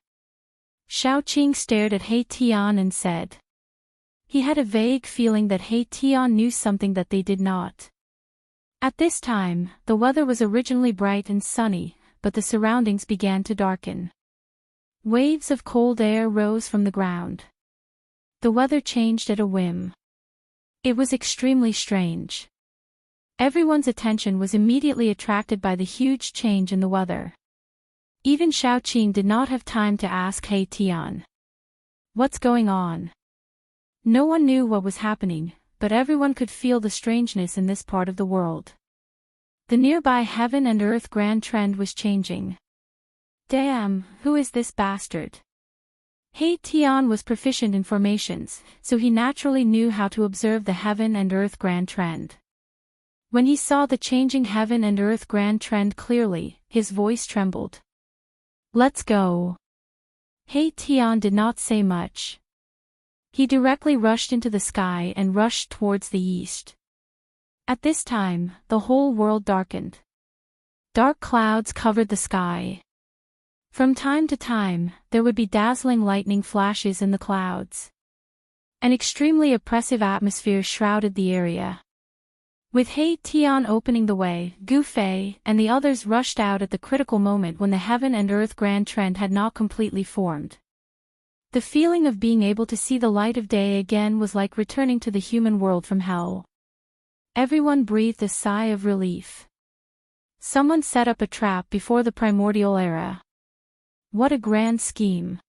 [SPEAKER 1] Xiaoqing stared at He Tian and said. He had a vague feeling that He Tian knew something that they did not. At this time, the weather was originally bright and sunny, but the surroundings began to darken. Waves of cold air rose from the ground. The weather changed at a whim. It was extremely strange. Everyone's attention was immediately attracted by the huge change in the weather. Even Xiaoqing did not have time to ask He Tian. What's going on? No one knew what was happening, but everyone could feel the strangeness in this part of the world. The nearby heaven and earth grand trend was changing. Damn, who is this bastard? He Tian was proficient in formations, so he naturally knew how to observe the heaven and earth grand trend. When he saw the changing heaven and earth grand trend clearly, his voice trembled. Let's go. He Tian did not say much. He directly rushed into the sky and rushed towards the east. At this time, the whole world darkened. Dark clouds covered the sky. From time to time, there would be dazzling lightning flashes in the clouds. An extremely oppressive atmosphere shrouded the area. With He Tian opening the way, Gu Fei and the others rushed out at the critical moment when the heaven and earth grand trend had not completely formed. The feeling of being able to see the light of day again was like returning to the human world from hell. Everyone breathed a sigh of relief. Someone set up a trap before the primordial era. What a grand scheme.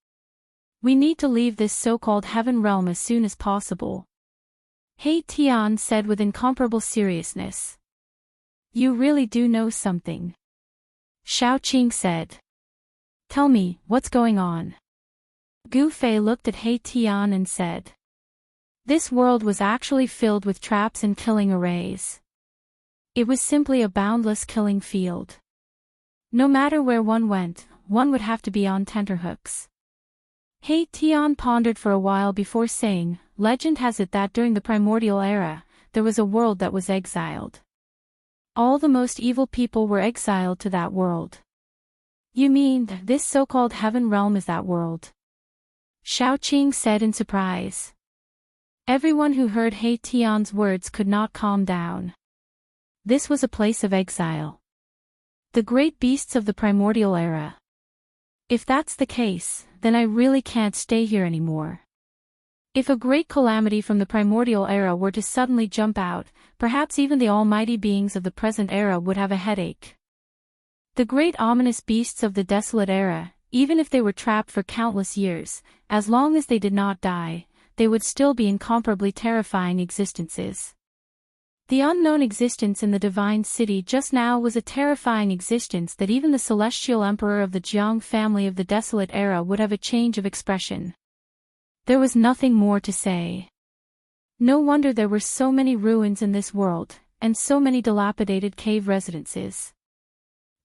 [SPEAKER 1] We need to leave this so-called heaven realm as soon as possible. He Tian said with incomparable seriousness. You really do know something. Xiaoqing said. Tell me, what's going on? Gu Fei looked at He Tian and said. This world was actually filled with traps and killing arrays. It was simply a boundless killing field. No matter where one went, one would have to be on tenterhooks. He Tian pondered for a while before saying, legend has it that during the primordial era, there was a world that was exiled. All the most evil people were exiled to that world. You mean, this so-called heaven realm is that world? Xiaoqing said in surprise. Everyone who heard He Tian's words could not calm down. This was a place of exile. The great beasts of the primordial era. If that's the case, then I really can't stay here anymore. If a great calamity from the primordial era were to suddenly jump out, perhaps even the almighty beings of the present era would have a headache. The great ominous beasts of the desolate era, even if they were trapped for countless years, as long as they did not die, they would still be incomparably terrifying existences. The unknown existence in the divine city just now was a terrifying existence that even the celestial emperor of the Jiang family of the desolate era would have a change of expression. There was nothing more to say. No wonder there were so many ruins in this world, and so many dilapidated cave residences.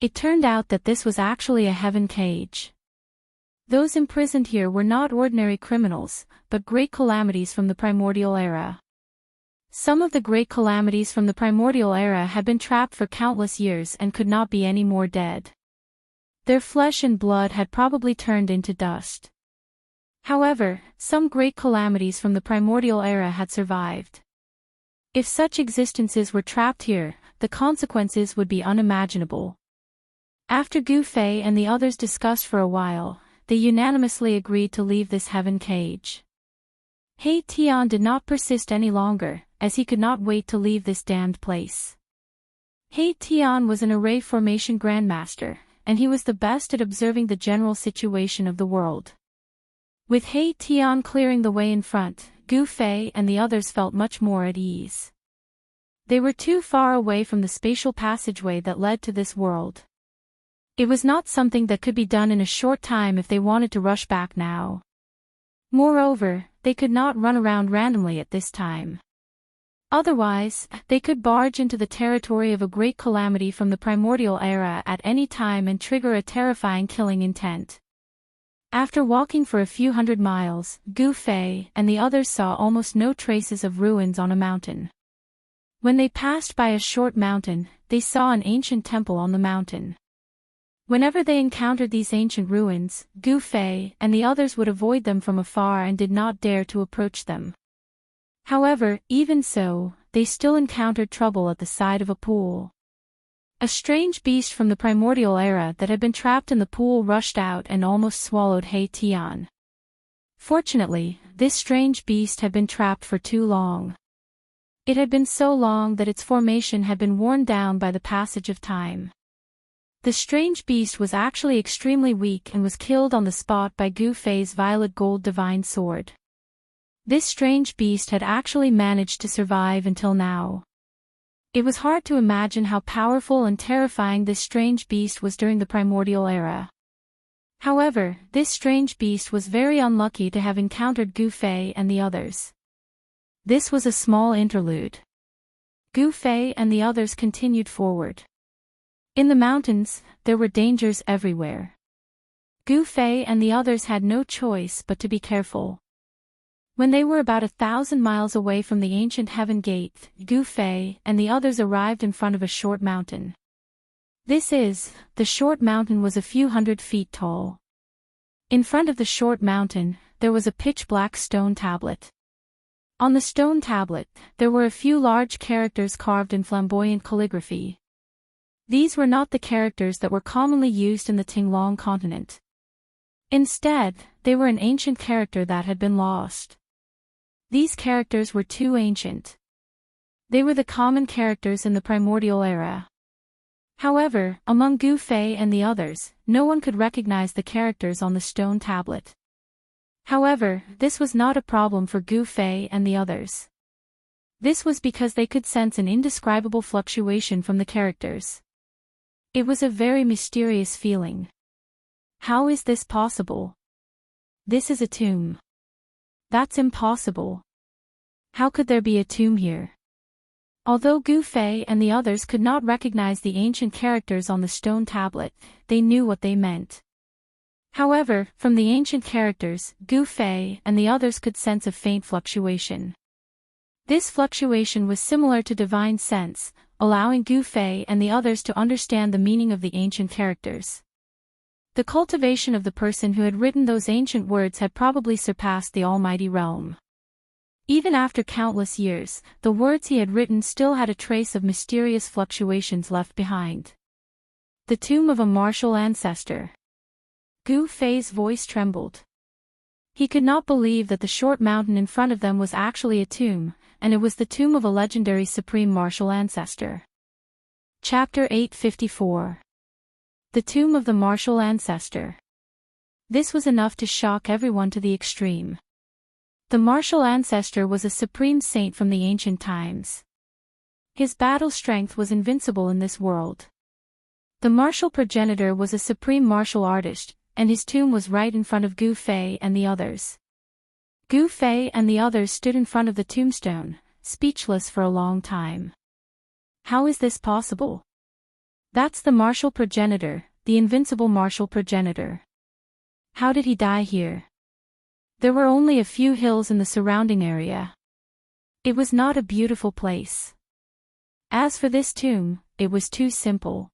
[SPEAKER 1] It turned out that this was actually a heaven cage. Those imprisoned here were not ordinary criminals, but great calamities from the primordial era. Some of the great calamities from the primordial era had been trapped for countless years and could not be any more dead. Their flesh and blood had probably turned into dust. However, some great calamities from the primordial era had survived. If such existences were trapped here, the consequences would be unimaginable. After Gu Fei and the others discussed for a while, they unanimously agreed to leave this heaven cage. He Tian did not persist any longer, as he could not wait to leave this damned place. He Tian was an array formation grandmaster, and he was the best at observing the general situation of the world. With He Tian clearing the way in front, Gu Fei and the others felt much more at ease. They were too far away from the spatial passageway that led to this world. It was not something that could be done in a short time if they wanted to rush back now. Moreover, they could not run around randomly at this time. Otherwise, they could barge into the territory of a great calamity from the primordial era at any time and trigger a terrifying killing intent. After walking for a few hundred miles, Gu Fei and the others saw almost no traces of ruins on a mountain. When they passed by a short mountain, they saw an ancient temple on the mountain. Whenever they encountered these ancient ruins, Gu Fei and the others would avoid them from afar and did not dare to approach them. However, even so, they still encountered trouble at the side of a pool. A strange beast from the primordial era that had been trapped in the pool rushed out and almost swallowed He Tian. Fortunately, this strange beast had been trapped for too long. It had been so long that its formation had been worn down by the passage of time. The strange beast was actually extremely weak and was killed on the spot by Gu Fei's violet gold divine sword. This strange beast had actually managed to survive until now. It was hard to imagine how powerful and terrifying this strange beast was during the primordial era. However, this strange beast was very unlucky to have encountered Gu Fei and the others. This was a small interlude. Gu Fei and the others continued forward. In the mountains, there were dangers everywhere. Gu Fei and the others had no choice but to be careful. When they were about 1,000 miles away from the ancient heaven gate, Gu Fei and the others arrived in front of a short mountain. The short mountain was a few hundred feet tall. In front of the short mountain, there was a pitch-black stone tablet. On the stone tablet, there were a few large characters carved in flamboyant calligraphy. These were not the characters that were commonly used in the Tinglong continent. Instead, they were an ancient character that had been lost. These characters were too ancient. They were the common characters in the primordial era. However, among Gu Fei and the others, no one could recognize the characters on the stone tablet. However, this was not a problem for Gu Fei and the others. This was because they could sense an indescribable fluctuation from the characters. It was a very mysterious feeling. How is this possible? This is a tomb. That's impossible. How could there be a tomb here? Although Gu Fei and the others could not recognize the ancient characters on the stone tablet, they knew what they meant. However, from the ancient characters, Gu Fei and the others could sense a faint fluctuation. This fluctuation was similar to divine sense, allowing Gu Fei and the others to understand the meaning of the ancient characters. The cultivation of the person who had written those ancient words had probably surpassed the almighty realm. Even after countless years, the words he had written still had a trace of mysterious fluctuations left behind. The tomb of a martial ancestor. Gu Fei's voice trembled. He could not believe that the short mountain in front of them was actually a tomb, and it was the tomb of a legendary supreme martial ancestor. Chapter 854. The Tomb of the Martial Ancestor. This was enough to shock everyone to the extreme. The martial ancestor was a supreme saint from the ancient times. His battle strength was invincible in this world. The martial progenitor was a supreme martial artist, and his tomb was right in front of Gu Fei and the others. Gu Fei and the others stood in front of the tombstone, speechless for a long time. How is this possible? That's the martial progenitor, the invincible martial progenitor. How did he die here? There were only a few hills in the surrounding area. It was not a beautiful place. As for this tomb, it was too simple.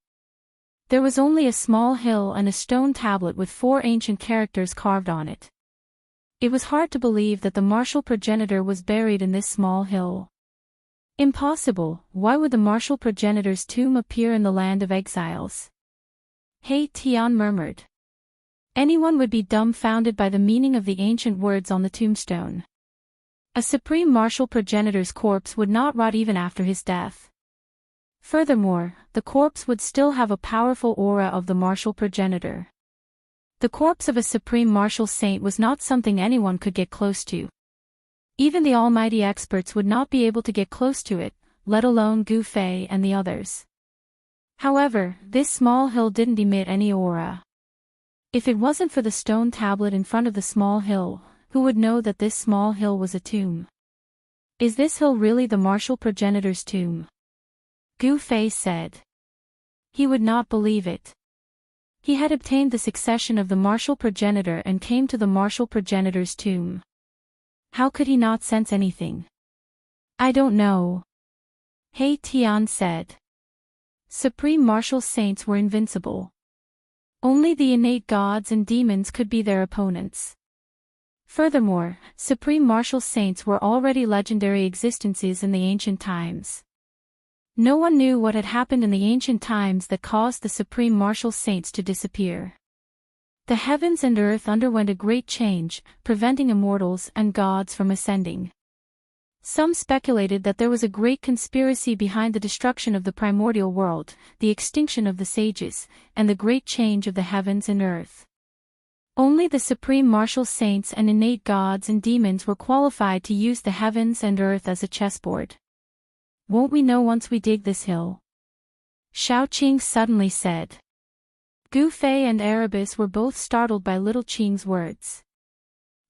[SPEAKER 1] There was only a small hill and a stone tablet with 4 ancient characters carved on it. It was hard to believe that the martial progenitor was buried in this small hill. Impossible. Why would the martial progenitor's tomb appear in the land of exiles? Hey, Tian murmured. Anyone would be dumbfounded by the meaning of the ancient words on the tombstone. A supreme martial progenitor's corpse would not rot even after his death. Furthermore, the corpse would still have a powerful aura of the martial progenitor. The corpse of a supreme martial saint was not something anyone could get close to. Even the almighty experts would not be able to get close to it, let alone Gu Fei and the others. However, this small hill didn't emit any aura. If it wasn't for the stone tablet in front of the small hill, who would know that this small hill was a tomb? Is this hill really the martial progenitor's tomb? Gu Fei said. He would not believe it. He had obtained the succession of the martial progenitor and came to the martial progenitor's tomb. How could he not sense anything? I don't know. He Tian said. Supreme martial saints were invincible. Only the innate gods and demons could be their opponents. Furthermore, supreme martial saints were already legendary existences in the ancient times. No one knew what had happened in the ancient times that caused the supreme martial saints to disappear. The heavens and earth underwent a great change, preventing immortals and gods from ascending. Some speculated that there was a great conspiracy behind the destruction of the primordial world, the extinction of the sages, and the great change of the heavens and earth. Only the supreme martial saints and innate gods and demons were qualified to use the heavens and earth as a chessboard. Won't we know once we dig this hill? Xiaoqing suddenly said. Gu Fei and Erebus were both startled by little Qing's words.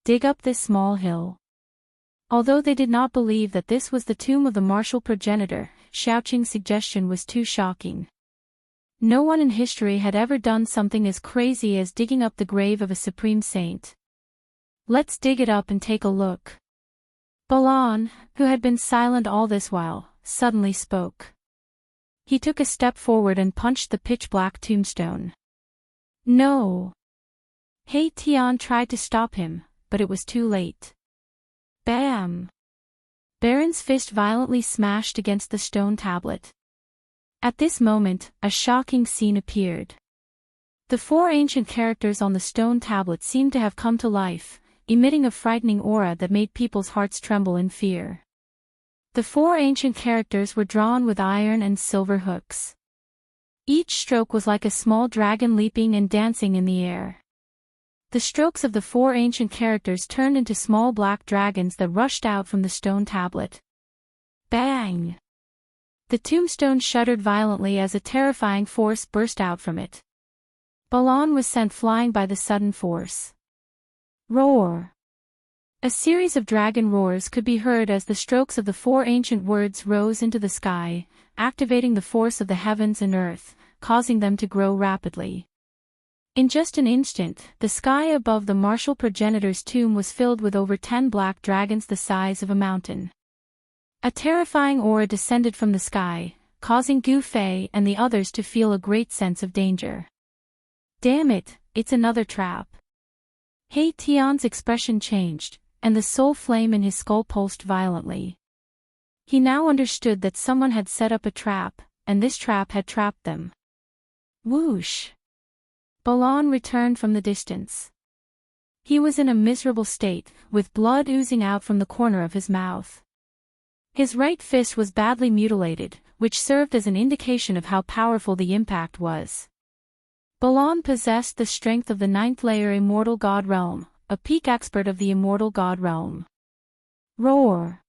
[SPEAKER 1] Dig up this small hill. Although they did not believe that this was the tomb of the martial progenitor, Xiaoqing's suggestion was too shocking. No one in history had ever done something as crazy as digging up the grave of a supreme saint. Let's dig it up and take a look. Balan, who had been silent all this while, suddenly spoke. He took a step forward and punched the pitch-black tombstone. No! He Tian tried to stop him, but it was too late. Bam! Baron's fist violently smashed against the stone tablet. At this moment, a shocking scene appeared. The 4 ancient characters on the stone tablet seemed to have come to life, emitting a frightening aura that made people's hearts tremble in fear. The 4 ancient characters were drawn with iron and silver hooks. Each stroke was like a small dragon leaping and dancing in the air. The strokes of the 4 ancient characters turned into small black dragons that rushed out from the stone tablet. Bang! The tombstone shuddered violently as a terrifying force burst out from it. Balan was sent flying by the sudden force. Roar! A series of dragon roars could be heard as the strokes of the 4 ancient words rose into the sky, activating the force of the heavens and earth, causing them to grow rapidly. In just an instant, the sky above the martial progenitor's tomb was filled with over 10 black dragons the size of a mountain. A terrifying aura descended from the sky, causing Gu Fei and the others to feel a great sense of danger. Damn it, it's another trap. He Tian's expression changed, and the soul flame in his skull pulsed violently. He now understood that someone had set up a trap, and this trap had trapped them. Whoosh! Balan returned from the distance. He was in a miserable state, with blood oozing out from the corner of his mouth. His right fist was badly mutilated, which served as an indication of how powerful the impact was. Balan possessed the strength of the 9th layer Immortal God Realm, a peak expert of the Immortal God Realm. Roar!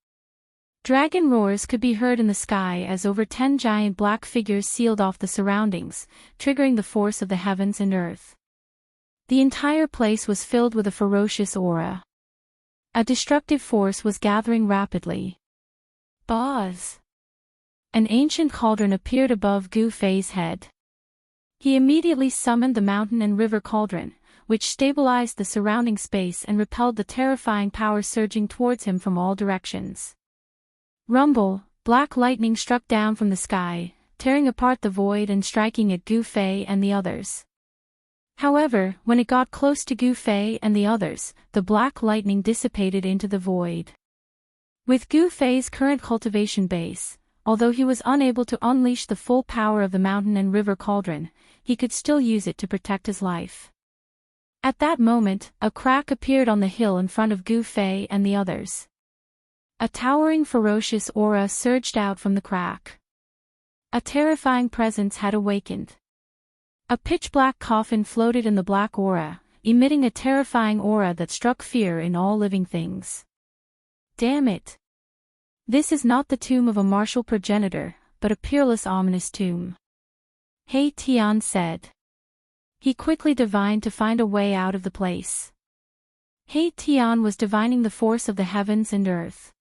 [SPEAKER 1] Dragon roars could be heard in the sky as over 10 giant black figures sealed off the surroundings, triggering the force of the heavens and earth. The entire place was filled with a ferocious aura. A destructive force was gathering rapidly. Buzz! An ancient cauldron appeared above Gu Fei's head. He immediately summoned the mountain and river cauldron, which stabilized the surrounding space and repelled the terrifying power surging towards him from all directions. Rumble, black lightning struck down from the sky, tearing apart the void and striking at Gu Fei and the others. However, when it got close to Gu Fei and the others, the black lightning dissipated into the void. With Gu Fei's current cultivation base, although he was unable to unleash the full power of the mountain and river cauldron, he could still use it to protect his life. At that moment, a crack appeared on the hill in front of Gu Fei and the others. A towering ferocious aura surged out from the crack. A terrifying presence had awakened. A pitch-black coffin floated in the black aura, emitting a terrifying aura that struck fear in all living things. Damn it! This is not the tomb of a martial progenitor, but a peerless ominous tomb. He Tian said. He quickly divined to find a way out of the place. He Tian was divining the force of the heavens and earth.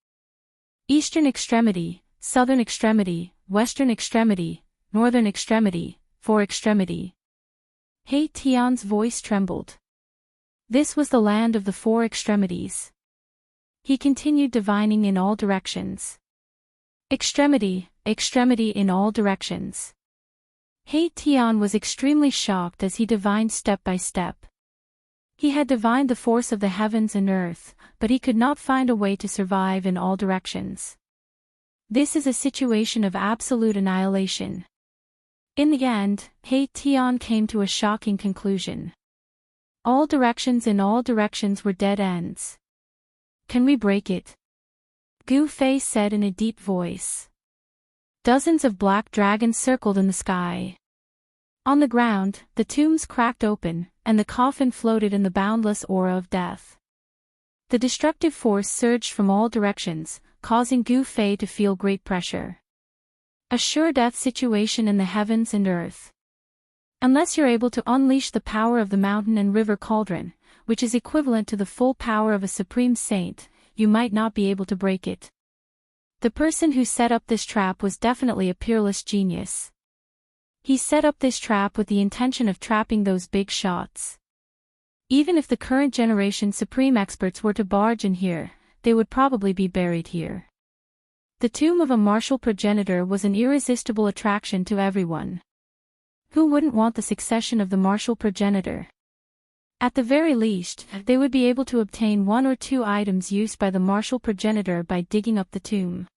[SPEAKER 1] Eastern extremity, southern extremity, western extremity, northern extremity, four extremity. He Tian's voice trembled. This was the land of the four extremities. He continued divining in all directions. Extremity, extremity in all directions. He Tian was extremely shocked as he divined step by step. He had divined the force of the heavens and earth, but he could not find a way to survive in all directions. This is a situation of absolute annihilation. In the end, He Tian came to a shocking conclusion. All directions in all directions were dead ends. Can we break it? Gu Fei said in a deep voice. Dozens of black dragons circled in the sky. On the ground, the tombs cracked open, and the coffin floated in the boundless aura of death. The destructive force surged from all directions, causing Gu Fei to feel great pressure. A sure death situation in the heavens and earth. Unless you're able to unleash the power of the mountain and river cauldron, which is equivalent to the full power of a supreme saint, you might not be able to break it. The person who set up this trap was definitely a peerless genius. He set up this trap with the intention of trapping those big shots. Even if the current generation supreme experts were to barge in here, they would probably be buried here. The tomb of a martial progenitor was an irresistible attraction to everyone. Who wouldn't want the succession of the martial progenitor? At the very least, they would be able to obtain one or two items used by the martial progenitor by digging up the tomb.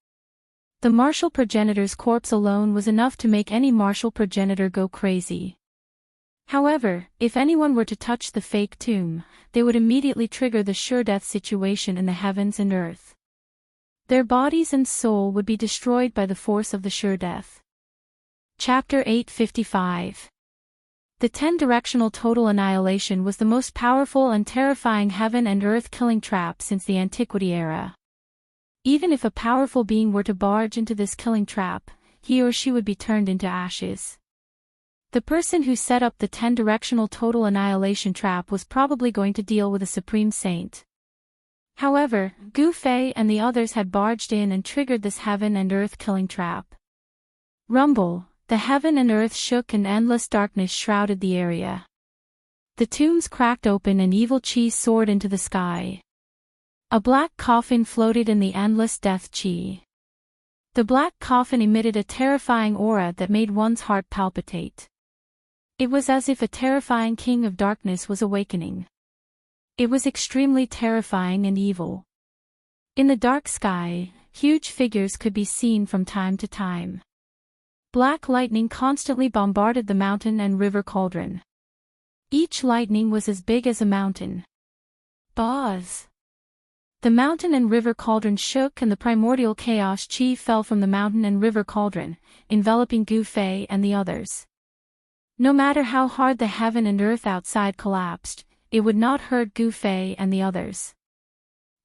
[SPEAKER 1] The martial progenitor's corpse alone was enough to make any martial progenitor go crazy. However, if anyone were to touch the fake tomb, they would immediately trigger the sure death situation in the heavens and earth. Their bodies and soul would be destroyed by the force of the sure death. Chapter 855. The 10-directional total annihilation was the most powerful and terrifying heaven and earth killing trap since the Antiquity era. Even if a powerful being were to barge into this killing trap, he or she would be turned into ashes. The person who set up the 10-directional total annihilation trap was probably going to deal with a supreme saint. However, Gu Fei and the others had barged in and triggered this heaven and earth killing trap. Rumble, the heaven and earth shook and endless darkness shrouded the area. The tombs cracked open and evil chi soared into the sky. A black coffin floated in the endless death chi. The black coffin emitted a terrifying aura that made one's heart palpitate. It was as if a terrifying king of darkness was awakening. It was extremely terrifying and evil. In the dark sky, huge figures could be seen from time to time. Black lightning constantly bombarded the mountain and river cauldron. Each lightning was as big as a mountain. Buzz! The mountain and river cauldron shook and the primordial chaos chi fell from the mountain and river cauldron, enveloping Gu Fei and the others. No matter how hard the heaven and earth outside collapsed, it would not hurt Gu Fei and the others.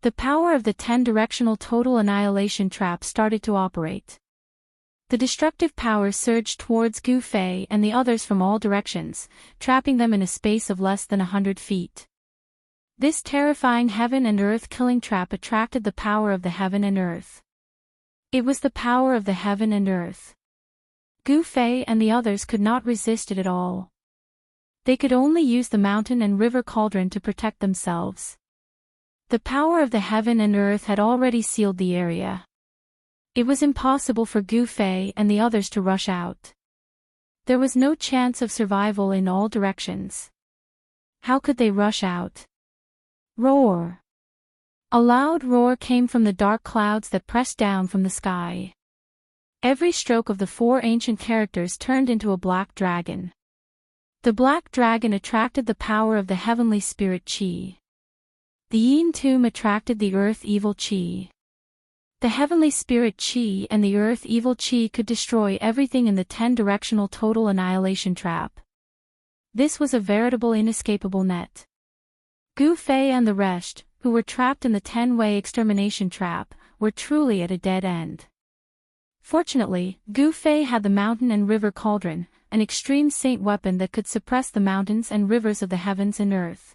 [SPEAKER 1] The power of the 10-directional total annihilation trap started to operate. The destructive power surged towards Gu Fei and the others from all directions, trapping them in a space of less than 100 feet. This terrifying heaven and earth killing trap attracted the power of the heaven and earth. It was the power of the heaven and earth. Gu Fei and the others could not resist it at all. They could only use the mountain and river cauldron to protect themselves. The power of the heaven and earth had already sealed the area. It was impossible for Gu Fei and the others to rush out. There was no chance of survival in all directions. How could they rush out? Roar! A loud roar came from the dark clouds that pressed down from the sky. Every stroke of the four ancient characters turned into a black dragon. The black dragon attracted the power of the heavenly spirit Qi. The Yin tomb attracted the earth evil Qi. The heavenly spirit Qi and the earth evil Qi could destroy everything in the 10-directional total annihilation trap. This was a veritable inescapable net. Gu Fei and the rest, who were trapped in the 10-way extermination trap, were truly at a dead end. Fortunately, Gu Fei had the mountain and river cauldron, an extreme saint weapon that could suppress the mountains and rivers of the heavens and earth.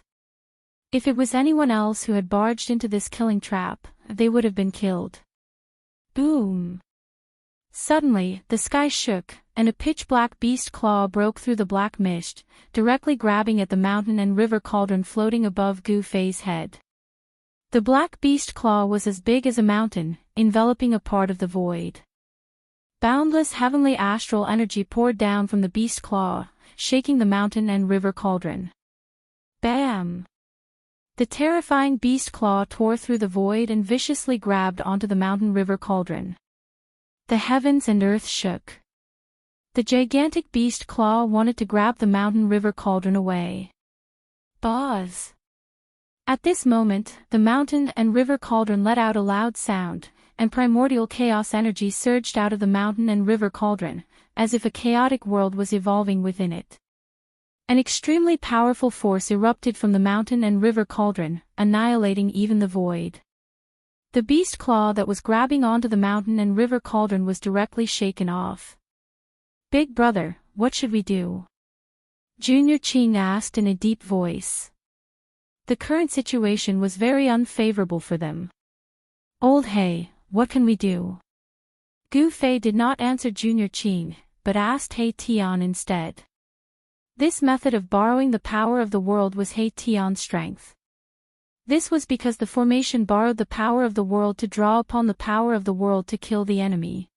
[SPEAKER 1] If it was anyone else who had barged into this killing trap, they would have been killed. Boom! Suddenly, the sky shook, and a pitch-black beast claw broke through the black mist, directly grabbing at the mountain and river cauldron floating above Gu Fei's head. The black beast claw was as big as a mountain, enveloping a part of the void. Boundless heavenly astral energy poured down from the beast claw, shaking the mountain and river cauldron. Bam! The terrifying beast claw tore through the void and viciously grabbed onto the mountain river cauldron. The heavens and earth shook. The gigantic beast claw wanted to grab the mountain river cauldron away. Buzz! At this moment, the mountain and river cauldron let out a loud sound, and primordial chaos energy surged out of the mountain and river cauldron, as if a chaotic world was evolving within it. An extremely powerful force erupted from the mountain and river cauldron, annihilating even the void. The beast claw that was grabbing onto the mountain and river cauldron was directly shaken off. "Big brother, what should we do?" Junior Qing asked in a deep voice. The current situation was very unfavorable for them. "Old He, what can we do?" Gu Fei did not answer Junior Qing, but asked He Tian instead. This method of borrowing the power of the world was He Tian's strength. This was because the formation borrowed the power of the world to draw upon the power of the world to kill the enemy.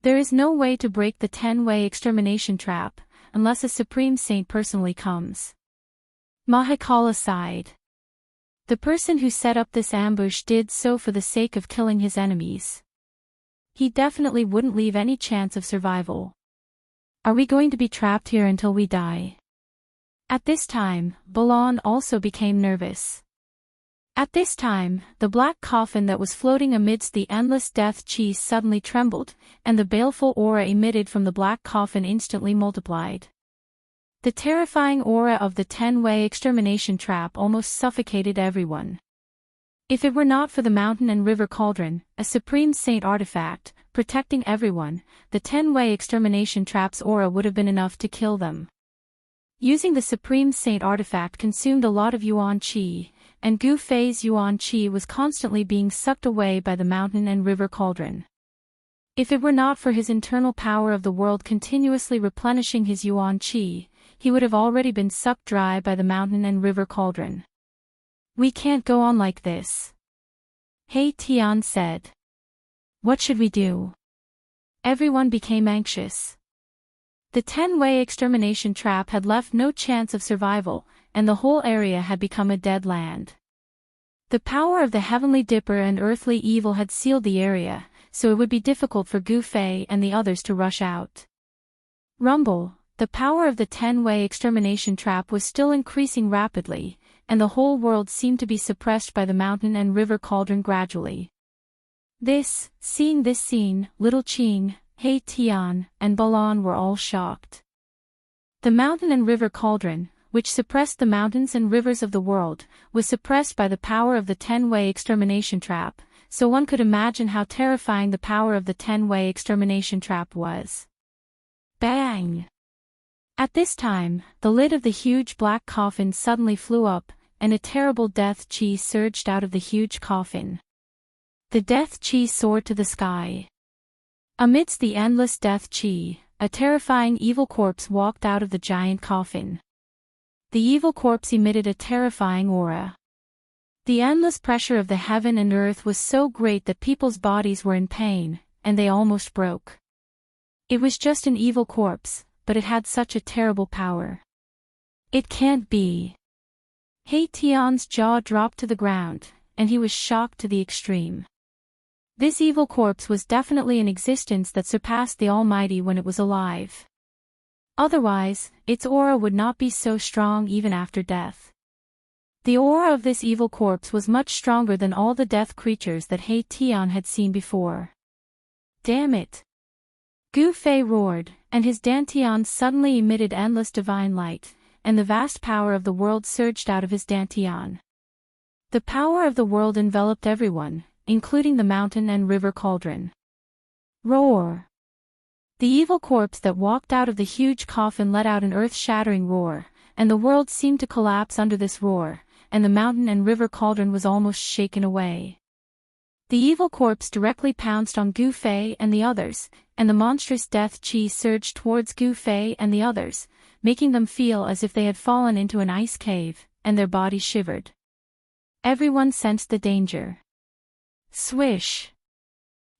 [SPEAKER 1] There is no way to break the 10-way extermination trap, unless a supreme saint personally comes. Mahakala sighed. The person who set up this ambush did so for the sake of killing his enemies. He definitely wouldn't leave any chance of survival. Are we going to be trapped here until we die? At this time, Balan also became nervous. At this time, the black coffin that was floating amidst the endless death cheese suddenly trembled, and the baleful aura emitted from the black coffin instantly multiplied. The terrifying aura of the 10-way extermination trap almost suffocated everyone. If it were not for the mountain and river cauldron, a supreme saint artifact, protecting everyone, the 10-way extermination trap's aura would have been enough to kill them. Using the supreme saint artifact consumed a lot of Yuan Qi, and Gu Fei's Yuan Qi was constantly being sucked away by the mountain and river cauldron. If it were not for his internal power of the world continuously replenishing his Yuan Qi, he would have already been sucked dry by the mountain and river cauldron. "We can't go on like this," He Tian said. "What should we do?" Everyone became anxious. The 10-way extermination trap had left no chance of survival, and the whole area had become a dead land. The power of the heavenly dipper and earthly evil had sealed the area, so it would be difficult for Gu Fei and the others to rush out. Rumble, the power of the 10-way extermination trap was still increasing rapidly, and the whole world seemed to be suppressed by the mountain and river cauldron gradually. Seeing this scene, Little Qing, He Tian, and Balan were all shocked. The mountain and river cauldron, which suppressed the mountains and rivers of the world, was suppressed by the power of the 10-way extermination trap, so one could imagine how terrifying the power of the 10-way extermination trap was. Bang! At this time, the lid of the huge black coffin suddenly flew up, and a terrible death chi surged out of the huge coffin. The death chi soared to the sky. Amidst the endless death chi, a terrifying evil corpse walked out of the giant coffin. The evil corpse emitted a terrifying aura. The endless pressure of the heaven and earth was so great that people's bodies were in pain, and they almost broke. It was just an evil corpse, but it had such a terrible power. It can't be. He Tian's jaw dropped to the ground, and he was shocked to the extreme. This evil corpse was definitely an existence that surpassed the Almighty when it was alive. Otherwise, its aura would not be so strong even after death. The aura of this evil corpse was much stronger than all the death creatures that He Tian had seen before. Damn it! Gu Fei roared, and his dantian suddenly emitted endless divine light, and the vast power of the world surged out of his dantian. The power of the world enveloped everyone, including the mountain and river cauldron. Roar! The evil corpse that walked out of the huge coffin let out an earth-shattering roar, and the world seemed to collapse under this roar, and the mountain and river cauldron was almost shaken away. The evil corpse directly pounced on Gu Fei and the others, and the monstrous death chi surged towards Gu Fei and the others, making them feel as if they had fallen into an ice cave, and their bodies shivered. Everyone sensed the danger. Swish!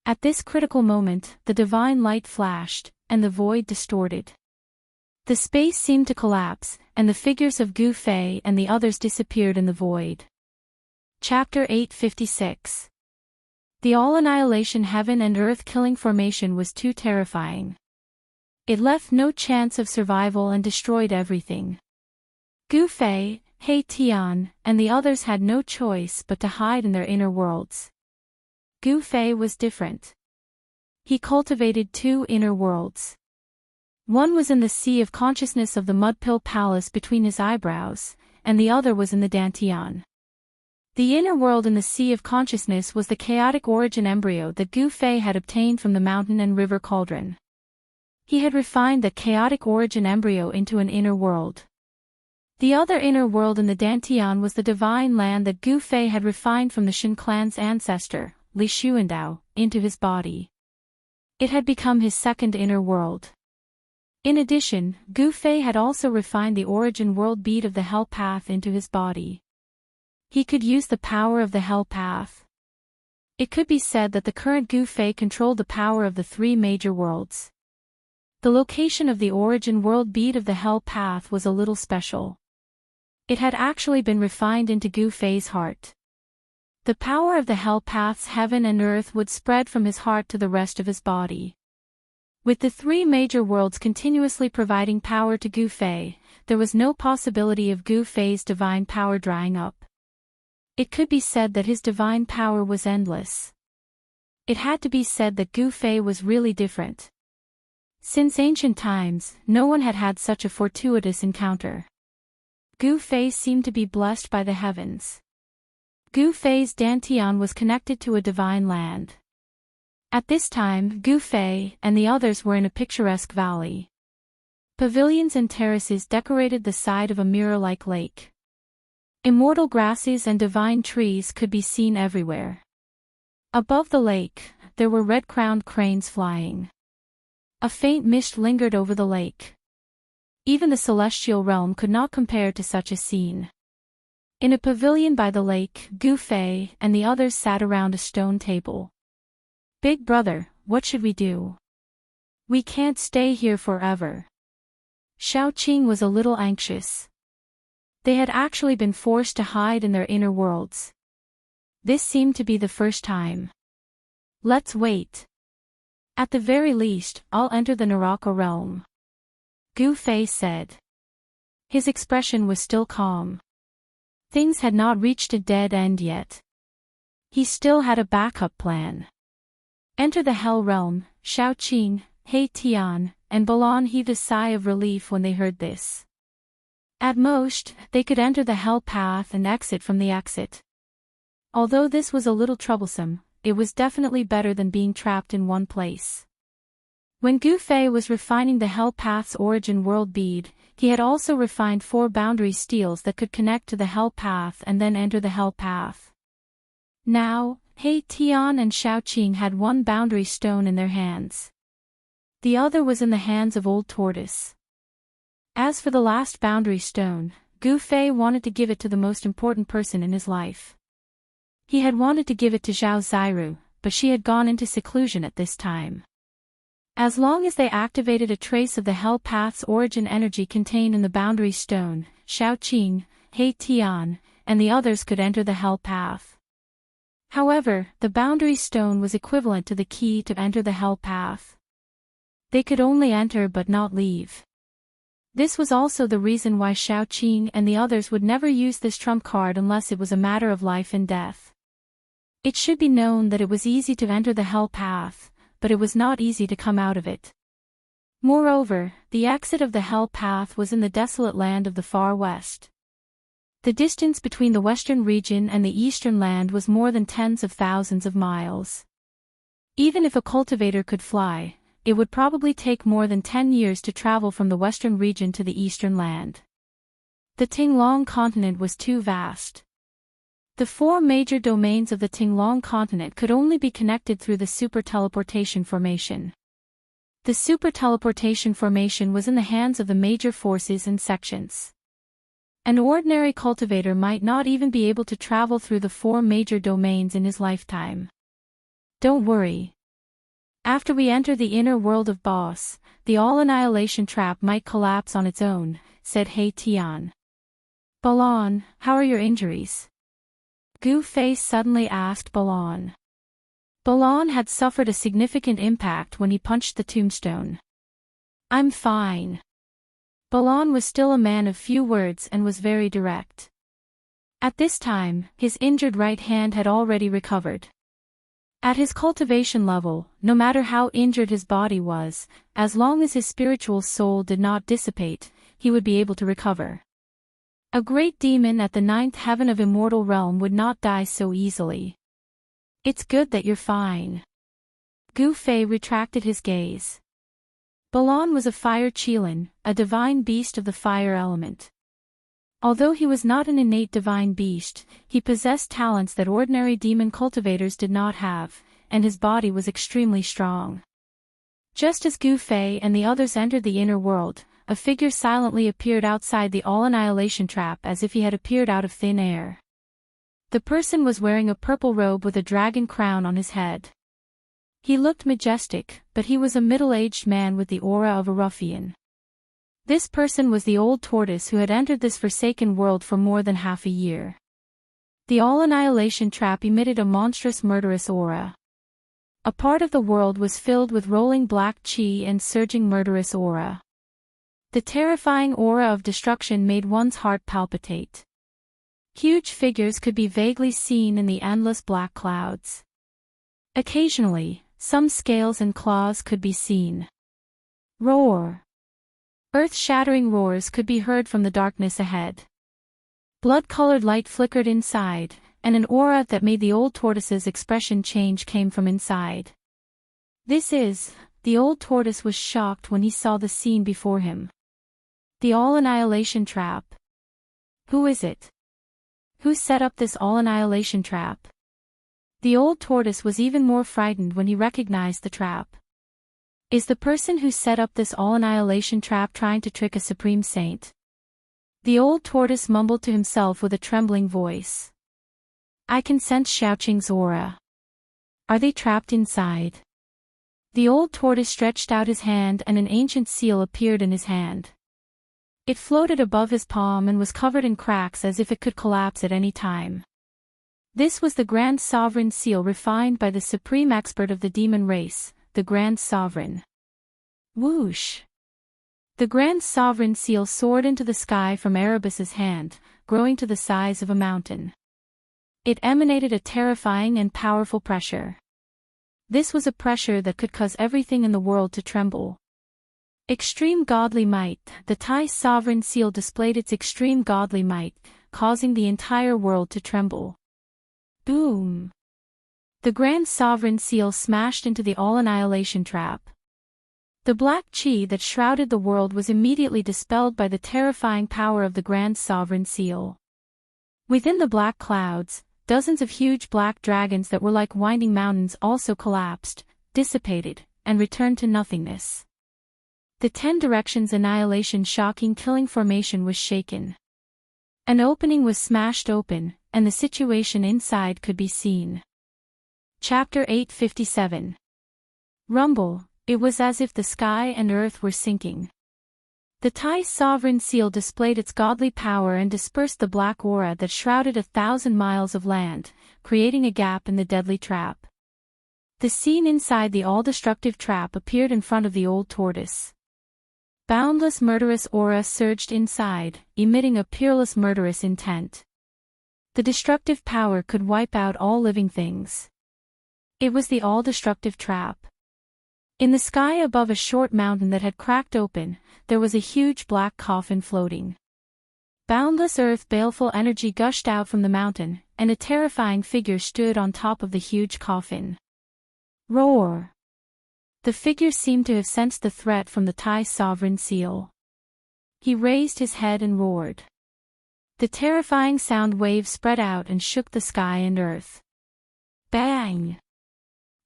[SPEAKER 1] At this critical moment, the divine light flashed, and the void distorted. The space seemed to collapse, and the figures of Gu Fei and the others disappeared in the void. Chapter 856. The all-annihilation heaven and earth-killing formation was too terrifying. It left no chance of survival and destroyed everything. Gu Fei, He Tian, and the others had no choice but to hide in their inner worlds. Gu Fei was different. He cultivated two inner worlds. One was in the sea of consciousness of the Mudpill Palace between his eyebrows, and the other was in the dantian. The inner world in the sea of consciousness was the chaotic origin embryo that Gu Fei had obtained from the mountain and river cauldron. He had refined that chaotic origin embryo into an inner world. The other inner world in the dantian was the divine land that Gu Fei had refined from the Shin clan's ancestor, Li Xuandao, into his body. It had become his second inner world. In addition, Gu Fei had also refined the origin world bead of the Hell Path into his body. He could use the power of the Hell Path. It could be said that the current Gu Fei controlled the power of the three major worlds. The location of the origin world bead of the Hell Path was a little special. It had actually been refined into Gu Fei's heart. The power of the Hell Path's heaven and earth would spread from his heart to the rest of his body. With the three major worlds continuously providing power to Gu Fei, there was no possibility of Gu Fei's divine power drying up. It could be said that his divine power was endless. It had to be said that Gu Fei was really different. Since ancient times, no one had had such a fortuitous encounter. Gu Fei seemed to be blessed by the heavens. Gu Fei's dantian was connected to a divine land. At this time, Gu Fei and the others were in a picturesque valley. Pavilions and terraces decorated the side of a mirror-like lake. Immortal grasses and divine trees could be seen everywhere. Above the lake, there were red-crowned cranes flying. A faint mist lingered over the lake. Even the celestial realm could not compare to such a scene. In a pavilion by the lake, Gu Fei and the others sat around a stone table. "Big brother, what should we do? We can't stay here forever." Xiao Qing was a little anxious. They had actually been forced to hide in their inner worlds. This seemed to be the first time. "Let's wait. At the very least, I'll enter the Naraka realm," Gu Fei said. His expression was still calm. Things had not reached a dead end yet. He still had a backup plan. Enter the Hell Realm. Xiao Qing, He Tian, and Balan heaved a sigh of relief when they heard this. At most, they could enter the Hell Path and exit from the exit. Although this was a little troublesome, it was definitely better than being trapped in one place. When Gu Fei was refining the Hell Path's origin world bead, he had also refined 4 boundary steels that could connect to the Hell Path and then enter the Hell Path. Now, He Tian and Xiao Qing had one boundary stone in their hands. The other was in the hands of Old Tortoise. As for the last boundary stone, Gu Fei wanted to give it to the most important person in his life. He had wanted to give it to Zhao Ziru, but she had gone into seclusion at this time. As long as they activated a trace of the Hell Path's origin energy contained in the Boundary Stone, Xiaoqing, He Tian, and the others could enter the Hell Path. However, the Boundary Stone was equivalent to the key to enter the Hell Path. They could only enter but not leave. This was also the reason why Xiaoqing and the others would never use this trump card unless it was a matter of life and death. It should be known that it was easy to enter the Hell Path, but it was not easy to come out of it. Moreover, the exit of the Hell Path was in the desolate land of the far west. The distance between the western region and the eastern land was more than tens of thousands of miles. Even if a cultivator could fly, it would probably take more than 10 years to travel from the western region to the eastern land. The Tinglong continent was too vast. The 4 major domains of the Tinglong continent could only be connected through the super teleportation formation. The super teleportation formation was in the hands of the major forces and sections. An ordinary cultivator might not even be able to travel through the 4 major domains in his lifetime. Don't worry. After we enter the inner world of Boss, the all-annihilation trap might collapse on its own, said He Tian. Balon, how are your injuries? Gu Fei suddenly asked Balon. Balon had suffered a significant impact when he punched the tombstone. I'm fine. Balon was still a man of few words and was very direct. At this time, his injured right hand had already recovered. At his cultivation level, no matter how injured his body was, as long as his spiritual soul did not dissipate, he would be able to recover. A great demon at the 9th heaven of Immortal Realm would not die so easily. It's good that you're fine. Gu Fei retracted his gaze. Balon was a fire Qilin, a divine beast of the fire element. Although he was not an innate divine beast, he possessed talents that ordinary demon cultivators did not have, and his body was extremely strong. Just as Gu Fei and the others entered the inner world, a figure silently appeared outside the all-annihilation trap as if he had appeared out of thin air. The person was wearing a purple robe with a dragon crown on his head. He looked majestic, but he was a middle-aged man with the aura of a ruffian. This person was the old tortoise who had entered this forsaken world for more than half a year. The all-annihilation trap emitted a monstrous murderous aura. A part of the world was filled with rolling black chi and surging murderous aura. The terrifying aura of destruction made one's heart palpitate. Huge figures could be vaguely seen in the endless black clouds. Occasionally, some scales and claws could be seen. Roar! Earth-shattering roars could be heard from the darkness ahead. Blood-colored light flickered inside, and an aura that made the old tortoise's expression change came from inside. The old tortoise was shocked when he saw the scene before him. The all-annihilation trap. Who is it? Who set up this all-annihilation trap? The old tortoise was even more frightened when he recognized the trap. Is the person who set up this all-annihilation trap trying to trick a supreme saint? The old tortoise mumbled to himself with a trembling voice. I can sense Xiaoqing's aura. Are they trapped inside? The old tortoise stretched out his hand and an ancient seal appeared in his hand. It floated above his palm and was covered in cracks as if it could collapse at any time. This was the Grand Sovereign Seal refined by the supreme expert of the demon race, the Grand Sovereign. Whoosh! The Grand Sovereign Seal soared into the sky from Erebus's hand, growing to the size of a mountain. It emanated a terrifying and powerful pressure. This was a pressure that could cause everything in the world to tremble. Extreme godly might, the Thai Sovereign Seal displayed its extreme godly might, causing the entire world to tremble. Boom! The Grand Sovereign Seal smashed into the all-annihilation trap. The black chi that shrouded the world was immediately dispelled by the terrifying power of the Grand Sovereign Seal. Within the black clouds, dozens of huge black dragons that were like winding mountains also collapsed, dissipated, and returned to nothingness. The 10 Directions Annihilation Shocking Killing Formation was shaken. An opening was smashed open, and the situation inside could be seen. Chapter 857. Rumble. It was as if the sky and earth were sinking. The Thai sovereign seal displayed its godly power and dispersed the black aura that shrouded 1,000 miles of land, creating a gap in the deadly trap. The scene inside the all-destructive trap appeared in front of the old tortoise. Boundless murderous aura surged inside, emitting a peerless murderous intent. The destructive power could wipe out all living things. It was the all-destructive trap. In the sky above a short mountain that had cracked open, there was a huge black coffin floating. Boundless earth baleful energy gushed out from the mountain, and a terrifying figure stood on top of the huge coffin. Roar! The figure seemed to have sensed the threat from the Thai sovereign seal. He raised his head and roared. The terrifying sound waves spread out and shook the sky and earth. Bang!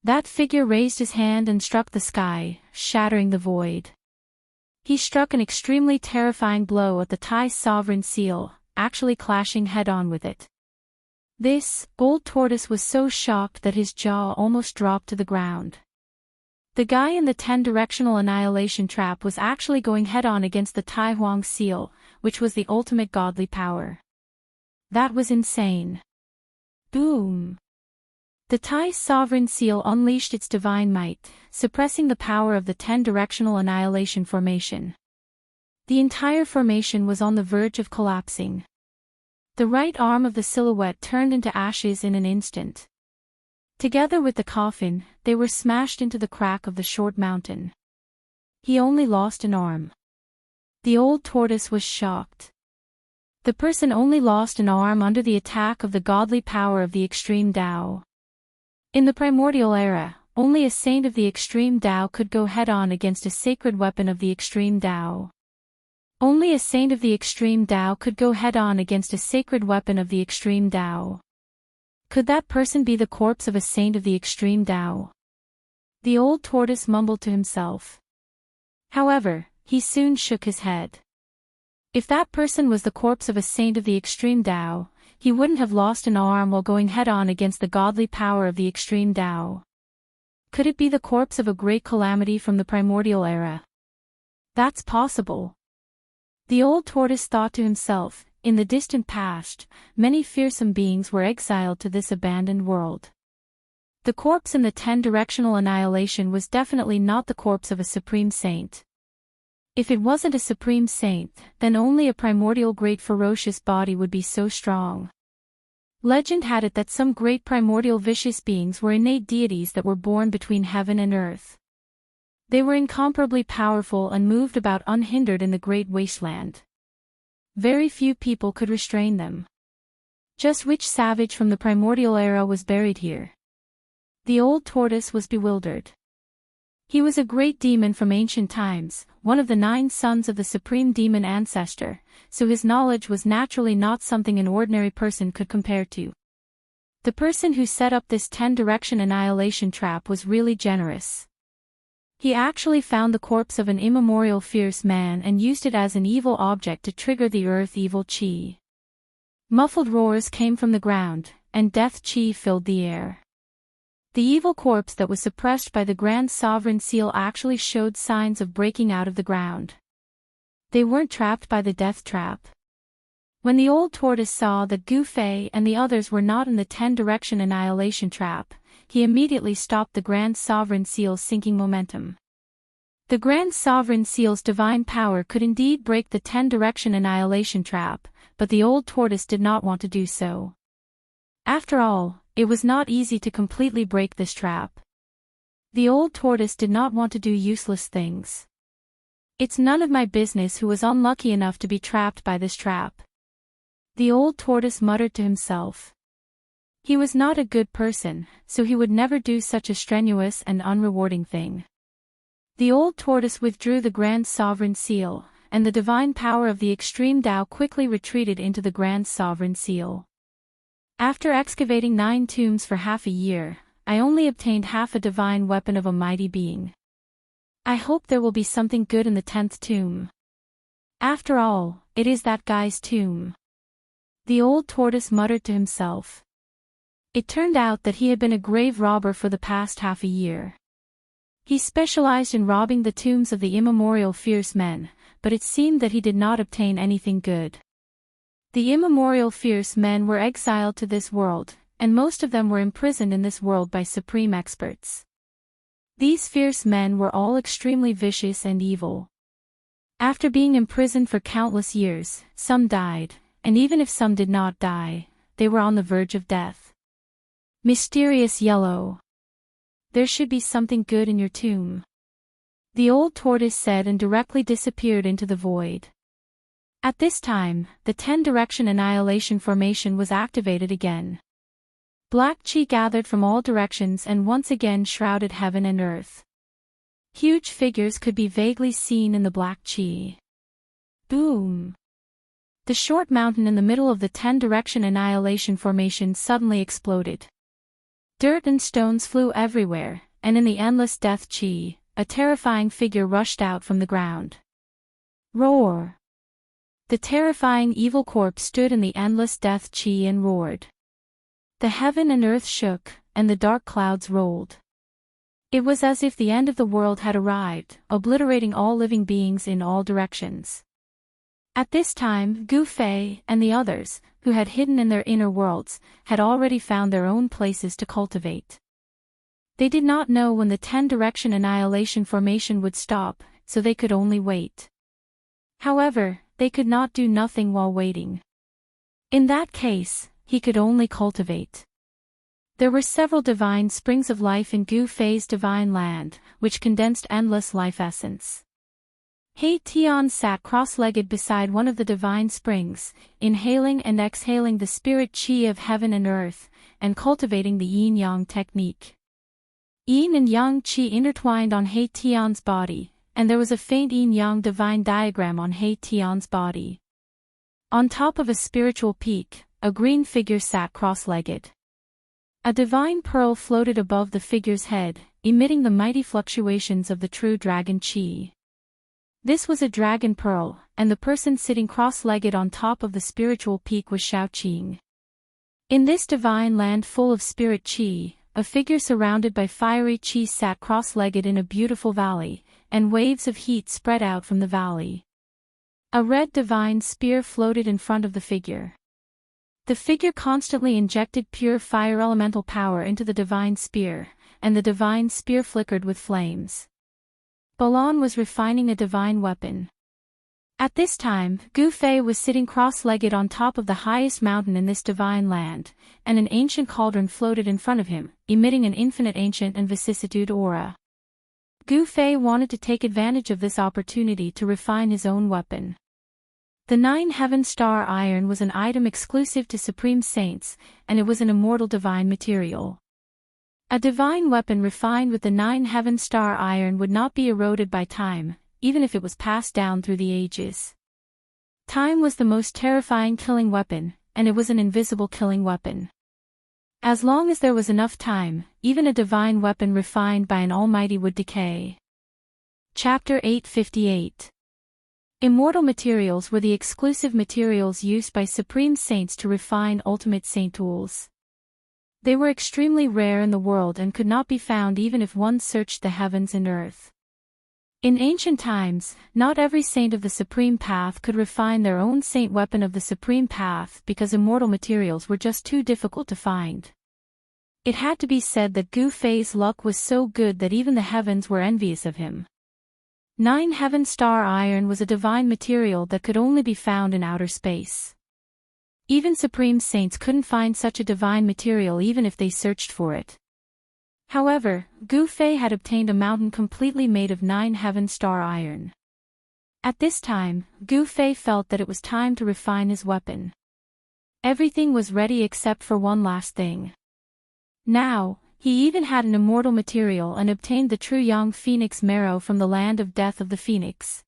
[SPEAKER 1] That figure raised his hand and struck the sky, shattering the void. He struck an extremely terrifying blow at the Thai sovereign seal, actually clashing head-on with it. This old tortoise was so shocked that his jaw almost dropped to the ground. The guy in the 10-directional annihilation trap was actually going head-on against the Tai Huang seal, which was the ultimate godly power. That was insane. Boom! The Thai sovereign seal unleashed its divine might, suppressing the power of the 10-directional annihilation formation. The entire formation was on the verge of collapsing. The right arm of the silhouette turned into ashes in an instant. Together with the coffin, they were smashed into the crack of the short mountain. He only lost an arm. The old tortoise was shocked. The person only lost an arm under the attack of the godly power of the extreme Tao. In the primordial era, only a saint of the extreme Tao could go head-on against a sacred weapon of the extreme Tao. Only a saint of the extreme Tao could go head-on against a sacred weapon of the extreme Tao. Could that person be the corpse of a saint of the extreme Tao? The old tortoise mumbled to himself. However, he soon shook his head. If that person was the corpse of a saint of the extreme Tao, he wouldn't have lost an arm while going head-on against the godly power of the extreme Tao. Could it be the corpse of a great calamity from the primordial era? That's possible. The old tortoise thought to himself, in the distant past, many fearsome beings were exiled to this abandoned world. The corpse in the 10-directional annihilation was definitely not the corpse of a supreme saint. If it wasn't a supreme saint, then only a primordial great ferocious body would be so strong. Legend had it that some great primordial vicious beings were innate deities that were born between heaven and earth. They were incomparably powerful and moved about unhindered in the great wasteland. Very few people could restrain them. Just which savage from the primordial era was buried here? The old tortoise was bewildered. He was a great demon from ancient times, one of the 9 sons of the supreme demon ancestor, so his knowledge was naturally not something an ordinary person could compare to. The person who set up this 10-direction annihilation trap was really generous. He actually found the corpse of an immemorial fierce man and used it as an evil object to trigger the earth evil chi. Muffled roars came from the ground, and death chi filled the air. The evil corpse that was suppressed by the Grand Sovereign Seal actually showed signs of breaking out of the ground. They weren't trapped by the death trap. When the old tortoise saw that Gu Fei and the others were not in the 10-direction annihilation trap, he immediately stopped the Grand Sovereign Seal's sinking momentum. The Grand Sovereign Seal's divine power could indeed break the 10-direction annihilation trap, but the old tortoise did not want to do so. After all, it was not easy to completely break this trap. The old tortoise did not want to do useless things. It's none of my business who was unlucky enough to be trapped by this trap. The old tortoise muttered to himself. He was not a good person, so he would never do such a strenuous and unrewarding thing. The old tortoise withdrew the Grand Sovereign Seal, and the divine power of the extreme Tao quickly retreated into the Grand Sovereign Seal. After excavating 9 tombs for half a year, I only obtained half a divine weapon of a mighty being. I hope there will be something good in the 10th tomb. After all, it is that guy's tomb. The old tortoise muttered to himself. It turned out that he had been a grave robber for the past half a year. He specialized in robbing the tombs of the immemorial fierce men, but it seemed that he did not obtain anything good. The immemorial fierce men were exiled to this world, and most of them were imprisoned in this world by supreme experts. These fierce men were all extremely vicious and evil. After being imprisoned for countless years, some died, and even if some did not die, they were on the verge of death. Mysterious yellow. There should be something good in your tomb. The old tortoise said and directly disappeared into the void. At this time, the 10-direction annihilation formation was activated again. Black chi gathered from all directions and once again shrouded heaven and earth. Huge figures could be vaguely seen in the black chi. Boom! The short mountain in the middle of the 10-direction annihilation formation suddenly exploded. Dirt and stones flew everywhere, and in the endless death chi, a terrifying figure rushed out from the ground. Roar! The terrifying evil corpse stood in the endless death chi and roared. The heaven and earth shook, and the dark clouds rolled. It was as if the end of the world had arrived, obliterating all living beings in all directions. At this time, Gu Fei and the others, who had hidden in their inner worlds, had already found their own places to cultivate. They did not know when the 10-direction annihilation formation would stop, so they could only wait. However, they could not do nothing while waiting. In that case, he could only cultivate. There were several divine springs of life in Gu Fei's divine land, which condensed endless life essence. He Tian sat cross-legged beside one of the divine springs, inhaling and exhaling the spirit chi of heaven and earth, and cultivating the yin-yang technique. Yin and yang chi intertwined on He Tian's body, and there was a faint yin-yang divine diagram on He Tian's body. On top of a spiritual peak, a green figure sat cross-legged. A divine pearl floated above the figure's head, emitting the mighty fluctuations of the true dragon chi. This was a dragon pearl, and the person sitting cross-legged on top of the spiritual peak was Shaoqing. In this divine land full of spirit chi, a figure surrounded by fiery chi sat cross-legged in a beautiful valley, and waves of heat spread out from the valley. A red divine spear floated in front of the figure. The figure constantly injected pure fire elemental power into the divine spear, and the divine spear flickered with flames. Balan was refining a divine weapon. At this time, Gu Fei was sitting cross-legged on top of the highest mountain in this divine land, and an ancient cauldron floated in front of him, emitting an infinite ancient and vicissitude aura. Gu Fei wanted to take advantage of this opportunity to refine his own weapon. The 9 Heaven Star Iron was an item exclusive to Supreme Saints, and it was an immortal divine material. A divine weapon refined with the 9 Heaven Star Iron would not be eroded by time, even if it was passed down through the ages. Time was the most terrifying killing weapon, and it was an invisible killing weapon. As long as there was enough time, even a divine weapon refined by an almighty would decay. Chapter 858. Immortal materials were the exclusive materials used by Supreme Saints to refine ultimate saint tools. They were extremely rare in the world and could not be found even if one searched the heavens and earth. In ancient times, not every saint of the Supreme Path could refine their own saint weapon of the Supreme Path because immortal materials were just too difficult to find. It had to be said that Gu Fei's luck was so good that even the heavens were envious of him. 9 Heaven Star Iron was a divine material that could only be found in outer space. Even Supreme Saints couldn't find such a divine material even if they searched for it. However, Gu Fei had obtained a mountain completely made of 9 Heaven Star Iron. At this time, Gu Fei felt that it was time to refine his weapon. Everything was ready except for one last thing. Now, he even had an immortal material and obtained the true Yang Phoenix marrow from the land of death of the Phoenix.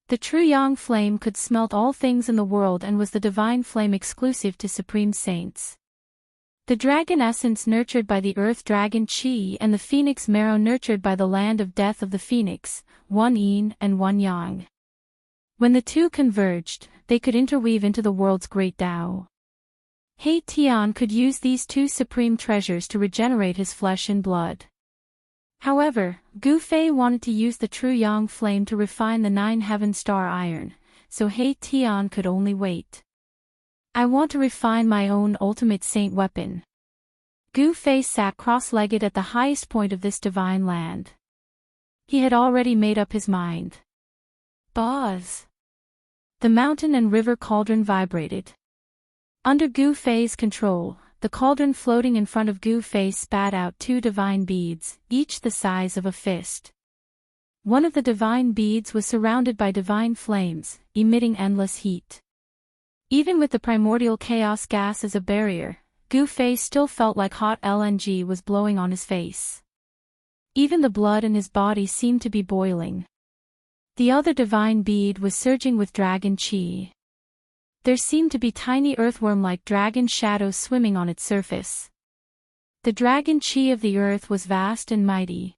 [SPEAKER 1] The true Yang flame could smelt all things in the world and was the divine flame exclusive to Supreme Saints. The dragon essence nurtured by the earth dragon chi and the Phoenix marrow nurtured by the land of death of the Phoenix, one yin and one yang. When the two converged, they could interweave into the world's great Tao. He Tian could use these two supreme treasures to regenerate his flesh and blood. However, Gu Fei wanted to use the true Yang flame to refine the 9 Heaven Star Iron, so He Tian could only wait. I want to refine my own ultimate saint weapon. Gu Fei sat cross-legged at the highest point of this divine land. He had already made up his mind. Buzz! The mountain and river cauldron vibrated. Under Gu Fei's control, the cauldron floating in front of Gu Fei spat out 2 divine beads, each the size of a fist. One of the divine beads was surrounded by divine flames, emitting endless heat. Even with the primordial chaos gas as a barrier, Gu Fei still felt like hot LNG was blowing on his face. Even the blood in his body seemed to be boiling. The other divine bead was surging with dragon chi. There seemed to be tiny earthworm-like dragon shadows swimming on its surface. The dragon chi of the earth was vast and mighty.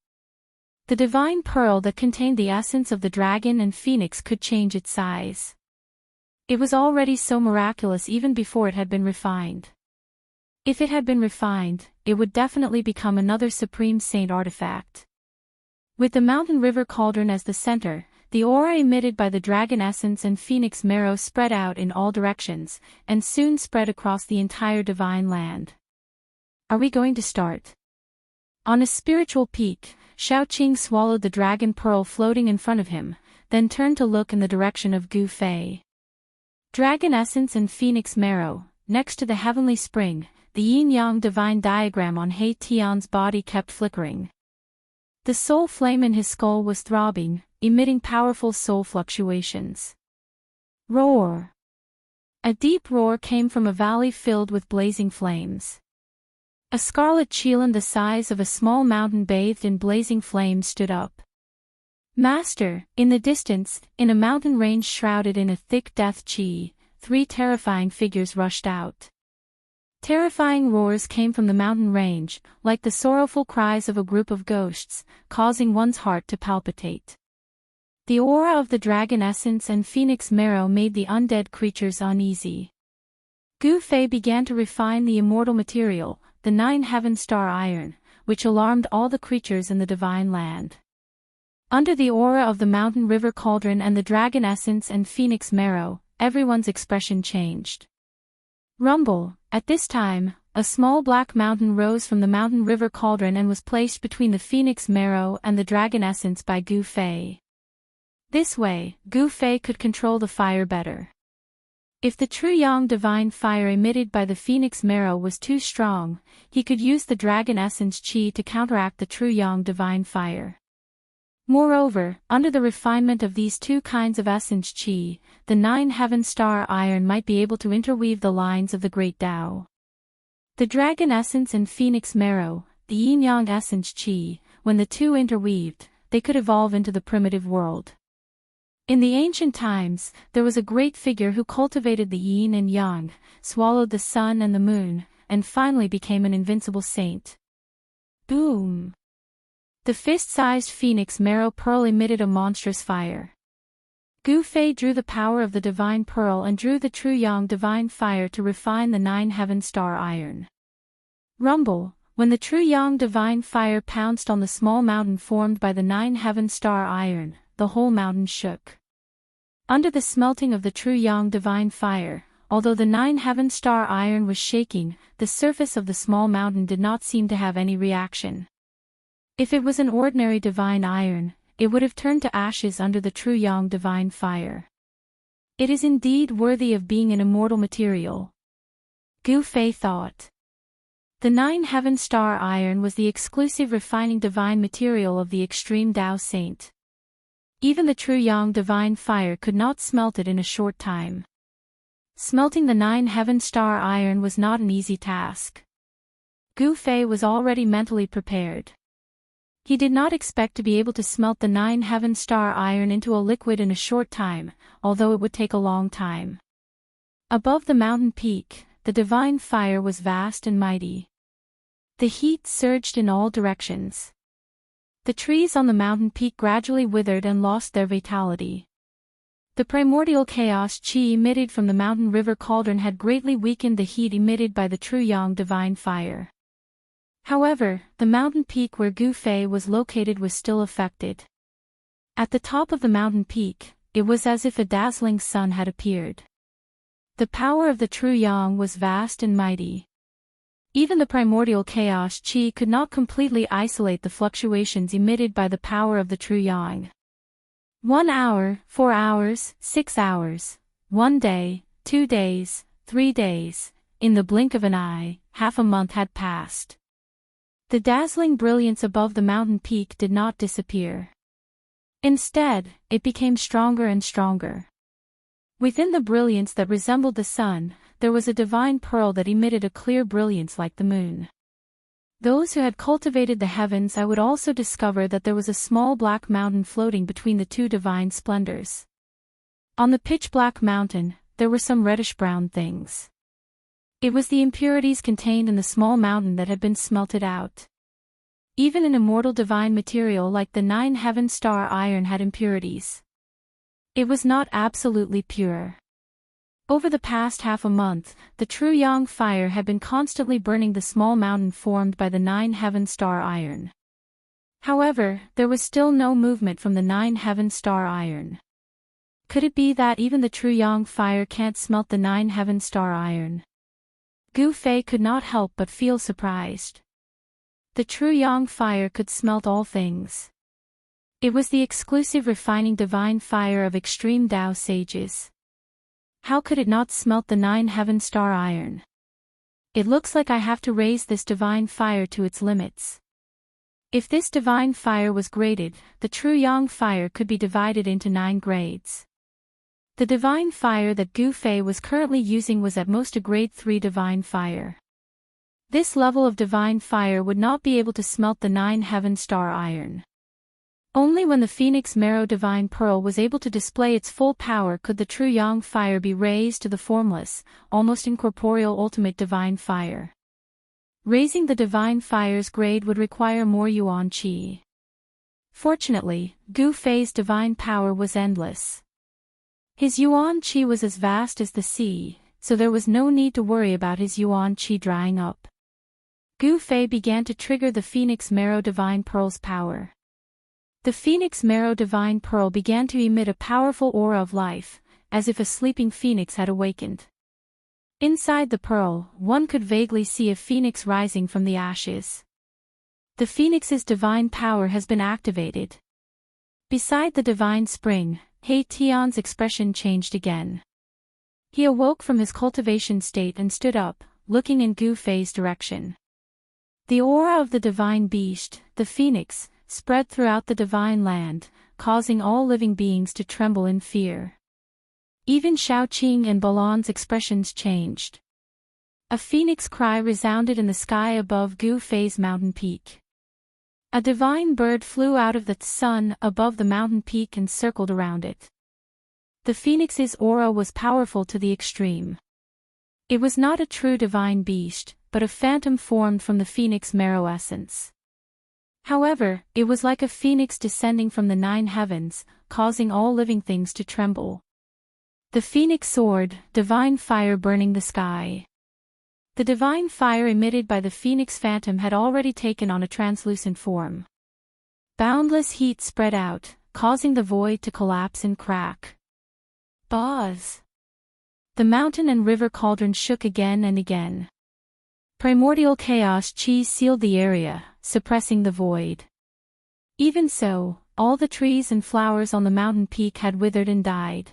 [SPEAKER 1] The divine pearl that contained the essence of the dragon and phoenix could change its size. It was already so miraculous even before it had been refined. If it had been refined, it would definitely become another supreme saint artifact. With the mountain river cauldron as the center, the aura emitted by the dragon essence and phoenix marrow spread out in all directions, and soon spread across the entire divine land. Are we going to start? On a spiritual peak, Shaoqing swallowed the dragon pearl floating in front of him, then turned to look in the direction of Gu Fei. Dragon essence and phoenix marrow, next to the heavenly spring, the yin-yang divine diagram on He Tian's body kept flickering. The soul flame in his skull was throbbing, emitting powerful soul fluctuations. Roar! A deep roar came from a valley filled with blazing flames. A scarlet qilin the size of a small mountain bathed in blazing flames stood up. Master, in the distance, in a mountain range shrouded in a thick death chi, 3 terrifying figures rushed out. Terrifying roars came from the mountain range, like the sorrowful cries of a group of ghosts, causing one's heart to palpitate. The aura of the dragon essence and phoenix marrow made the undead creatures uneasy. Gu Fei began to refine the immortal material, the 9 Heaven Star Iron, which alarmed all the creatures in the divine land. Under the aura of the mountain river cauldron and the dragon essence and phoenix marrow, everyone's expression changed. Rumble! At this time, a small black mountain rose from the mountain river cauldron and was placed between the phoenix marrow and the dragon essence by Gu Fei. This way, Gu Fei could control the fire better. If the true yang divine fire emitted by the phoenix marrow was too strong, he could use the dragon essence chi to counteract the true yang divine fire. Moreover, under the refinement of these 2 kinds of essence chi, the 9 Heaven Star Iron might be able to interweave the lines of the Great Tao. The dragon essence and phoenix marrow, the yin-yang essence chi, when the 2 interweaved, they could evolve into the primitive world. In the ancient times, there was a great figure who cultivated the yin and yang, swallowed the sun and the moon, and finally became an invincible saint. Boom! The fist-sized phoenix marrow pearl emitted a monstrous fire. Gu Fei drew the power of the divine pearl and drew the true yang divine fire to refine the 9 Heaven Star Iron. Rumble! When the true yang divine fire pounced on the small mountain formed by the 9 Heaven Star Iron, the whole mountain shook. Under the smelting of the true yang divine fire, although the 9 Heaven Star Iron was shaking, the surface of the small mountain did not seem to have any reaction. If it was an ordinary divine iron, it would have turned to ashes under the true yang divine fire. It is indeed worthy of being an immortal material. Gu Fei thought. The 9 Heaven Star Iron was the exclusive refining divine material of the extreme Tao Saint. Even the true yang divine fire could not smelt it in a short time. Smelting the 9 Heaven Star Iron was not an easy task. Gu Fei was already mentally prepared. He did not expect to be able to smelt the 9 Heaven Star Iron into a liquid in a short time, although it would take a long time. Above the mountain peak, the divine fire was vast and mighty. The heat surged in all directions. The trees on the mountain peak gradually withered and lost their vitality. The primordial chaos chi emitted from the mountain river cauldron had greatly weakened the heat emitted by the true yang divine fire. However, the mountain peak where Gu Fei was located was still affected. At the top of the mountain peak, it was as if a dazzling sun had appeared. The power of the true yang was vast and mighty. Even the primordial chaos chi could not completely isolate the fluctuations emitted by the power of the true yang. 1 hour, 4 hours, 6 hours, 1 day, 2 days, 3 days, in the blink of an eye, half a month had passed. The dazzling brilliance above the mountain peak did not disappear. Instead, it became stronger and stronger. Within the brilliance that resembled the sun, there was a divine pearl that emitted a clear brilliance like the moon. Those who had cultivated the heavens would also discover that there was a small black mountain floating between the two divine splendors. On the pitch-black mountain, there were some reddish-brown things. It was the impurities contained in the small mountain that had been smelted out. Even an immortal divine material like the 9 heaven star iron had impurities. It was not absolutely pure. Over the past half a month, the true yang fire had been constantly burning the small mountain formed by the 9 heaven star iron. However, there was still no movement from the 9 heaven star iron. Could it be that even the true yang fire can't smelt the 9 heaven star iron? Gu Fei could not help but feel surprised. The true yang fire could smelt all things. It was the exclusive refining divine fire of extreme Tao sages. How could it not smelt the 9 heaven star iron? It looks like I have to raise this divine fire to its limits. If this divine fire was graded, the true yang fire could be divided into 9 grades. The divine fire that Gu Fei was currently using was at most a grade 3 divine fire. This level of divine fire would not be able to smelt the 9 heaven star iron. Only when the Phoenix Marrow Divine Pearl was able to display its full power could the true yang fire be raised to the formless, almost incorporeal ultimate divine fire. Raising the divine fire's grade would require more yuan qi. Fortunately, Gu Fei's divine power was endless. His yuan qi was as vast as the sea, so there was no need to worry about his yuan qi drying up. Gu Fei began to trigger the Phoenix Marrow Divine Pearl's power. The Phoenix Marrow Divine Pearl began to emit a powerful aura of life, as if a sleeping phoenix had awakened. Inside the pearl, one could vaguely see a phoenix rising from the ashes. The phoenix's divine power has been activated. Beside the divine spring, He Tian's expression changed again. He awoke from his cultivation state and stood up, looking in Gu Fei's direction. The aura of the divine beast, the phoenix, spread throughout the divine land, causing all living beings to tremble in fear. Even Shaoqing and Balan's expressions changed. A phoenix cry resounded in the sky above Gu Fei's mountain peak. A divine bird flew out of the sun above the mountain peak and circled around it. The phoenix's aura was powerful to the extreme. It was not a true divine beast, but a phantom formed from the phoenix marrow essence. However, it was like a phoenix descending from the 9 heavens, causing all living things to tremble. The phoenix soared, divine fire burning the sky. The divine fire emitted by the phoenix phantom had already taken on a translucent form. Boundless heat spread out, causing the void to collapse and crack. Buzz! The mountain and river cauldron shook again and again. Primordial chaos chi sealed the area, suppressing the void. Even so, all the trees and flowers on the mountain peak had withered and died.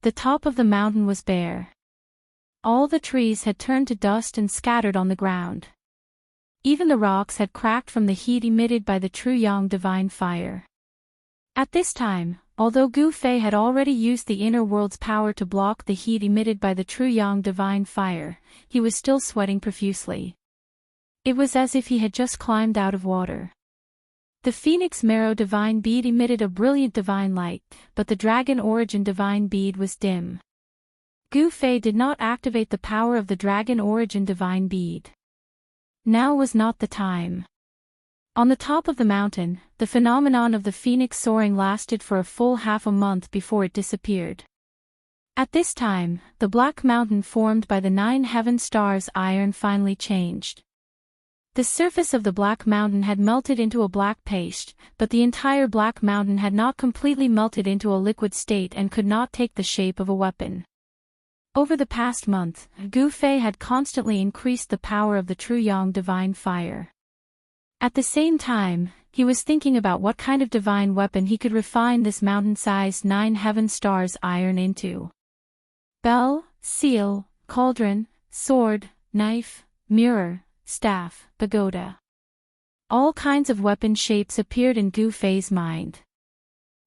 [SPEAKER 1] The top of the mountain was bare. All the trees had turned to dust and scattered on the ground. Even the rocks had cracked from the heat emitted by the true yang divine fire. At this time, although Gu Fei had already used the inner world's power to block the heat emitted by the true yang divine fire, he was still sweating profusely. It was as if he had just climbed out of water. The Phoenix Marrow divine bead emitted a brilliant divine light, but the Dragon Origin divine bead was dim. Gu Fei did not activate the power of the Dragon Origin divine bead. Now was not the time. On the top of the mountain, the phenomenon of the phoenix soaring lasted for a full half a month before it disappeared. At this time, the black mountain formed by the 9 heaven stars iron finally changed. The surface of the black mountain had melted into a black paste, but the entire black mountain had not completely melted into a liquid state and could not take the shape of a weapon. Over the past month, Gu Fei had constantly increased the power of the true yang divine fire. At the same time, he was thinking about what kind of divine weapon he could refine this mountain-sized 9 heaven stars iron into. Bell, seal, cauldron, sword, knife, mirror, staff, pagoda. All kinds of weapon shapes appeared in Gu Fei's mind.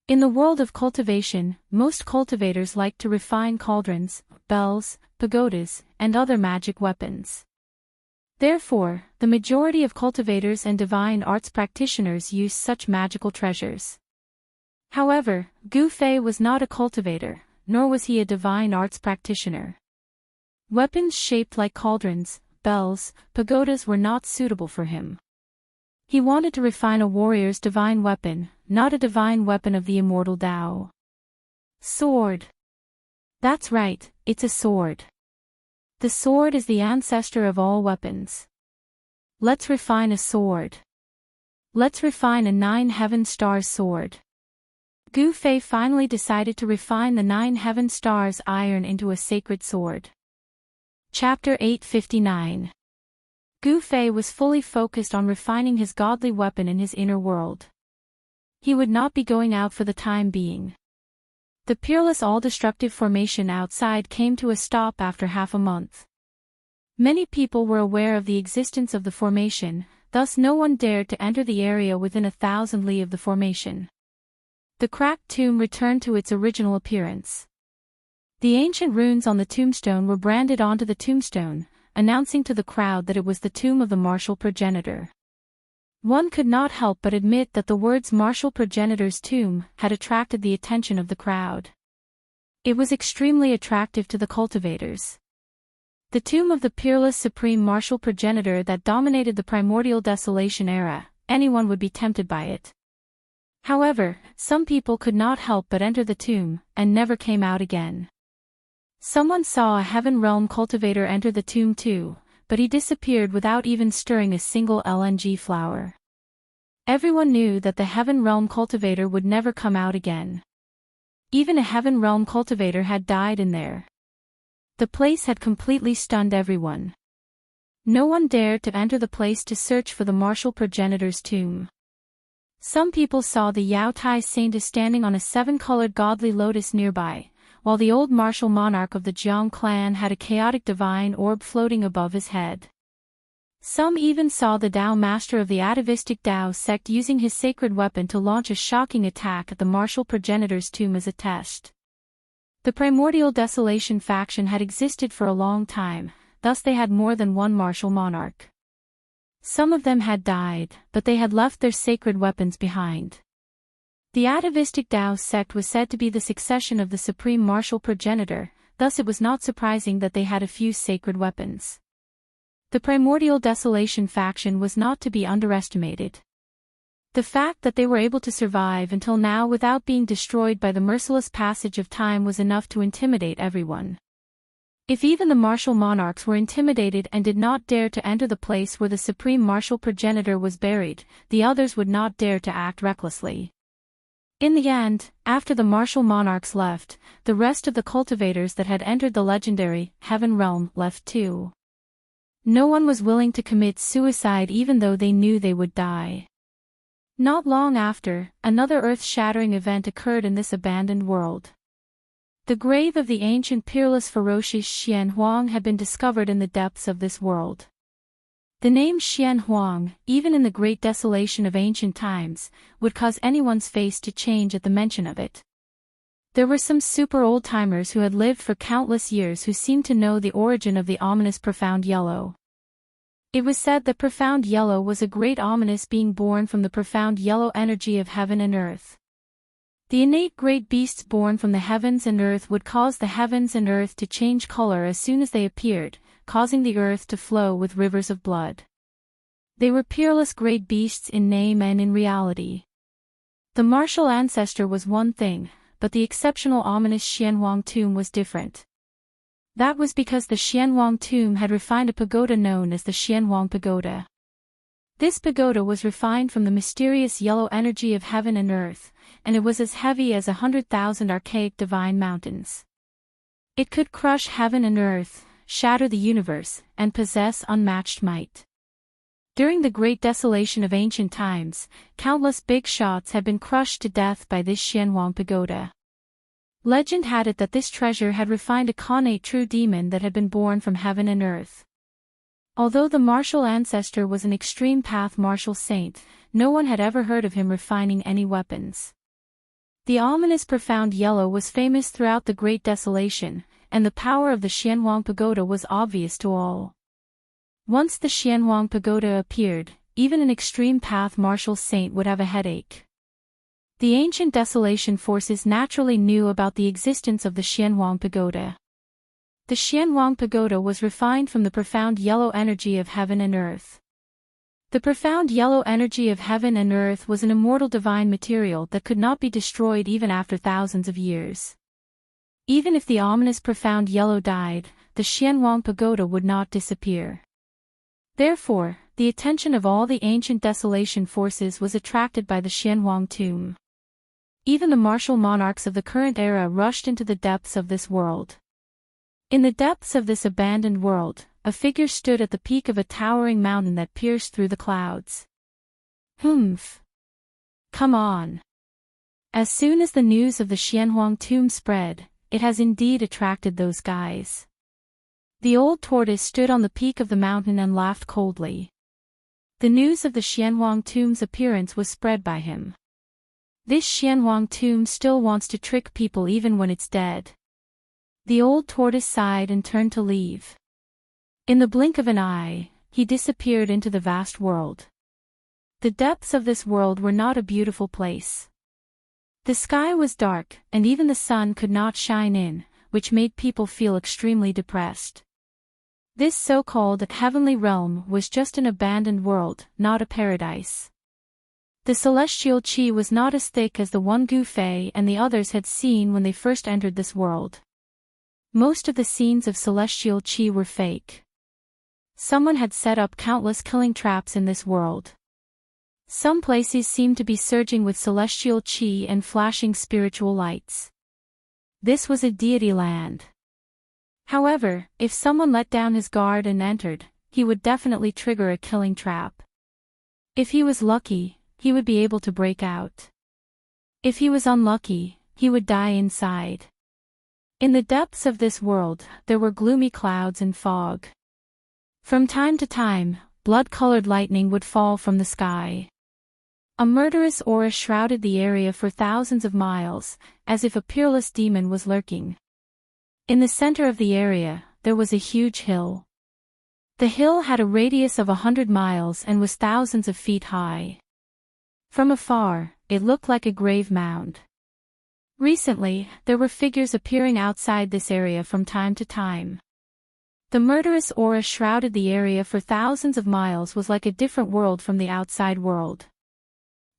[SPEAKER 1] In the world of cultivation, most cultivators like to refine cauldrons, bells, pagodas, and other magic weapons. Therefore, the majority of cultivators and divine arts practitioners use such magical treasures. However, Gu Fei was not a cultivator, nor was he a divine arts practitioner. Weapons shaped like cauldrons, bells, pagodas were not suitable for him. He wanted to refine a warrior's divine weapon, not a divine weapon of the immortal Tao. Sword. That's right, it's a sword. The sword is the ancestor of all weapons. Let's refine a sword. Let's refine a 9 heaven stars sword. Gu Fei finally decided to refine the 9 heaven stars iron into a sacred sword. Chapter 859. Gu Fei was fully focused on refining his godly weapon in his inner world. He would not be going out for the time being. The peerless all-destructive formation outside came to a stop after half a month. Many people were aware of the existence of the formation, thus no one dared to enter the area within 1,000 li of the formation. The cracked tomb returned to its original appearance. The ancient runes on the tombstone were branded onto the tombstone, announcing to the crowd that it was the tomb of the martial progenitor. One could not help but admit that the words martial progenitor's tomb had attracted the attention of the crowd. It was extremely attractive to the cultivators. The tomb of the peerless supreme martial progenitor that dominated the primordial desolation era, anyone would be tempted by it. However, some people could not help but enter the tomb, and never came out again. Someone saw a heaven realm cultivator enter the tomb too, but he disappeared without even stirring a single LNG flower. Everyone knew that the heaven realm cultivator would never come out again. Even a heaven realm cultivator had died in there. The place had completely stunned everyone. No one dared to enter the place to search for the martial progenitor's tomb. Some people saw the Yao Tai saint standing on a 7-colored godly lotus nearby, while the old martial monarch of the Jiang clan had a chaotic divine orb floating above his head. Some even saw the Tao master of the atavistic Tao sect using his sacred weapon to launch a shocking attack at the martial progenitor's tomb as a test. The primordial desolation faction had existed for a long time, thus they had more than one martial monarch. Some of them had died, but they had left their sacred weapons behind. The atavistic Tao sect was said to be the succession of the supreme martial progenitor, thus it was not surprising that they had a few sacred weapons. The primordial desolation faction was not to be underestimated. The fact that they were able to survive until now without being destroyed by the merciless passage of time was enough to intimidate everyone. If even the martial monarchs were intimidated and did not dare to enter the place where the supreme martial progenitor was buried, the others would not dare to act recklessly. In the end, after the martial monarchs left, the rest of the cultivators that had entered the legendary heaven realm left too. No one was willing to commit suicide even though they knew they would die. Not long after, another earth-shattering event occurred in this abandoned world. The grave of the ancient peerless ferocious Xian Huang had been discovered in the depths of this world. The name Xian Huang, even in the great desolation of ancient times, would cause anyone's face to change at the mention of it. There were some super old-timers who had lived for countless years who seemed to know the origin of the ominous profound yellow. It was said that profound yellow was a great ominous being born from the profound yellow energy of heaven and earth. The innate great beasts born from the heavens and earth would cause the heavens and earth to change color as soon as they appeared, causing the earth to flow with rivers of blood. They were peerless great beasts in name and in reality. The martial ancestor was one thing, but the exceptional ominous Xianhuang tomb was different. That was because the Xianhuang tomb had refined a pagoda known as the Xianhuang Pagoda. This pagoda was refined from the mysterious yellow energy of heaven and earth, and it was as heavy as 100,000 archaic divine mountains. It could crush heaven and earth, shatter the universe, and possess unmatched might. During the great desolation of ancient times, countless big shots had been crushed to death by this Xianhuang pagoda. Legend had it that this treasure had refined a connate true demon that had been born from heaven and earth. Although the martial ancestor was an extreme path martial saint, no one had ever heard of him refining any weapons. The ominous profound yellow was famous throughout the great desolation, and the power of the Xianhuang pagoda was obvious to all. Once the Xianhuang pagoda appeared, even an extreme path martial saint would have a headache. The ancient desolation forces naturally knew about the existence of the Xianhuang pagoda. The Xianhuang pagoda was refined from the profound yellow energy of heaven and earth. The profound yellow energy of heaven and earth was an immortal divine material that could not be destroyed even after thousands of years. Even if the ominous profound yellow died, the Xianhuang pagoda would not disappear. Therefore, the attention of all the ancient desolation forces was attracted by the Xianhuang tomb. Even the martial monarchs of the current era rushed into the depths of this world. In the depths of this abandoned world, a figure stood at the peak of a towering mountain that pierced through the clouds. Humph! Come on! As soon as the news of the Xianhuang tomb spread, it has indeed attracted those guys. The old tortoise stood on the peak of the mountain and laughed coldly. The news of the Xianhuang tomb's appearance was spread by him. This Xianhuang tomb still wants to trick people even when it's dead. The old tortoise sighed and turned to leave. In the blink of an eye, he disappeared into the vast world. The depths of this world were not a beautiful place. The sky was dark, and even the sun could not shine in, which made people feel extremely depressed. This so-called heavenly realm was just an abandoned world, not a paradise. The celestial qi was not as thick as the one Gu Fei and the others had seen when they first entered this world. Most of the scenes of celestial qi were fake. Someone had set up countless killing traps in this world. Some places seemed to be surging with celestial qi and flashing spiritual lights. This was a deity land. However, if someone let down his guard and entered, he would definitely trigger a killing trap. If he was lucky, he would be able to break out. If he was unlucky, he would die inside. In the depths of this world, there were gloomy clouds and fog. From time to time, blood-colored lightning would fall from the sky. A murderous aura shrouded the area for thousands of miles, as if a peerless demon was lurking. In the center of the area, there was a huge hill. The hill had a radius of 100 miles and was thousands of feet high. From afar, it looked like a grave mound. Recently, there were figures appearing outside this area from time to time. The murderous aura shrouded the area for thousands of miles was like a different world from the outside world.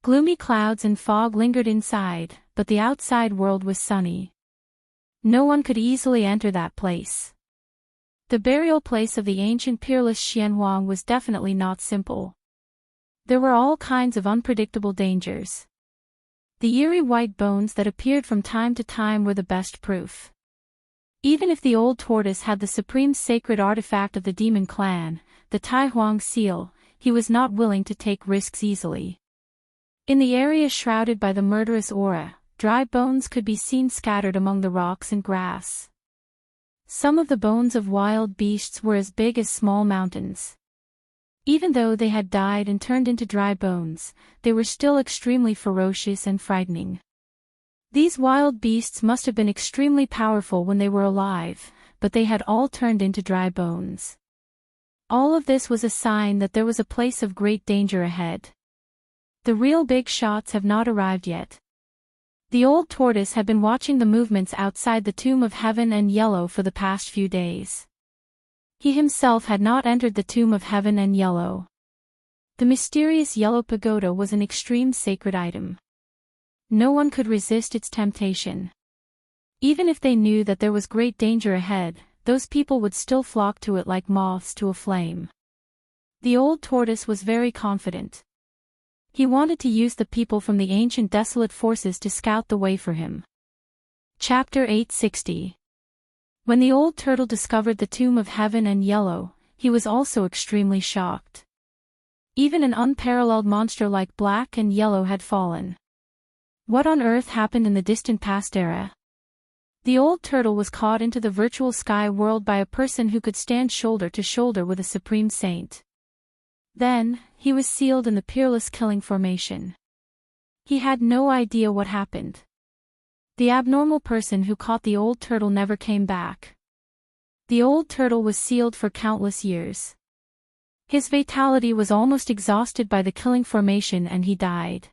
[SPEAKER 1] Gloomy clouds and fog lingered inside, but the outside world was sunny. No one could easily enter that place. The burial place of the ancient peerless Xianhuang was definitely not simple. There were all kinds of unpredictable dangers. The eerie white bones that appeared from time to time were the best proof. Even if the old tortoise had the supreme sacred artifact of the demon clan, the Tai Huang seal, he was not willing to take risks easily. In the area shrouded by the murderous aura, dry bones could be seen scattered among the rocks and grass. Some of the bones of wild beasts were as big as small mountains. Even though they had died and turned into dry bones, they were still extremely ferocious and frightening. These wild beasts must have been extremely powerful when they were alive, but they had all turned into dry bones. All of this was a sign that there was a place of great danger ahead. The real big shots have not arrived yet. The old tortoise had been watching the movements outside the Tomb of Heaven and Yellow for the past few days. He himself had not entered the Tomb of Heaven and Yellow. The mysterious yellow pagoda was an extreme sacred item. No one could resist its temptation. Even if they knew that there was great danger ahead, those people would still flock to it like moths to a flame. The old tortoise was very confident. He wanted to use the people from the ancient desolate forces to scout the way for him. Chapter 860. When the old turtle discovered the tomb of heaven and yellow, he was also extremely shocked. Even an unparalleled monster like black and yellow had fallen. What on earth happened in the distant past era? The old turtle was caught into the virtual sky world by a person who could stand shoulder to shoulder with a supreme saint. Then, he was sealed in the peerless killing formation. He had no idea what happened. The abnormal person who caught the old turtle never came back. The old turtle was sealed for countless years. His vitality was almost exhausted by the killing formation and he died.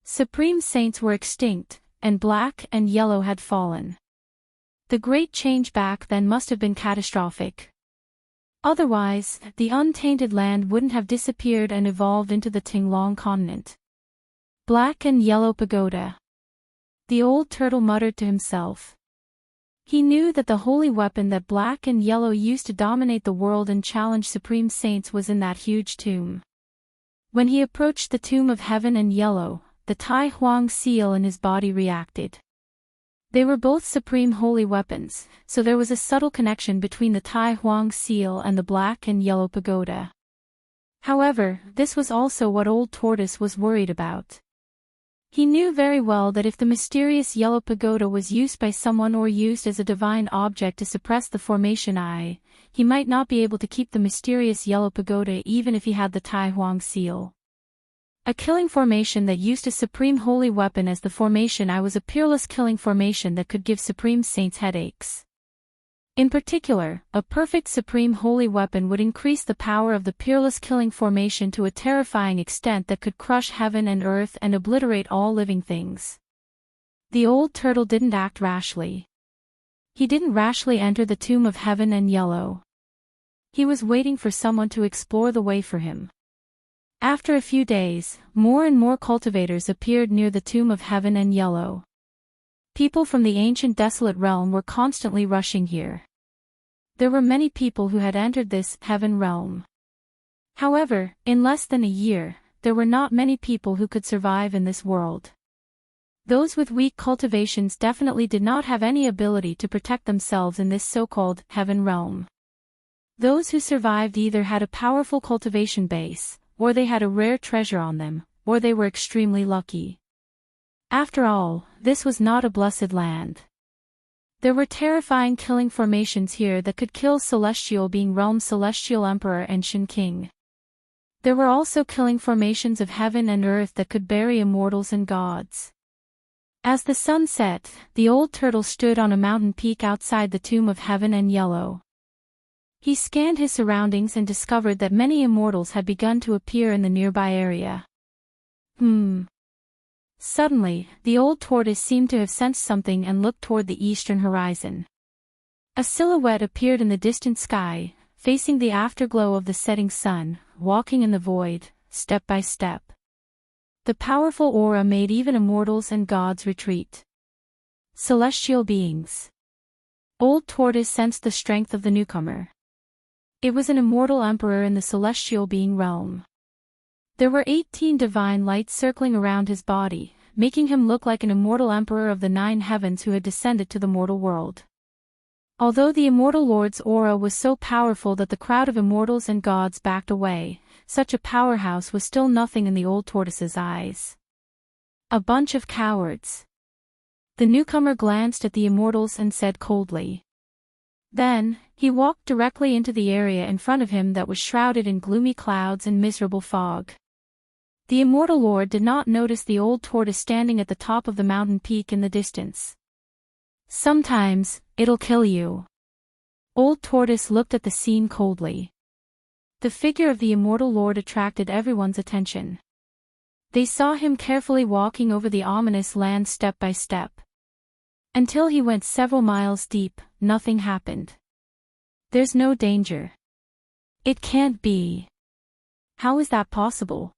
[SPEAKER 1] Supreme saints were extinct, and black and yellow had fallen. The great change back then must have been catastrophic. Otherwise, the untainted land wouldn't have disappeared and evolved into the Tinglong continent. Black and yellow pagoda. The old turtle muttered to himself. He knew that the holy weapon that black and yellow used to dominate the world and challenge supreme saints was in that huge tomb. When he approached the tomb of heaven and yellow, the Tai Huang seal in his body reacted. They were both supreme holy weapons, so there was a subtle connection between the Tai Huang seal and the black and yellow pagoda. However, this was also what Old Tortoise was worried about. He knew very well that if the mysterious yellow pagoda was used by someone or used as a divine object to suppress the formation eye, he might not be able to keep the mysterious yellow pagoda even if he had the Tai Huang seal. A killing formation that used a supreme holy weapon as the formation eye was a peerless killing formation that could give supreme saints headaches. In particular, a perfect supreme holy weapon would increase the power of the peerless killing formation to a terrifying extent that could crush heaven and earth and obliterate all living things. The old turtle didn't act rashly. He didn't rashly enter the tomb of heaven and yellow. He was waiting for someone to explore the way for him. After a few days, more and more cultivators appeared near the tomb of heaven and yellow. People from the ancient desolate realm were constantly rushing here. There were many people who had entered this heaven realm. However, in less than a year, there were not many people who could survive in this world. Those with weak cultivations definitely did not have any ability to protect themselves in this so-called heaven realm. Those who survived either had a powerful cultivation base, or they had a rare treasure on them, or they were extremely lucky. After all, this was not a blessed land. There were terrifying killing formations here that could kill Celestial Being Realm Celestial Emperor and Shin King. There were also killing formations of heaven and earth that could bury immortals and gods. As the sun set, the old turtle stood on a mountain peak outside the tomb of heaven and yellow. He scanned his surroundings and discovered that many immortals had begun to appear in the nearby area. Suddenly, the old tortoise seemed to have sensed something and looked toward the eastern horizon. A silhouette appeared in the distant sky, facing the afterglow of the setting sun, walking in the void, step by step. The powerful aura made even immortals and gods retreat. Celestial beings. Old Tortoise sensed the strength of the newcomer. It was an immortal emperor in the celestial being realm. There were 18 divine lights circling around his body, making him look like an immortal emperor of the 9 heavens who had descended to the mortal world. Although the immortal lord's aura was so powerful that the crowd of immortals and gods backed away, such a powerhouse was still nothing in the old tortoise's eyes. A bunch of cowards. The newcomer glanced at the immortals and said coldly. Then, he walked directly into the area in front of him that was shrouded in gloomy clouds and miserable fog. The immortal lord did not notice the old tortoise standing at the top of the mountain peak in the distance. Sometimes, it'll kill you. Old Tortoise looked at the scene coldly. The figure of the immortal lord attracted everyone's attention. They saw him carefully walking over the ominous land step by step. Until he went several miles deep, nothing happened. There's no danger. It can't be. How is that possible?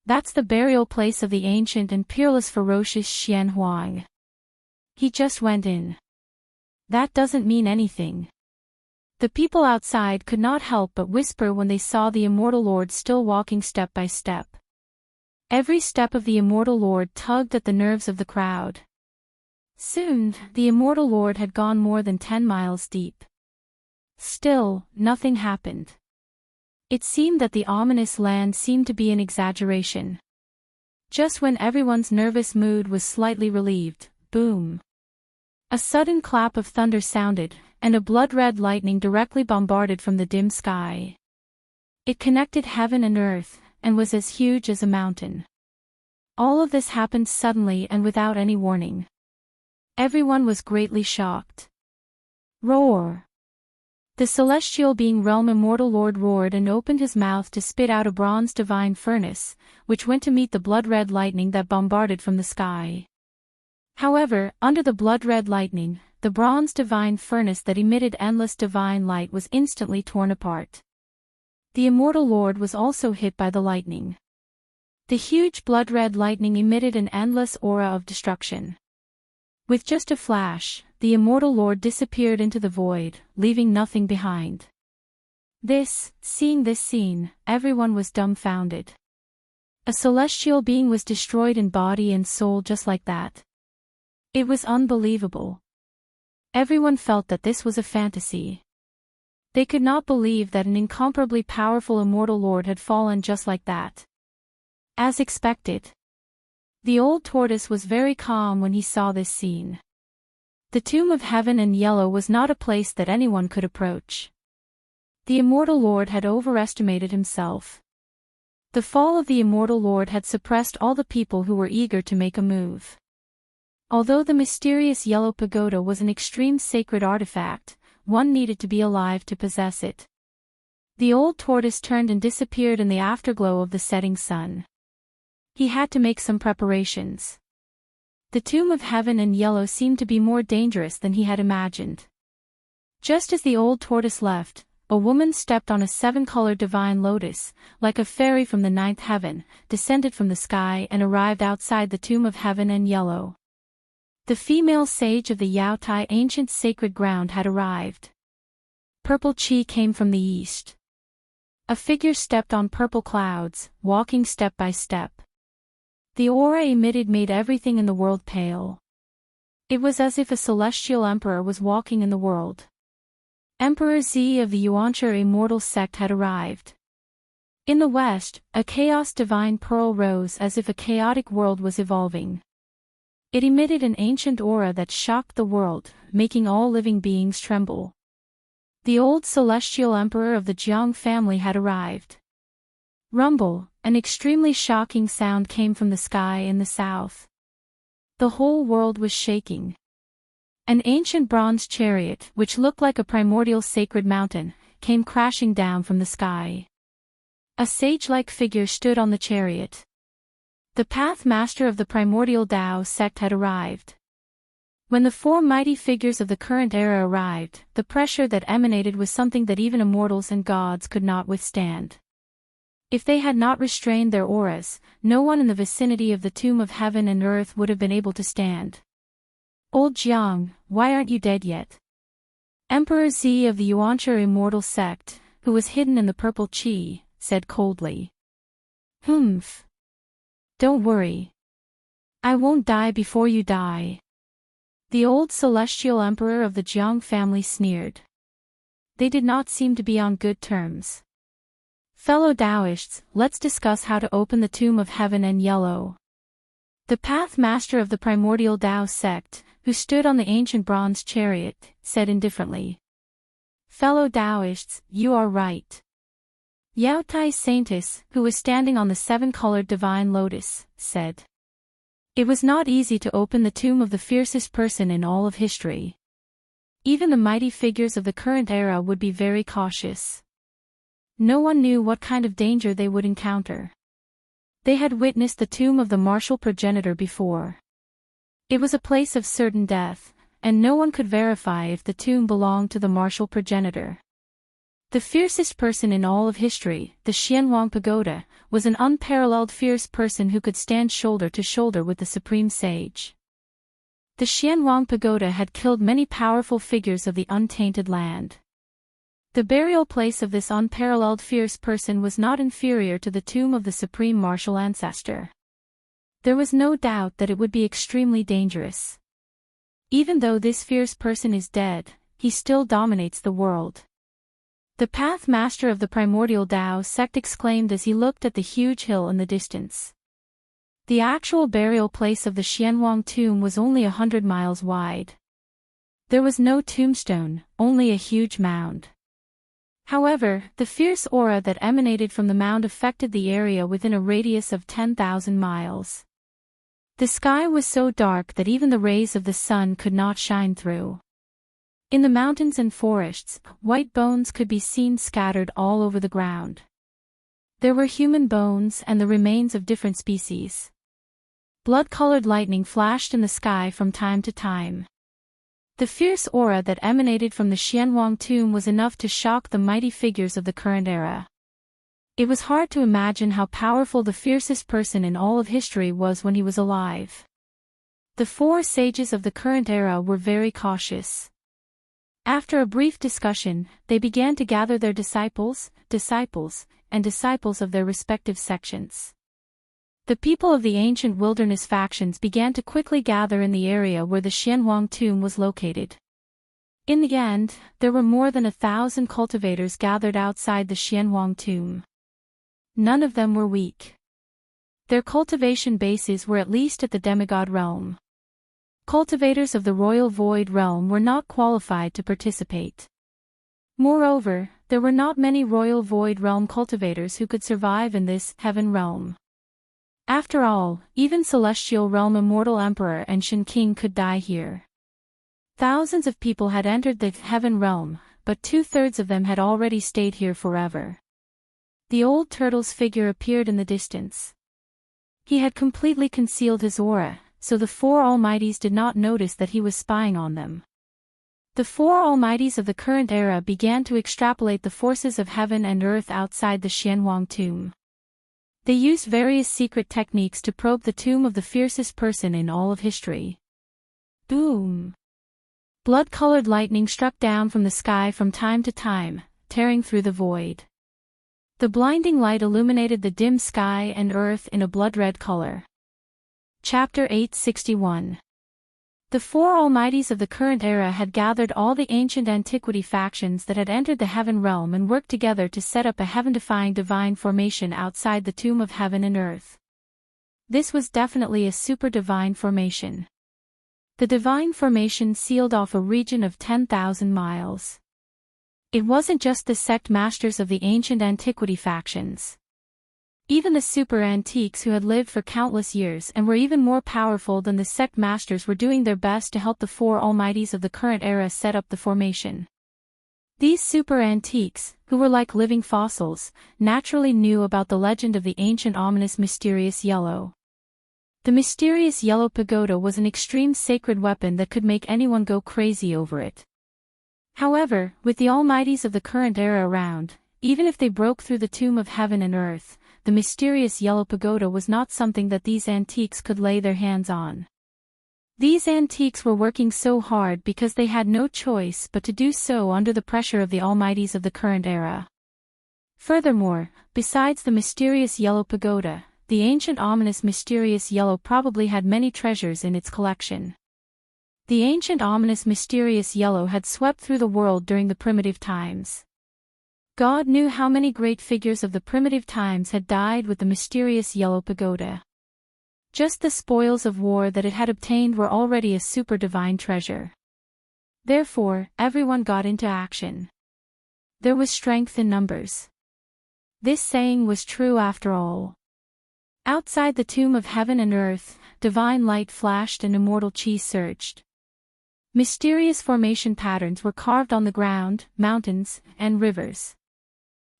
[SPEAKER 1] That's the burial place of the ancient and peerless ferocious Xian Huang. He just went in. That doesn't mean anything. The people outside could not help but whisper when they saw the immortal lord still walking step by step. Every step of the immortal lord tugged at the nerves of the crowd. Soon, the immortal lord had gone more than 10 miles deep. Still, nothing happened. It seemed that the ominous land seemed to be an exaggeration. Just when everyone's nervous mood was slightly relieved, boom! A sudden clap of thunder sounded, and a blood-red lightning directly bombarded from the dim sky. It connected heaven and earth, and was as huge as a mountain. All of this happened suddenly and without any warning. Everyone was greatly shocked. Roar! The celestial being realm immortal lord roared and opened his mouth to spit out a bronze divine furnace, which went to meet the blood-red lightning that bombarded from the sky. However, under the blood-red lightning, the bronze divine furnace that emitted endless divine light was instantly torn apart. The immortal lord was also hit by the lightning. The huge blood-red lightning emitted an endless aura of destruction. With just a flash, the immortal lord disappeared into the void, leaving nothing behind. Seeing this scene, everyone was dumbfounded. A celestial being was destroyed in body and soul just like that. It was unbelievable. Everyone felt that this was a fantasy. They could not believe that an incomparably powerful immortal lord had fallen just like that. As expected. The old tortoise was very calm when he saw this scene. The tomb of heaven and yellow was not a place that anyone could approach. The immortal lord had overestimated himself. The fall of the immortal lord had suppressed all the people who were eager to make a move. Although the mysterious yellow pagoda was an extreme sacred artifact, one needed to be alive to possess it. The old tortoise turned and disappeared in the afterglow of the setting sun. He had to make some preparations. The tomb of heaven and yellow seemed to be more dangerous than he had imagined. Just as the old tortoise left, a woman stepped on a 7-colored divine lotus, like a fairy from the 9th heaven, descended from the sky and arrived outside the tomb of heaven and yellow. The female sage of the Yaotai ancient sacred ground had arrived. Purple chi came from the east. A figure stepped on purple clouds, walking step by step. The aura emitted made everything in the world pale. It was as if a celestial emperor was walking in the world. Emperor Zi of the Yuancher immortal sect had arrived. In the west, a chaos divine pearl rose as if a chaotic world was evolving. It emitted an ancient aura that shocked the world, making all living beings tremble. The old celestial emperor of the Jiang family had arrived. Rumble, an extremely shocking sound came from the sky in the south. The whole world was shaking. An ancient bronze chariot, which looked like a primordial sacred mountain, came crashing down from the sky. A sage-like figure stood on the chariot. The path master of the primordial Tao sect had arrived. When the 4 mighty figures of the current era arrived, the pressure that emanated was something that even immortals and gods could not withstand. If they had not restrained their auras, no one in the vicinity of the tomb of heaven and earth would have been able to stand. Old Jiang, why aren't you dead yet? Emperor Zi of the Yuancher immortal sect, who was hidden in the purple chi, said coldly. Humph. Don't worry. I won't die before you die. The old celestial emperor of the Jiang family sneered. They did not seem to be on good terms. Fellow Taoists, let's discuss how to open the tomb of heaven and yellow. The path master of the primordial Tao sect, who stood on the ancient bronze chariot, said indifferently. Fellow Taoists, you are right. Yaotai Saintess, who was standing on the 7-colored divine lotus, said. It was not easy to open the tomb of the fiercest person in all of history. Even the mighty figures of the current era would be very cautious. No one knew what kind of danger they would encounter. They had witnessed the tomb of the martial progenitor before. It was a place of certain death, and no one could verify if the tomb belonged to the martial progenitor. The fiercest person in all of history, the Xianwang Pagoda, was an unparalleled fierce person who could stand shoulder to shoulder with the supreme sage. The Xianwang Pagoda had killed many powerful figures of the untainted land. The burial place of this unparalleled fierce person was not inferior to the tomb of the supreme martial ancestor. There was no doubt that it would be extremely dangerous. Even though this fierce person is dead, he still dominates the world. The Path Master of the Primordial Tao sect exclaimed as he looked at the huge hill in the distance. The actual burial place of the Xianwang tomb was only 100 miles wide. There was no tombstone, only a huge mound. However, the fierce aura that emanated from the mound affected the area within a radius of 10,000 miles. The sky was so dark that even the rays of the sun could not shine through. In the mountains and forests, white bones could be seen scattered all over the ground. There were human bones and the remains of different species. Blood-colored lightning flashed in the sky from time to time. The fierce aura that emanated from the Xianwang tomb was enough to shock the mighty figures of the current era. It was hard to imagine how powerful the fiercest person in all of history was when he was alive. The four sages of the current era were very cautious. After a brief discussion, they began to gather their disciples, and disciples of their respective sections. The people of the ancient wilderness factions began to quickly gather in the area where the Xianwang tomb was located. In the end, there were more than 1,000 cultivators gathered outside the Xianwang tomb. None of them were weak. Their cultivation bases were at least at the demigod realm. Cultivators of the royal void realm were not qualified to participate. Moreover, there were not many royal void realm cultivators who could survive in this heaven realm. After all, even celestial realm immortal emperor and Shen King could die here. Thousands of people had entered the heaven realm, but 2/3 of them had already stayed here forever. The old turtle's figure appeared in the distance. He had completely concealed his aura, so the four almighties did not notice that he was spying on them. The four almighties of the current era began to extrapolate the forces of heaven and earth outside the Xianwang tomb. They used various secret techniques to probe the tomb of the fiercest person in all of history. Boom! Blood-colored lightning struck down from the sky from time to time, tearing through the void. The blinding light illuminated the dim sky and earth in a blood-red color. Chapter 861. The four almighties of the current era had gathered all the ancient antiquity factions that had entered the heaven realm and worked together to set up a heaven-defying divine formation outside the tomb of heaven and earth. This was definitely a super-divine formation. The divine formation sealed off a region of 10,000 miles. It wasn't just the sect masters of the ancient antiquity factions. Even the super antiques who had lived for countless years and were even more powerful than the sect masters were doing their best to help the four almighties of the current era set up the formation. These super antiques, who were like living fossils, naturally knew about the legend of the ancient ominous mysterious yellow. The mysterious yellow pagoda was an extreme sacred weapon that could make anyone go crazy over it. However, with the almighties of the current era around, even if they broke through the tomb of heaven and earth, the mysterious yellow pagoda was not something that these antiques could lay their hands on. These antiques were working so hard because they had no choice but to do so under the pressure of the almighties of the current era. Furthermore, besides the mysterious yellow pagoda, the ancient ominous mysterious yellow probably had many treasures in its collection. The ancient ominous mysterious yellow had swept through the world during the primitive times. God knew how many great figures of the primitive times had died with the mysterious yellow pagoda. Just the spoils of war that it had obtained were already a super divine treasure. Therefore, everyone got into action. There was strength in numbers. This saying was true after all. Outside the tomb of heaven and earth, divine light flashed and immortal chi surged. Mysterious formation patterns were carved on the ground, mountains, and rivers.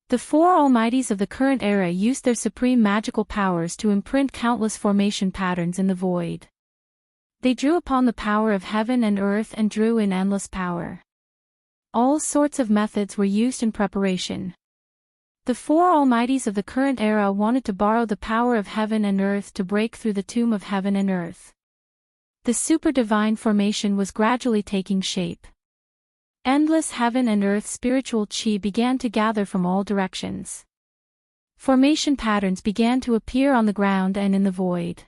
[SPEAKER 1] The four almighties of the current era used their supreme magical powers to imprint countless formation patterns in the void. They drew upon the power of heaven and earth and drew in endless power. All sorts of methods were used in preparation. The four almighties of the current era wanted to borrow the power of heaven and earth to break through the tomb of heaven and earth. The super-divine formation was gradually taking shape. Endless heaven and earth spiritual chi began to gather from all directions. Formation patterns began to appear on the ground and in the void.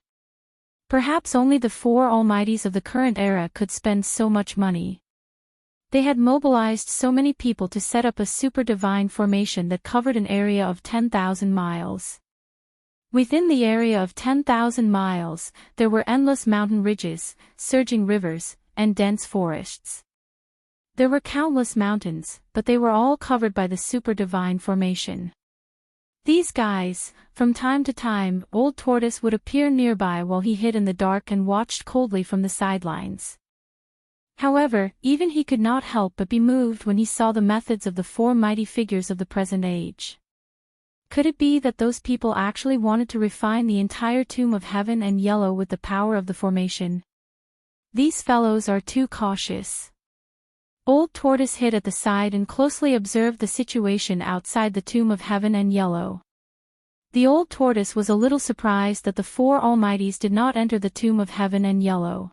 [SPEAKER 1] Perhaps only the four almighties of the current era could spend so much money. They had mobilized so many people to set up a super-divine formation that covered an area of 10,000 miles. Within the area of 10,000 miles, there were endless mountain ridges, surging rivers, and dense forests. There were countless mountains, but they were all covered by the super-divine formation. These guys, from time to time, Old Tortoise would appear nearby while he hid in the dark and watched coldly from the sidelines. However, even he could not help but be moved when he saw the methods of the four mighty figures of the present age. Could it be that those people actually wanted to refine the entire tomb of heaven and yellow with the power of the formation? These fellows are too cautious. Old Tortoise hid at the side and closely observed the situation outside the tomb of heaven and yellow. The Old Tortoise was a little surprised that the four almighties did not enter the tomb of heaven and yellow.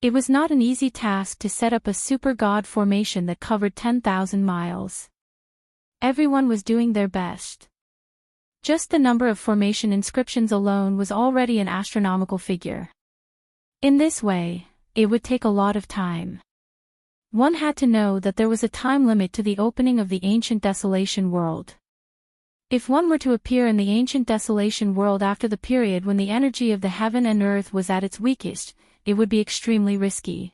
[SPEAKER 1] It was not an easy task to set up a super god formation that covered 10,000 miles. Everyone was doing their best. Just the number of formation inscriptions alone was already an astronomical figure. In this way, it would take a lot of time. One had to know that there was a time limit to the opening of the ancient desolation world. If one were to appear in the ancient desolation world after the period when the energy of the heaven and earth was at its weakest, it would be extremely risky.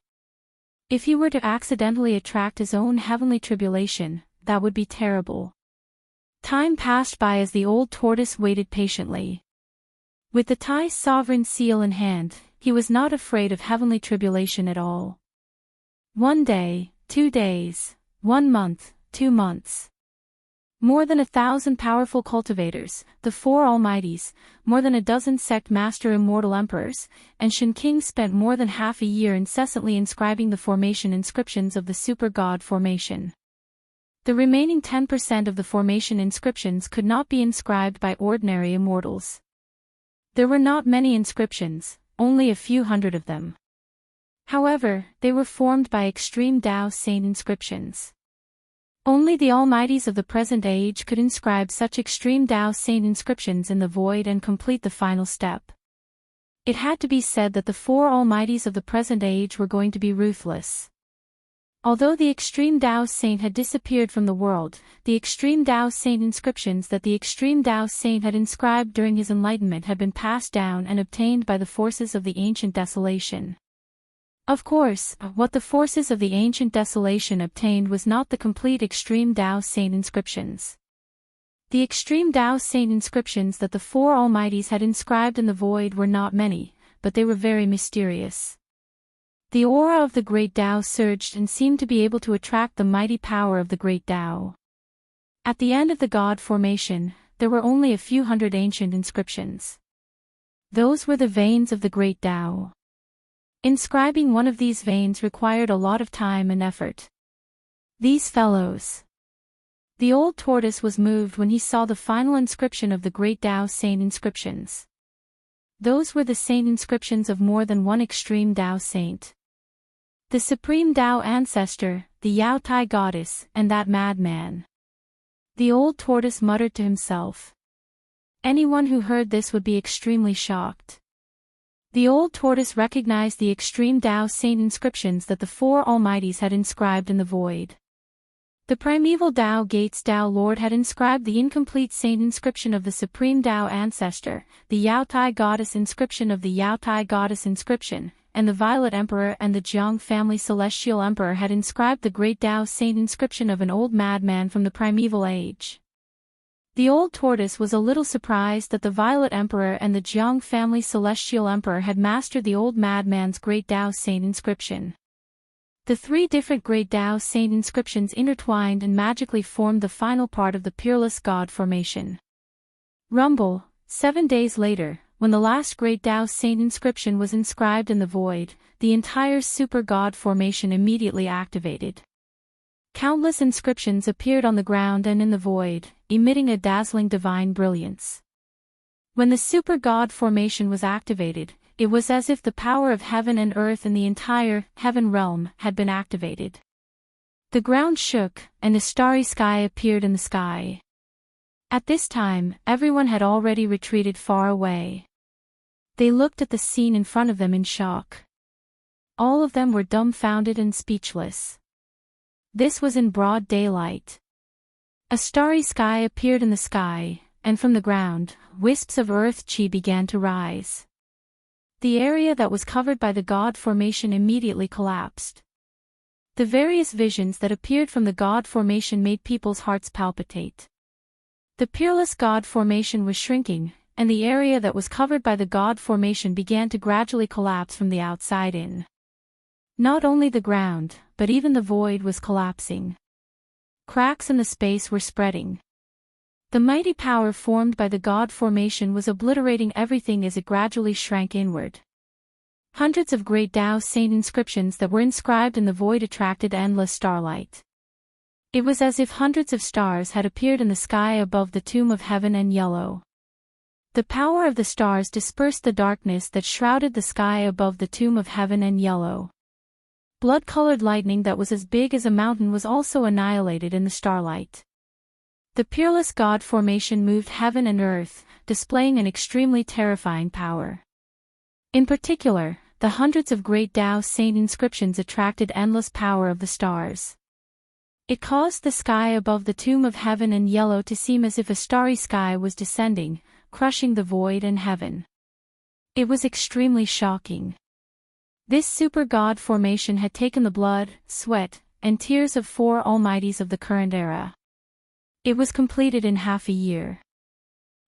[SPEAKER 1] If he were to accidentally attract his own heavenly tribulation, that would be terrible. Time passed by as the Old Tortoise waited patiently. With the Thai sovereign seal in hand, he was not afraid of heavenly tribulation at all. 1 day, 2 days, 1 month, 2 months. More than 1,000 powerful cultivators, the four almighties, more than a dozen sect master immortal emperors, and Shen King spent more than half a year incessantly inscribing the formation inscriptions of the super god formation. The remaining 10% of the formation inscriptions could not be inscribed by ordinary immortals. There were not many inscriptions, only a few hundred of them. However, they were formed by extreme Tao saint inscriptions. Only the almighties of the present age could inscribe such extreme Tao saint inscriptions in the void and complete the final step. It had to be said that the four almighties of the present age were going to be ruthless. Although the extreme Tao saint had disappeared from the world, the extreme Tao saint inscriptions that the extreme Tao saint had inscribed during his enlightenment had been passed down and obtained by the forces of the ancient desolation. Of course, what the forces of the ancient desolation obtained was not the complete extreme Tao saint inscriptions. The extreme Tao saint inscriptions that the four almighties had inscribed in the void were not many, but they were very mysterious. The aura of the great Tao surged and seemed to be able to attract the mighty power of the great Tao. At the end of the god formation, there were only a few hundred ancient inscriptions. Those were the veins of the great Tao. Inscribing one of these veins required a lot of time and effort. These fellows. The Old Tortoise was moved when he saw the final inscription of the great Tao saint inscriptions. Those were the saint inscriptions of more than one extreme Tao saint. The supreme Tao ancestor, the Yao Tai goddess, and that madman. The Old Tortoise muttered to himself. Anyone who heard this would be extremely shocked. The Old Tortoise recognized the extreme Tao saint inscriptions that the four almighties had inscribed in the void. The primeval Tao Gates Tao Lord had inscribed the incomplete saint inscription of the supreme Tao ancestor, the Yao Tai goddess inscription of the Yao Tai goddess inscription, and the Violet Emperor and the Jiang family celestial emperor had inscribed the great Tao saint inscription of an old madman from the primeval age. The Old Tortoise was a little surprised that the Violet Emperor and the Jiang family celestial emperor had mastered the old madman's great Tao saint inscription. The three different great Tao saint inscriptions intertwined and magically formed the final part of the peerless god formation. Rumble, 7 days later, when the last great Tao saint inscription was inscribed in the void, the entire super god formation immediately activated. Countless inscriptions appeared on the ground and in the void, emitting a dazzling divine brilliance. When the super god formation was activated, it was as if the power of heaven and earth and the entire heaven realm had been activated. The ground shook, and a starry sky appeared in the sky. At this time, everyone had already retreated far away. They looked at the scene in front of them in shock. All of them were dumbfounded and speechless. This was in broad daylight. A starry sky appeared in the sky, and from the ground, wisps of earth chi began to rise. The area that was covered by the god formation immediately collapsed. The various visions that appeared from the god formation made people's hearts palpitate. The peerless god formation was shrinking, and the area that was covered by the god formation began to gradually collapse from the outside in. Not only the ground, but even the void was collapsing. Cracks in the space were spreading. The mighty power formed by the god formation was obliterating everything as it gradually shrank inward. Hundreds of great Tao Saint inscriptions that were inscribed in the void attracted endless starlight. It was as if hundreds of stars had appeared in the sky above the tomb of heaven and yellow. The power of the stars dispersed the darkness that shrouded the sky above the tomb of heaven and yellow. Blood-colored lightning that was as big as a mountain was also annihilated in the starlight. The peerless god formation moved heaven and earth, displaying an extremely terrifying power. In particular, the hundreds of great Tao Saint inscriptions attracted endless power of the stars. It caused the sky above the tomb of heaven and yellow to seem as if a starry sky was descending, crushing the void and heaven. It was extremely shocking. This super god formation had taken the blood, sweat, and tears of 4 almighties of the current era. It was completed in half a year.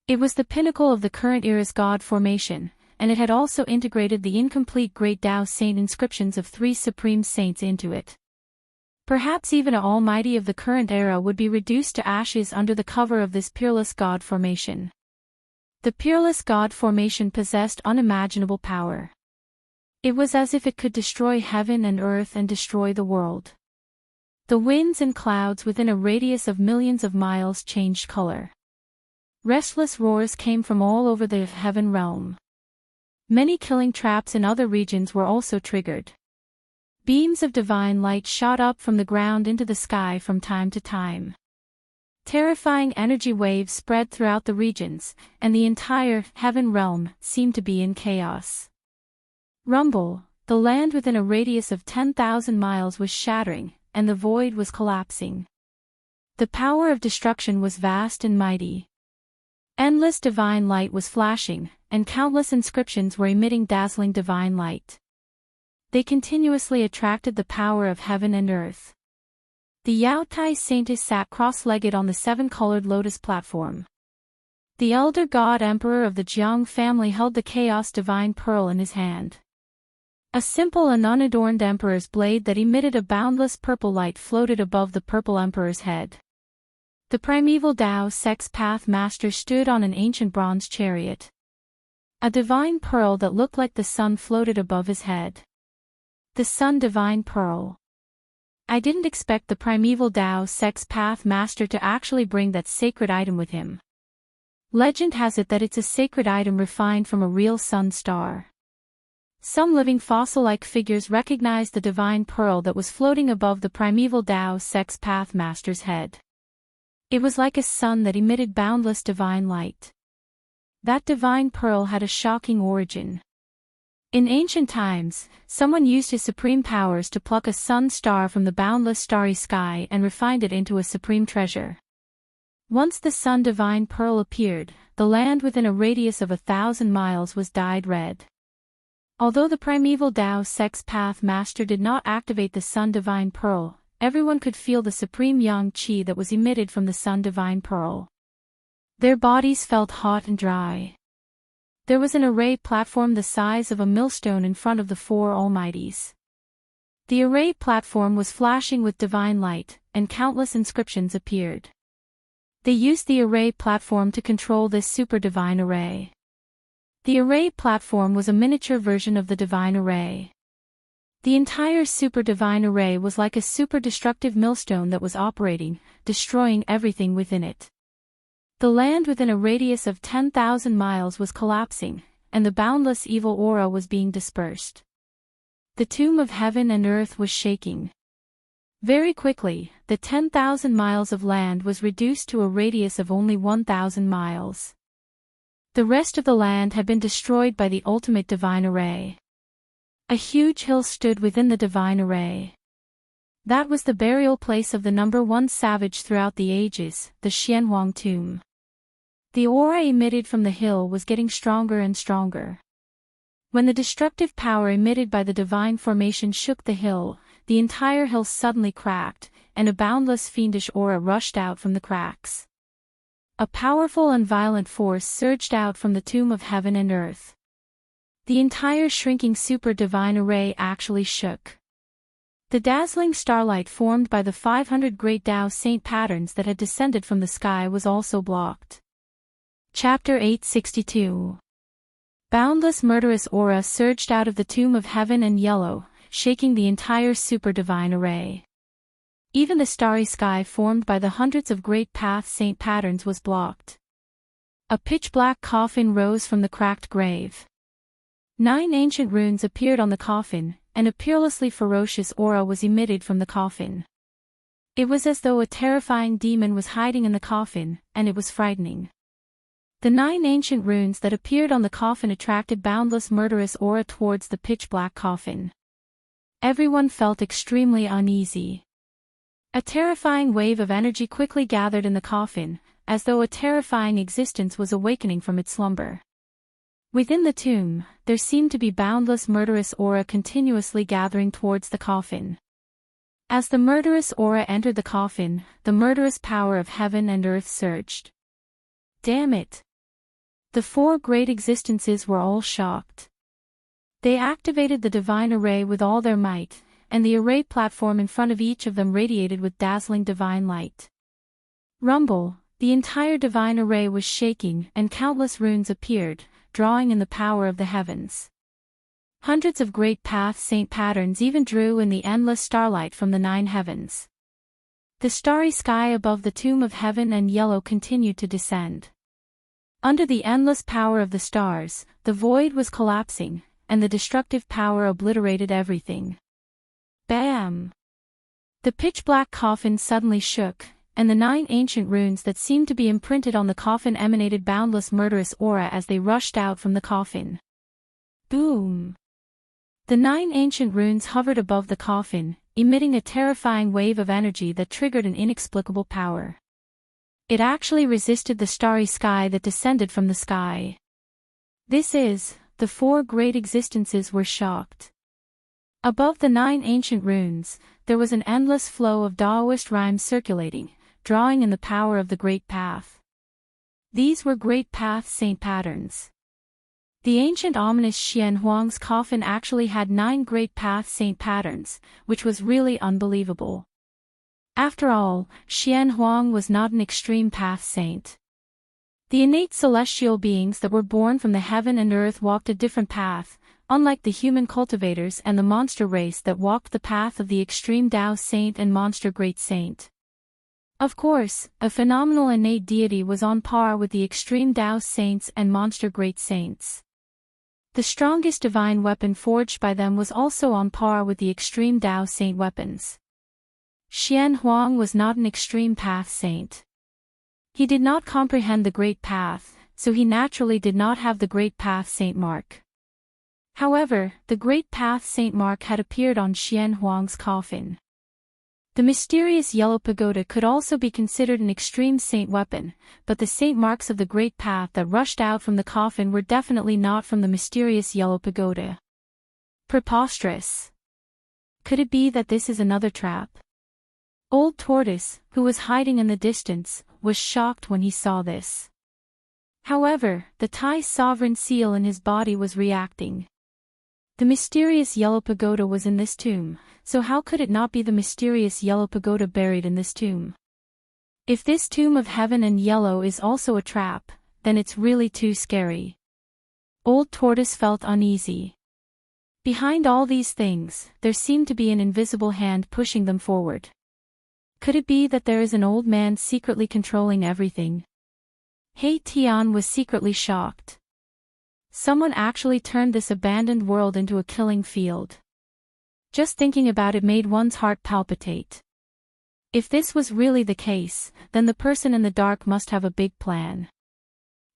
[SPEAKER 1] It was the pinnacle of the current era's god formation, and it had also integrated the incomplete great Tao Saint inscriptions of 3 supreme saints into it. Perhaps even an almighty of the current era would be reduced to ashes under the cover of this peerless god formation. The peerless god formation possessed unimaginable power. It was as if it could destroy heaven and earth and destroy the world. The winds and clouds within a radius of millions of miles changed color. Restless roars came from all over the heaven realm. Many killing traps in other regions were also triggered. Beams of divine light shot up from the ground into the sky from time to time. Terrifying energy waves spread throughout the regions, and the entire heaven realm seemed to be in chaos. Rumble, the land within a radius of 10,000 miles was shattering, and the void was collapsing. The power of destruction was vast and mighty. Endless divine light was flashing, and countless inscriptions were emitting dazzling divine light. They continuously attracted the power of heaven and earth. The Yao Tai Saintess sat cross-legged on the 7-colored lotus platform. The elder god emperor of the Jiang family held the chaos divine pearl in his hand. A simple and unadorned emperor's blade that emitted a boundless purple light floated above the purple emperor's head. The primeval Tao Sex Path Master stood on an ancient bronze chariot. A divine pearl that looked like the sun floated above his head. The Sun Divine Pearl. I didn't expect the primeval Tao Sex Path Master to actually bring that sacred item with him. Legend has it that it's a sacred item refined from a real sun star. Some living fossil-like figures recognized the divine pearl that was floating above the primeval Tao Sex Path Master's head. It was like a sun that emitted boundless divine light. That divine pearl had a shocking origin. In ancient times, someone used his supreme powers to pluck a sun star from the boundless starry sky and refined it into a supreme treasure. Once the sun divine pearl appeared, the land within a radius of 1,000 miles was dyed red. Although the primeval Tao Sex Path Master did not activate the Sun Divine Pearl, everyone could feel the supreme yang qi that was emitted from the Sun Divine Pearl. Their bodies felt hot and dry. There was an array platform the size of a millstone in front of the 4 almighties. The array platform was flashing with divine light, and countless inscriptions appeared. They used the array platform to control this super divine array. The array platform was a miniature version of the divine array. The entire super divine array was like a super destructive millstone that was operating, destroying everything within it. The land within a radius of 10,000 miles was collapsing, and the boundless evil aura was being dispersed. The tomb of heaven and earth was shaking. Very quickly, the 10,000 miles of land was reduced to a radius of only 1,000 miles. The rest of the land had been destroyed by the ultimate divine array. A huge hill stood within the divine array. That was the burial place of the number one savage throughout the ages, the Xianhuang tomb. The aura emitted from the hill was getting stronger and stronger. When the destructive power emitted by the divine formation shook the hill, the entire hill suddenly cracked, and a boundless fiendish aura rushed out from the cracks. A powerful and violent force surged out from the tomb of heaven and earth. The entire shrinking super divine array actually shook. The dazzling starlight formed by the 500 great Tao saint patterns that had descended from the sky was also blocked. Chapter 862. Boundless murderous aura surged out of the tomb of heaven and yellow, shaking the entire super divine array. Even the starry sky formed by the hundreds of great path saint patterns was blocked. A pitch-black coffin rose from the cracked grave. 9 ancient runes appeared on the coffin, and a peerlessly ferocious aura was emitted from the coffin. It was as though a terrifying demon was hiding in the coffin, and it was frightening. The 9 ancient runes that appeared on the coffin attracted boundless murderous aura towards the pitch-black coffin. Everyone felt extremely uneasy. A terrifying wave of energy quickly gathered in the coffin, as though a terrifying existence was awakening from its slumber. Within the tomb, there seemed to be boundless murderous aura continuously gathering towards the coffin. As the murderous aura entered the coffin, the murderous power of heaven and earth surged. Damn it! The 4 great existences were all shocked. They activated the divine array with all their might, and the array platform in front of each of them radiated with dazzling divine light. Rumble, the entire divine array was shaking, and countless runes appeared, drawing in the power of the heavens. Hundreds of great path saint patterns even drew in the endless starlight from the 9 heavens. The starry sky above the tomb of heaven and yellow continued to descend. Under the endless power of the stars, the void was collapsing, and the destructive power obliterated everything. Bam! The pitch-black coffin suddenly shook, and the 9 ancient runes that seemed to be imprinted on the coffin emanated boundless murderous aura as they rushed out from the coffin. Boom! The 9 ancient runes hovered above the coffin, emitting a terrifying wave of energy that triggered an inexplicable power. It actually resisted the starry sky that descended from the sky. The 4 great existences were shocked. Above the 9 ancient runes, there was an endless flow of Taoist rhymes circulating, drawing in the power of the Great Path. These were Great Path saint patterns. The ancient ominous Xianhuang's coffin actually had 9 Great Path saint patterns, which was really unbelievable. After all, Xianhuang was not an extreme path saint. The innate celestial beings that were born from the heaven and earth walked a different path, unlike the human cultivators and the monster race that walked the path of the extreme Tao saint and monster great saint. Of course, a phenomenal innate deity was on par with the extreme Tao saints and monster great saints. The strongest divine weapon forged by them was also on par with the extreme Tao saint weapons. Xianhuang was not an extreme path saint. He did not comprehend the Great Path, so he naturally did not have the Great Path saint mark. However, the Great Path saint mark had appeared on Xianhuang's coffin. The mysterious yellow pagoda could also be considered an extreme saint weapon, but the saint marks of the Great Path that rushed out from the coffin were definitely not from the mysterious yellow pagoda. Preposterous. Could it be that this is another trap? Old Tortoise, who was hiding in the distance, was shocked when he saw this. However, the Thai sovereign seal in his body was reacting. The mysterious yellow pagoda was in this tomb, so how could it not be the mysterious yellow pagoda buried in this tomb? If this tomb of heaven and yellow is also a trap, then it's really too scary. Old Tortoise felt uneasy. Behind all these things, there seemed to be an invisible hand pushing them forward. Could it be that there is an old man secretly controlling everything? He Tian was secretly shocked. Someone actually turned this abandoned world into a killing field. Just thinking about it made one's heart palpitate. If this was really the case, then the person in the dark must have a big plan.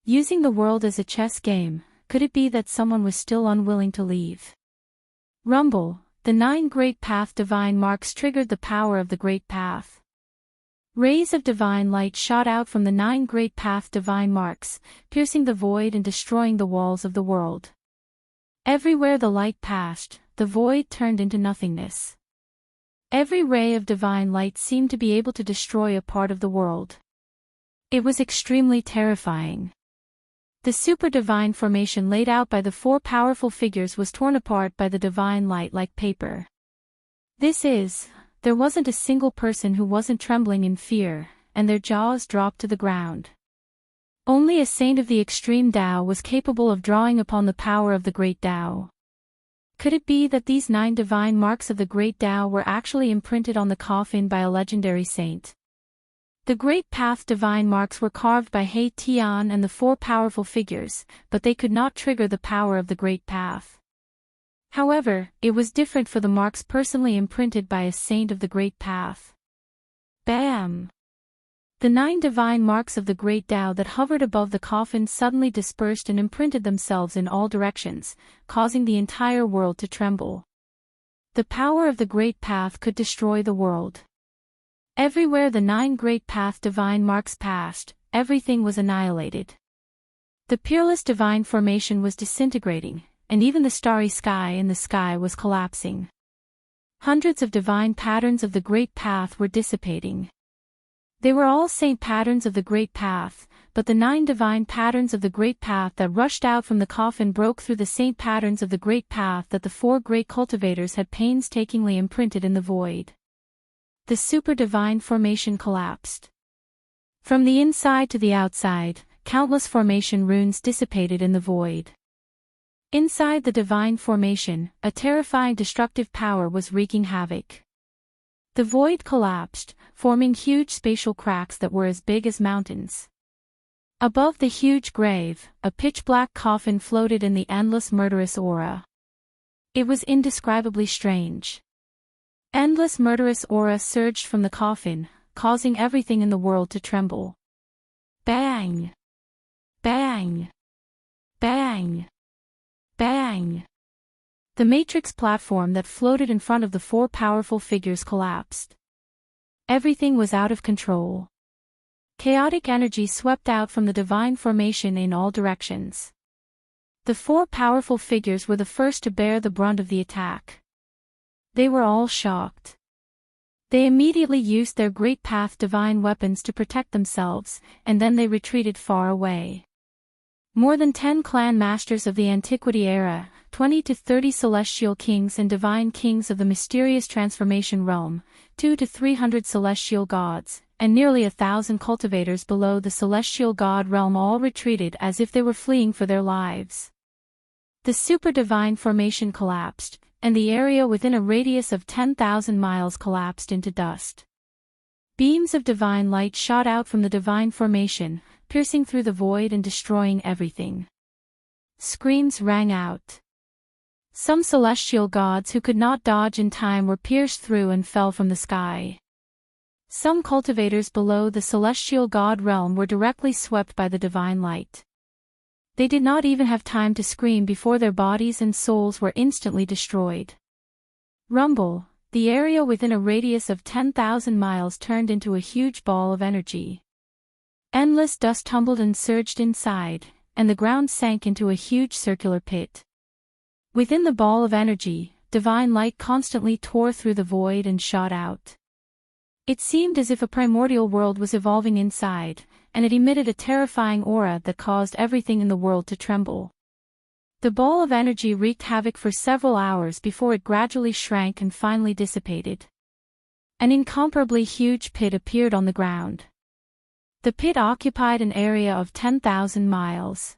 [SPEAKER 1] Using the world as a chess game, could it be that someone was still unwilling to leave? Rumble, the 9 Great Path Divine Marks triggered the power of the Great Path. Rays of divine light shot out from the 9 Great Path Divine Marks, piercing the void and destroying the walls of the world. Everywhere the light passed, the void turned into nothingness. Every ray of divine light seemed to be able to destroy a part of the world. It was extremely terrifying. The super divine formation laid out by the 4 powerful figures was torn apart by the divine light like paper. There wasn't a single person who wasn't trembling in fear, and their jaws dropped to the ground. Only a saint of the extreme Tao was capable of drawing upon the power of the great Tao. Could it be that these 9 divine marks of the great Tao were actually imprinted on the coffin by a legendary saint? The Great Path Divine Marks were carved by He Tian and the 4 powerful figures, but they could not trigger the power of the Great Path. However, it was different for the marks personally imprinted by a saint of the Great Path. Bam! The 9 divine marks of the Great Tao that hovered above the coffin suddenly dispersed and imprinted themselves in all directions, causing the entire world to tremble. The power of the Great Path could destroy the world. Everywhere the 9 Great Path Divine Marks passed, everything was annihilated. The peerless divine formation was disintegrating, and even the starry sky in the sky was collapsing. Hundreds of divine patterns of the Great Path were dissipating. They were all saint patterns of the Great Path, but the 9 divine patterns of the Great Path that rushed out from the coffin broke through the saint patterns of the Great Path that the 4 great cultivators had painstakingly imprinted in the void. The super divine formation collapsed. From the inside to the outside, countless formation runes dissipated in the void. Inside the divine formation, a terrifying destructive power was wreaking havoc. The void collapsed, forming huge spatial cracks that were as big as mountains. Above the huge grave, a pitch-black coffin floated in the endless murderous aura. It was indescribably strange. Endless murderous aura surged from the coffin, causing everything in the world to tremble. Bang! Bang! Bang! Bang! The matrix platform that floated in front of the 4 powerful figures collapsed. Everything was out of control. Chaotic energy swept out from the divine formation in all directions. The 4 powerful figures were the first to bear the brunt of the attack. They were all shocked. They immediately used their Great Path divine weapons to protect themselves, and then they retreated far away. More than 10 clan masters of the Antiquity era, 20 to 30 celestial kings and divine kings of the mysterious transformation realm, 200 to 300 celestial gods, and nearly 1,000 cultivators below the celestial god realm all retreated as if they were fleeing for their lives. The super divine formation collapsed, and the area within a radius of 10,000 miles collapsed into dust. Beams of divine light shot out from the divine formation, piercing through the void and destroying everything. Screams rang out. Some celestial gods who could not dodge in time were pierced through and fell from the sky. Some cultivators below the celestial god realm were directly swept by the divine light. They did not even have time to scream before their bodies and souls were instantly destroyed. Rumble, the area within a radius of 10,000 miles turned into a huge ball of energy. Endless dust tumbled and surged inside, and the ground sank into a huge circular pit. Within the ball of energy, divine light constantly tore through the void and shot out. It seemed as if a primordial world was evolving inside, and it emitted a terrifying aura that caused everything in the world to tremble. The ball of energy wreaked havoc for several hours before it gradually shrank and finally dissipated. An incomparably huge pit appeared on the ground. The pit occupied an area of 10,000 miles.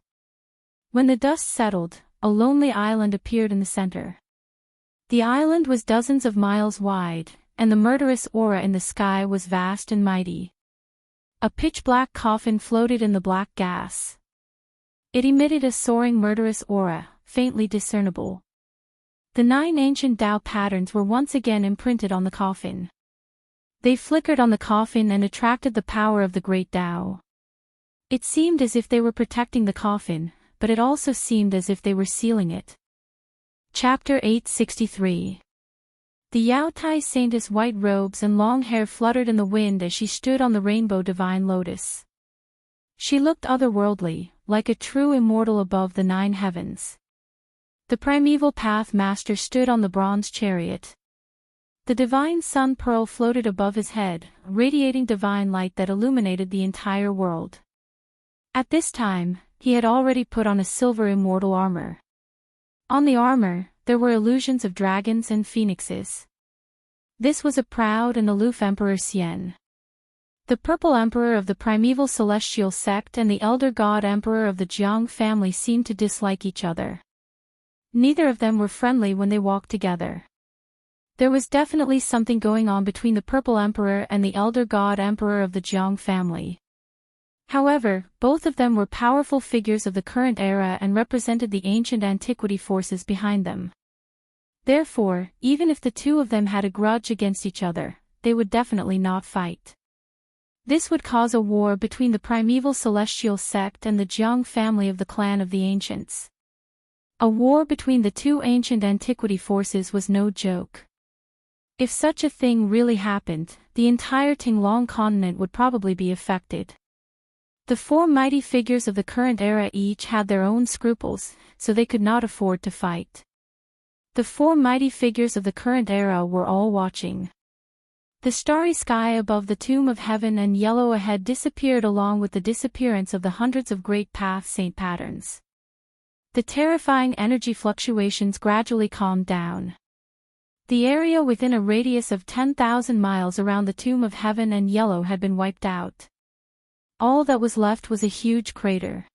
[SPEAKER 1] When the dust settled, a lonely island appeared in the center. The island was dozens of miles wide, and the murderous aura in the sky was vast and mighty. A pitch-black coffin floated in the black gas. It emitted a soaring murderous aura, faintly discernible. The 9 ancient Tao patterns were once again imprinted on the coffin. They flickered on the coffin and attracted the power of the great Tao. It seemed as if they were protecting the coffin, but it also seemed as if they were sealing it. Chapter 863. The Yao Tai Saintess' white robes and long hair fluttered in the wind as she stood on the rainbow divine lotus. She looked otherworldly, like a true immortal above the 9 heavens. The primeval path master stood on the bronze chariot. The divine sun pearl floated above his head, radiating divine light that illuminated the entire world. At this time, he had already put on a silver immortal armor. On the armor, there were illusions of dragons and phoenixes. This was a proud and aloof Emperor Xian. The Purple Emperor of the primeval celestial sect and the Elder God Emperor of the Jiang family seemed to dislike each other. Neither of them were friendly when they walked together. There was definitely something going on between the Purple Emperor and the Elder God Emperor of the Jiang family. However, both of them were powerful figures of the current era and represented the ancient antiquity forces behind them. Therefore, even if the two of them had a grudge against each other, they would definitely not fight. This would cause a war between the primeval celestial sect and the Jiang family of the clan of the ancients. A war between the two ancient antiquity forces was no joke. If such a thing really happened, the entire Tinglong continent would probably be affected. The 4 mighty figures of the current era each had their own scruples, so they could not afford to fight. The 4 mighty figures of the current era were all watching. The starry sky above the tomb of heaven and yellow ahead disappeared along with the disappearance of the hundreds of great path saint patterns. The terrifying energy fluctuations gradually calmed down. The area within a radius of 10,000 miles around the tomb of heaven and yellow had been wiped out. All that was left was a huge crater.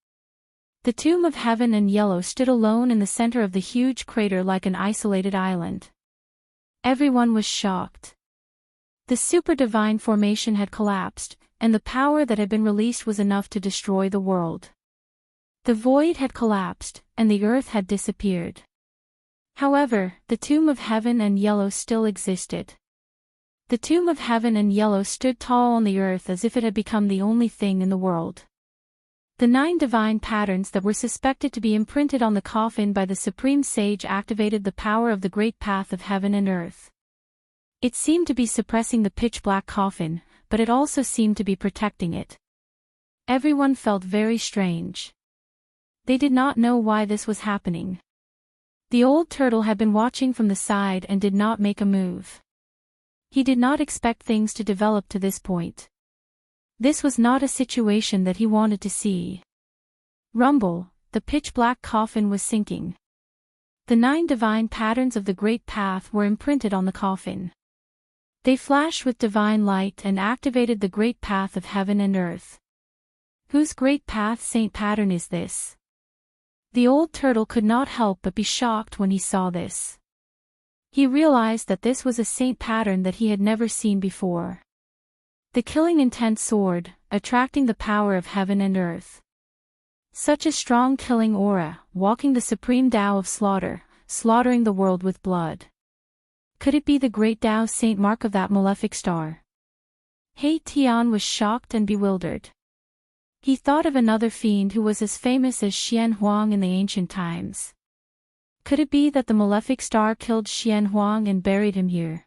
[SPEAKER 1] The tomb of heaven and yellow stood alone in the center of the huge crater like an isolated island. Everyone was shocked. The super divine formation had collapsed, and the power that had been released was enough to destroy the world. The void had collapsed, and the earth had disappeared. However, the tomb of heaven and yellow still existed. The tomb of heaven and yellow stood tall on the earth as if it had become the only thing in the world. The 9 divine patterns that were suspected to be imprinted on the coffin by the Supreme Sage activated the power of the great path of heaven and earth. It seemed to be suppressing the pitch-black coffin, but it also seemed to be protecting it. Everyone felt very strange. They did not know why this was happening. The old turtle had been watching from the side and did not make a move. He did not expect things to develop to this point. This was not a situation that he wanted to see. Rumble, the pitch-black coffin was sinking. The 9 divine patterns of the Great Path were imprinted on the coffin. They flashed with divine light and activated the Great Path of heaven and earth. Whose Great Path saint pattern is this? The old turtle could not help but be shocked when he saw this. He realized that this was a saint pattern that he had never seen before. The killing intent sword, attracting the power of heaven and earth. Such a strong killing aura, walking the supreme Tao of slaughter, slaughtering the world with blood. Could it be the great Tao saint mark of that malefic star? He Tian was shocked and bewildered. He thought of another fiend who was as famous as Xian Huang in the ancient times. Could it be that the malefic star killed Xian Huang and buried him here?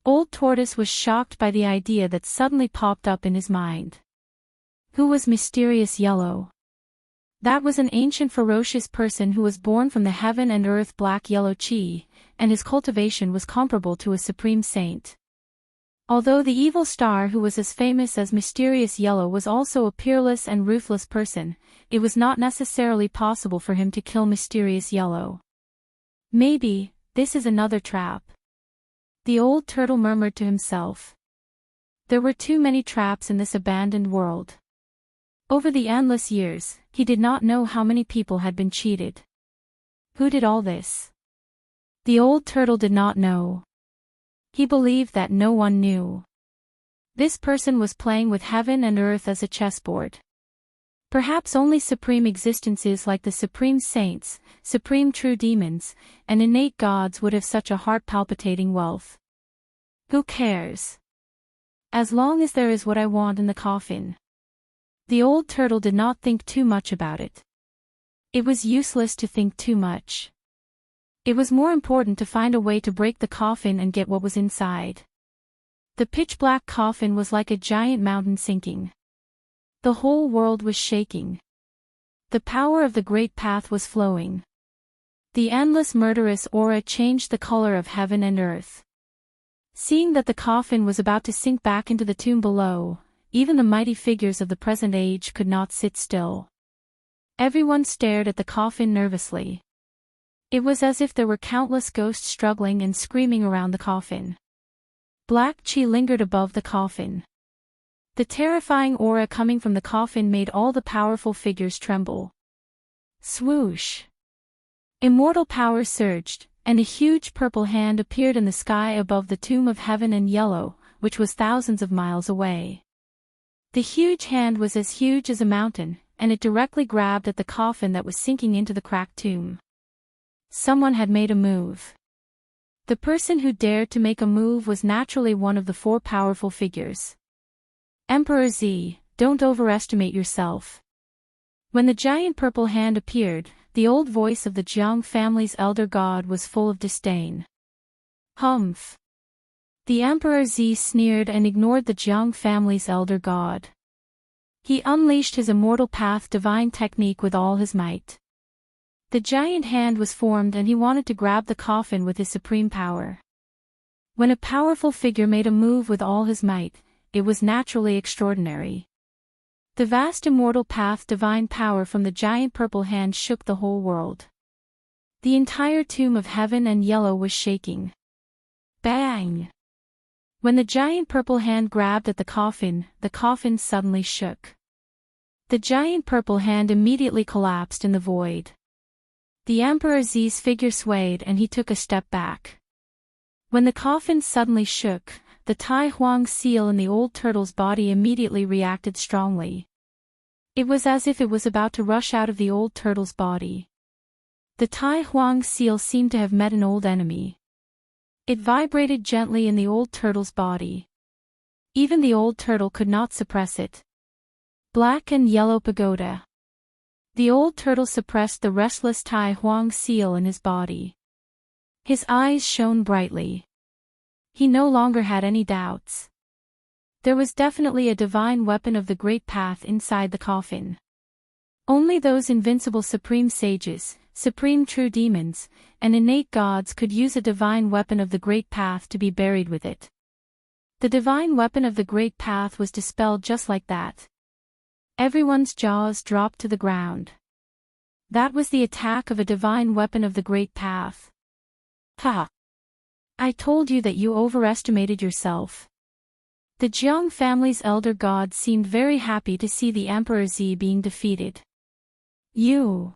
[SPEAKER 1] Old Tortoise was shocked by the idea that suddenly popped up in his mind. Who was Mysterious Yellow? That was an ancient ferocious person who was born from the heaven and earth black yellow chi, and his cultivation was comparable to a supreme saint. Although the evil star who was as famous as Mysterious Yellow was also a peerless and ruthless person, it was not necessarily possible for him to kill Mysterious Yellow. Maybe, this is another trap. The old turtle murmured to himself. There were too many traps in this abandoned world. Over the endless years, he did not know how many people had been cheated. Who did all this? The old turtle did not know. He believed that no one knew. This person was playing with heaven and earth as a chessboard. Perhaps only supreme existences like the supreme saints, supreme true demons, and innate gods would have such a heart-palpitating wealth. Who cares? As long as there is what I want in the coffin. The old turtle did not think too much about it. It was useless to think too much. It was more important to find a way to break the coffin and get what was inside. The pitch-black coffin was like a giant mountain sinking. The whole world was shaking. The power of the great path was flowing. The endless murderous aura changed the color of heaven and earth. Seeing that the coffin was about to sink back into the tomb below, even the mighty figures of the present age could not sit still. Everyone stared at the coffin nervously. It was as if there were countless ghosts struggling and screaming around the coffin. Black chi lingered above the coffin. The terrifying aura coming from the coffin made all the powerful figures tremble. Swoosh! Immortal power surged, and a huge purple hand appeared in the sky above the tomb of heaven and yellow, which was thousands of miles away. The huge hand was as huge as a mountain, and it directly grabbed at the coffin that was sinking into the cracked tomb. Someone had made a move. The person who dared to make a move was naturally one of the four powerful figures. Emperor Z, don't overestimate yourself. When the giant purple hand appeared, the old voice of the Jiang family's elder god was full of disdain. Humph! The Emperor Z sneered and ignored the Jiang family's elder god. He unleashed his immortal path divine technique with all his might. The giant hand was formed and he wanted to grab the coffin with his supreme power. When a powerful figure made a move with all his might, it was naturally extraordinary. The vast immortal path divine power from the giant purple hand shook the whole world. The entire tomb of heaven and yellow was shaking. Bang! When the giant purple hand grabbed at the coffin suddenly shook. The giant purple hand immediately collapsed in the void. The Emperor Z's figure swayed and he took a step back. When the coffin suddenly shook, the Tai Huang seal in the old turtle's body immediately reacted strongly. It was as if it was about to rush out of the old turtle's body. The Tai Huang seal seemed to have met an old enemy. It vibrated gently in the old turtle's body. Even the old turtle could not suppress it. Black and yellow pagoda. The old turtle suppressed the restless Tai Huang seal in his body. His eyes shone brightly. He no longer had any doubts. There was definitely a divine weapon of the great path inside the coffin. Only those invincible supreme sages, supreme true demons, and innate gods could use a divine weapon of the great path to be buried with it. The divine weapon of the great path was dispelled just like that. Everyone's jaws dropped to the ground. That was the attack of a divine weapon of the great path. Ha! I told you that you overestimated yourself. The Jiang family's elder god seemed very happy to see the Emperor Z being defeated. You!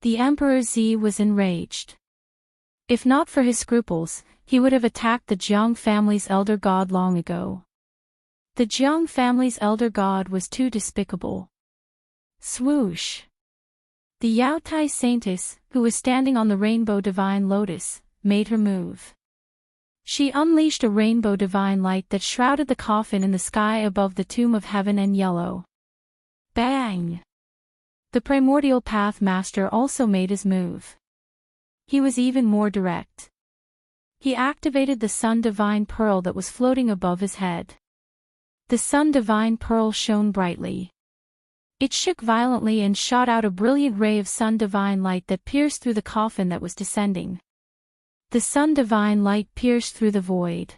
[SPEAKER 1] The Emperor Z was enraged. If not for his scruples, he would have attacked the Jiang family's elder god long ago. The Jiang family's elder god was too despicable. Swoosh! The Yao Tai Saintess, who was standing on the rainbow divine lotus, made her move. She unleashed a rainbow divine light that shrouded the coffin in the sky above the tomb of heaven and yellow. Bang! The primordial path master also made his move. He was even more direct. He activated the sun divine pearl that was floating above his head. The sun divine pearl shone brightly. It shook violently and shot out a brilliant ray of sun divine light that pierced through the coffin that was descending. The sun divine light pierced through the void.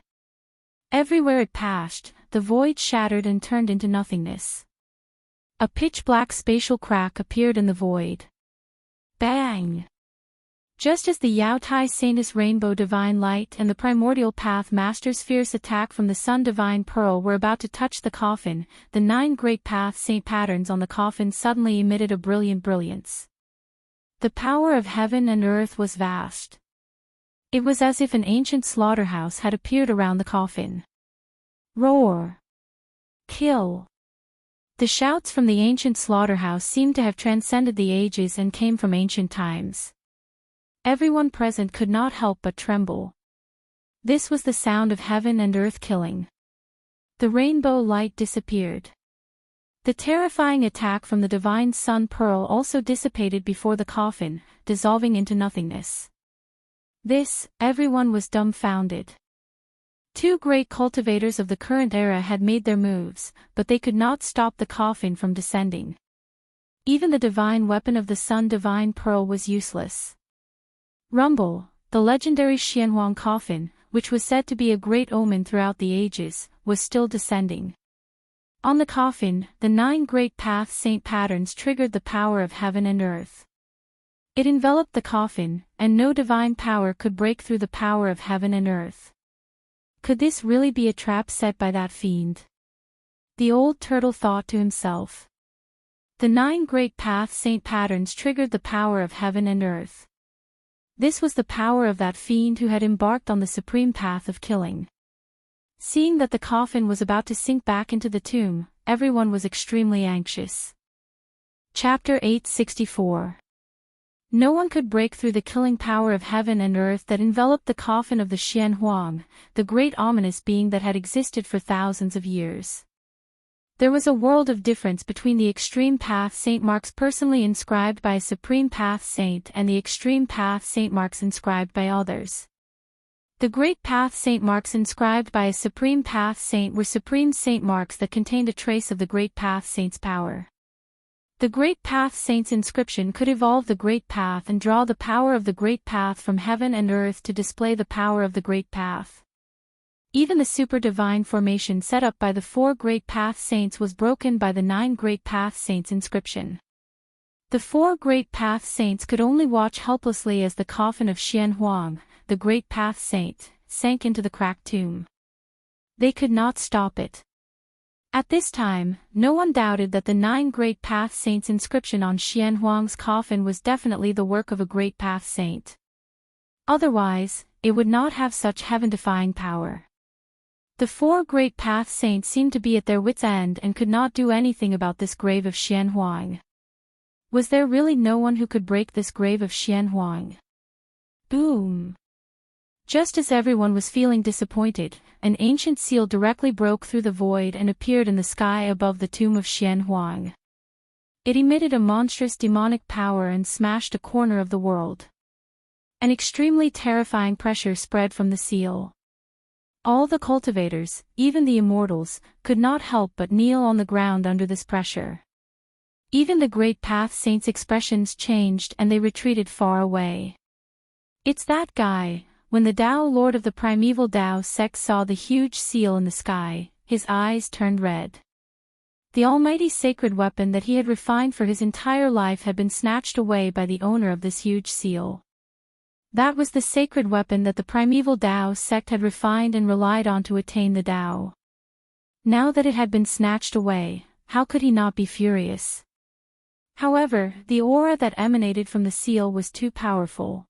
[SPEAKER 1] Everywhere it passed, the void shattered and turned into nothingness. A pitch-black spatial crack appeared in the void. Bang! Just as the Yao Tai Saintess rainbow divine light and the primordial path master's fierce attack from the sun divine pearl were about to touch the coffin, the 9 great path saint patterns on the coffin suddenly emitted a brilliant brilliance. The power of heaven and earth was vast. It was as if an ancient slaughterhouse had appeared around the coffin. Roar! Kill! The shouts from the ancient slaughterhouse seemed to have transcended the ages and came from ancient times. Everyone present could not help but tremble. This was the sound of heaven and earth killing. The rainbow light disappeared. The terrifying attack from the divine sun pearl also dissipated before the coffin, dissolving into nothingness. This, everyone was dumbfounded. Two great cultivators of the current era had made their moves, but they could not stop the coffin from descending. Even the divine weapon of the sun divine pearl was useless. Rumble, the legendary Xianhuang coffin, which was said to be a great omen throughout the ages, was still descending. On the coffin, the 9 great path saint patterns triggered the power of heaven and earth. It enveloped the coffin, and no divine power could break through the power of heaven and earth. Could this really be a trap set by that fiend? The old turtle thought to himself. The 9 great path saint patterns triggered the power of heaven and earth. This was the power of that fiend who had embarked on the supreme path of killing. Seeing that the coffin was about to sink back into the tomb, everyone was extremely anxious. Chapter 864. No one could break through the killing power of heaven and earth that enveloped the coffin of the Xianhuang, the great ominous being that had existed for thousands of years. There was a world of difference between the extreme path saint marks personally inscribed by a supreme path saint and the extreme path saint marks inscribed by others. The great path saint marks inscribed by a supreme path saint were supreme saint marks that contained a trace of the great path saint's power. The great path saint's inscription could evolve the great path and draw the power of the great path from heaven and earth to display the power of the great path. Even the super-divine formation set up by the 4 great path saints was broken by the 9 great path saints' inscription. The 4 great path saints could only watch helplessly as the coffin of Xianhuang, the great path saint, sank into the cracked tomb. They could not stop it. At this time, no one doubted that the 9 great path saints' inscription on Xianhuang's coffin was definitely the work of a great path saint. Otherwise, it would not have such heaven-defying power. The 4 great path saints seemed to be at their wits' end and could not do anything about this grave of Xianhuang. Was there really no one who could break this grave of Xianhuang? Boom! Just as everyone was feeling disappointed, an ancient seal directly broke through the void and appeared in the sky above the tomb of Xianhuang. It emitted a monstrous demonic power and smashed a corner of the world. An extremely terrifying pressure spread from the seal. All the cultivators, even the immortals, could not help but kneel on the ground under this pressure. Even the great path saints' expressions changed and they retreated far away. It's that guy. When the Tao Lord of the primeval Tao sect saw the huge seal in the sky, his eyes turned red. The almighty sacred weapon that he had refined for his entire life had been snatched away by the owner of this huge seal. That was the sacred weapon that the primeval Tao sect had refined and relied on to attain the Tao. Now that it had been snatched away, how could he not be furious? However, the aura that emanated from the seal was too powerful.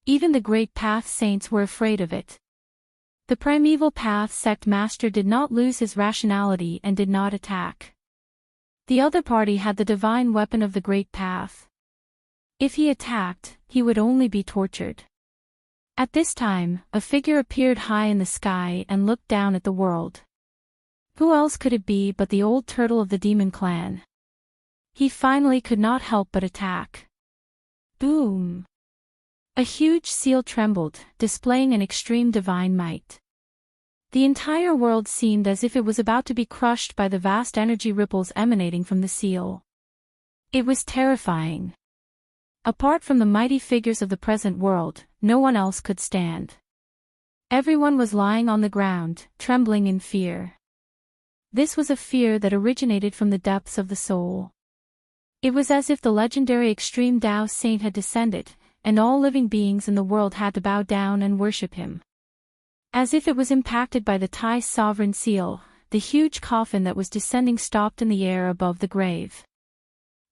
[SPEAKER 1] Even the great path saints were afraid of it. The primeval path sect master did not lose his rationality and did not attack. The other party had the divine weapon of the great path. If he attacked, he would only be tortured. At this time, a figure appeared high in the sky and looked down at the world. Who else could it be but the old turtle of the demon clan? He finally could not help but attack. Boom! A huge seal trembled, displaying an extreme divine might. The entire world seemed as if it was about to be crushed by the vast energy ripples emanating from the seal. It was terrifying. Apart from the mighty figures of the present world, no one else could stand. Everyone was lying on the ground, trembling in fear. This was a fear that originated from the depths of the soul. It was as if the legendary extreme Tao saint had descended, and all living beings in the world had to bow down and worship him. As if it was impacted by the Tai sovereign seal, the huge coffin that was descending stopped in the air above the grave.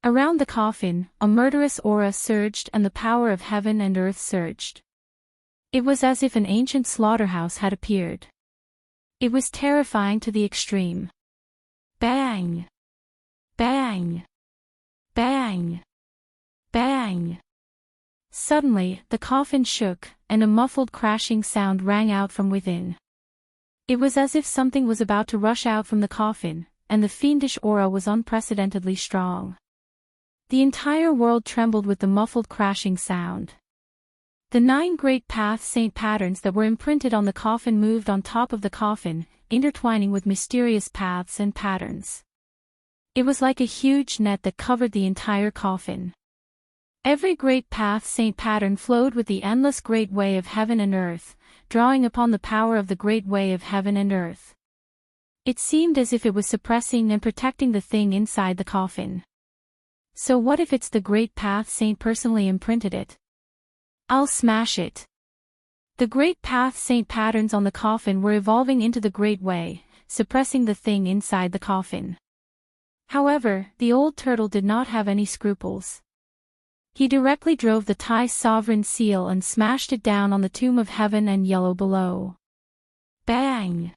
[SPEAKER 1] Around the coffin, a murderous aura surged and the power of heaven and earth surged. It was as if an ancient slaughterhouse had appeared. It was terrifying to the extreme. Bang! Bang! Bang! Bang! Suddenly, the coffin shook, and a muffled crashing sound rang out from within. It was as if something was about to rush out from the coffin, and the fiendish aura was unprecedentedly strong. The entire world trembled with the muffled crashing sound. The 9 great path saint patterns that were imprinted on the coffin moved on top of the coffin, intertwining with mysterious paths and patterns. It was like a huge net that covered the entire coffin. Every great path saint pattern flowed with the endless great way of heaven and earth, drawing upon the power of the great way of heaven and earth. It seemed as if it was suppressing and protecting the thing inside the coffin. So what if it's the great path saint personally imprinted it? I'll smash it. The great path saint patterns on the coffin were evolving into the great way, suppressing the thing inside the coffin. However, the old turtle did not have any scruples. He directly drove the Thai sovereign seal and smashed it down on the tomb of heaven and yellow below. Bang!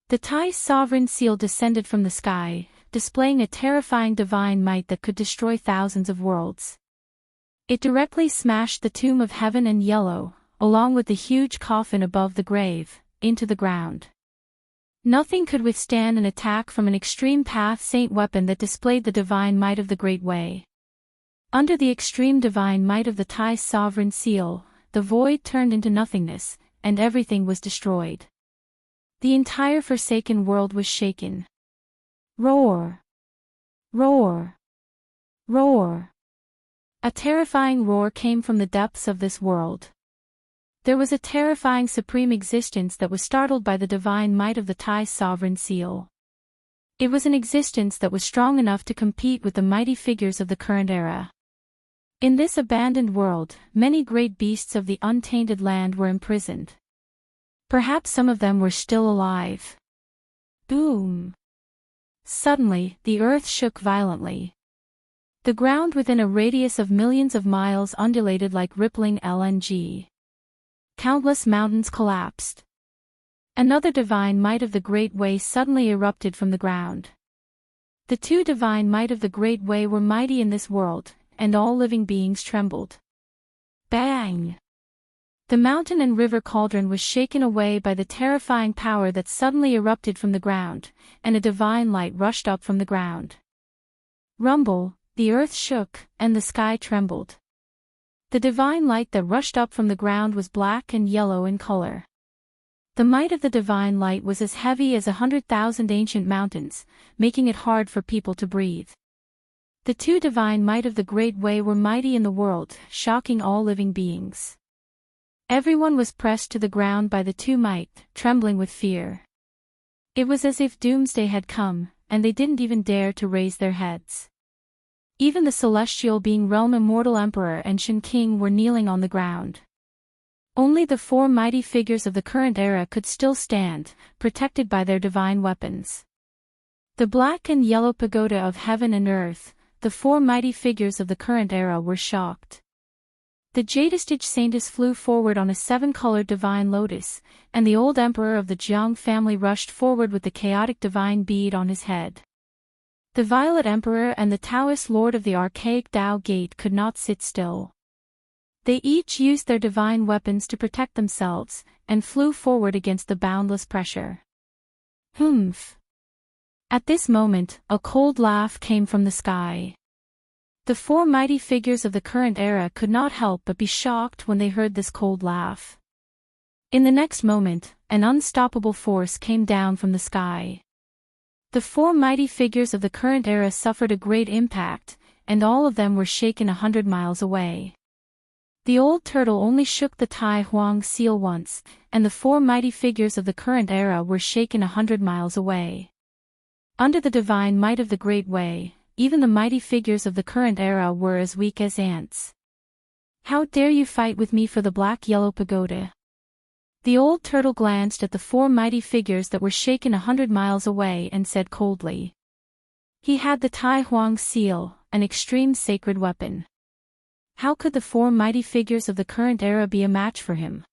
[SPEAKER 1] The Thai sovereign seal descended from the sky, displaying a terrifying divine might that could destroy thousands of worlds. It directly smashed the tomb of heaven and yellow, along with the huge coffin above the grave, into the ground. Nothing could withstand an attack from an extreme path saint weapon that displayed the divine might of the great way. Under the extreme divine might of the Thai sovereign seal, the void turned into nothingness, and everything was destroyed. The entire forsaken world was shaken. Roar! Roar! Roar! A terrifying roar came from the depths of this world. There was a terrifying supreme existence that was startled by the divine might of the Thai sovereign seal. It was an existence that was strong enough to compete with the mighty figures of the current era. In this abandoned world, many great beasts of the untainted land were imprisoned. Perhaps some of them were still alive. Boom! Suddenly, the earth shook violently. The ground within a radius of millions of miles undulated like rippling LNG. Countless mountains collapsed. Another divine might of the Great Way suddenly erupted from the ground. The 2 divine might of the Great Way were mighty in this world, and all living beings trembled. Bang! The mountain and river cauldron was shaken away by the terrifying power that suddenly erupted from the ground, and a divine light rushed up from the ground. Rumble, the earth shook, and the sky trembled. The divine light that rushed up from the ground was black and yellow in color. The might of the divine light was as heavy as 100,000 ancient mountains, making it hard for people to breathe. The 2 divine might of the Great Way were mighty in the world, shocking all living beings. Everyone was pressed to the ground by the 2 might, trembling with fear. It was as if doomsday had come, and they didn't even dare to raise their heads. Even the celestial being Realm Immortal Emperor and Shen King were kneeling on the ground. Only the 4 mighty figures of the current era could still stand, protected by their divine weapons. The black and yellow pagoda of heaven and earth, the 4 mighty figures of the current era were shocked. The Jadestige Saintess flew forward on a 7-colored divine lotus, and the old emperor of the Jiang family rushed forward with the chaotic divine bead on his head. The Violet Emperor and the Taoist Lord of the archaic Tao Gate could not sit still. They each used their divine weapons to protect themselves, and flew forward against the boundless pressure. Humph! At this moment, a cold laugh came from the sky. The 4 mighty figures of the current era could not help but be shocked when they heard this cold laugh. In the next moment, an unstoppable force came down from the sky. The 4 mighty figures of the current era suffered a great impact, and all of them were shaken 100 miles away. The old turtle only shook the Tai Huang seal once, and the 4 mighty figures of the current era were shaken 100 miles away. Under the divine might of the Great Way, even the mighty figures of the current era were as weak as ants. How dare you fight with me for the black-yellow pagoda? The old turtle glanced at the 4 mighty figures that were shaken 100 miles away and said coldly. He had the Tai Huang seal, an extreme sacred weapon. How could the 4 mighty figures of the current era be a match for him?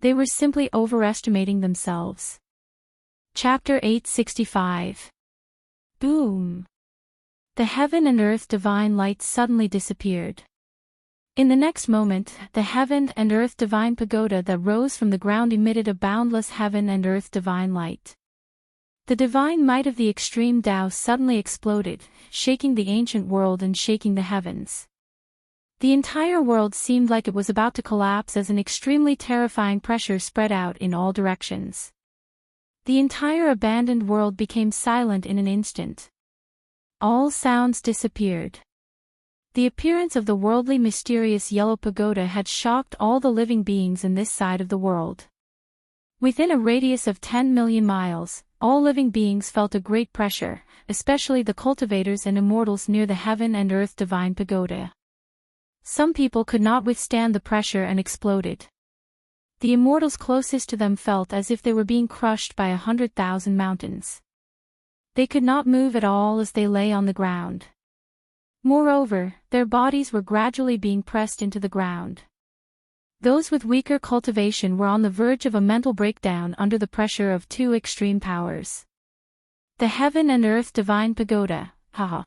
[SPEAKER 1] They were simply overestimating themselves. Chapter 865. Boom! The heaven and earth divine light suddenly disappeared. In the next moment, the heaven and earth divine pagoda that rose from the ground emitted a boundless heaven and earth divine light. The divine might of the extreme Tao suddenly exploded, shaking the ancient world and shaking the heavens. The entire world seemed like it was about to collapse as an extremely terrifying pressure spread out in all directions. The entire abandoned world became silent in an instant. All sounds disappeared. The appearance of the worldly mysterious yellow pagoda had shocked all the living beings in this side of the world. Within a radius of 10 million miles, all living beings felt a great pressure, especially the cultivators and immortals near the heaven and earth divine pagoda. Some people could not withstand the pressure and exploded. The immortals closest to them felt as if they were being crushed by 100,000 mountains. They could not move at all as they lay on the ground. Moreover, their bodies were gradually being pressed into the ground. Those with weaker cultivation were on the verge of a mental breakdown under the pressure of two extreme powers. The heaven and earth divine pagoda, haha.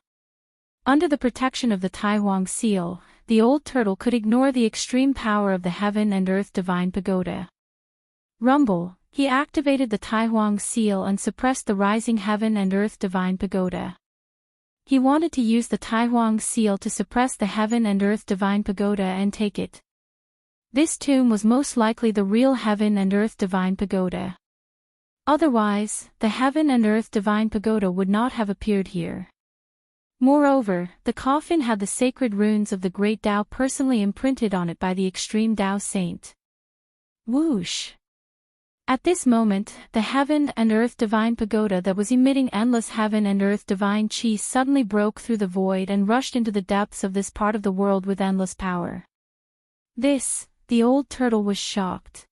[SPEAKER 1] Under the protection of the Tai Huang seal, the old turtle could ignore the extreme power of the heaven and earth divine pagoda. Rumble, he activated the Tai Huang seal and suppressed the rising heaven and earth divine pagoda. He wanted to use the Tai Huang seal to suppress the heaven and earth divine pagoda and take it. This tomb was most likely the real heaven and earth divine pagoda. Otherwise, the heaven and earth divine pagoda would not have appeared here. Moreover, the coffin had the sacred runes of the great Tao personally imprinted on it by the extreme Tao saint. Whoosh! At this moment, the heaven and earth divine pagoda that was emitting endless heaven and earth divine chi suddenly broke through the void and rushed into the depths of this part of the world with endless power. The old turtle was shocked.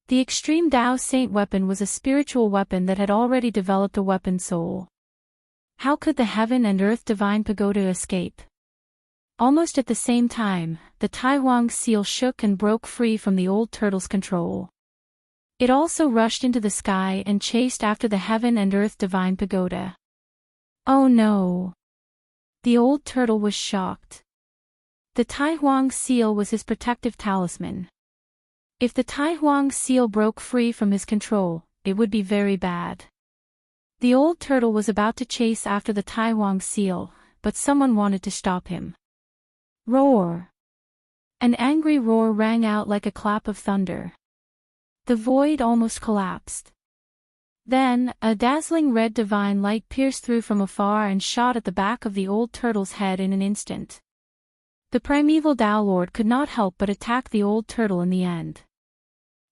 [SPEAKER 1] The extreme Tao saint weapon was a spiritual weapon that had already developed a weapon soul. How could the heaven and earth divine pagoda escape? Almost at the same time, the Tai Huang seal shook and broke free from the old turtle's control. It also rushed into the sky and chased after the heaven and earth divine pagoda. Oh no! The old turtle was shocked. The Tai Huang seal was his protective talisman. If the Tai Huang seal broke free from his control, it would be very bad. The old turtle was about to chase after the Tai Huang seal, but someone wanted to stop him. Roar! An angry roar rang out like a clap of thunder. The void almost collapsed. Then, a dazzling red divine light pierced through from afar and shot at the back of the old turtle's head in an instant. The primeval Tao Lord could not help but attack the old turtle in the end.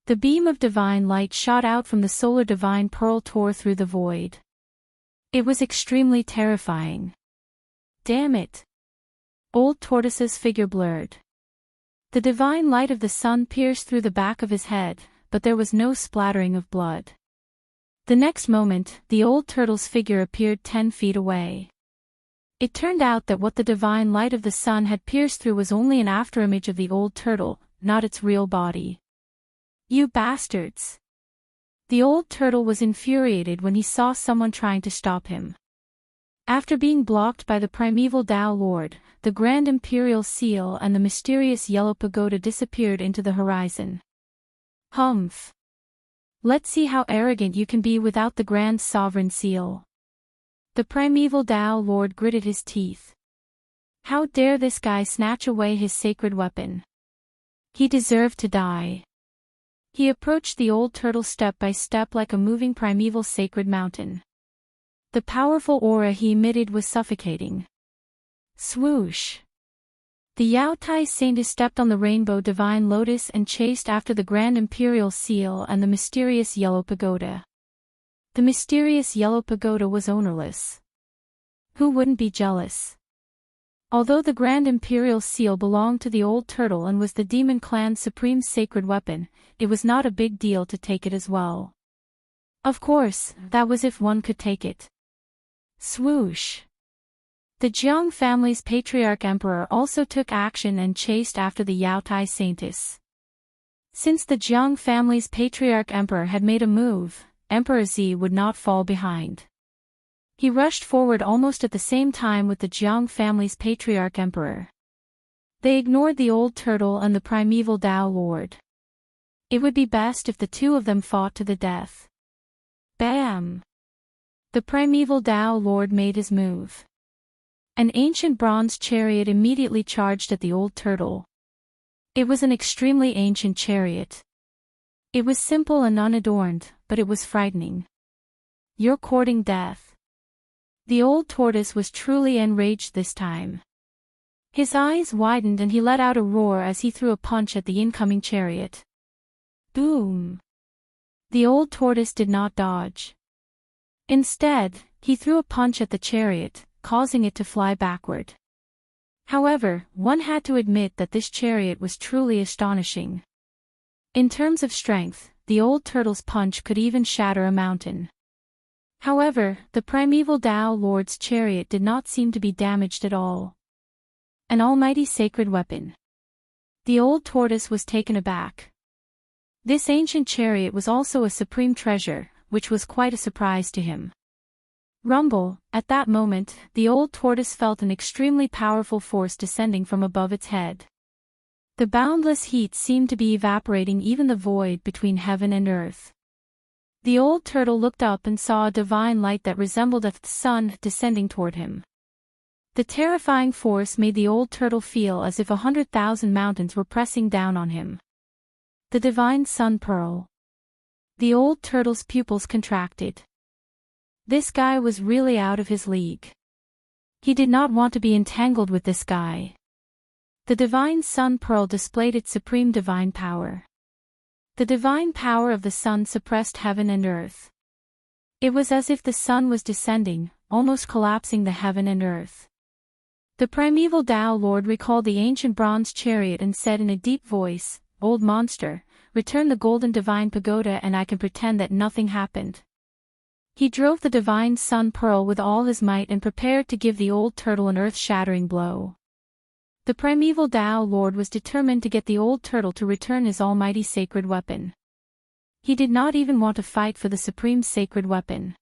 [SPEAKER 1] The beam of divine light shot out from the solar divine pearl tore through the void. It was extremely terrifying. Damn it! Old tortoise's figure blurred. The divine light of the sun pierced through the back of his head, but there was no splattering of blood. The next moment, the old turtle's figure appeared 10 feet away. It turned out that what the divine light of the sun had pierced through was only an afterimage of the old turtle, not its real body. You bastards! The old turtle was infuriated when he saw someone trying to stop him. After being blocked by the primeval Tao Lord, the Grand Imperial Seal and the mysterious yellow pagoda disappeared into the horizon. Humph! Let's see how arrogant you can be without the Grand Sovereign Seal. The primeval Tao Lord gritted his teeth. How dare this guy snatch away his sacred weapon? He deserved to die. He approached the old turtle step by step like a moving primeval sacred mountain. The powerful aura he emitted was suffocating. Swoosh! The Yao Tai Saint stepped on the rainbow divine lotus and chased after the Grand Imperial Seal and the mysterious yellow pagoda. The mysterious yellow pagoda was ownerless. Who wouldn't be jealous? Although the Grand Imperial Seal belonged to the old turtle and was the demon clan's supreme sacred weapon, it was not a big deal to take it as well. Of course, that was if one could take it. Swoosh! The Jiang family's patriarch emperor also took action and chased after the Yao Tai Saintess. Since the Jiang family's patriarch emperor had made a move, Emperor Z would not fall behind. He rushed forward almost at the same time with the Jiang family's patriarch emperor. They ignored the old turtle and the primeval Tao Lord. It would be best if the two of them fought to the death. Bam! The primeval Tao Lord made his move. An ancient bronze chariot immediately charged at the old turtle. It was an extremely ancient chariot. It was simple and unadorned, but it was frightening. You're courting death. The old tortoise was truly enraged this time. His eyes widened and he let out a roar as he threw a punch at the incoming chariot. Boom! The old tortoise did not dodge. Instead, he threw a punch at the chariot, causing it to fly backward. However, one had to admit that this chariot was truly astonishing. In terms of strength, the old turtle's punch could even shatter a mountain. However, the primeval Tao Lord's chariot did not seem to be damaged at all. An almighty sacred weapon. The old tortoise was taken aback. This ancient chariot was also a supreme treasure, which was quite a surprise to him. Rumble, at that moment, the old tortoise felt an extremely powerful force descending from above its head. The boundless heat seemed to be evaporating even the void between heaven and earth. The old turtle looked up and saw a divine light that resembled the sun descending toward him. The terrifying force made the old turtle feel as if 100,000 mountains were pressing down on him. The divine sun pearl. The old turtle's pupils contracted. This guy was really out of his league. He did not want to be entangled with this guy. The divine sun pearl displayed its supreme divine power. The divine power of the sun suppressed heaven and earth. It was as if the sun was descending, almost collapsing the heaven and earth. The primeval Tao Lord recalled the ancient bronze chariot and said in a deep voice, "Old monster, return the golden divine pagoda and I can pretend that nothing happened." He drove the divine sun pearl with all his might and prepared to give the old turtle an earth-shattering blow. The primeval Tao Lord was determined to get the old turtle to return his almighty sacred weapon. He did not even want to fight for the supreme sacred weapon.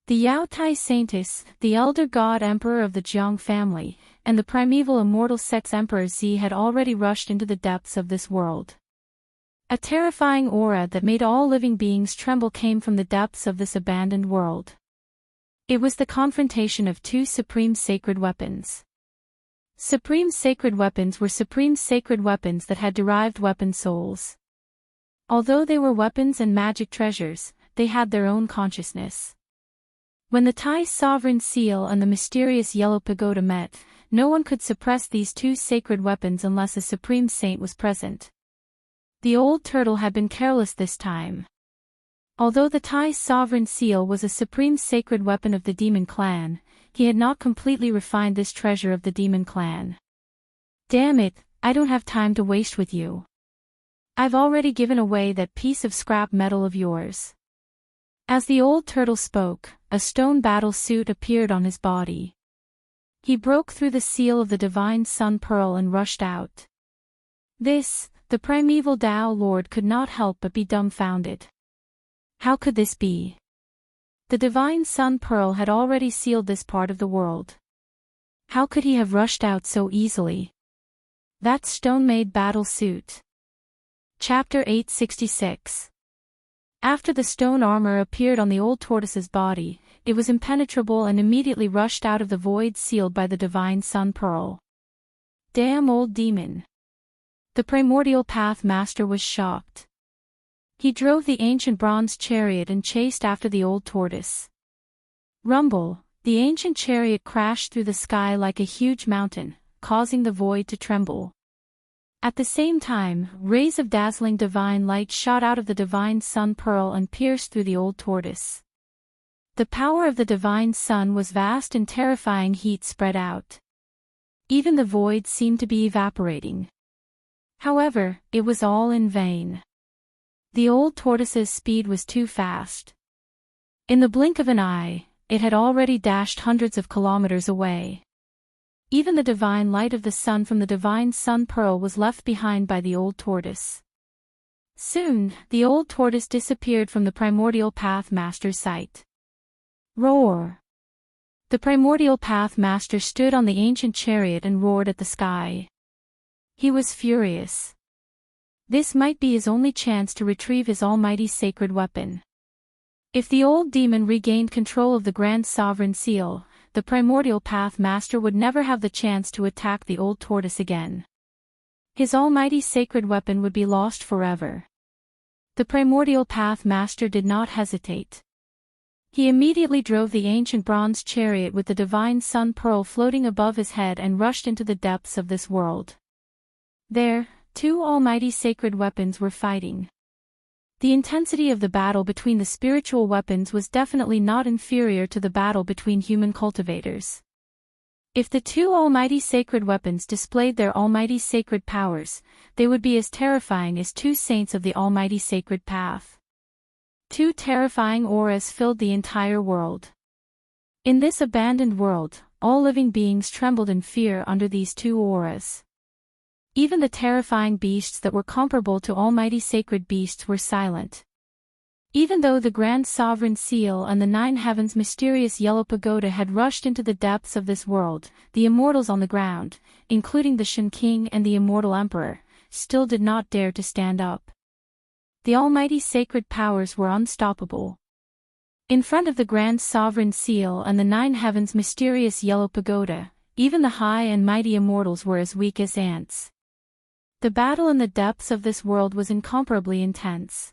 [SPEAKER 1] The Yao Tai Saintess, the elder god emperor of the Jiang family, and the primeval immortal sex emperor Z had already rushed into the depths of this world. A terrifying aura that made all living beings tremble came from the depths of this abandoned world. It was the confrontation of two supreme sacred weapons. Supreme sacred weapons were supreme sacred weapons that had derived weapon souls. Although they were weapons and magic treasures, they had their own consciousness. When the Thai sovereign seal and the mysterious yellow pagoda met, no one could suppress these two sacred weapons unless a supreme saint was present. The old turtle had been careless this time. Although the Thai sovereign seal was a supreme sacred weapon of the demon clan, he had not completely refined this treasure of the demon clan. Damn it, I don't have time to waste with you. I've already given away that piece of scrap metal of yours. As the old turtle spoke, a stone battle suit appeared on his body. He broke through the seal of the divine sun pearl and rushed out. This, the primeval Tao Lord could not help but be dumbfounded. How could this be? The divine sun pearl had already sealed this part of the world. How could he have rushed out so easily? That stone-made battle suit. Chapter 866. After the stone armor appeared on the old tortoise's body, it was impenetrable and immediately rushed out of the void sealed by the divine sun pearl. Damn old demon. The primordial path master was shocked. He drove the ancient bronze chariot and chased after the old tortoise. Rumble, the ancient chariot crashed through the sky like a huge mountain, causing the void to tremble. At the same time, rays of dazzling divine light shot out of the divine sun pearl and pierced through the old tortoise. The power of the divine sun was vast and terrifying heat spread out. Even the void seemed to be evaporating. However, it was all in vain. The old tortoise's speed was too fast. In the blink of an eye, it had already dashed hundreds of kilometers away. Even the divine light of the sun from the divine sun pearl was left behind by the old tortoise. Soon, the old tortoise disappeared from the Primordial Path Master's sight. Roar! The Primordial Path Master stood on the ancient chariot and roared at the sky. He was furious. This might be his only chance to retrieve his almighty sacred weapon. If the old demon regained control of the Grand Sovereign Seal, the Primordial Path Master would never have the chance to attack the old tortoise again. His almighty sacred weapon would be lost forever. The Primordial Path Master did not hesitate. He immediately drove the ancient bronze chariot with the divine sun pearl floating above his head and rushed into the depths of this world. There, two almighty sacred weapons were fighting. The intensity of the battle between the spiritual weapons was definitely not inferior to the battle between human cultivators. If the two almighty sacred weapons displayed their almighty sacred powers, they would be as terrifying as two saints of the almighty sacred path. Two terrifying auras filled the entire world. In this abandoned world, all living beings trembled in fear under these two auras. Even the terrifying beasts that were comparable to almighty sacred beasts were silent. Even though the Grand Sovereign Seal and the Nine Heavens' mysterious yellow pagoda had rushed into the depths of this world, the immortals on the ground, including the Shen King and the Immortal Emperor, still did not dare to stand up. The almighty sacred powers were unstoppable. In front of the Grand Sovereign Seal and the Nine Heavens' mysterious yellow pagoda, even the high and mighty immortals were as weak as ants. The battle in the depths of this world was incomparably intense.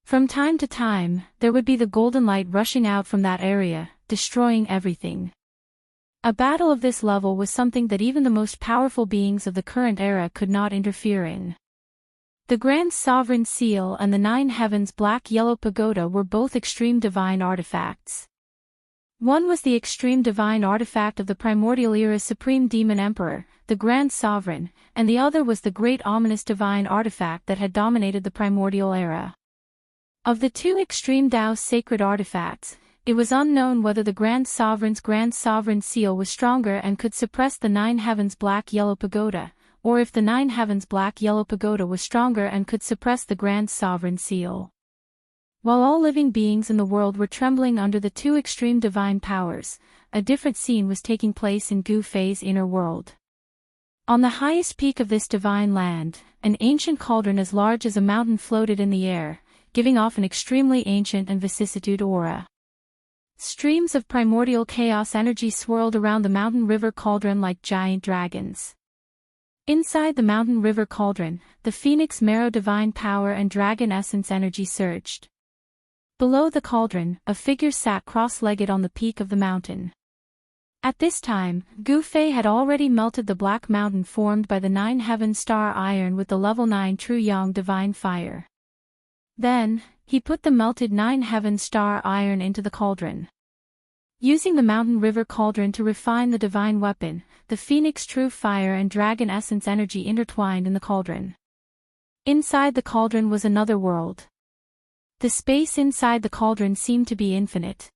[SPEAKER 1] From time to time, there would be the golden light rushing out from that area, destroying everything. A battle of this level was something that even the most powerful beings of the current era could not interfere in. The Grand Sovereign Seal and the Nine Heavens' black-yellow pagoda were both extreme divine artifacts. One was the extreme divine artifact of the Primordial Era's Supreme Demon Emperor, the Grand Sovereign, and the other was the great ominous divine artifact that had dominated the Primordial Era. Of the two extreme Tao's sacred artifacts, it was unknown whether the Grand Sovereign's Grand Sovereign Seal was stronger and could suppress the Nine Heavens' black-yellow pagoda, or if the Nine Heavens' black-yellow pagoda was stronger and could suppress the Grand Sovereign Seal. While all living beings in the world were trembling under the two extreme divine powers, a different scene was taking place in Gu Fei's inner world. On the highest peak of this divine land, an ancient cauldron as large as a mountain floated in the air, giving off an extremely ancient and vicissitude aura. Streams of primordial chaos energy swirled around the mountain river cauldron like giant dragons. Inside the mountain river cauldron, the phoenix marrow divine power and dragon essence energy surged. Below the cauldron, a figure sat cross-legged on the peak of the mountain. At this time, Gu Fei had already melted the black mountain formed by the Nine Heavens star iron with the level 9 true yang divine fire. Then, he put the melted Nine Heavens star iron into the cauldron. Using the mountain river cauldron to refine the divine weapon, the phoenix true fire and dragon essence energy intertwined in the cauldron. Inside the cauldron was another world. The space inside the cauldron seemed to be infinite.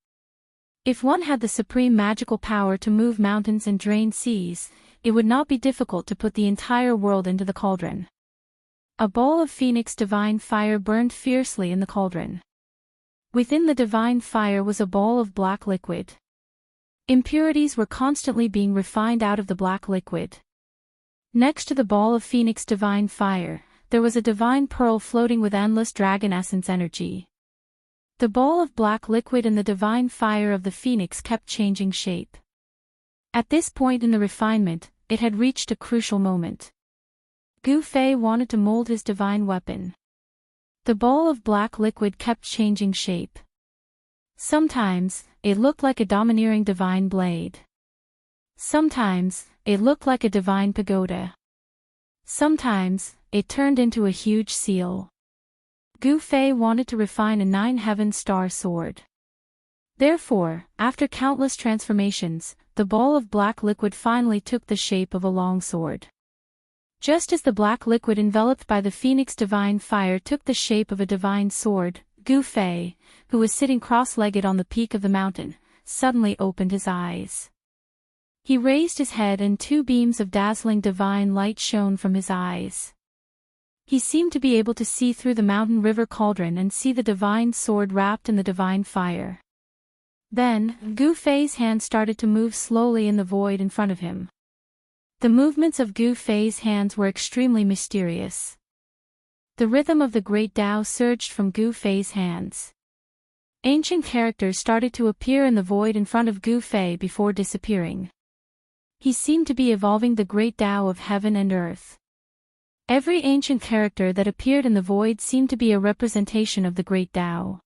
[SPEAKER 1] If one had the supreme magical power to move mountains and drain seas, it would not be difficult to put the entire world into the cauldron. A ball of phoenix divine fire burned fiercely in the cauldron. Within the divine fire was a ball of black liquid. Impurities were constantly being refined out of the black liquid. Next to the ball of phoenix divine fire, there was a divine pearl floating with endless dragon essence energy. The ball of black liquid and the divine fire of the phoenix kept changing shape. At this point in the refinement, it had reached a crucial moment. Gu Fei wanted to mold his divine weapon. The ball of black liquid kept changing shape. Sometimes, it looked like a domineering divine blade. Sometimes, it looked like a divine pagoda. Sometimes, it turned into a huge seal. Gu Fei wanted to refine a Nine Heavens star sword. Therefore, after countless transformations, the ball of black liquid finally took the shape of a long sword. Just as the black liquid enveloped by the phoenix divine fire took the shape of a divine sword, Gu Fei, who was sitting cross-legged on the peak of the mountain, suddenly opened his eyes. He raised his head and two beams of dazzling divine light shone from his eyes. He seemed to be able to see through the mountain river cauldron and see the divine sword wrapped in the divine fire. Then, Gu Fei's hand started to move slowly in the void in front of him. The movements of Gu Fei's hands were extremely mysterious. The rhythm of the great Tao surged from Gu Fei's hands. Ancient characters started to appear in the void in front of Gu Fei before disappearing. He seemed to be evolving the great Tao of heaven and earth. Every ancient character that appeared in the void seemed to be a representation of the great Tao.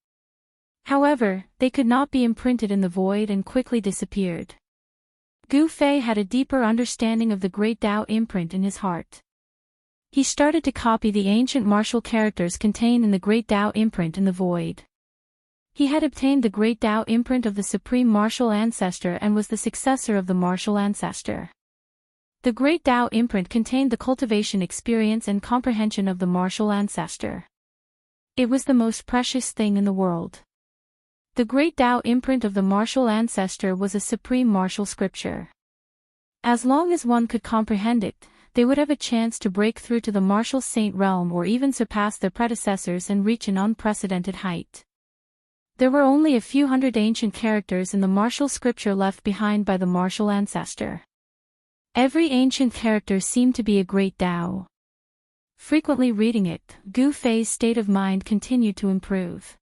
[SPEAKER 1] However, they could not be imprinted in the void and quickly disappeared. Gu Fei had a deeper understanding of the great Tao imprint in his heart. He started to copy the ancient martial characters contained in the great Tao imprint in the void. He had obtained the great Tao imprint of the supreme martial ancestor and was the successor of the martial ancestor. The great Tao imprint contained the cultivation experience and comprehension of the martial ancestor. It was the most precious thing in the world. The great Tao imprint of the martial ancestor was a supreme martial scripture. As long as one could comprehend it, they would have a chance to break through to the martial saint realm or even surpass their predecessors and reach an unprecedented height. There were only a few hundred ancient characters in the martial scripture left behind by the martial ancestor. Every ancient character seemed to be a great Tao. Frequently reading it, Gu Fei's state of mind continued to improve.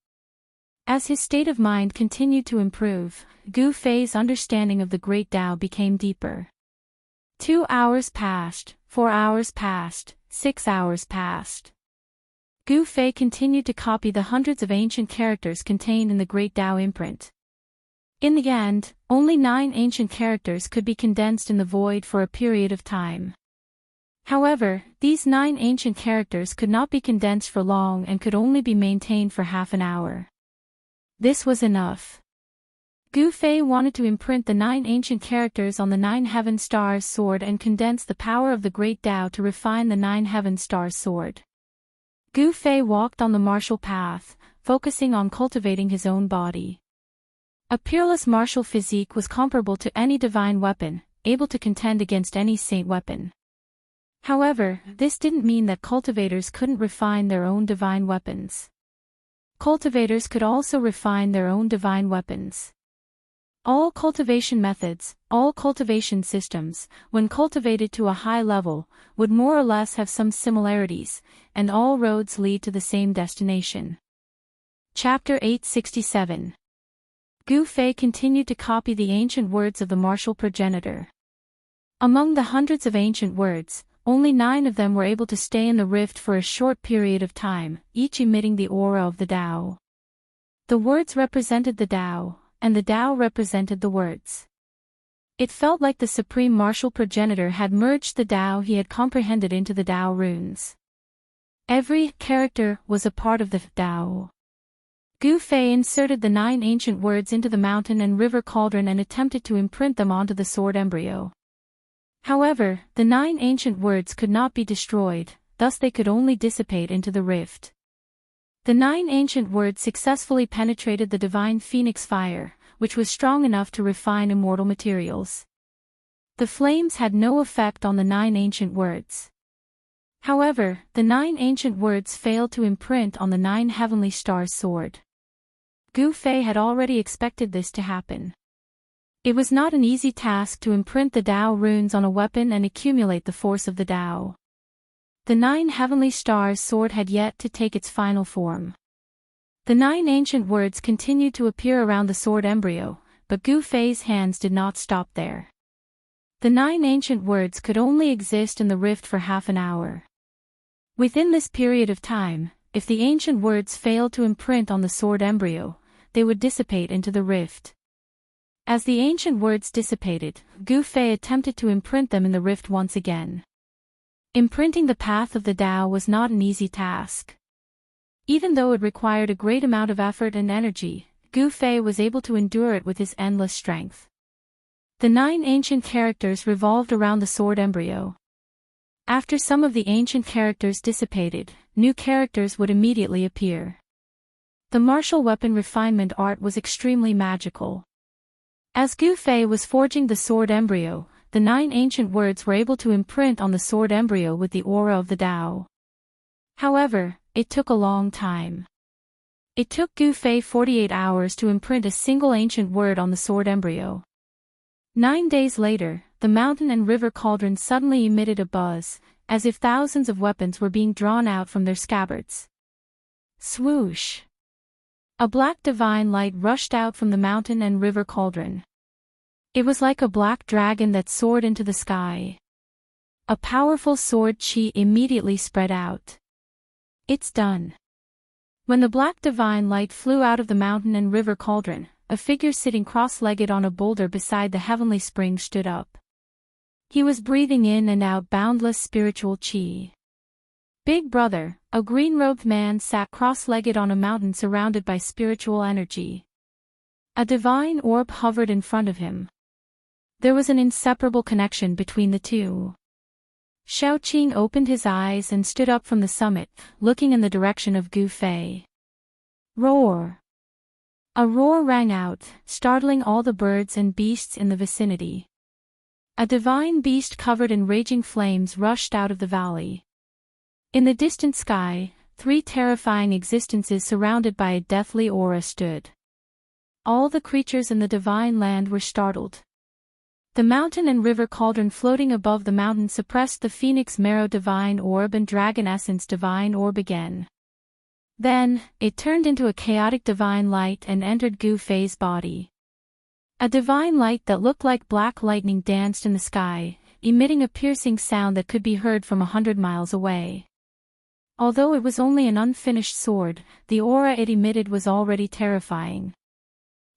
[SPEAKER 1] As his state of mind continued to improve, Gu Fei's understanding of the great Tao became deeper. 2 hours passed, 4 hours passed, 6 hours passed. Gu Fei continued to copy the hundreds of ancient characters contained in the great Tao imprint. In the end, only 9 ancient characters could be condensed in the void for a period of time. However, these 9 ancient characters could not be condensed for long and could only be maintained for half an hour. This was enough. Gu Fei wanted to imprint the 9 ancient characters on the 9 Heaven Stars sword and condense the power of the great Tao to refine the 9 Heaven Stars sword. Gu Fei walked on the martial path, focusing on cultivating his own body. A peerless martial physique was comparable to any divine weapon, able to contend against any saint weapon. However, this didn't mean that cultivators couldn't refine their own divine weapons. Cultivators could also refine their own divine weapons. All cultivation methods, all cultivation systems, when cultivated to a high level, would more or less have some similarities, and all roads lead to the same destination. Chapter 867. Gu Fei continued to copy the ancient words of the martial progenitor. Among the hundreds of ancient words, only 9 of them were able to stay in the rift for a short period of time, each emitting the aura of the Tao. The words represented the Tao, and the Tao represented the words. It felt like the supreme martial progenitor had merged the Tao he had comprehended into the Tao runes. Every character was a part of the Tao. Gu Fei inserted the 9 ancient words into the mountain and river cauldron and attempted to imprint them onto the sword embryo. However, the 9 ancient words could not be destroyed, thus they could only dissipate into the rift. The 9 ancient words successfully penetrated the divine phoenix fire, which was strong enough to refine immortal materials. The flames had no effect on the 9 ancient words. However, the 9 ancient words failed to imprint on the 9 heavenly stars sword. Gu Fei had already expected this to happen. It was not an easy task to imprint the Tao runes on a weapon and accumulate the force of the Tao. The 9 heavenly stars sword had yet to take its final form. The 9 ancient words continued to appear around the sword embryo, but Gu Fei's hands did not stop there. The 9 ancient words could only exist in the rift for half an hour. Within this period of time, if the ancient words failed to imprint on the sword embryo, they would dissipate into the rift. As the ancient words dissipated, Gu Fei attempted to imprint them in the rift once again. Imprinting the path of the Tao was not an easy task. Even though it required a great amount of effort and energy, Gu Fei was able to endure it with his endless strength. The 9 ancient characters revolved around the sword embryo. After some of the ancient characters dissipated, new characters would immediately appear. The martial weapon refinement art was extremely magical. As Gu Fei was forging the sword embryo, the 9 ancient words were able to imprint on the sword embryo with the aura of the Tao. However, it took a long time. It took Gu Fei 48 hours to imprint a single ancient word on the sword embryo. 9 days later, the mountain and river cauldrons suddenly emitted a buzz, as if thousands of weapons were being drawn out from their scabbards. Swoosh! A black divine light rushed out from the mountain and river cauldron. It was like a black dragon that soared into the sky. A powerful sword chi immediately spread out. It's done. When the black divine light flew out of the mountain and river cauldron, a figure sitting cross-legged on a boulder beside the heavenly spring stood up. He was breathing in and out boundless spiritual chi. Big Brother, a green-robed man sat cross-legged on a mountain surrounded by spiritual energy. A divine orb hovered in front of him. There was an inseparable connection between the two. Xiaoqing opened his eyes and stood up from the summit, looking in the direction of Gu Fei. Roar! A roar rang out, startling all the birds and beasts in the vicinity. A divine beast covered in raging flames rushed out of the valley. In the distant sky, 3 terrifying existences surrounded by a deathly aura stood. All the creatures in the divine land were startled. The mountain and river cauldron floating above the mountain suppressed the Phoenix Marrow Divine Orb and Dragon Essence Divine Orb again. Then, it turned into a chaotic divine light and entered Gu Fei's body. A divine light that looked like black lightning danced in the sky, emitting a piercing sound that could be heard from 100 miles away. Although it was only an unfinished sword, the aura it emitted was already terrifying.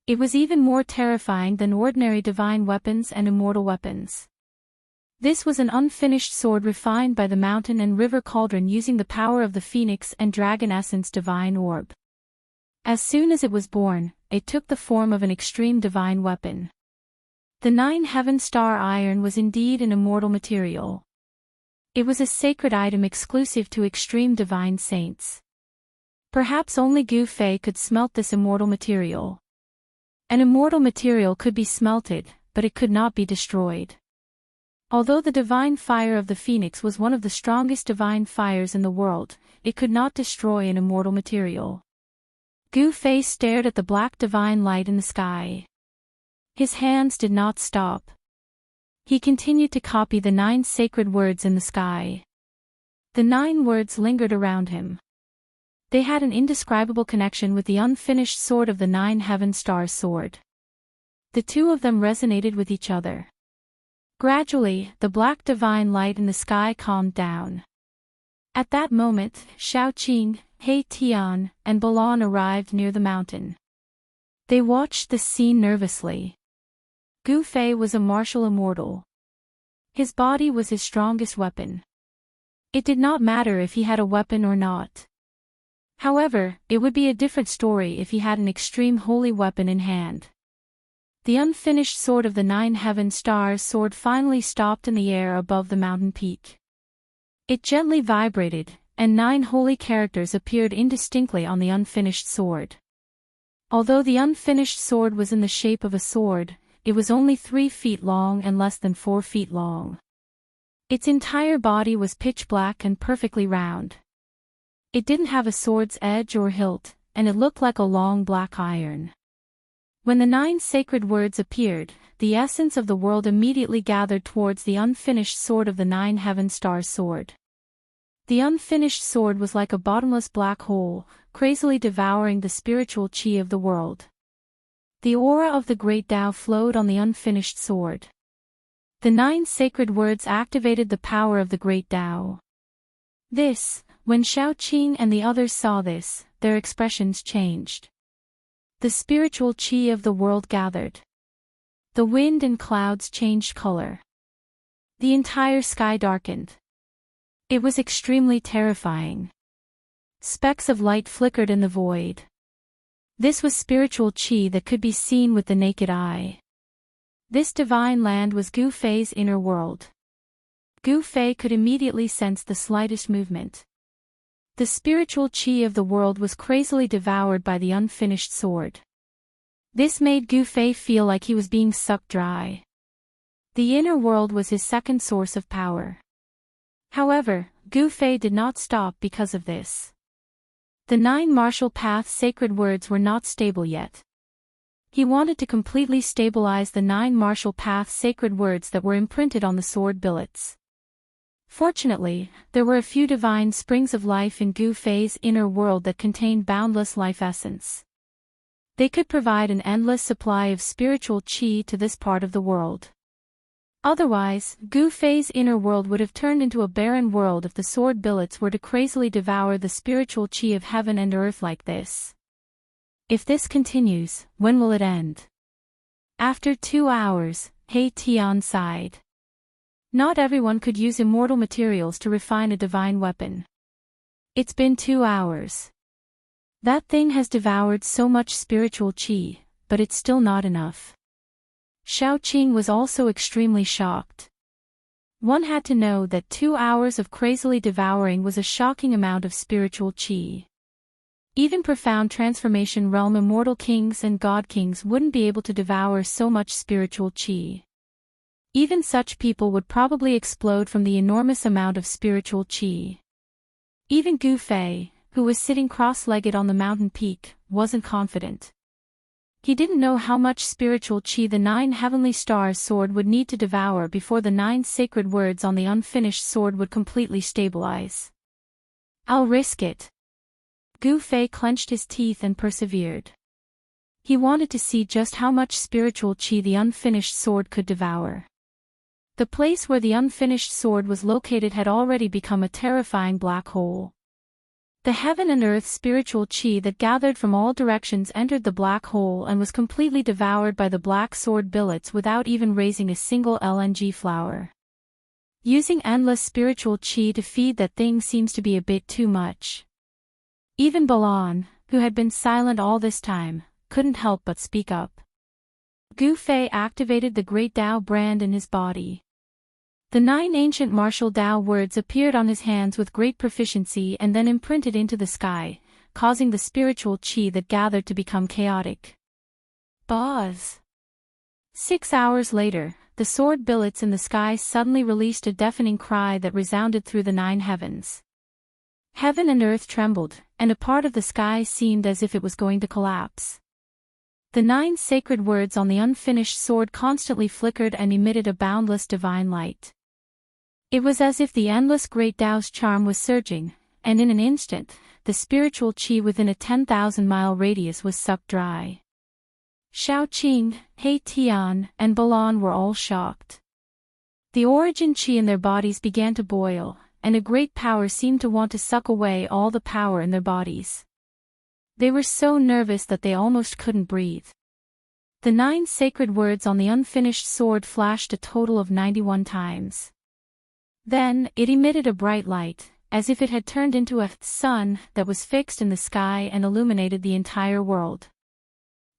[SPEAKER 1] It was even more terrifying than ordinary divine weapons and immortal weapons. This was an unfinished sword refined by the mountain and river cauldron using the power of the Phoenix and Dragon Essence Divine Orb. As soon as it was born, it took the form of an extreme divine weapon. The 9 Heaven Star Iron was indeed an immortal material. It was a sacred item exclusive to extreme divine saints. Perhaps only Gu Fei could smelt this immortal material. An immortal material could be smelted, but it could not be destroyed. Although the divine fire of the Phoenix was one of the strongest divine fires in the world, it could not destroy an immortal material. Gu Fei stared at the black divine light in the sky. His hands did not stop. He continued to copy the 9 sacred words in the sky. The 9 words lingered around him. They had an indescribable connection with the unfinished sword of the 9 Heaven Star Sword. The two of them resonated with each other. Gradually, the black divine light in the sky calmed down. At that moment, Xiaoqing, He Tian, and Balan arrived near the mountain. They watched the scene nervously. Gu Fei was a martial immortal. His body was his strongest weapon. It did not matter if he had a weapon or not. However, it would be a different story if he had an extreme holy weapon in hand. The unfinished sword of the 9 Heaven Stars sword finally stopped in the air above the mountain peak. It gently vibrated, and 9 holy characters appeared indistinctly on the unfinished sword. Although the unfinished sword was in the shape of a sword, it was only 3 feet long and less than 4 feet long. Its entire body was pitch black and perfectly round. It didn't have a sword's edge or hilt, and it looked like a long black iron. When the 9 sacred words appeared, the essence of the world immediately gathered towards the unfinished sword of the 9 Heaven Star Sword. The unfinished sword was like a bottomless black hole, crazily devouring the spiritual chi of the world. The aura of the Great Tao flowed on the unfinished sword. The 9 sacred words activated the power of the Great Tao. When Xiaoqing and the others saw this, their expressions changed. The spiritual chi of the world gathered. The wind and clouds changed color. The entire sky darkened. It was extremely terrifying. Specks of light flickered in the void. This was spiritual chi that could be seen with the naked eye. This divine land was Gu Fei's inner world. Gu Fei could immediately sense the slightest movement. The spiritual chi of the world was crazily devoured by the unfinished sword. This made Gu Fei feel like he was being sucked dry. The inner world was his second source of power. However, Gu Fei did not stop because of this. The 9 martial path sacred words were not stable yet. He wanted to completely stabilize the 9 martial path sacred words that were imprinted on the sword billets. Fortunately, there were a few divine springs of life in Gu Fei's inner world that contained boundless life essence. They could provide an endless supply of spiritual qi to this part of the world. Otherwise, Gu Fei's inner world would have turned into a barren world if the sword billets were to crazily devour the spiritual qi of heaven and earth like this. If this continues, when will it end? After 2 hours, He Tian sighed. Not everyone could use immortal materials to refine a divine weapon. It's been 2 hours. That thing has devoured so much spiritual qi, but it's still not enough. Xiao Qing was also extremely shocked. One had to know that 2 hours of crazily devouring was a shocking amount of spiritual qi. Even profound transformation realm immortal kings and god kings wouldn't be able to devour so much spiritual qi. Even such people would probably explode from the enormous amount of spiritual qi. Even Gu Fei, who was sitting cross-legged on the mountain peak, wasn't confident. He didn't know how much spiritual qi the 9 heavenly stars sword would need to devour before the 9 sacred words on the unfinished sword would completely stabilize. I'll risk it. Gu Fei clenched his teeth and persevered. He wanted to see just how much spiritual qi the unfinished sword could devour. The place where the unfinished sword was located had already become a terrifying black hole. The heaven and earth spiritual qi that gathered from all directions entered the black hole and was completely devoured by the black sword billets without even raising a single LNG flower. Using endless spiritual qi to feed that thing seems to be a bit too much. Even Balan, who had been silent all this time, couldn't help but speak up. Gu Fei activated the great Tao brand in his body. The 9 ancient martial Tao words appeared on his hands with great proficiency and then imprinted into the sky, causing the spiritual qi that gathered to become chaotic. Buzz! 6 hours later, the sword billets in the sky suddenly released a deafening cry that resounded through the 9 heavens. Heaven and earth trembled, and a part of the sky seemed as if it was going to collapse. The 9 sacred words on the unfinished sword constantly flickered and emitted a boundless divine light. It was as if the endless great Tao's charm was surging, and in an instant, the spiritual qi within a 10,000-mile radius was sucked dry. Xiao Qing, He Tian, and Balan were all shocked. The origin qi in their bodies began to boil, and a great power seemed to want to suck away all the power in their bodies. They were so nervous that they almost couldn't breathe. The 9 sacred words on the unfinished sword flashed a total of 91 times. Then, it emitted a bright light, as if it had turned into a sun that was fixed in the sky and illuminated the entire world.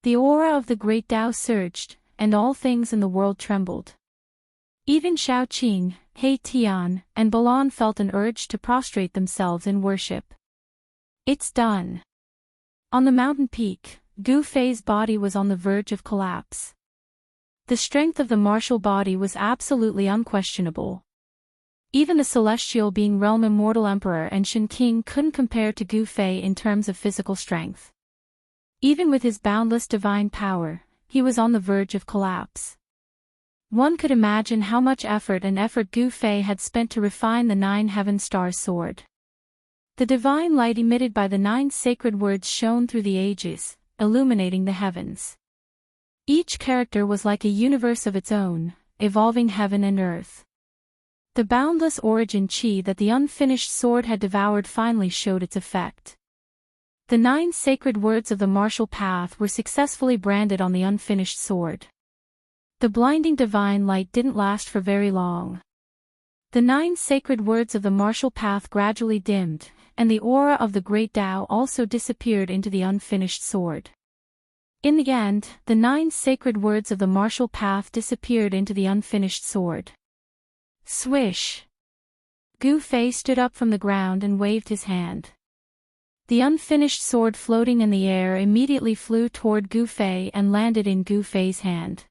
[SPEAKER 1] The aura of the great Tao surged, and all things in the world trembled. Even Xiao Qing, He Tian, and Balan felt an urge to prostrate themselves in worship. It's done. On the mountain peak, Gu Fei's body was on the verge of collapse. The strength of the martial body was absolutely unquestionable. Even the celestial being realm immortal emperor and Shen King couldn't compare to Gu Fei in terms of physical strength. Even with his boundless divine power, he was on the verge of collapse. One could imagine how much effort Gu Fei had spent to refine the 9 heaven star sword. The divine light emitted by the 9 sacred words shone through the ages, illuminating the heavens. Each character was like a universe of its own, evolving heaven and earth. The boundless origin qi that the unfinished sword had devoured finally showed its effect. The 9 sacred words of the martial path were successfully branded on the unfinished sword. The blinding divine light didn't last for very long. The 9 sacred words of the martial path gradually dimmed, and the aura of the great Tao also disappeared into the unfinished sword. In the end, the 9 sacred words of the martial path disappeared into the unfinished sword. Swish! Gu Fei stood up from the ground and waved his hand. The unfinished sword floating in the air immediately flew toward Gu Fei and landed in Gu Fei's hand.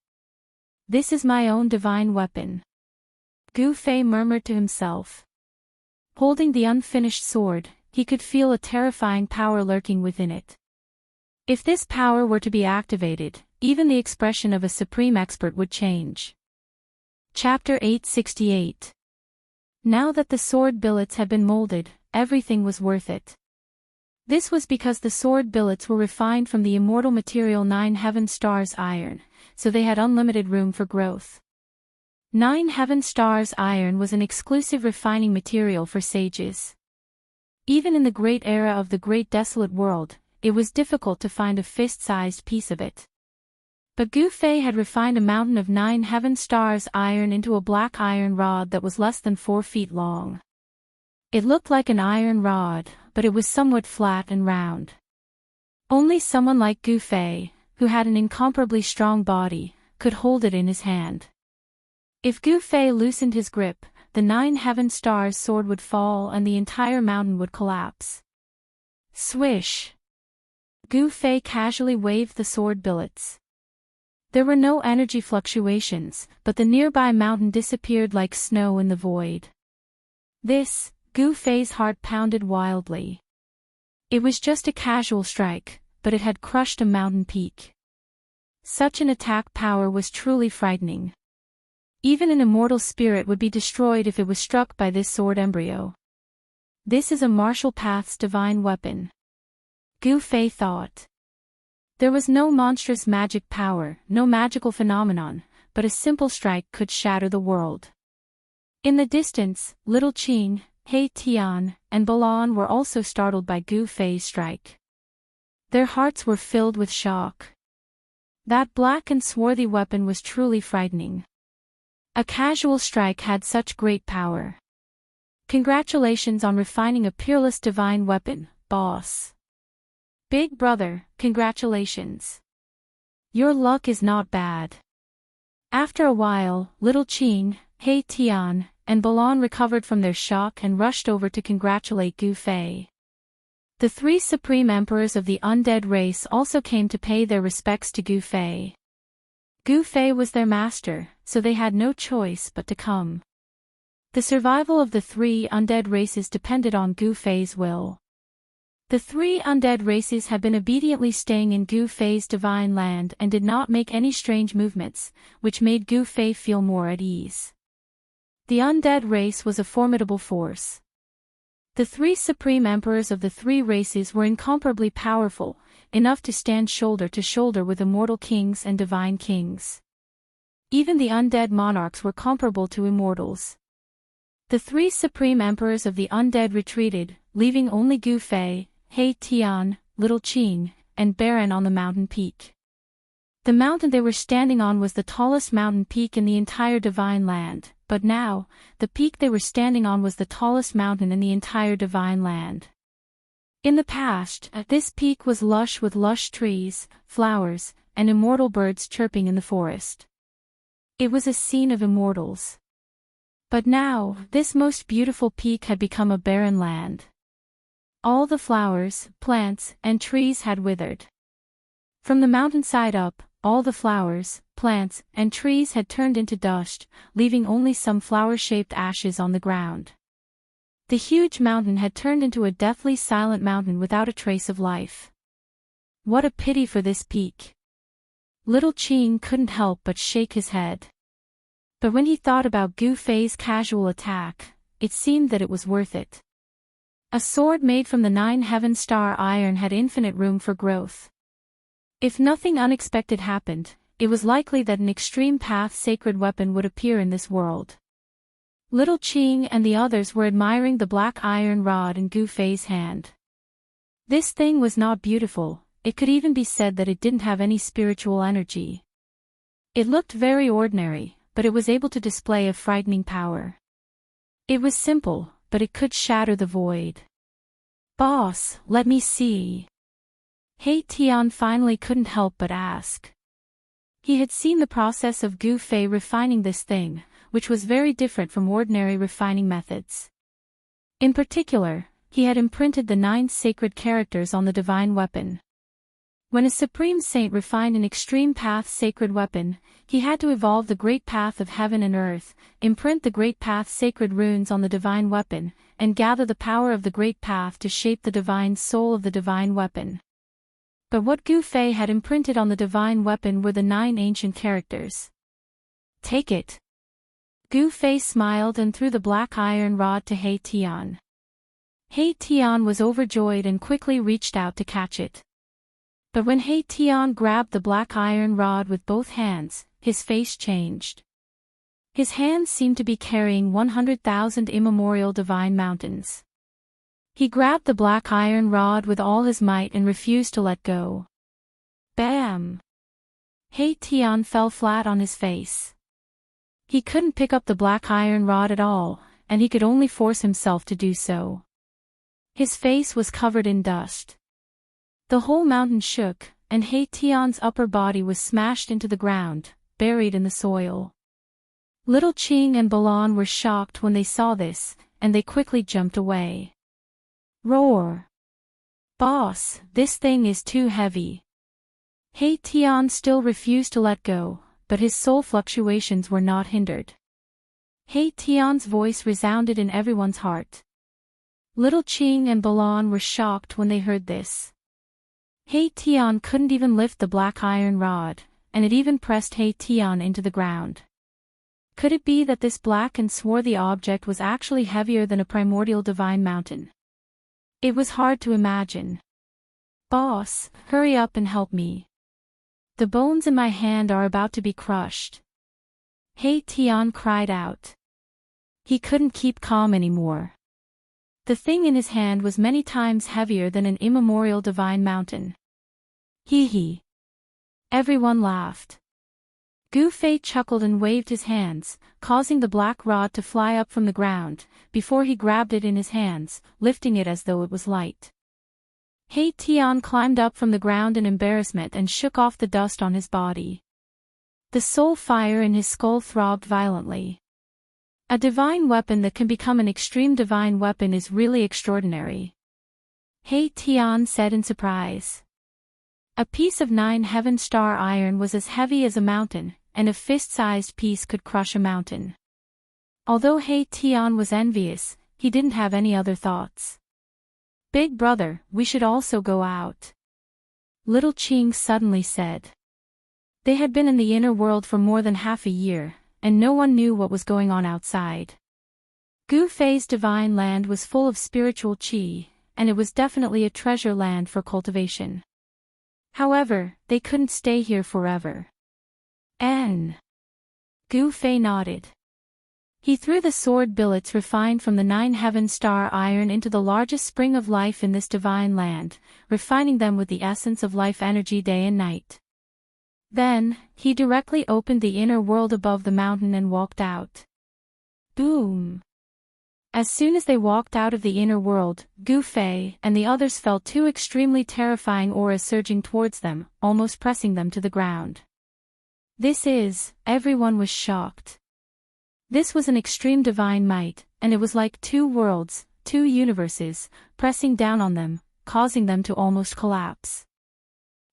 [SPEAKER 1] This is my own divine weapon. Gu Fei murmured to himself. holding the unfinished sword, he could feel a terrifying power lurking within it. If this power were to be activated, even the expression of a supreme expert would change. Chapter 868. Now that the sword billets had been molded, everything was worth it. This was because the sword billets were refined from the immortal material 9 Heaven Stars iron, so they had unlimited room for growth. 9 Heaven Stars iron was an exclusive refining material for sages. Even in the great era of the great desolate world, it was difficult to find a fist-sized piece of it. But Gu Fei had refined a mountain of 9 Heaven Stars iron into a black iron rod that was less than 4 feet long. It looked like an iron rod, but it was somewhat flat and round. Only someone like Gu Fei, who had an incomparably strong body, could hold it in his hand. If Gu Fei loosened his grip, the 9 Heaven Stars sword would fall and the entire mountain would collapse. Swish! Gu Fei casually waved the sword billets. There were no energy fluctuations, but the nearby mountain disappeared like snow in the void. Gu Fei's heart pounded wildly. It was just a casual strike, but it had crushed a mountain peak. Such an attack power was truly frightening. Even an immortal spirit would be destroyed if it was struck by this sword embryo. This is a martial path's divine weapon. Gu Fei thought. There was no monstrous magic power, no magical phenomenon, but a simple strike could shatter the world. In the distance, Little Qin, He Tian, and Balan were also startled by Gu Fei's strike. Their hearts were filled with shock. That black and swarthy weapon was truly frightening. A casual strike had such great power. Congratulations on refining a peerless divine weapon, boss. Big brother, congratulations. Your luck is not bad. After a while, Little Qin, He Tian, and Balan recovered from their shock and rushed over to congratulate Gu Fei. The 3 supreme emperors of the undead race also came to pay their respects to Gu Fei. Gu Fei was their master, so they had no choice but to come. The survival of the 3 undead races depended on Gu Fei's will. The 3 undead races had been obediently staying in Gu Fei's divine land and did not make any strange movements, which made Gu Fei feel more at ease. The undead race was a formidable force. The 3 supreme emperors of the 3 races were incomparably powerful, enough to stand shoulder to shoulder with immortal kings and divine kings. Even the undead monarchs were comparable to immortals. The 3 supreme emperors of the undead retreated, leaving only Gu Fei, He Tian, Little Qin, and Baron on the mountain peak. The mountain they were standing on was the tallest mountain peak in the entire divine land, but now, the peak they were standing on was the tallest mountain in the entire divine land. In the past, this peak was lush with lush trees, flowers, and immortal birds chirping in the forest. It was a scene of immortals. But now, this most beautiful peak had become a barren land. All the flowers, plants, and trees had withered. From the mountainside up, all the flowers, plants, and trees had turned into dust, leaving only some flower-shaped ashes on the ground. The huge mountain had turned into a deathly silent mountain without a trace of life. What a pity for this peak. Little Qin couldn't help but shake his head. But when he thought about Gu Fei's casual attack, it seemed that it was worth it. A sword made from the 9 Heaven Star iron had infinite room for growth. If nothing unexpected happened, it was likely that an extreme path sacred weapon would appear in this world. Little Qin and the others were admiring the black iron rod in Gu Fei's hand. This thing was not beautiful, it could even be said that it didn't have any spiritual energy. It looked very ordinary, but it was able to display a frightening power. It was simple, but it could shatter the void. Boss, let me see. He Tian finally couldn't help but ask. He had seen the process of Gu Fei refining this thing, which was very different from ordinary refining methods. In particular, he had imprinted the 9 sacred characters on the divine weapon. When a supreme saint refined an extreme path sacred weapon, he had to evolve the great path of heaven and earth, imprint the great path sacred runes on the divine weapon, and gather the power of the great path to shape the divine soul of the divine weapon. But what Gu Fei had imprinted on the divine weapon were the 9 ancient characters. Take it. Gu Fei smiled and threw the black iron rod to He Tian. He Tian was overjoyed and quickly reached out to catch it. But when He Tian grabbed the black iron rod with both hands, his face changed. His hands seemed to be carrying 100,000 immemorial divine mountains. He grabbed the black iron rod with all his might and refused to let go. Bam! He Tian fell flat on his face. He couldn't pick up the black iron rod at all, and he could only force himself to do so. His face was covered in dust. The whole mountain shook, and He Tian's upper body was smashed into the ground, buried in the soil. Little Qing and Balan were shocked when they saw this, and they quickly jumped away. Roar! Boss, this thing is too heavy. He Tian still refused to let go, but his soul fluctuations were not hindered. He Tian's voice resounded in everyone's heart. Little Qing and Balan were shocked when they heard this. He Tian couldn't even lift the black iron rod, and it even pressed He Tian into the ground. Could it be that this black and swarthy object was actually heavier than a primordial divine mountain? It was hard to imagine. Boss, hurry up and help me. The bones in my hand are about to be crushed. He Tian cried out. He couldn't keep calm anymore. The thing in his hand was many times heavier than an immemorial divine mountain. Hee hee. Everyone laughed. Gu Fei chuckled and waved his hands, causing the black rod to fly up from the ground, before he grabbed it in his hands, lifting it as though it was light. He Tian climbed up from the ground in embarrassment and shook off the dust on his body. The soul fire in his skull throbbed violently. A divine weapon that can become an extreme divine weapon is really extraordinary. He Tian said in surprise. A piece of 9 heaven star iron was as heavy as a mountain, and a fist-sized piece could crush a mountain. Although He Tian was envious, he didn't have any other thoughts. Big brother, we should also go out. Little Qing suddenly said. They had been in the inner world for more than half a year, and no one knew what was going on outside. Gu Fei's divine land was full of spiritual qi, and it was definitely a treasure land for cultivation. However, they couldn't stay here forever. Gu Fei nodded. He threw the sword billets refined from the 9 heaven star iron into the largest spring of life in this divine land, refining them with the essence of life energy day and night. Then, he directly opened the inner world above the mountain and walked out. Boom! As soon as they walked out of the inner world, Gu Fei and the others felt 2 extremely terrifying auras surging towards them, almost pressing them to the ground. Everyone was shocked. This was an extreme divine might, and it was like 2 worlds, 2 universes, pressing down on them, causing them to almost collapse.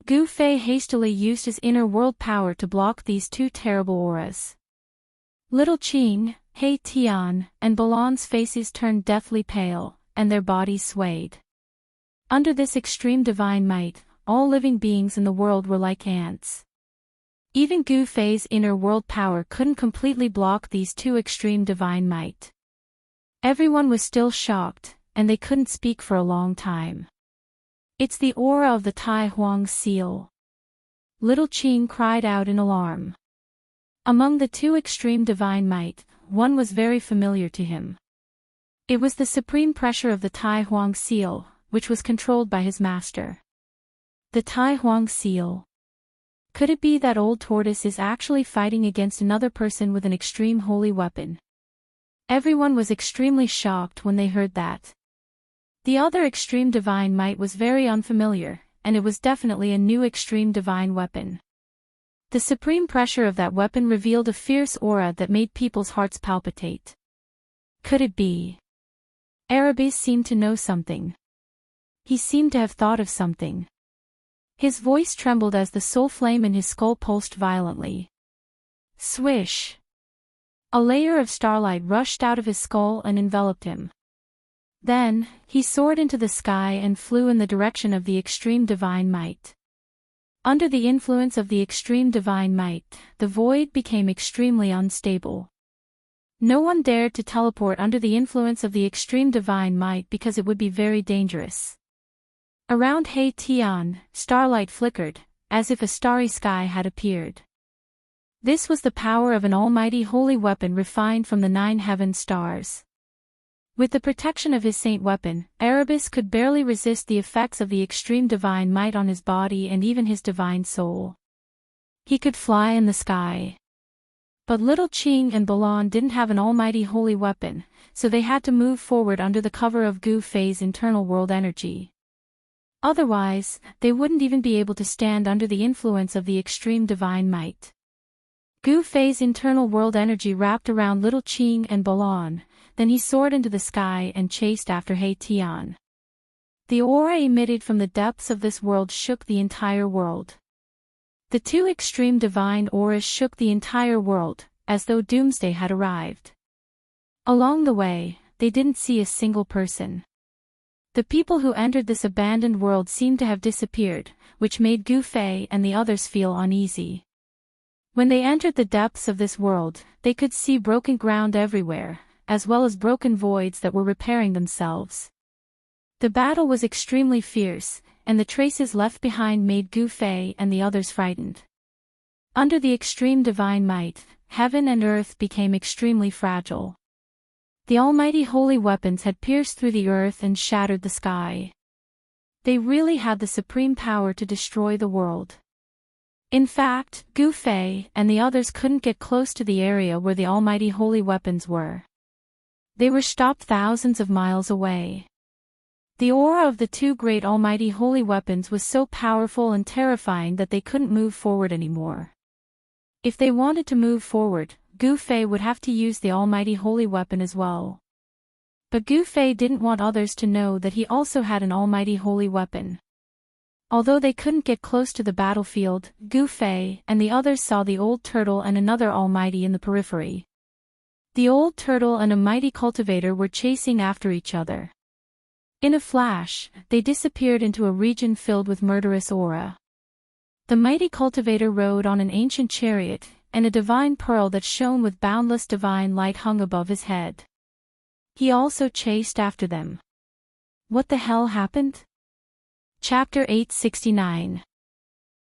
[SPEAKER 1] Gu Fei hastily used his inner world power to block these 2 terrible auras. Little Qing, He Tian, and Balan's faces turned deathly pale, and their bodies swayed. Under this extreme divine might, all living beings in the world were like ants. Even Gu Fei's inner world power couldn't completely block these 2 extreme divine might. Everyone was still shocked, and they couldn't speak for a long time. It's the aura of the Tai Huang seal. Little Qing cried out in alarm. Among the 2 extreme divine might, one was very familiar to him. It was the supreme pressure of the Tai Huang seal, which was controlled by his master. The Tai Huang seal. Could it be that old tortoise is actually fighting against another person with an extreme holy weapon? Everyone was extremely shocked when they heard that. The other extreme divine might was very unfamiliar, and it was definitely a new extreme divine weapon. The supreme pressure of that weapon revealed a fierce aura that made people's hearts palpitate. Could it be? Arabis seemed to know something. He seemed to have thought of something. His voice trembled as the soul flame in his skull pulsed violently. Swish! A layer of starlight rushed out of his skull and enveloped him. Then, he soared into the sky and flew in the direction of the extreme divine might. Under the influence of the extreme divine might, the void became extremely unstable. No one dared to teleport under the influence of the extreme divine might because it would be very dangerous. Around He Tian, starlight flickered, as if a starry sky had appeared. This was the power of an almighty holy weapon refined from the 9 heaven stars. With the protection of his saint weapon, Erebus could barely resist the effects of the extreme divine might on his body and even his divine soul. He could fly in the sky. But little Qing and Balan didn't have an almighty holy weapon, so they had to move forward under the cover of Gu Fei's internal world energy. Otherwise, they wouldn't even be able to stand under the influence of the extreme divine might. Gu Fei's internal world energy wrapped around little Qing and Balan, then he soared into the sky and chased after He Tian. The aura emitted from the depths of this world shook the entire world. The 2 extreme divine auras shook the entire world, as though doomsday had arrived. Along the way, they didn't see a single person. The people who entered this abandoned world seemed to have disappeared, which made Gu Fei and the others feel uneasy. When they entered the depths of this world, they could see broken ground everywhere, as well as broken voids that were repairing themselves. The battle was extremely fierce, and the traces left behind made Gu Fei and the others frightened. Under the extreme divine might, heaven and earth became extremely fragile. The almighty holy weapons had pierced through the earth and shattered the sky. They really had the supreme power to destroy the world. In fact, Gu Fei and the others couldn't get close to the area where the almighty holy weapons were. They were stopped thousands of miles away. The aura of the 2 great almighty holy weapons was so powerful and terrifying that they couldn't move forward anymore. If they wanted to move forward, Gu Fei would have to use the almighty holy weapon as well. But Gu Fei didn't want others to know that he also had an almighty holy weapon. Although they couldn't get close to the battlefield, Gu Fei and the others saw the old turtle and another almighty in the periphery. The old turtle and a mighty cultivator were chasing after each other. In a flash, they disappeared into a region filled with murderous aura. The mighty cultivator rode on an ancient chariot, and a divine pearl that shone with boundless divine light hung above his head. He also chased after them. What the hell happened? Chapter 869.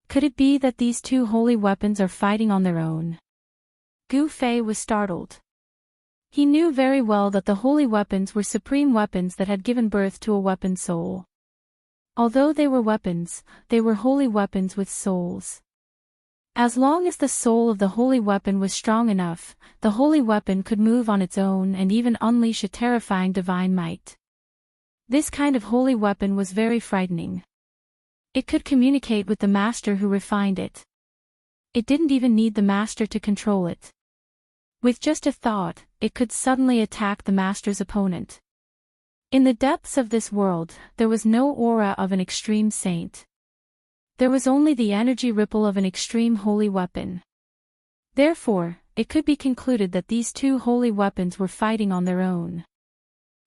[SPEAKER 1] Could it be that these 2 holy weapons are fighting on their own? Gu Fei was startled. He knew very well that the holy weapons were supreme weapons that had given birth to a weapon soul. Although they were weapons, they were holy weapons with souls. As long as the soul of the holy weapon was strong enough, the holy weapon could move on its own and even unleash a terrifying divine might. This kind of holy weapon was very frightening. It could communicate with the master who refined it. It didn't even need the master to control it. With just a thought, it could suddenly attack the master's opponent. In the depths of this world, there was no aura of an extreme saint. There was only the energy ripple of an extreme holy weapon. Therefore, it could be concluded that these 2 holy weapons were fighting on their own.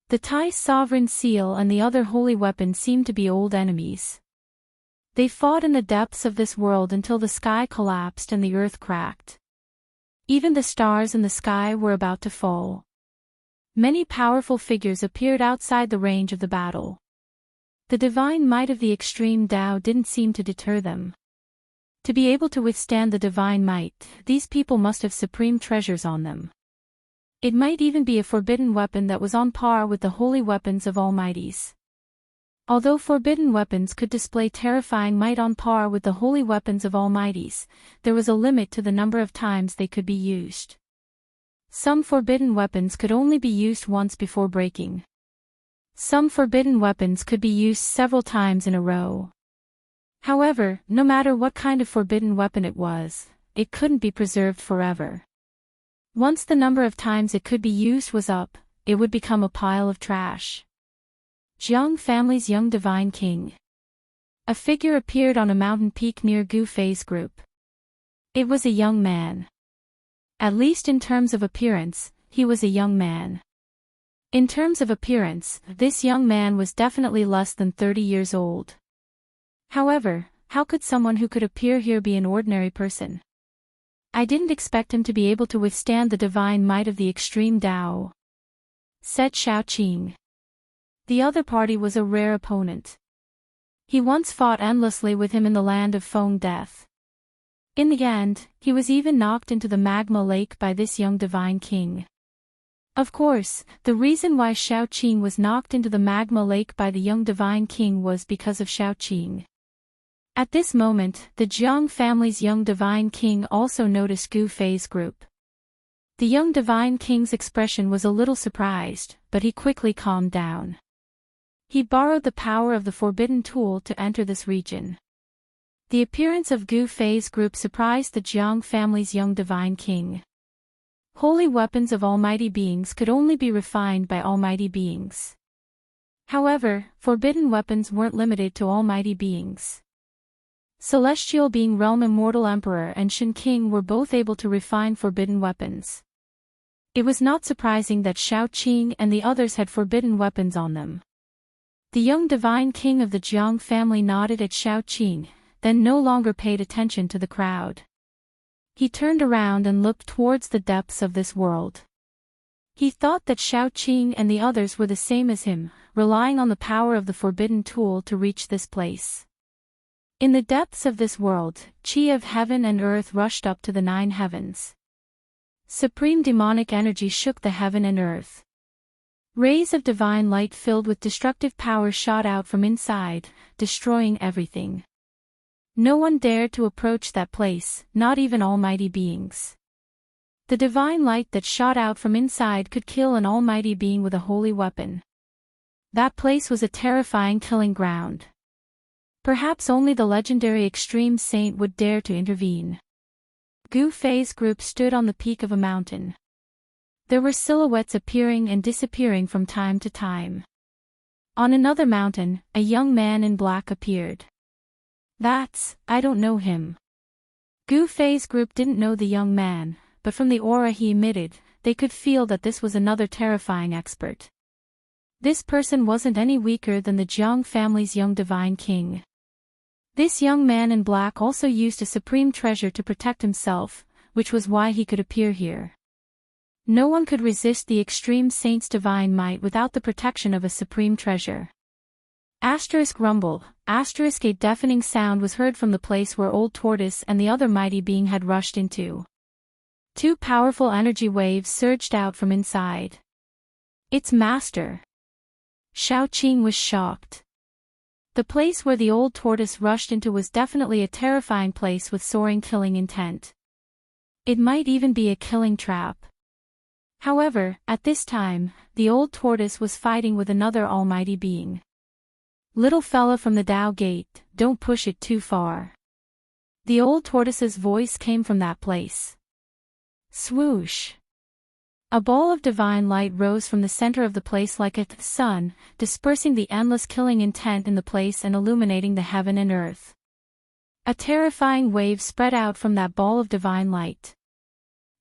[SPEAKER 1] The Tai Sovereign Seal and the other holy weapon seemed to be old enemies. They fought in the depths of this world until the sky collapsed and the earth cracked. Even the stars in the sky were about to fall. Many powerful figures appeared outside the range of the battle. The divine might of the extreme Tao didn't seem to deter them. To be able to withstand the divine might, these people must have supreme treasures on them. It might even be a forbidden weapon that was on par with the holy weapons of almighties. Although forbidden weapons could display terrifying might on par with the holy weapons of almighties, there was a limit to the number of times they could be used. Some forbidden weapons could only be used once before breaking. Some forbidden weapons could be used several times in a row. However, no matter what kind of forbidden weapon it was, it couldn't be preserved forever. Once the number of times it could be used was up, it would become a pile of trash. Jiang family's young divine king. A figure appeared on a mountain peak near Gu Fei's group. It was a young man. At least in terms of appearance, he was a young man. In terms of appearance, this young man was definitely less than 30 years old. However, how could someone who could appear here be an ordinary person? I didn't expect him to be able to withstand the divine might of the extreme Tao, said Xiaoqing. The other party was a rare opponent. He once fought endlessly with him in the land of Feng Death. In the end, he was even knocked into the magma lake by this young divine king. Of course, the reason why Xiaoqing was knocked into the magma lake by the young divine king was because of Xiaoqing. At this moment, the Jiang family's young divine king also noticed Gu Fei's group. The young divine king's expression was a little surprised, but he quickly calmed down. He borrowed the power of the forbidden tool to enter this region. The appearance of Gu Fei's group surprised the Jiang family's young divine king. Holy weapons of almighty beings could only be refined by almighty beings. However, forbidden weapons weren't limited to almighty beings. Celestial Being Realm Immortal Emperor and Shen King were both able to refine forbidden weapons. It was not surprising that Xiaoqing and the others had forbidden weapons on them. The young divine king of the Jiang family nodded at Xiaoqing, then no longer paid attention to the crowd. He turned around and looked towards the depths of this world. He thought that Xiaoqing and the others were the same as him, relying on the power of the forbidden tool to reach this place. In the depths of this world, Qi of heaven and earth rushed up to the 9 heavens. Supreme demonic energy shook the heaven and earth. Rays of divine light filled with destructive power shot out from inside, destroying everything. No one dared to approach that place, not even almighty beings. The divine light that shot out from inside could kill an almighty being with a holy weapon. That place was a terrifying killing ground. Perhaps only the legendary extreme saint would dare to intervene. Gu Fei's group stood on the peak of a mountain. There were silhouettes appearing and disappearing from time to time. On another mountain, a young man in black appeared. I don't know him. Gu Fei's group didn't know the young man, but from the aura he emitted, they could feel that this was another terrifying expert. This person wasn't any weaker than the Jiang family's young divine king. This young man in black also used a supreme treasure to protect himself, which was why he could appear here. No one could resist the extreme saint's divine might without the protection of a supreme treasure. Rumble, a deafening sound was heard from the place where Old Tortoise and the other mighty being had rushed into. 2 powerful energy waves surged out from inside. Its master. Xiaoqing was shocked. The place where the Old Tortoise rushed into was definitely a terrifying place with soaring killing intent. It might even be a killing trap. However, at this time, the Old Tortoise was fighting with another almighty being. Little fella from the Tao Gate, don't push it too far. The Old Tortoise's voice came from that place. Swoosh! A ball of divine light rose from the center of the place like a sun, dispersing the endless killing intent in the place and illuminating the heaven and earth. A terrifying wave spread out from that ball of divine light.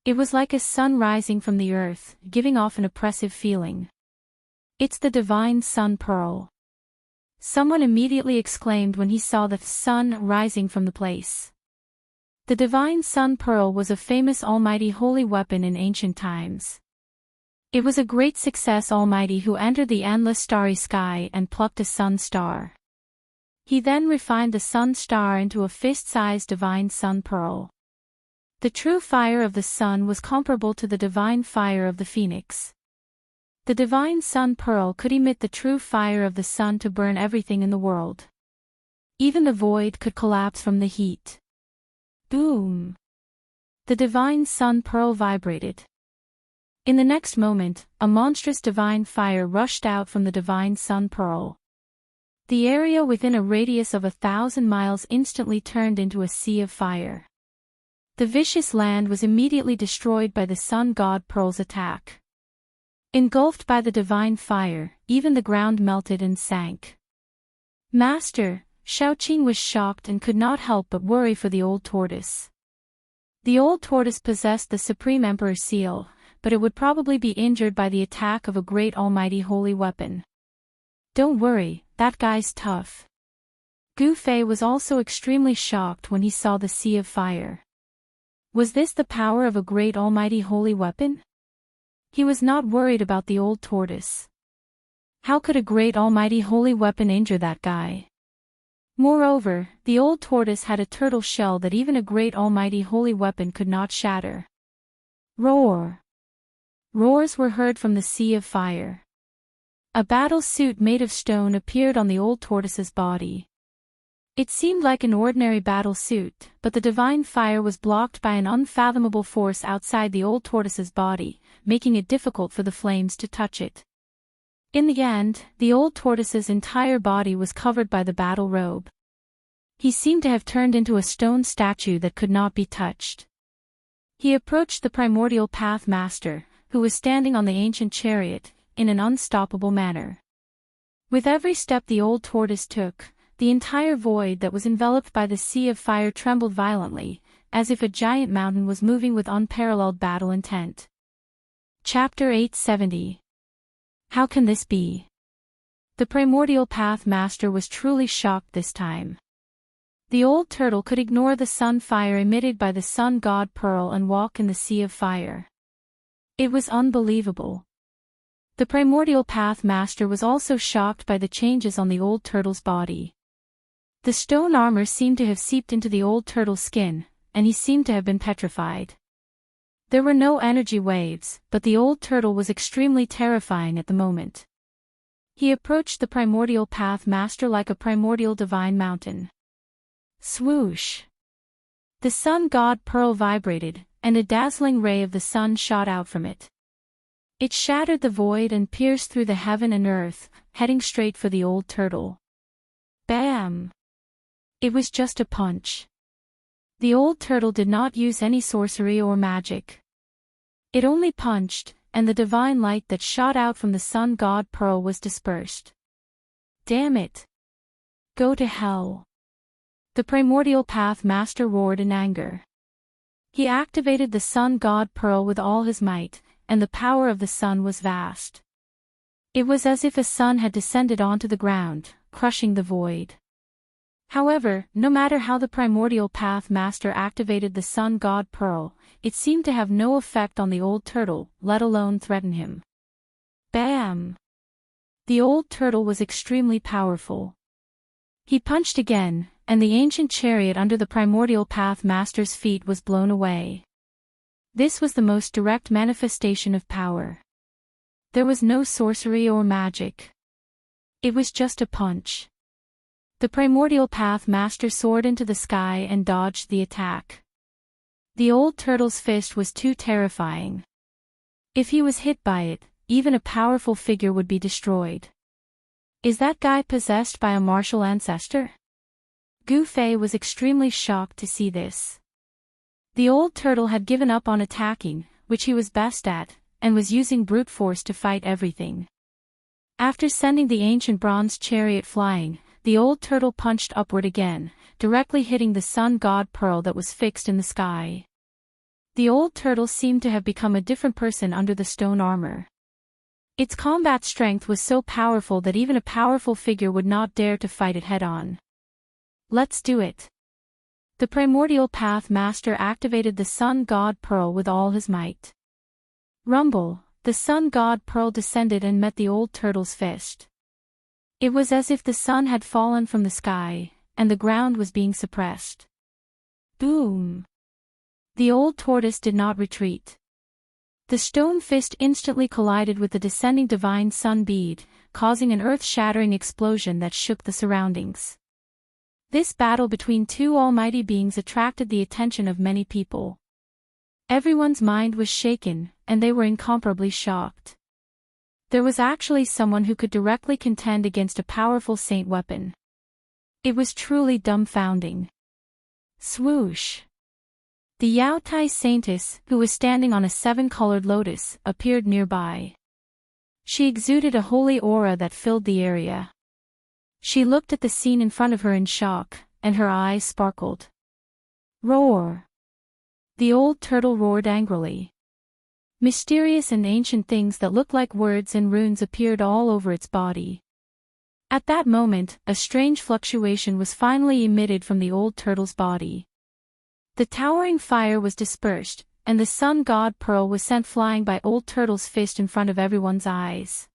[SPEAKER 1] It was like a sun rising from the earth, giving off an oppressive feeling. It's the divine sun pearl. Someone immediately exclaimed when he saw the sun rising from the place. The divine sun pearl was a famous almighty holy weapon in ancient times. It was a great success almighty who entered the endless starry sky and plucked a sun star. He then refined the sun star into a fist-sized divine sun pearl. The true fire of the sun was comparable to the divine fire of the phoenix. The divine sun pearl could emit the true fire of the sun to burn everything in the world. Even the void could collapse from the heat. Boom! The divine sun pearl vibrated. In the next moment, a monstrous divine fire rushed out from the divine sun pearl. The area within a radius of 1,000 miles instantly turned into a sea of fire. The vicious land was immediately destroyed by the sun god pearl's attack. Engulfed by the divine fire, even the ground melted and sank. Master, Xiaoqing was shocked and could not help but worry for the old tortoise. The old tortoise possessed the Supreme Emperor's seal, but it would probably be injured by the attack of a great almighty holy weapon. Don't worry, that guy's tough. Gu Fei was also extremely shocked when he saw the Sea of Fire. Was this the power of a great almighty holy weapon? He was not worried about the old tortoise. How could a great almighty holy weapon injure that guy? Moreover, the old tortoise had a turtle shell that even a great almighty holy weapon could not shatter. Roar! Roars were heard from the Sea of Fire. A battle suit made of stone appeared on the old tortoise's body. It seemed like an ordinary battle suit, but the divine fire was blocked by an unfathomable force outside the old tortoise's body, making it difficult for the flames to touch it. In the end, the old tortoise's entire body was covered by the battle robe. He seemed to have turned into a stone statue that could not be touched. He approached the primordial path master, who was standing on the ancient chariot, in an unstoppable manner. With every step the old tortoise took, the entire void that was enveloped by the Sea of Fire trembled violently, as if a giant mountain was moving with unparalleled battle intent. Chapter 870. How can this be? The primordial path master was truly shocked this time. The old turtle could ignore the sun fire emitted by the sun god Pearl and walk in the Sea of Fire. It was unbelievable. The primordial path master was also shocked by the changes on the old turtle's body. The stone armor seemed to have seeped into the old turtle's skin, and he seemed to have been petrified. There were no energy waves, but the old turtle was extremely terrifying at the moment. He approached the primordial path master like a primordial divine mountain. Swoosh! The sun god Pearl vibrated, and a dazzling ray of the sun shot out from it. It shattered the void and pierced through the heaven and earth, heading straight for the old turtle. Bam! It was just a punch. The old turtle did not use any sorcery or magic. It only punched, and the divine light that shot out from the sun god Pearl was dispersed. Damn it! Go to hell! The primordial path master roared in anger. He activated the sun god Pearl with all his might, and the power of the sun was vast. It was as if a sun had descended onto the ground, crushing the void. However, no matter how the primordial path master activated the sun god Pearl, it seemed to have no effect on the old turtle, let alone threaten him. Bam! The old turtle was extremely powerful. He punched again, and the ancient chariot under the primordial path master's feet was blown away. This was the most direct manifestation of power. There was no sorcery or magic. It was just a punch. The primordial path master soared into the sky and dodged the attack. The old turtle's fist was too terrifying. If he was hit by it, even a powerful figure would be destroyed. Is that guy possessed by a martial ancestor? Gu Fei was extremely shocked to see this. The old turtle had given up on attacking, which he was best at, and was using brute force to fight everything. After sending the ancient bronze chariot flying, the old turtle punched upward again, directly hitting the sun god Pearl that was fixed in the sky. The old turtle seemed to have become a different person under the stone armor. Its combat strength was so powerful that even a powerful figure would not dare to fight it head-on. Let's do it. The primordial path master activated the sun god Pearl with all his might. Rumble, the sun god Pearl descended and met the old turtle's fist. It was as if the sun had fallen from the sky, and the ground was being suppressed. Boom! The old tortoise did not retreat. The stone fist instantly collided with the descending divine sun bead, causing an earth-shattering explosion that shook the surroundings. This battle between two almighty beings attracted the attention of many people. Everyone's mind was shaken, and they were incomparably shocked. There was actually someone who could directly contend against a powerful saint weapon. It was truly dumbfounding. Swoosh! The Yao Tai saintess, who was standing on a seven-colored lotus, appeared nearby. She exuded a holy aura that filled the area. She looked at the scene in front of her in shock, and her eyes sparkled. Roar! The old turtle roared angrily. Mysterious and ancient things that looked like words and runes appeared all over its body. At that moment, a strange fluctuation was finally emitted from the old turtle's body. The towering fire was dispersed, and the sun god Pearl was sent flying by old turtle's fist in front of everyone's eyes.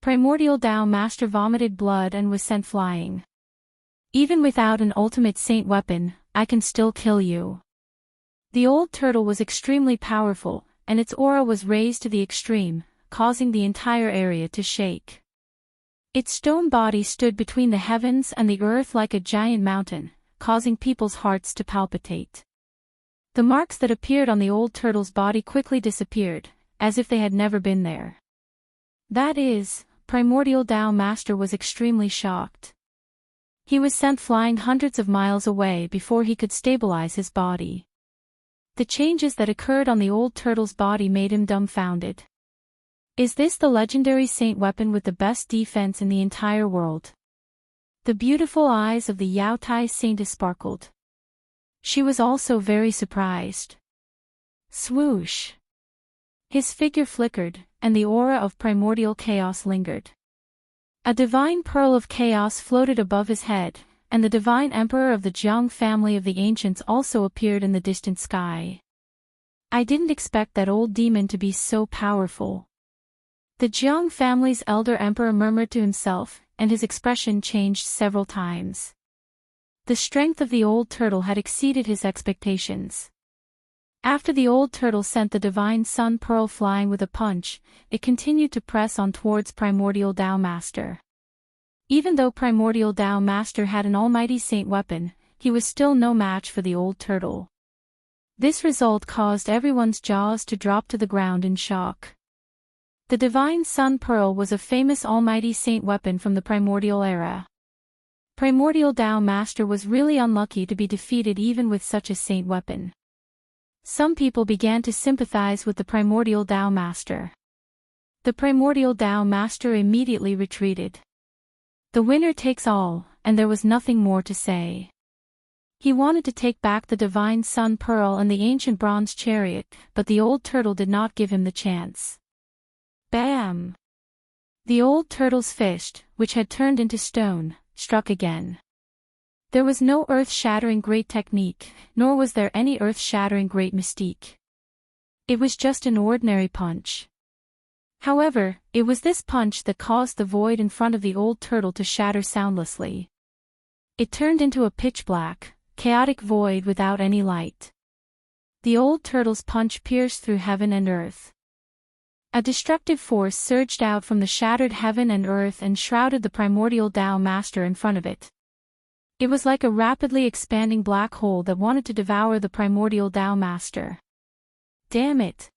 [SPEAKER 1] Primordial Tao Master vomited blood and was sent flying. Even without an ultimate saint weapon, I can still kill you. The old turtle was extremely powerful, and its aura was raised to the extreme, causing the entire area to shake. Its stone body stood between the heavens and the earth like a giant mountain, causing people's hearts to palpitate. The marks that appeared on the old turtle's body quickly disappeared, as if they had never been there. That is, Primordial Tao Master was extremely shocked. He was sent flying hundreds of miles away before he could stabilize his body. The changes that occurred on the old turtle's body made him dumbfounded. Is this the legendary saint weapon with the best defense in the entire world? The beautiful eyes of the Yao Tai saintess sparkled. She was also very surprised. Swoosh! His figure flickered, and the aura of primordial chaos lingered. A divine pearl of chaos floated above his head, and the divine emperor of the Jiang family of the ancients also appeared in the distant sky. I didn't expect that old demon to be so powerful. The Jiang family's elder emperor murmured to himself, and his expression changed several times. The strength of the old turtle had exceeded his expectations. After the old turtle sent the divine sun pearl flying with a punch, it continued to press on towards Primordial Tao Master. Even though Primordial Tao Master had an almighty saint weapon, he was still no match for the old turtle. This result caused everyone's jaws to drop to the ground in shock. The divine sun pearl was a famous almighty saint weapon from the primordial era. Primordial Tao Master was really unlucky to be defeated even with such a saint weapon. Some people began to sympathize with the Primordial Tao Master. The Primordial Tao Master immediately retreated. The winner takes all, and there was nothing more to say. He wanted to take back the divine sun pearl and the ancient bronze chariot, but the old turtle did not give him the chance. Bam! The old turtle's fist, which had turned into stone, struck again. There was no earth-shattering great technique, nor was there any earth-shattering great mystique. It was just an ordinary punch. However, it was this punch that caused the void in front of the old turtle to shatter soundlessly. It turned into a pitch-black, chaotic void without any light. The old turtle's punch pierced through heaven and earth. A destructive force surged out from the shattered heaven and earth and shrouded the Primordial Tao Master in front of it. It was like a rapidly expanding black hole that wanted to devour the Primordial Tao Master. Damn it!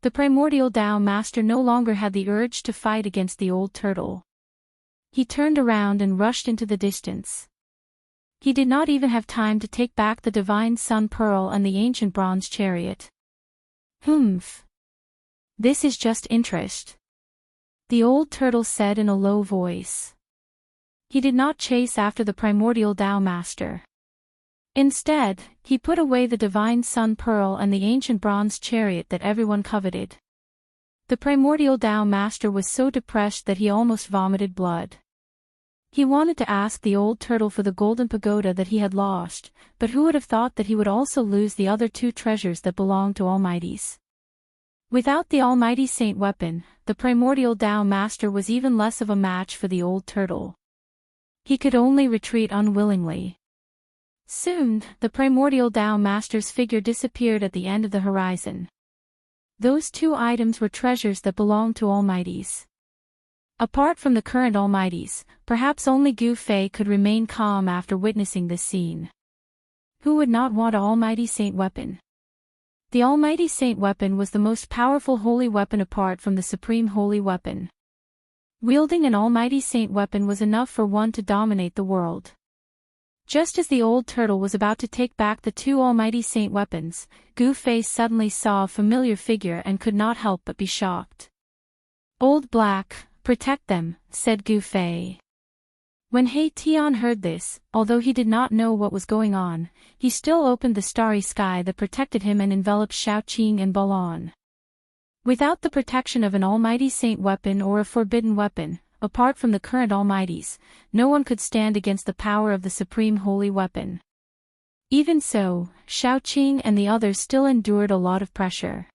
[SPEAKER 1] The Primordial Tao Master no longer had the urge to fight against the old turtle. He turned around and rushed into the distance. He did not even have time to take back the divine sun pearl and the ancient bronze chariot. Humph! This is just interest. The old turtle said in a low voice. He did not chase after the Primordial Tao Master. Instead, he put away the divine sun pearl and the ancient bronze chariot that everyone coveted. The Primordial Tao Master was so depressed that he almost vomited blood. He wanted to ask the old turtle for the golden pagoda that he had lost, but who would have thought that he would also lose the other two treasures that belonged to Almighties? Without the almighty saint weapon, the Primordial Tao Master was even less of a match for the old turtle. He could only retreat unwillingly. Soon, the Primordial Tao Master's figure disappeared at the end of the horizon. Those two items were treasures that belonged to Almighties. Apart from the current Almighties, perhaps only Gu Fei could remain calm after witnessing this scene. Who would not want an almighty saint weapon? The almighty saint weapon was the most powerful holy weapon apart from the supreme holy weapon. Wielding an almighty saint weapon was enough for one to dominate the world. Just as the old turtle was about to take back the two almighty saint weapons, Gu Fei suddenly saw a familiar figure and could not help but be shocked. Old Black, protect them, said Gu Fei. When He Tian heard this, although he did not know what was going on, he still opened the starry sky that protected him and enveloped Shaoqing and Balon. Without the protection of an almighty saint weapon or a forbidden weapon, apart from the current almighties, no one could stand against the power of the supreme holy weapon. Even so, Shaoqing and the others still endured a lot of pressure.